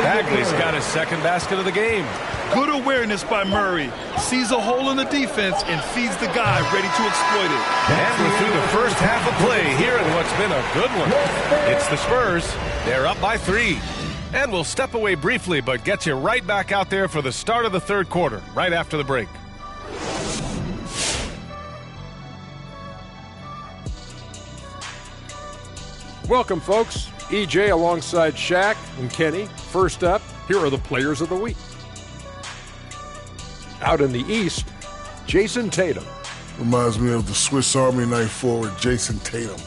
Bagley's got his second basket of the game. Good awareness by Murray. Sees a hole in the defense and feeds the guy ready to exploit it. And we're through the first half of play here in what's been a good one. It's the Spurs. They're up by 3. And we'll step away briefly, but get you right back out there for the start of the third quarter, right after the break. Welcome, folks. EJ alongside Shaq and Kenny. First up, here are the players of the week. Out in the East, Jason Tatum. Reminds me of the Swiss Army knife forward Jason Tatum.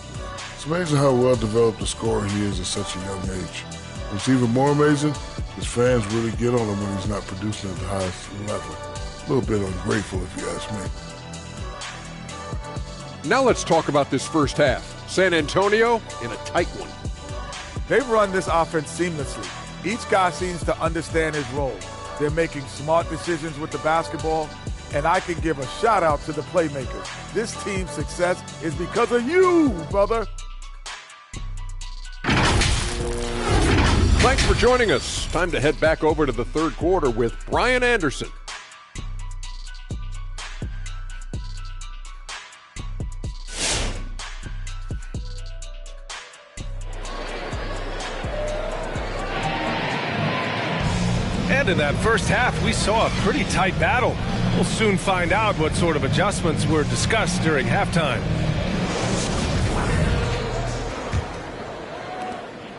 It's amazing how well developed a scorer he is at such a young age. What's even more amazing, his fans really get on him when he's not producing at the highest level. A little bit ungrateful, if you ask me. Now let's talk about this first half. San Antonio in a tight one. They've run this offense seamlessly. Each guy seems to understand his role. They're making smart decisions with the basketball, and I can give a shout out to the playmakers. This team's success is because of you, brother. Thanks for joining us. Time to head back over to the third quarter with Brian Anderson. And in that first half, we saw a pretty tight battle. We'll soon find out what sort of adjustments were discussed during halftime.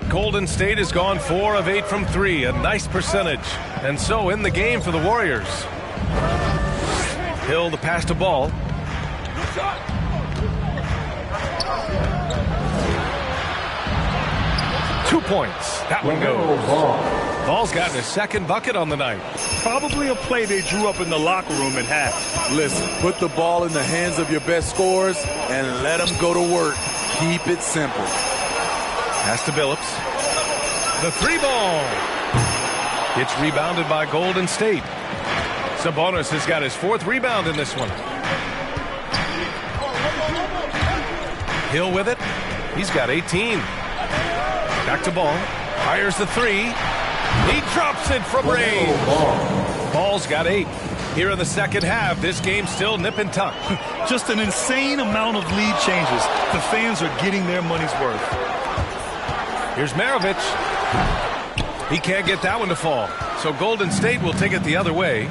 Golden State has gone 4 of 8 from 3, a nice percentage. And so in the game for the Warriors. Hill the pass to Ball. Two points. That one goes. Ball's gotten his second bucket on the night. Probably a play they drew up in the locker room at half. Listen, put the ball in the hands of your best scorers and let them go to work. Keep it simple. Pass to Billups. The three ball. It's rebounded by Golden State. Sabonis has got his 4th rebound in this one. Hill with it. He's got 18. Back to Ball. Fires the 3. He drops it from range. Ball's got 8. Here in the second half, this game's still nip and tuck. Just an insane amount of lead changes. The fans are getting their money's worth. Here's Maravich. He can't get that one to fall. So Golden State will take it the other way.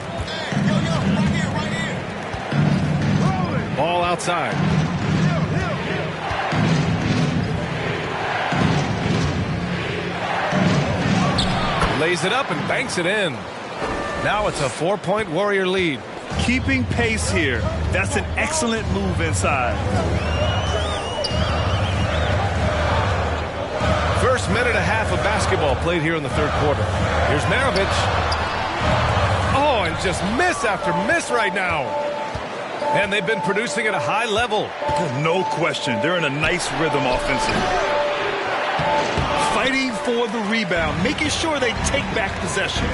Ball outside. Lays it up and banks it in. Now it's a 4-point Warrior lead. Keeping pace here. That's an excellent move inside. First minute and a half of basketball played here in the third quarter. Here's Maravich. Oh, and just miss after miss right now. And they've been producing at a high level. No question. They're in a nice rhythm offensively. Fighting for the rebound, making sure they take back possession.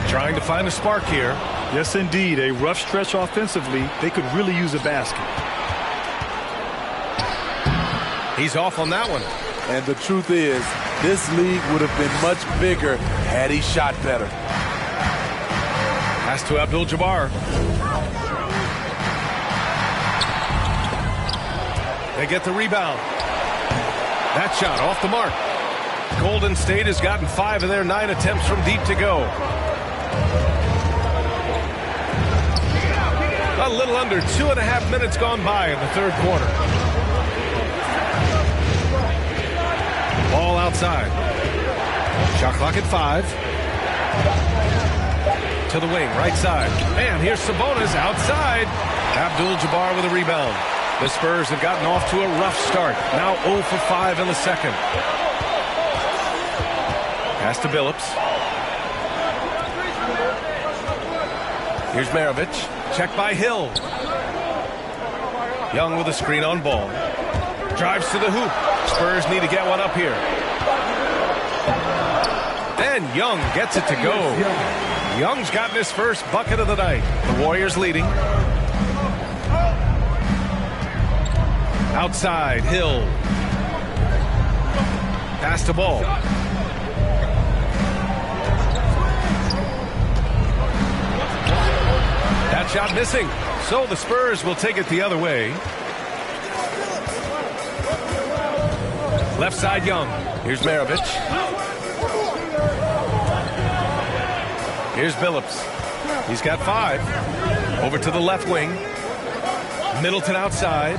Trying to find a spark here. Yes, indeed. A rough stretch offensively. They could really use a basket. He's off on that one. And the truth is, this league would have been much bigger had he shot better. Pass to Abdul-Jabbar. They get the rebound. That shot off the mark. Golden State has gotten 5 of their 9 attempts from deep to go. A little under 2.5 minutes gone by in the third quarter. Ball outside. Shot clock at 5. To the wing, right side. And here's Sabonis outside. Abdul-Jabbar with a rebound. The Spurs have gotten off to a rough start. Now 0 for 5 in the second. Pass to Billups. Here's Maravich. Checked by Hill. Young with a screen on Ball. Drives to the hoop. Spurs need to get one up here. And Young gets it to go. Young's gotten his first bucket of the night. The Warriors leading. Outside, Hill. Pass to Ball. That shot missing. So the Spurs will take it the other way. Left side, Young. Here's Maravich. Here's Billups. He's got 5. Over to the left wing. Middleton outside.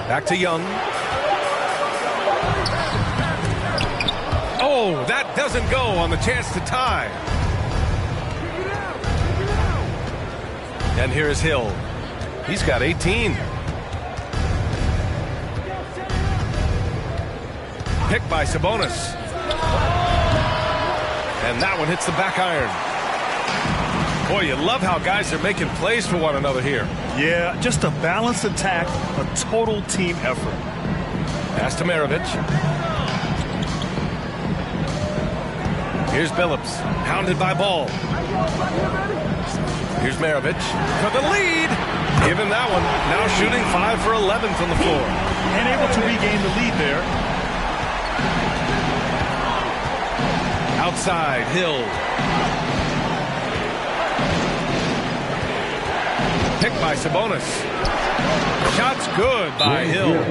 Back to Young. Oh, that doesn't go on the chance to tie. And here's Hill. He's got 18. Picked by Sabonis. And that one hits the back iron. Boy, you love how guys are making plays for one another here. Yeah, just a balanced attack, a total team effort. Pass to Maravich. Here's Billups, hounded by Ball. Here's Maravich for the lead. Give him that one. Now shooting 5 for 11 from the floor. And able to regain the lead there. Outside, Hill. Picked by Sabonis. Shot's good by Hill.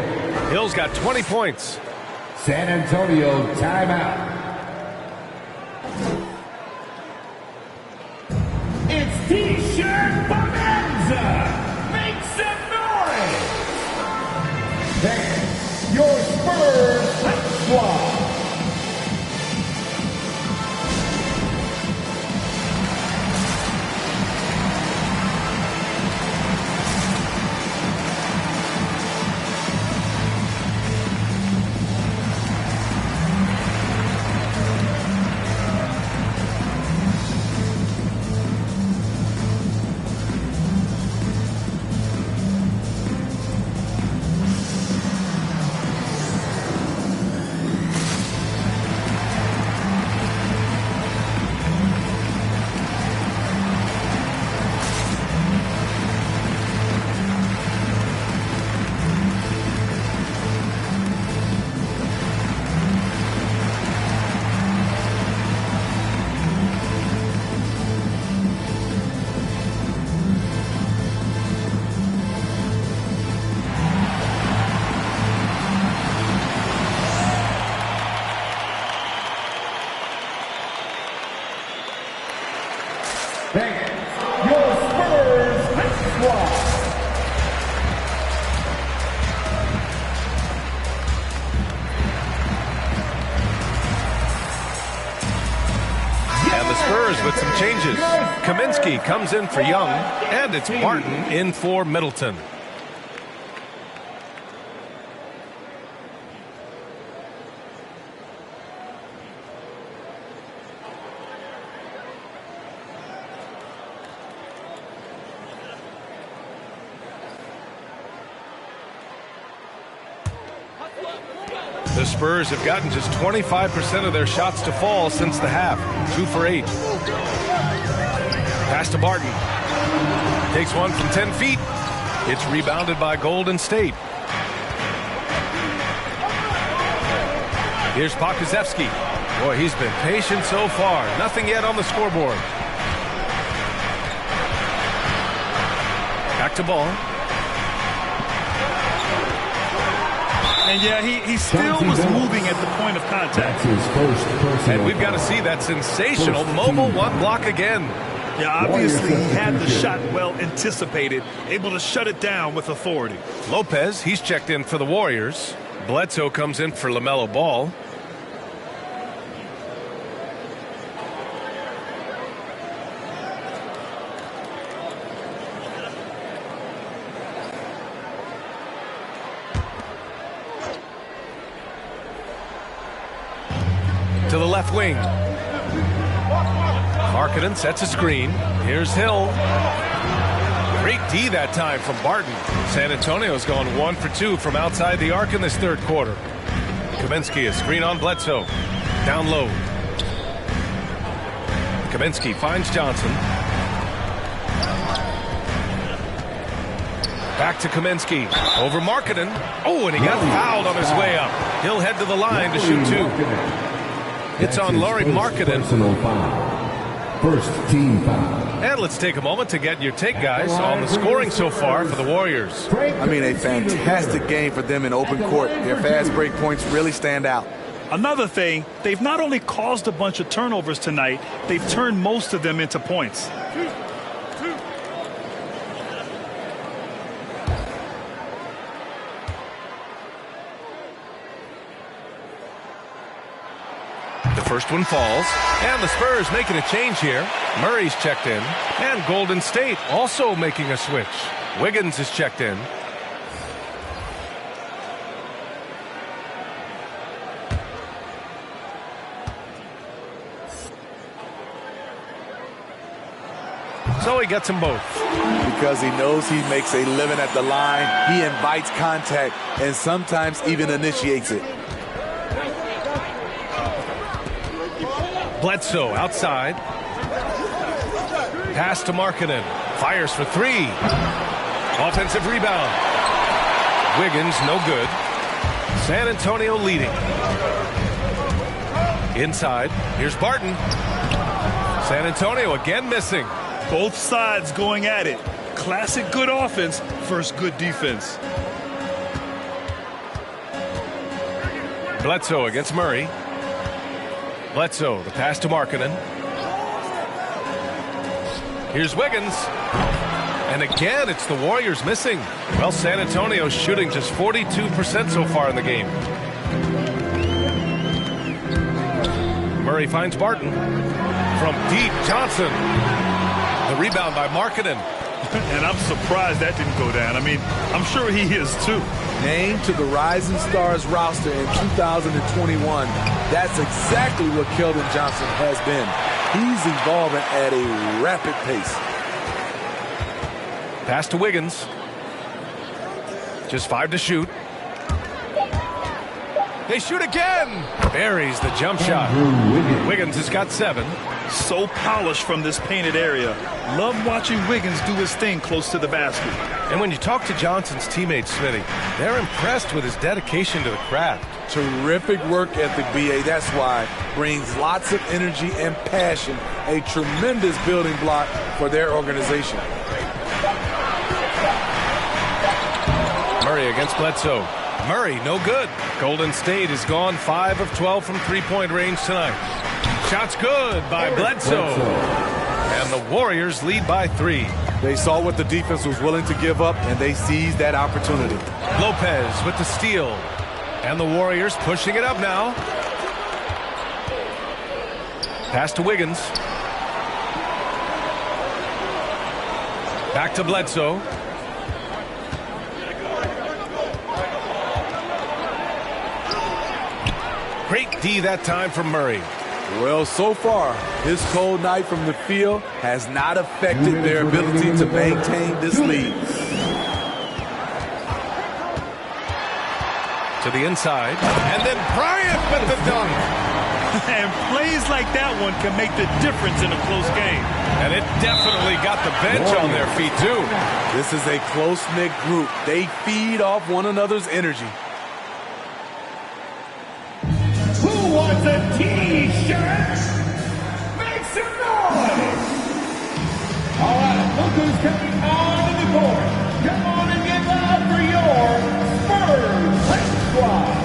Hill's got 20 points. San Antonio timeout. It's T-shirt Bonanza. Make some noise. Fans, your Spurs Hype Squad. With some changes. Kaminsky comes in for Young, and it's Barton in for Middleton. The Spurs have gotten just 25% of their shots to fall since the half. 2 for 8. Pass to Barton. Takes one from 10 feet. It's rebounded by Golden State. Here's Pokusevski. Boy, he's been patient so far. Nothing yet on the scoreboard. Back to Ball. And yeah, he still was moving at the point of contact. That's his first personal. And we've got to see that sensational mobile one block again. Yeah, obviously he had the shot well anticipated, able to shut it down with authority. Lopez, he's checked in for the Warriors. Bledsoe comes in for LaMelo Ball. To the left wing. Markkanen sets a screen. Here's Hill. Great D that time from Barton. San Antonio's gone 1 for 2 from outside the arc in this third quarter. Kaminsky, a screen on Bledsoe. Down low. Kaminsky finds Johnson. Back to Kaminsky. Over Markkanen. Oh, and he got fouled on his way up. He'll head to the line to shoot 2. It's on Lauri Markkanen. Personal foul. First team foul. And let's take a moment to get your take, guys, on the scoring so far for the Warriors. I mean, a fantastic game for them in open court. Their fast break points really stand out. Another thing, they've not only caused a bunch of turnovers tonight, they've turned most of them into points. First one falls. And the Spurs making a change here. Murray's checked in. And Golden State also making a switch. Wiggins is checked in. So he gets them both. Because he knows he makes a living at the line. He invites contact and sometimes even initiates it. Bledsoe outside. Pass to Markkanen. Fires for three. Offensive rebound. Wiggins, no good. San Antonio leading. Inside. Here's Barton. San Antonio again missing. Both sides going at it. Classic good offense versus good defense. Bledsoe against Murray. Bledsoe, the pass to Markkanen. Here's Wiggins. And again, it's the Warriors missing. Well, San Antonio's shooting just 42% so far in the game. Murray finds Barton. From deep, Johnson. The rebound by Markkanen. And I'm surprised that didn't go down. I mean, I'm sure he is too. Named to the Rising Stars roster in 2021. That's exactly what Keldon Johnson has been. He's evolving at a rapid pace. Pass to Wiggins. Just 5 to shoot. They shoot again. Buries the jump shot. Wiggins has got 7. So polished from this painted area. Love watching Wiggins do his thing close to the basket. And when you talk to Johnson's teammates, Smitty, they're impressed with his dedication to the craft. Terrific work ethic, B.A. That's why. Brings lots of energy and passion. A tremendous building block for their organization. Murray against Bledsoe. Murray, no good. Golden State has gone 5 of 12 from three-point range tonight. Shots good by Bledsoe. And the Warriors lead by 3. They saw what the defense was willing to give up, and they seized that opportunity. Lopez with the steal. And the Warriors pushing it up now. Pass to Wiggins. Back to Bledsoe. Great D that time from Murray. Well, so far, his cold night from the field has not affected their ability to maintain this lead. To the inside. And then Bryant with the dunk. And plays like that one can make the difference in a close game. And it definitely got the bench on their feet, too. This is a close-knit group. They feed off one another's energy. Who wants a T-shirt? Make some noise! All right, look who's coming on the court. Come on and get loud for your Spurs Hate Squad.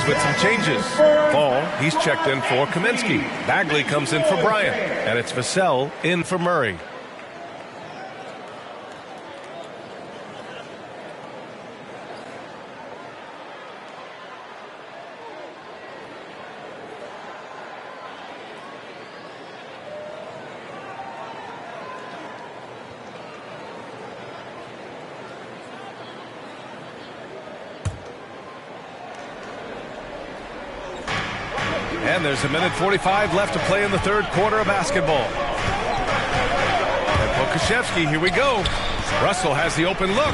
With some changes. Ball, he's checked in for Kaminsky. Bagley comes in for Bryant. And it's Vassell in for Murray. And there's a minute 45 left to play in the third quarter of basketball. And Pokusevski, here we go. Russell has the open look.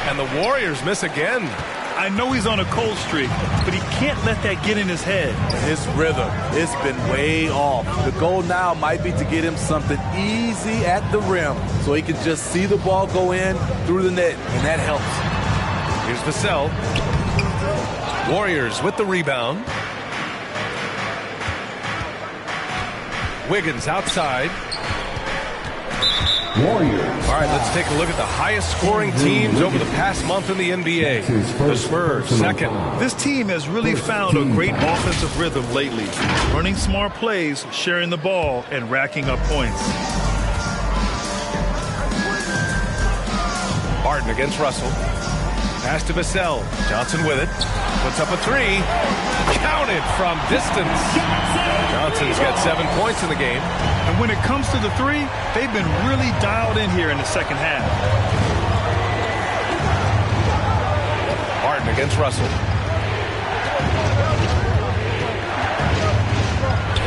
And the Warriors miss again. I know he's on a cold streak, but he can't let that get in his head. His rhythm, it's been way off. The goal now might be to get him something easy at the rim so he can just see the ball go in through the net, and that helps. Here's Vassell. Warriors with the rebound. Wiggins outside. Warriors. All right, let's take a look at the highest scoring teams over the past month in the NBA. The Spurs, second. This team has really found a great offensive rhythm lately. Running smart plays, sharing the ball, and racking up points. Barton against Russell. Pass to Vassell. Johnson with it. Puts up a three. Counted from distance. Johnson's got 7 points in the game. And when it comes to the three, they've been really dialed in here in the second half. Barton against Russell.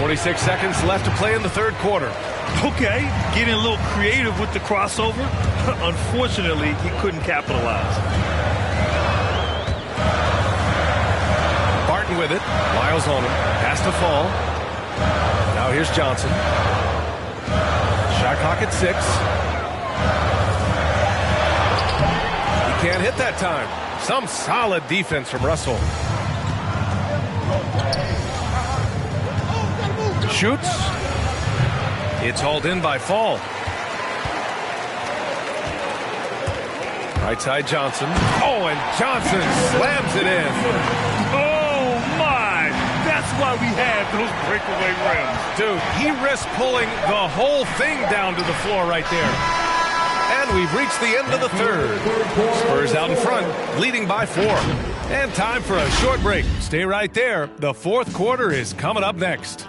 46 seconds left to play in the third quarter. Okay, getting a little creative with the crossover. Unfortunately, he couldn't capitalize. Barton with it. Lyles on him. Has to fall. Now here's Johnson. Shot clock at 6. He can't hit that time. Some solid defense from Russell. Shoots. It's hauled in by Fall. Right side Johnson. Oh, and Johnson slams it in. Oh, my. That's why we had those breakaway rims. Dude, he risked pulling the whole thing down to the floor right there. And we've reached the end of the third. Spurs out in front, leading by 4. And time for a short break. Stay right there. The fourth quarter is coming up next.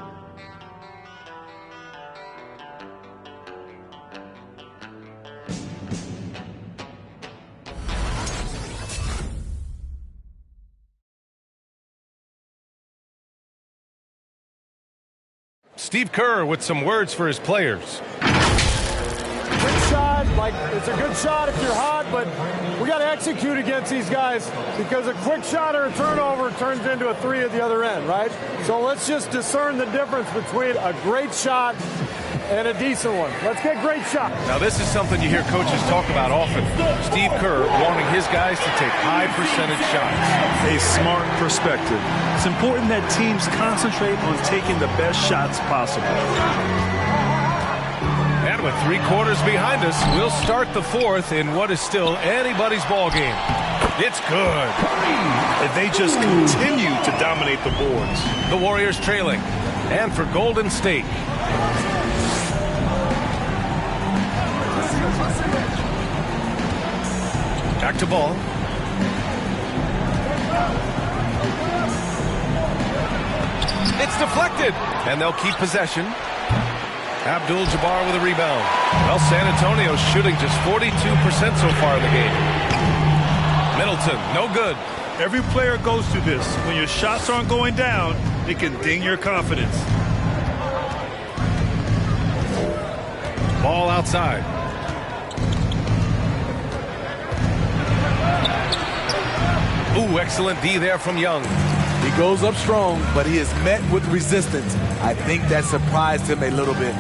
Steve Kerr with some words for his players. Good shot, it's a good shot if you're hot, but we got to execute against these guys because a quick shot or a turnover turns into a three at the other end, right? So let's just discern the difference between a great shot and a decent one. Let's get great shots. Now this is something you hear coaches talk about often. Steve Kerr wanting his guys to take high percentage shots. A smart perspective. It's important that teams concentrate on taking the best shots possible. And with 3 quarters behind us, we'll start the fourth in what is still anybody's ball game. It's good. And they just continue to dominate the boards. The Warriors trailing. And for Golden State. Back to ball. It's deflected. And they'll keep possession. Abdul-Jabbar with a rebound. Well, San Antonio's shooting just 42% so far in the game. Middleton, no good. Every player goes through this. When your shots aren't going down, it can ding your confidence. Ball outside. Ooh, excellent D there from Young. He goes up strong, but he is met with resistance. I think that surprised him a little bit.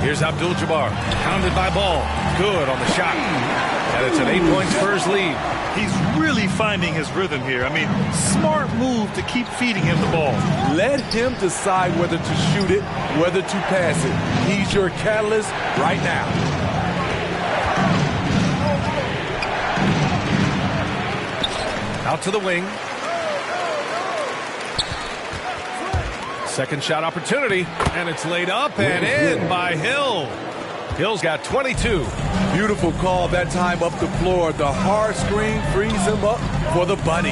Here's Abdul-Jabbar, pounded by Ball. Good on the shot. And it's an 8-point Spurs lead. He's really finding his rhythm here. I mean, smart move to keep feeding him the ball. Let him decide whether to shoot it, whether to pass it. He's your catalyst right now. Out to the wing. Second shot opportunity, and it's laid up and in by Hill. Hill's got 22. Beautiful call that time up the floor. The hard screen frees him up for the bunny.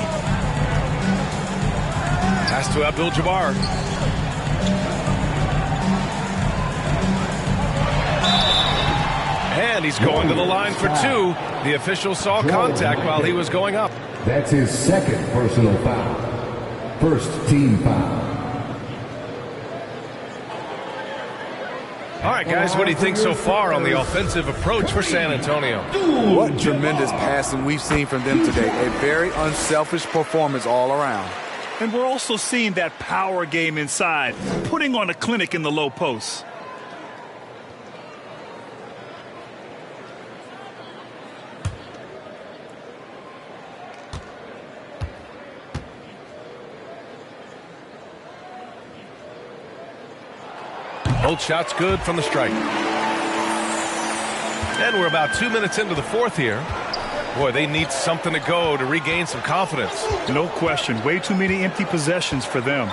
Pass to Abdul-Jabbar. And he's going to the line for 2. The official saw contact while he was going up. That's his second personal foul. First team foul. All right, guys, what do you think so far on the offensive approach for San Antonio? What tremendous passing we've seen from them today. A very unselfish performance all around. And we're also seeing that power game inside, putting on a clinic in the low post. Both shots good from the stripe. And we're about 2 minutes into the fourth here. Boy, they need something to go to regain some confidence. No question. Way too many empty possessions for them.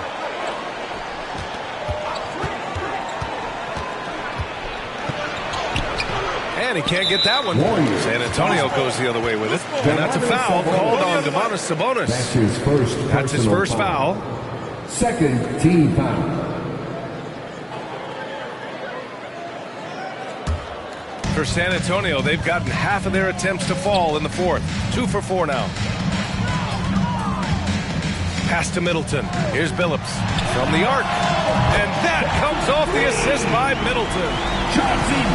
And he can't get that one. San Antonio goes the other way with it. And that's a foul called on Domantas Sabonis. That's his first foul. Second team foul. For San Antonio, they've gotten half of their attempts to fall in the fourth. 2 for 4 now. Pass to Middleton. Here's Billups from the arc. And that comes off the assist by Middleton.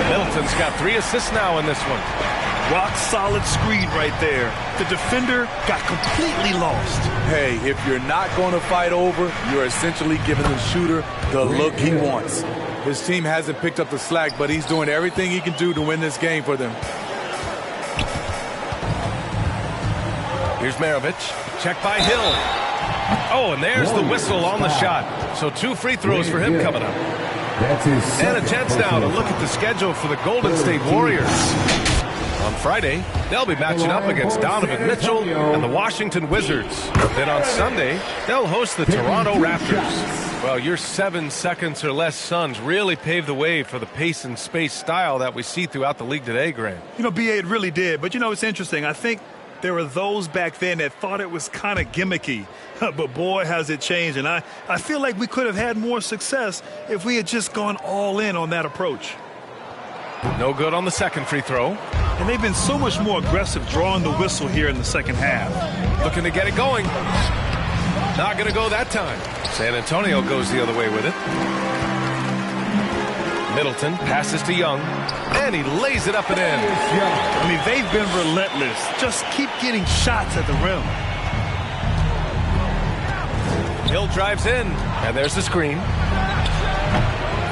Middleton's got 3 assists now in this one. Rock solid screen right there. The defender got completely lost. Hey, if you're not going to fight over, you're essentially giving the shooter the look he wants. His team hasn't picked up the slack, but he's doing everything he can do to win this game for them. Here's Maravich. Check by Hill. Oh, and there's the whistle on the shot. So 2 free throws for him coming up. And a chance now to look at the schedule for the Golden State Warriors. On Friday, they'll be matching up against Donovan Mitchell and the Washington Wizards. Then on Sunday, they'll host the Toronto Raptors. Well, your 7 seconds or less Suns really paved the way for the pace and space style that we see throughout the league today, Grant. You know, B.A., it really did. But, you know, it's interesting. I think there were those back then that thought it was kind of gimmicky. But, boy, has it changed. And I feel like we could have had more success if we had just gone all in on that approach. No good on the second free throw. And they've been so much more aggressive drawing the whistle here in the second half. Looking to get it going. Not going to go that time. San Antonio goes the other way with it. Middleton passes to Young, and he lays it up and in. I mean, they've been relentless. Just keep getting shots at the rim. Hill drives in, and there's the screen.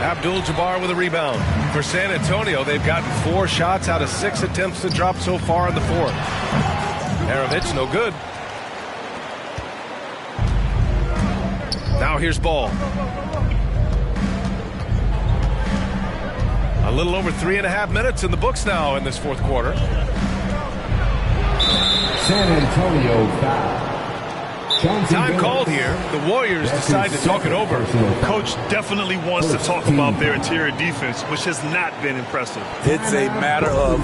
Abdul-Jabbar with a rebound. For San Antonio, they've gotten 4 shots out of 6 attempts to drop so far in the fourth. Maravich, no good. Now here's Ball. A little over 3.5 minutes in the books now in this fourth quarter. San Antonio foul. Time called here. The Warriors decide to talk it over. Coach definitely wants to talk about their interior defense, which has not been impressive. It's a matter of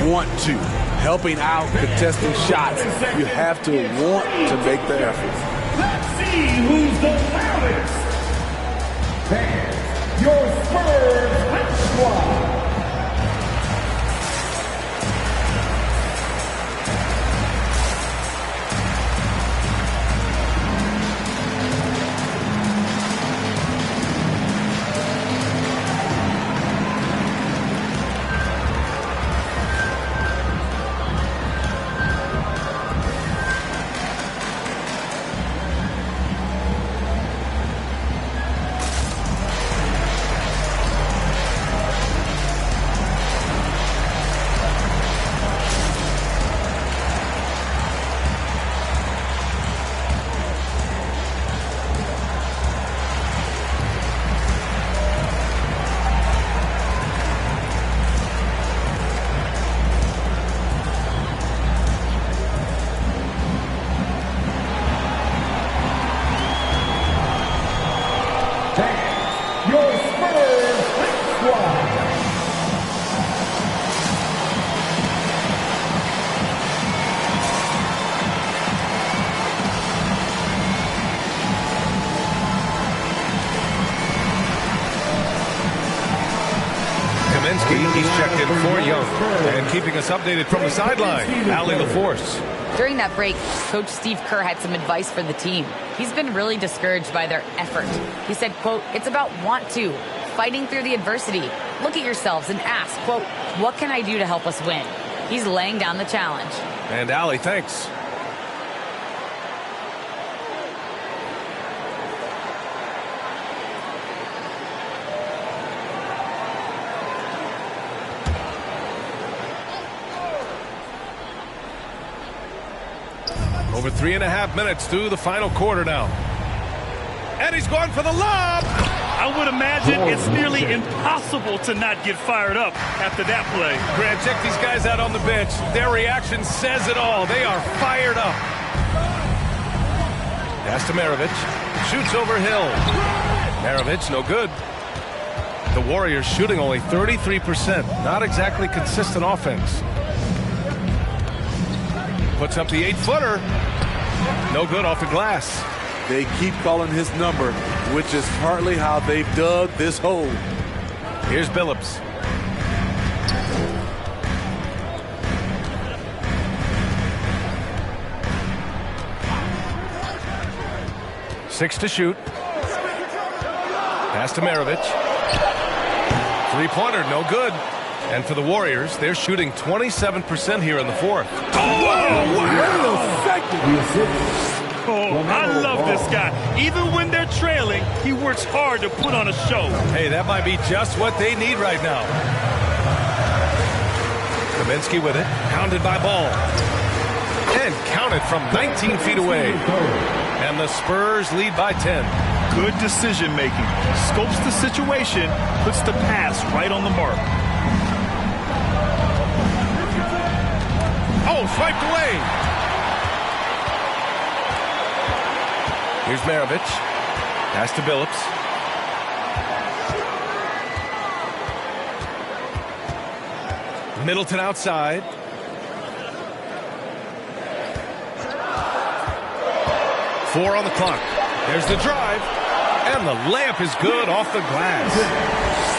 want to. Helping out, contesting shots. You have to want to make the effort. Let's see who's the loudest. Fans, your Spurs Hot Squad. He's checked in for Young. And keeping us updated from the sideline, Allie LaForce. During that break, Coach Steve Kerr had some advice for the team. He's been really discouraged by their effort. He said, quote, "It's about want to, fighting through the adversity. Look at yourselves and ask, quote, what can I do to help us win?" He's laying down the challenge. And Allie, thanks. Over 3.5 minutes through the final quarter now. And he's going for the lob. I would imagine it's nearly impossible to not get fired up after that play. Grant, check these guys out on the bench. Their reaction says it all. They are fired up. Pass to Maravich. Shoots over Hill. Maravich, no good. The Warriors shooting only 33%. Not exactly consistent offense. Puts up the 8-footer. No good off the glass. They keep calling his number, which is partly how they've dug this hole. Here's Billups. Six to shoot. Pass to Maravich. Three-pointer, no good. And for the Warriors, they're shooting 27% here in the fourth. Oh, I love this guy. Even when they're trailing, he works hard to put on a show. Hey, that might be just what they need right now. Kaminsky with it, pounded by Ball. And counted from 19 feet away. And the Spurs lead by 10. Good decision making. Scopes the situation, puts the pass right on the mark. Oh, swiped away. Here's Maravich. Pass to Billups. Middleton outside. Four on the clock. There's the drive. And the layup is good off the glass.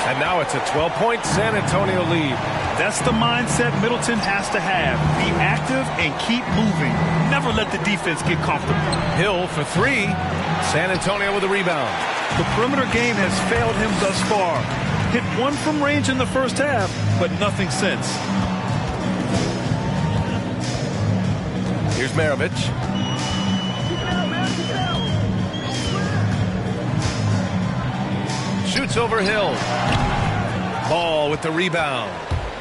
And now it's a 12-point San Antonio lead. That's the mindset Middleton has to have. Be active and keep moving. Never let the defense get comfortable. Hill for three. San Antonio with a rebound. The perimeter game has failed him thus far. Hit one from range in the first half, but nothing since. Here's Maravich. Shoots over Hill. Ball with the rebound.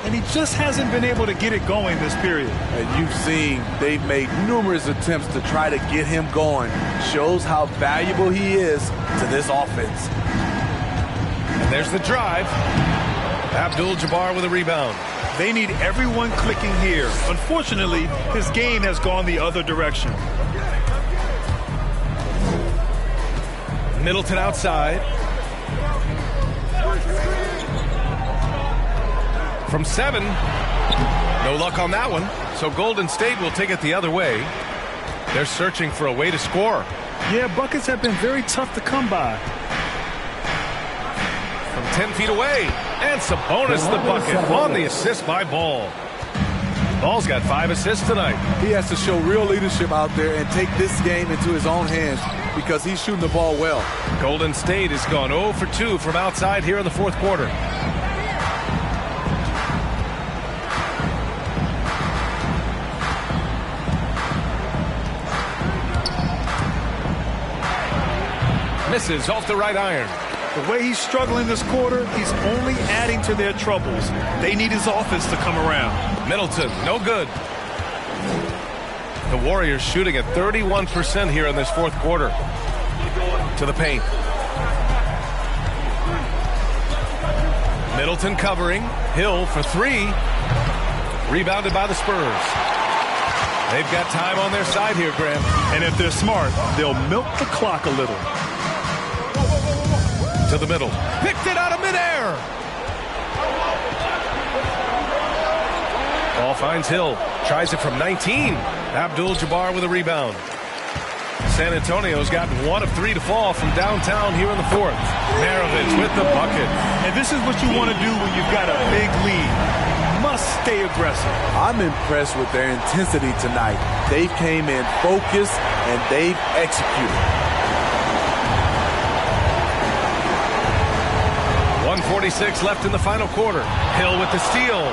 And he just hasn't been able to get it going this period. And you've seen they've made numerous attempts to try to get him going. Shows how valuable he is to this offense. And there's the drive. Abdul-Jabbar with a rebound. They need everyone clicking here. Unfortunately, his game has gone the other direction. Middleton outside. From 7. No luck on that one. So Golden State will take it the other way. They're searching for a way to score. Yeah, buckets have been very tough to come by. From 10 feet away. And Sabonis the bucket on the assist by Ball. Ball's got 5 assists tonight. He has to show real leadership out there and take this game into his own hands because he's shooting the ball well. Golden State has gone 0 for 2 from outside here in the fourth quarter. Misses off the right iron. The way he's struggling this quarter, he's only adding to their troubles. They need his offense to come around. Middleton, no good. The Warriors shooting at 31% here in this fourth quarter. To the paint. Middleton covering. Hill for 3. Rebounded by the Spurs. They've got time on their side here, Graham. And if they're smart, they'll milk the clock a little. To the middle. Picked it out of midair. Ball finds Hill. Tries it from 19. Abdul-Jabbar with a rebound. San Antonio's gotten 1 of 3 to fall from downtown here in the fourth. Maravich with the bucket. And this is what you want to do when you've got a big lead. must stay aggressive. I'm impressed with their intensity tonight. They came in focused and they've executed. 1:46 left in the final quarter. Hill with the steal.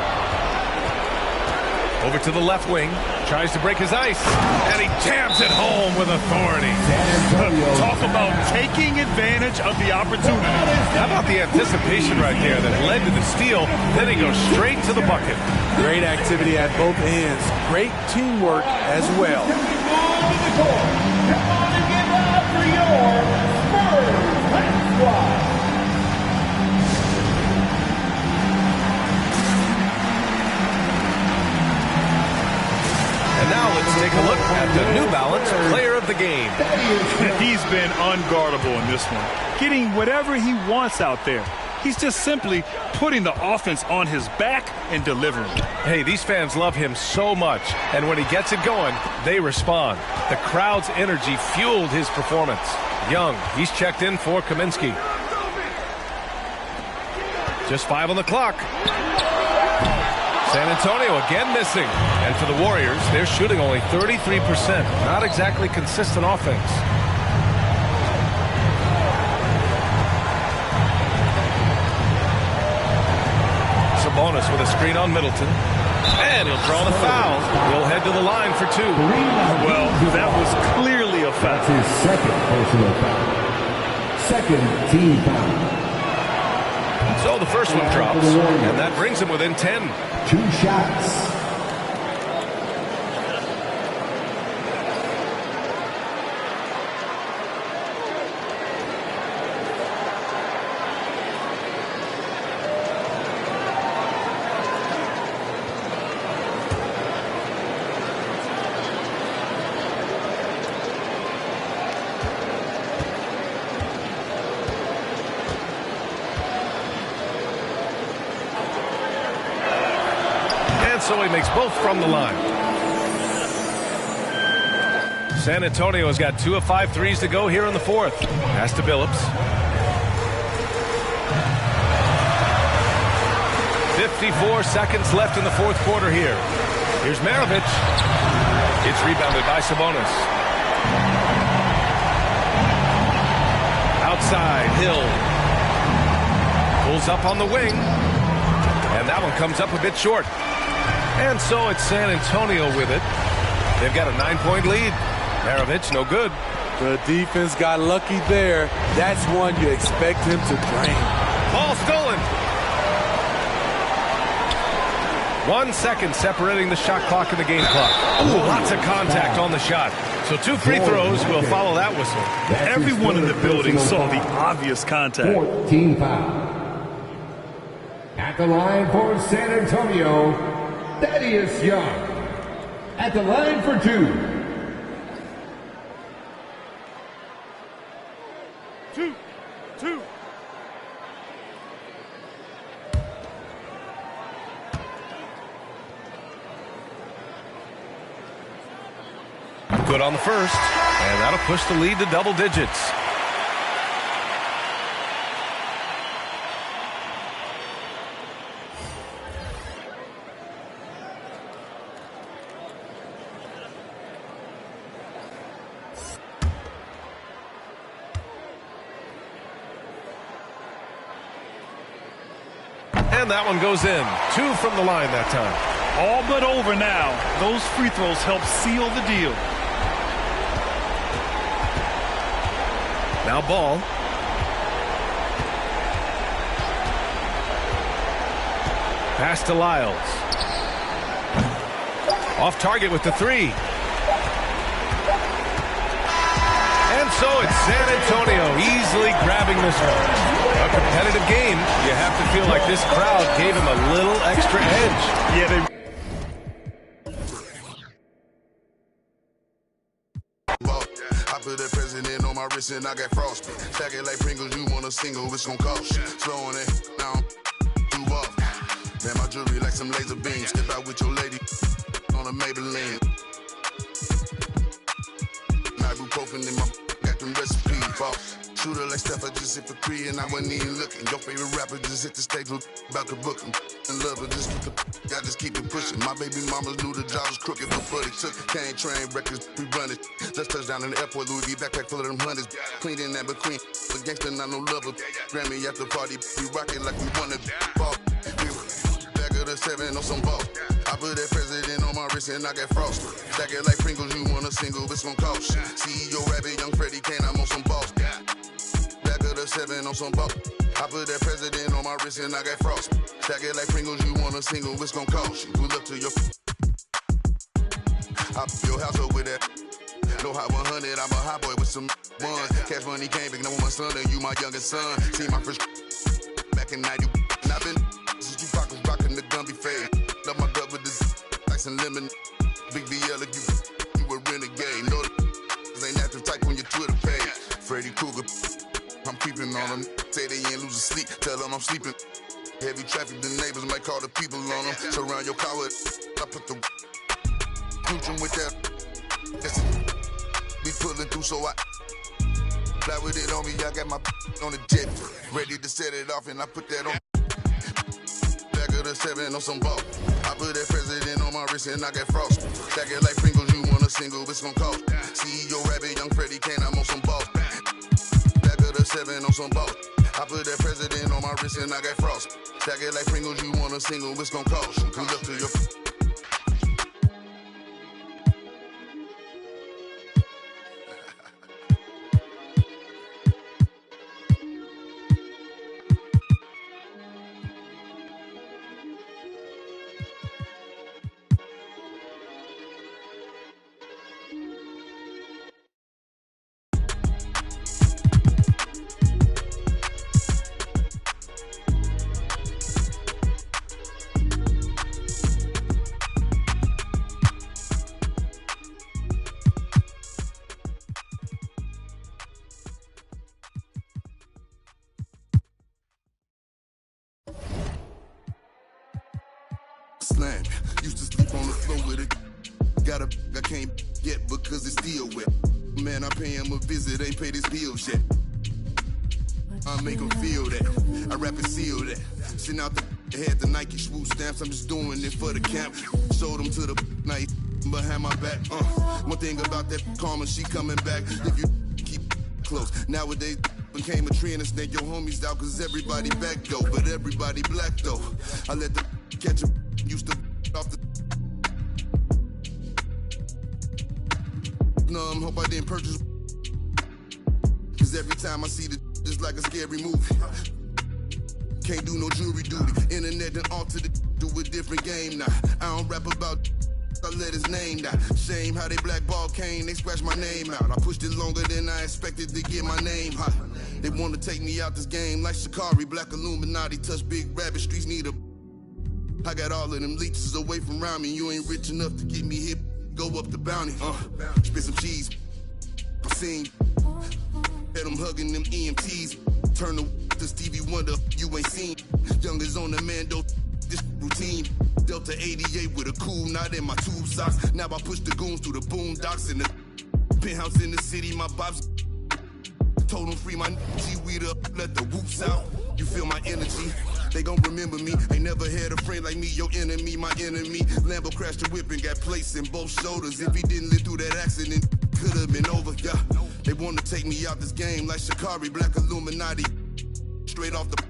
Over to the left wing. Tries to break his ice. And he jams it home with authority. Talk about taking advantage of the opportunity. How about the anticipation right there that led to the steal? Then he goes straight to the bucket. Great activity at both ends. Great teamwork as well. And now let's take a look at the New Balance player of the game. He's been unguardable in this one, getting whatever he wants out there. He's just simply putting the offense on his back and delivering. Hey, these fans love him so much, and when he gets it going, they respond. The crowd's energy fueled his performance. Young, he's checked in for Kaminsky. Just 5 on the clock. San Antonio again missing. And for the Warriors, they're shooting only 33%. Not exactly consistent offense. Sabonis with a screen on Middleton. And he'll draw the foul. He'll head to the line for 2. Well, that was clearly a foul. That's his second personal foul. Second team foul. So the first one drops, and that brings him within 10. 2 shots. So he makes both from the line. San Antonio has got 2 of 5 threes to go here in the fourth. Pass to Billups. 54 seconds left in the fourth quarter here. Here's Maravich. It's rebounded by Sabonis. Outside, Hill. Pulls up on the wing. And that one comes up a bit short. And so it's San Antonio with it. They've got a 9-point lead. Maravich, no good. The defense got lucky there. That's one you expect him to drain. Ball stolen. 1 second separating the shot clock and the game clock. Ooh, lots of contact on the shot. So 2 free throws will follow that whistle. Everyone in the building saw the obvious contact. 14 foul. At the line for San Antonio, Thaddeus Young. At the line for 2. 2. Good on the first, and that'll push the lead to double digits. And that one goes in. 2 from the line that time. All but over now. Those free throws help seal the deal. Now Ball. Pass to Lyles. Off target with the 3. And so it's San Antonio easily grabbing this one. A competitive game. You have to feel like this crowd gave him a little extra edge. Yeah, they... I put that president on my wrist and I got frosty. Stack it like Pringles, you want a single, it's gon' cost you. Slowing it down, do up. Man, my jewelry like some laser beams. Step out with your lady on a Maybelline. Ibuprofen in my got them recipes, boss. shooter like Steph, I just hit for 3 and I wasn't even looking. Your favorite rapper just hit the stage, about to book him. And love her just with the I just keep it pushing. My baby mamas knew the job was crooked before they took it. Can't train records, we run it. Just touched down in the airport, Louis V backpack full of them hundreds. Clean in that between, but gangsta not no lover. Grammy at the party, we rockin' like we wanna ball. We back of the 7 on some ball. I put that president on my wrist and I got frost. Stack it like Pringles, you want a single, it's gon' cost. CEO Rabbit, Young Freddie Kane, I'm on some balls. Back of the 7 on some ball. I put that president on my wrist and I got frost. Stack it like Pringles, you want a single, it's gon' cost you. Pull up to your I your house up with that. No hot 100, I'm a hot boy with some ones. Cash money came back, now with my son, and you my youngest son. See my first back in 90. And I've been since you was rocking the Gumby fade. Love my gut with this ice and lemon. Big BL if you a renegade. No, ain't active type on your Twitter page. Freddy Krueger, I'm creeping on them. Say they ain't losing sleep, tell them I'm sleeping. Heavy traffic, the neighbors might call the people on them. Surround your car with, I put the cruising with that. Be pulling through, so I fly with it on me. I got my on the jet, ready to set it off, and I put that on. Back of the 7 on some ball. I put that president on my wrist, and I got frost. Stack it like Pringles, you want a single, it's gon' cost. CEO Rabbit, Young Freddie Kane, I'm on some ball. Back of the 7 on some ball. I put that president on my wrist, and I got frost. Stack it like Pringles, you want a single, it's gon' cost. Pull up to your slam. Used to sleep on the floor with it. Got a I can't get because it's still wet. Man, I pay him a visit, ain't paid his bills yet. I make him feel that. I rap and seal that. Send out the head the Nike swoop stamps. I'm just doing it for the camp. Showed them to the night behind my back. One thing about that karma, she coming back. If you keep close. Nowadays became a trend and snake your homies out cause everybody back though. But everybody black though. I let the catch him. Used to off the numb, hope I didn't purchase. Cause every time I see the it's like a scary movie. Can't do no jury duty. Internet done altered it, do a different game now. I don't rap about I let his name down. Shame how they blackball Kane, they scratch my name out. I pushed it longer than I expected to get my name hot. They wanna take me out this game like Shikari, Black Illuminati, touch Big Rabbit, streets need a I got all of them leeches away from around me. You ain't rich enough to get me hip. Go up the bounty. Spit some cheese. I seen. Had them hugging them EMTs. Turn to Stevie Wonder. You ain't seen. Youngers on the Mando. This routine. Delta 88 with a cool knot in my tube socks. Now I push the goons through the boondocks in the penthouse in the city. My bobs. Told them free my G-weed up. Let the whoops out. You feel my energy. They gon' remember me. Ain't never had a friend like me, your enemy, my enemy. Lambo crashed the whip and got placed in both shoulders. If he didn't live through that accident, could've been over, yeah. They wanna take me out this game like Shikari, Black Illuminati. Straight off the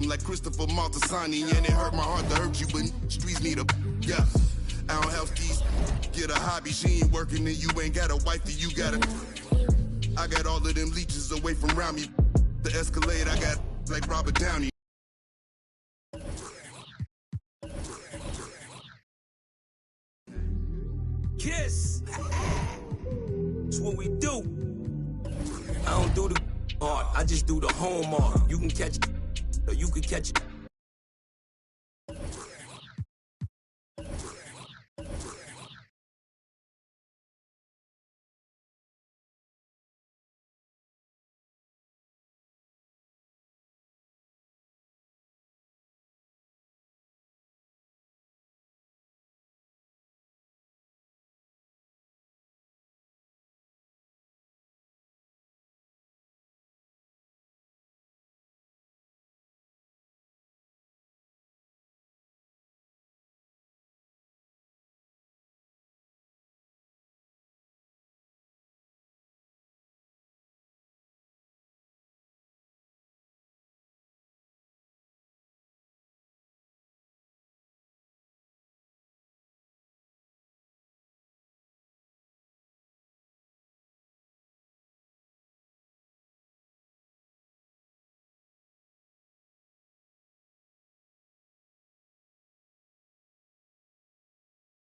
like Christopher Maltasani. And it hurt my heart to hurt you, but streets need a, yeah. I don't help these, get a hobby. She ain't working and you ain't got a wife, you got a. I got all of them leeches away from around me. The Escalade, I got like Robert Downey. Kiss. That's what we do. I don't do the art, I just do the home art. You can catch it, or you can catch it.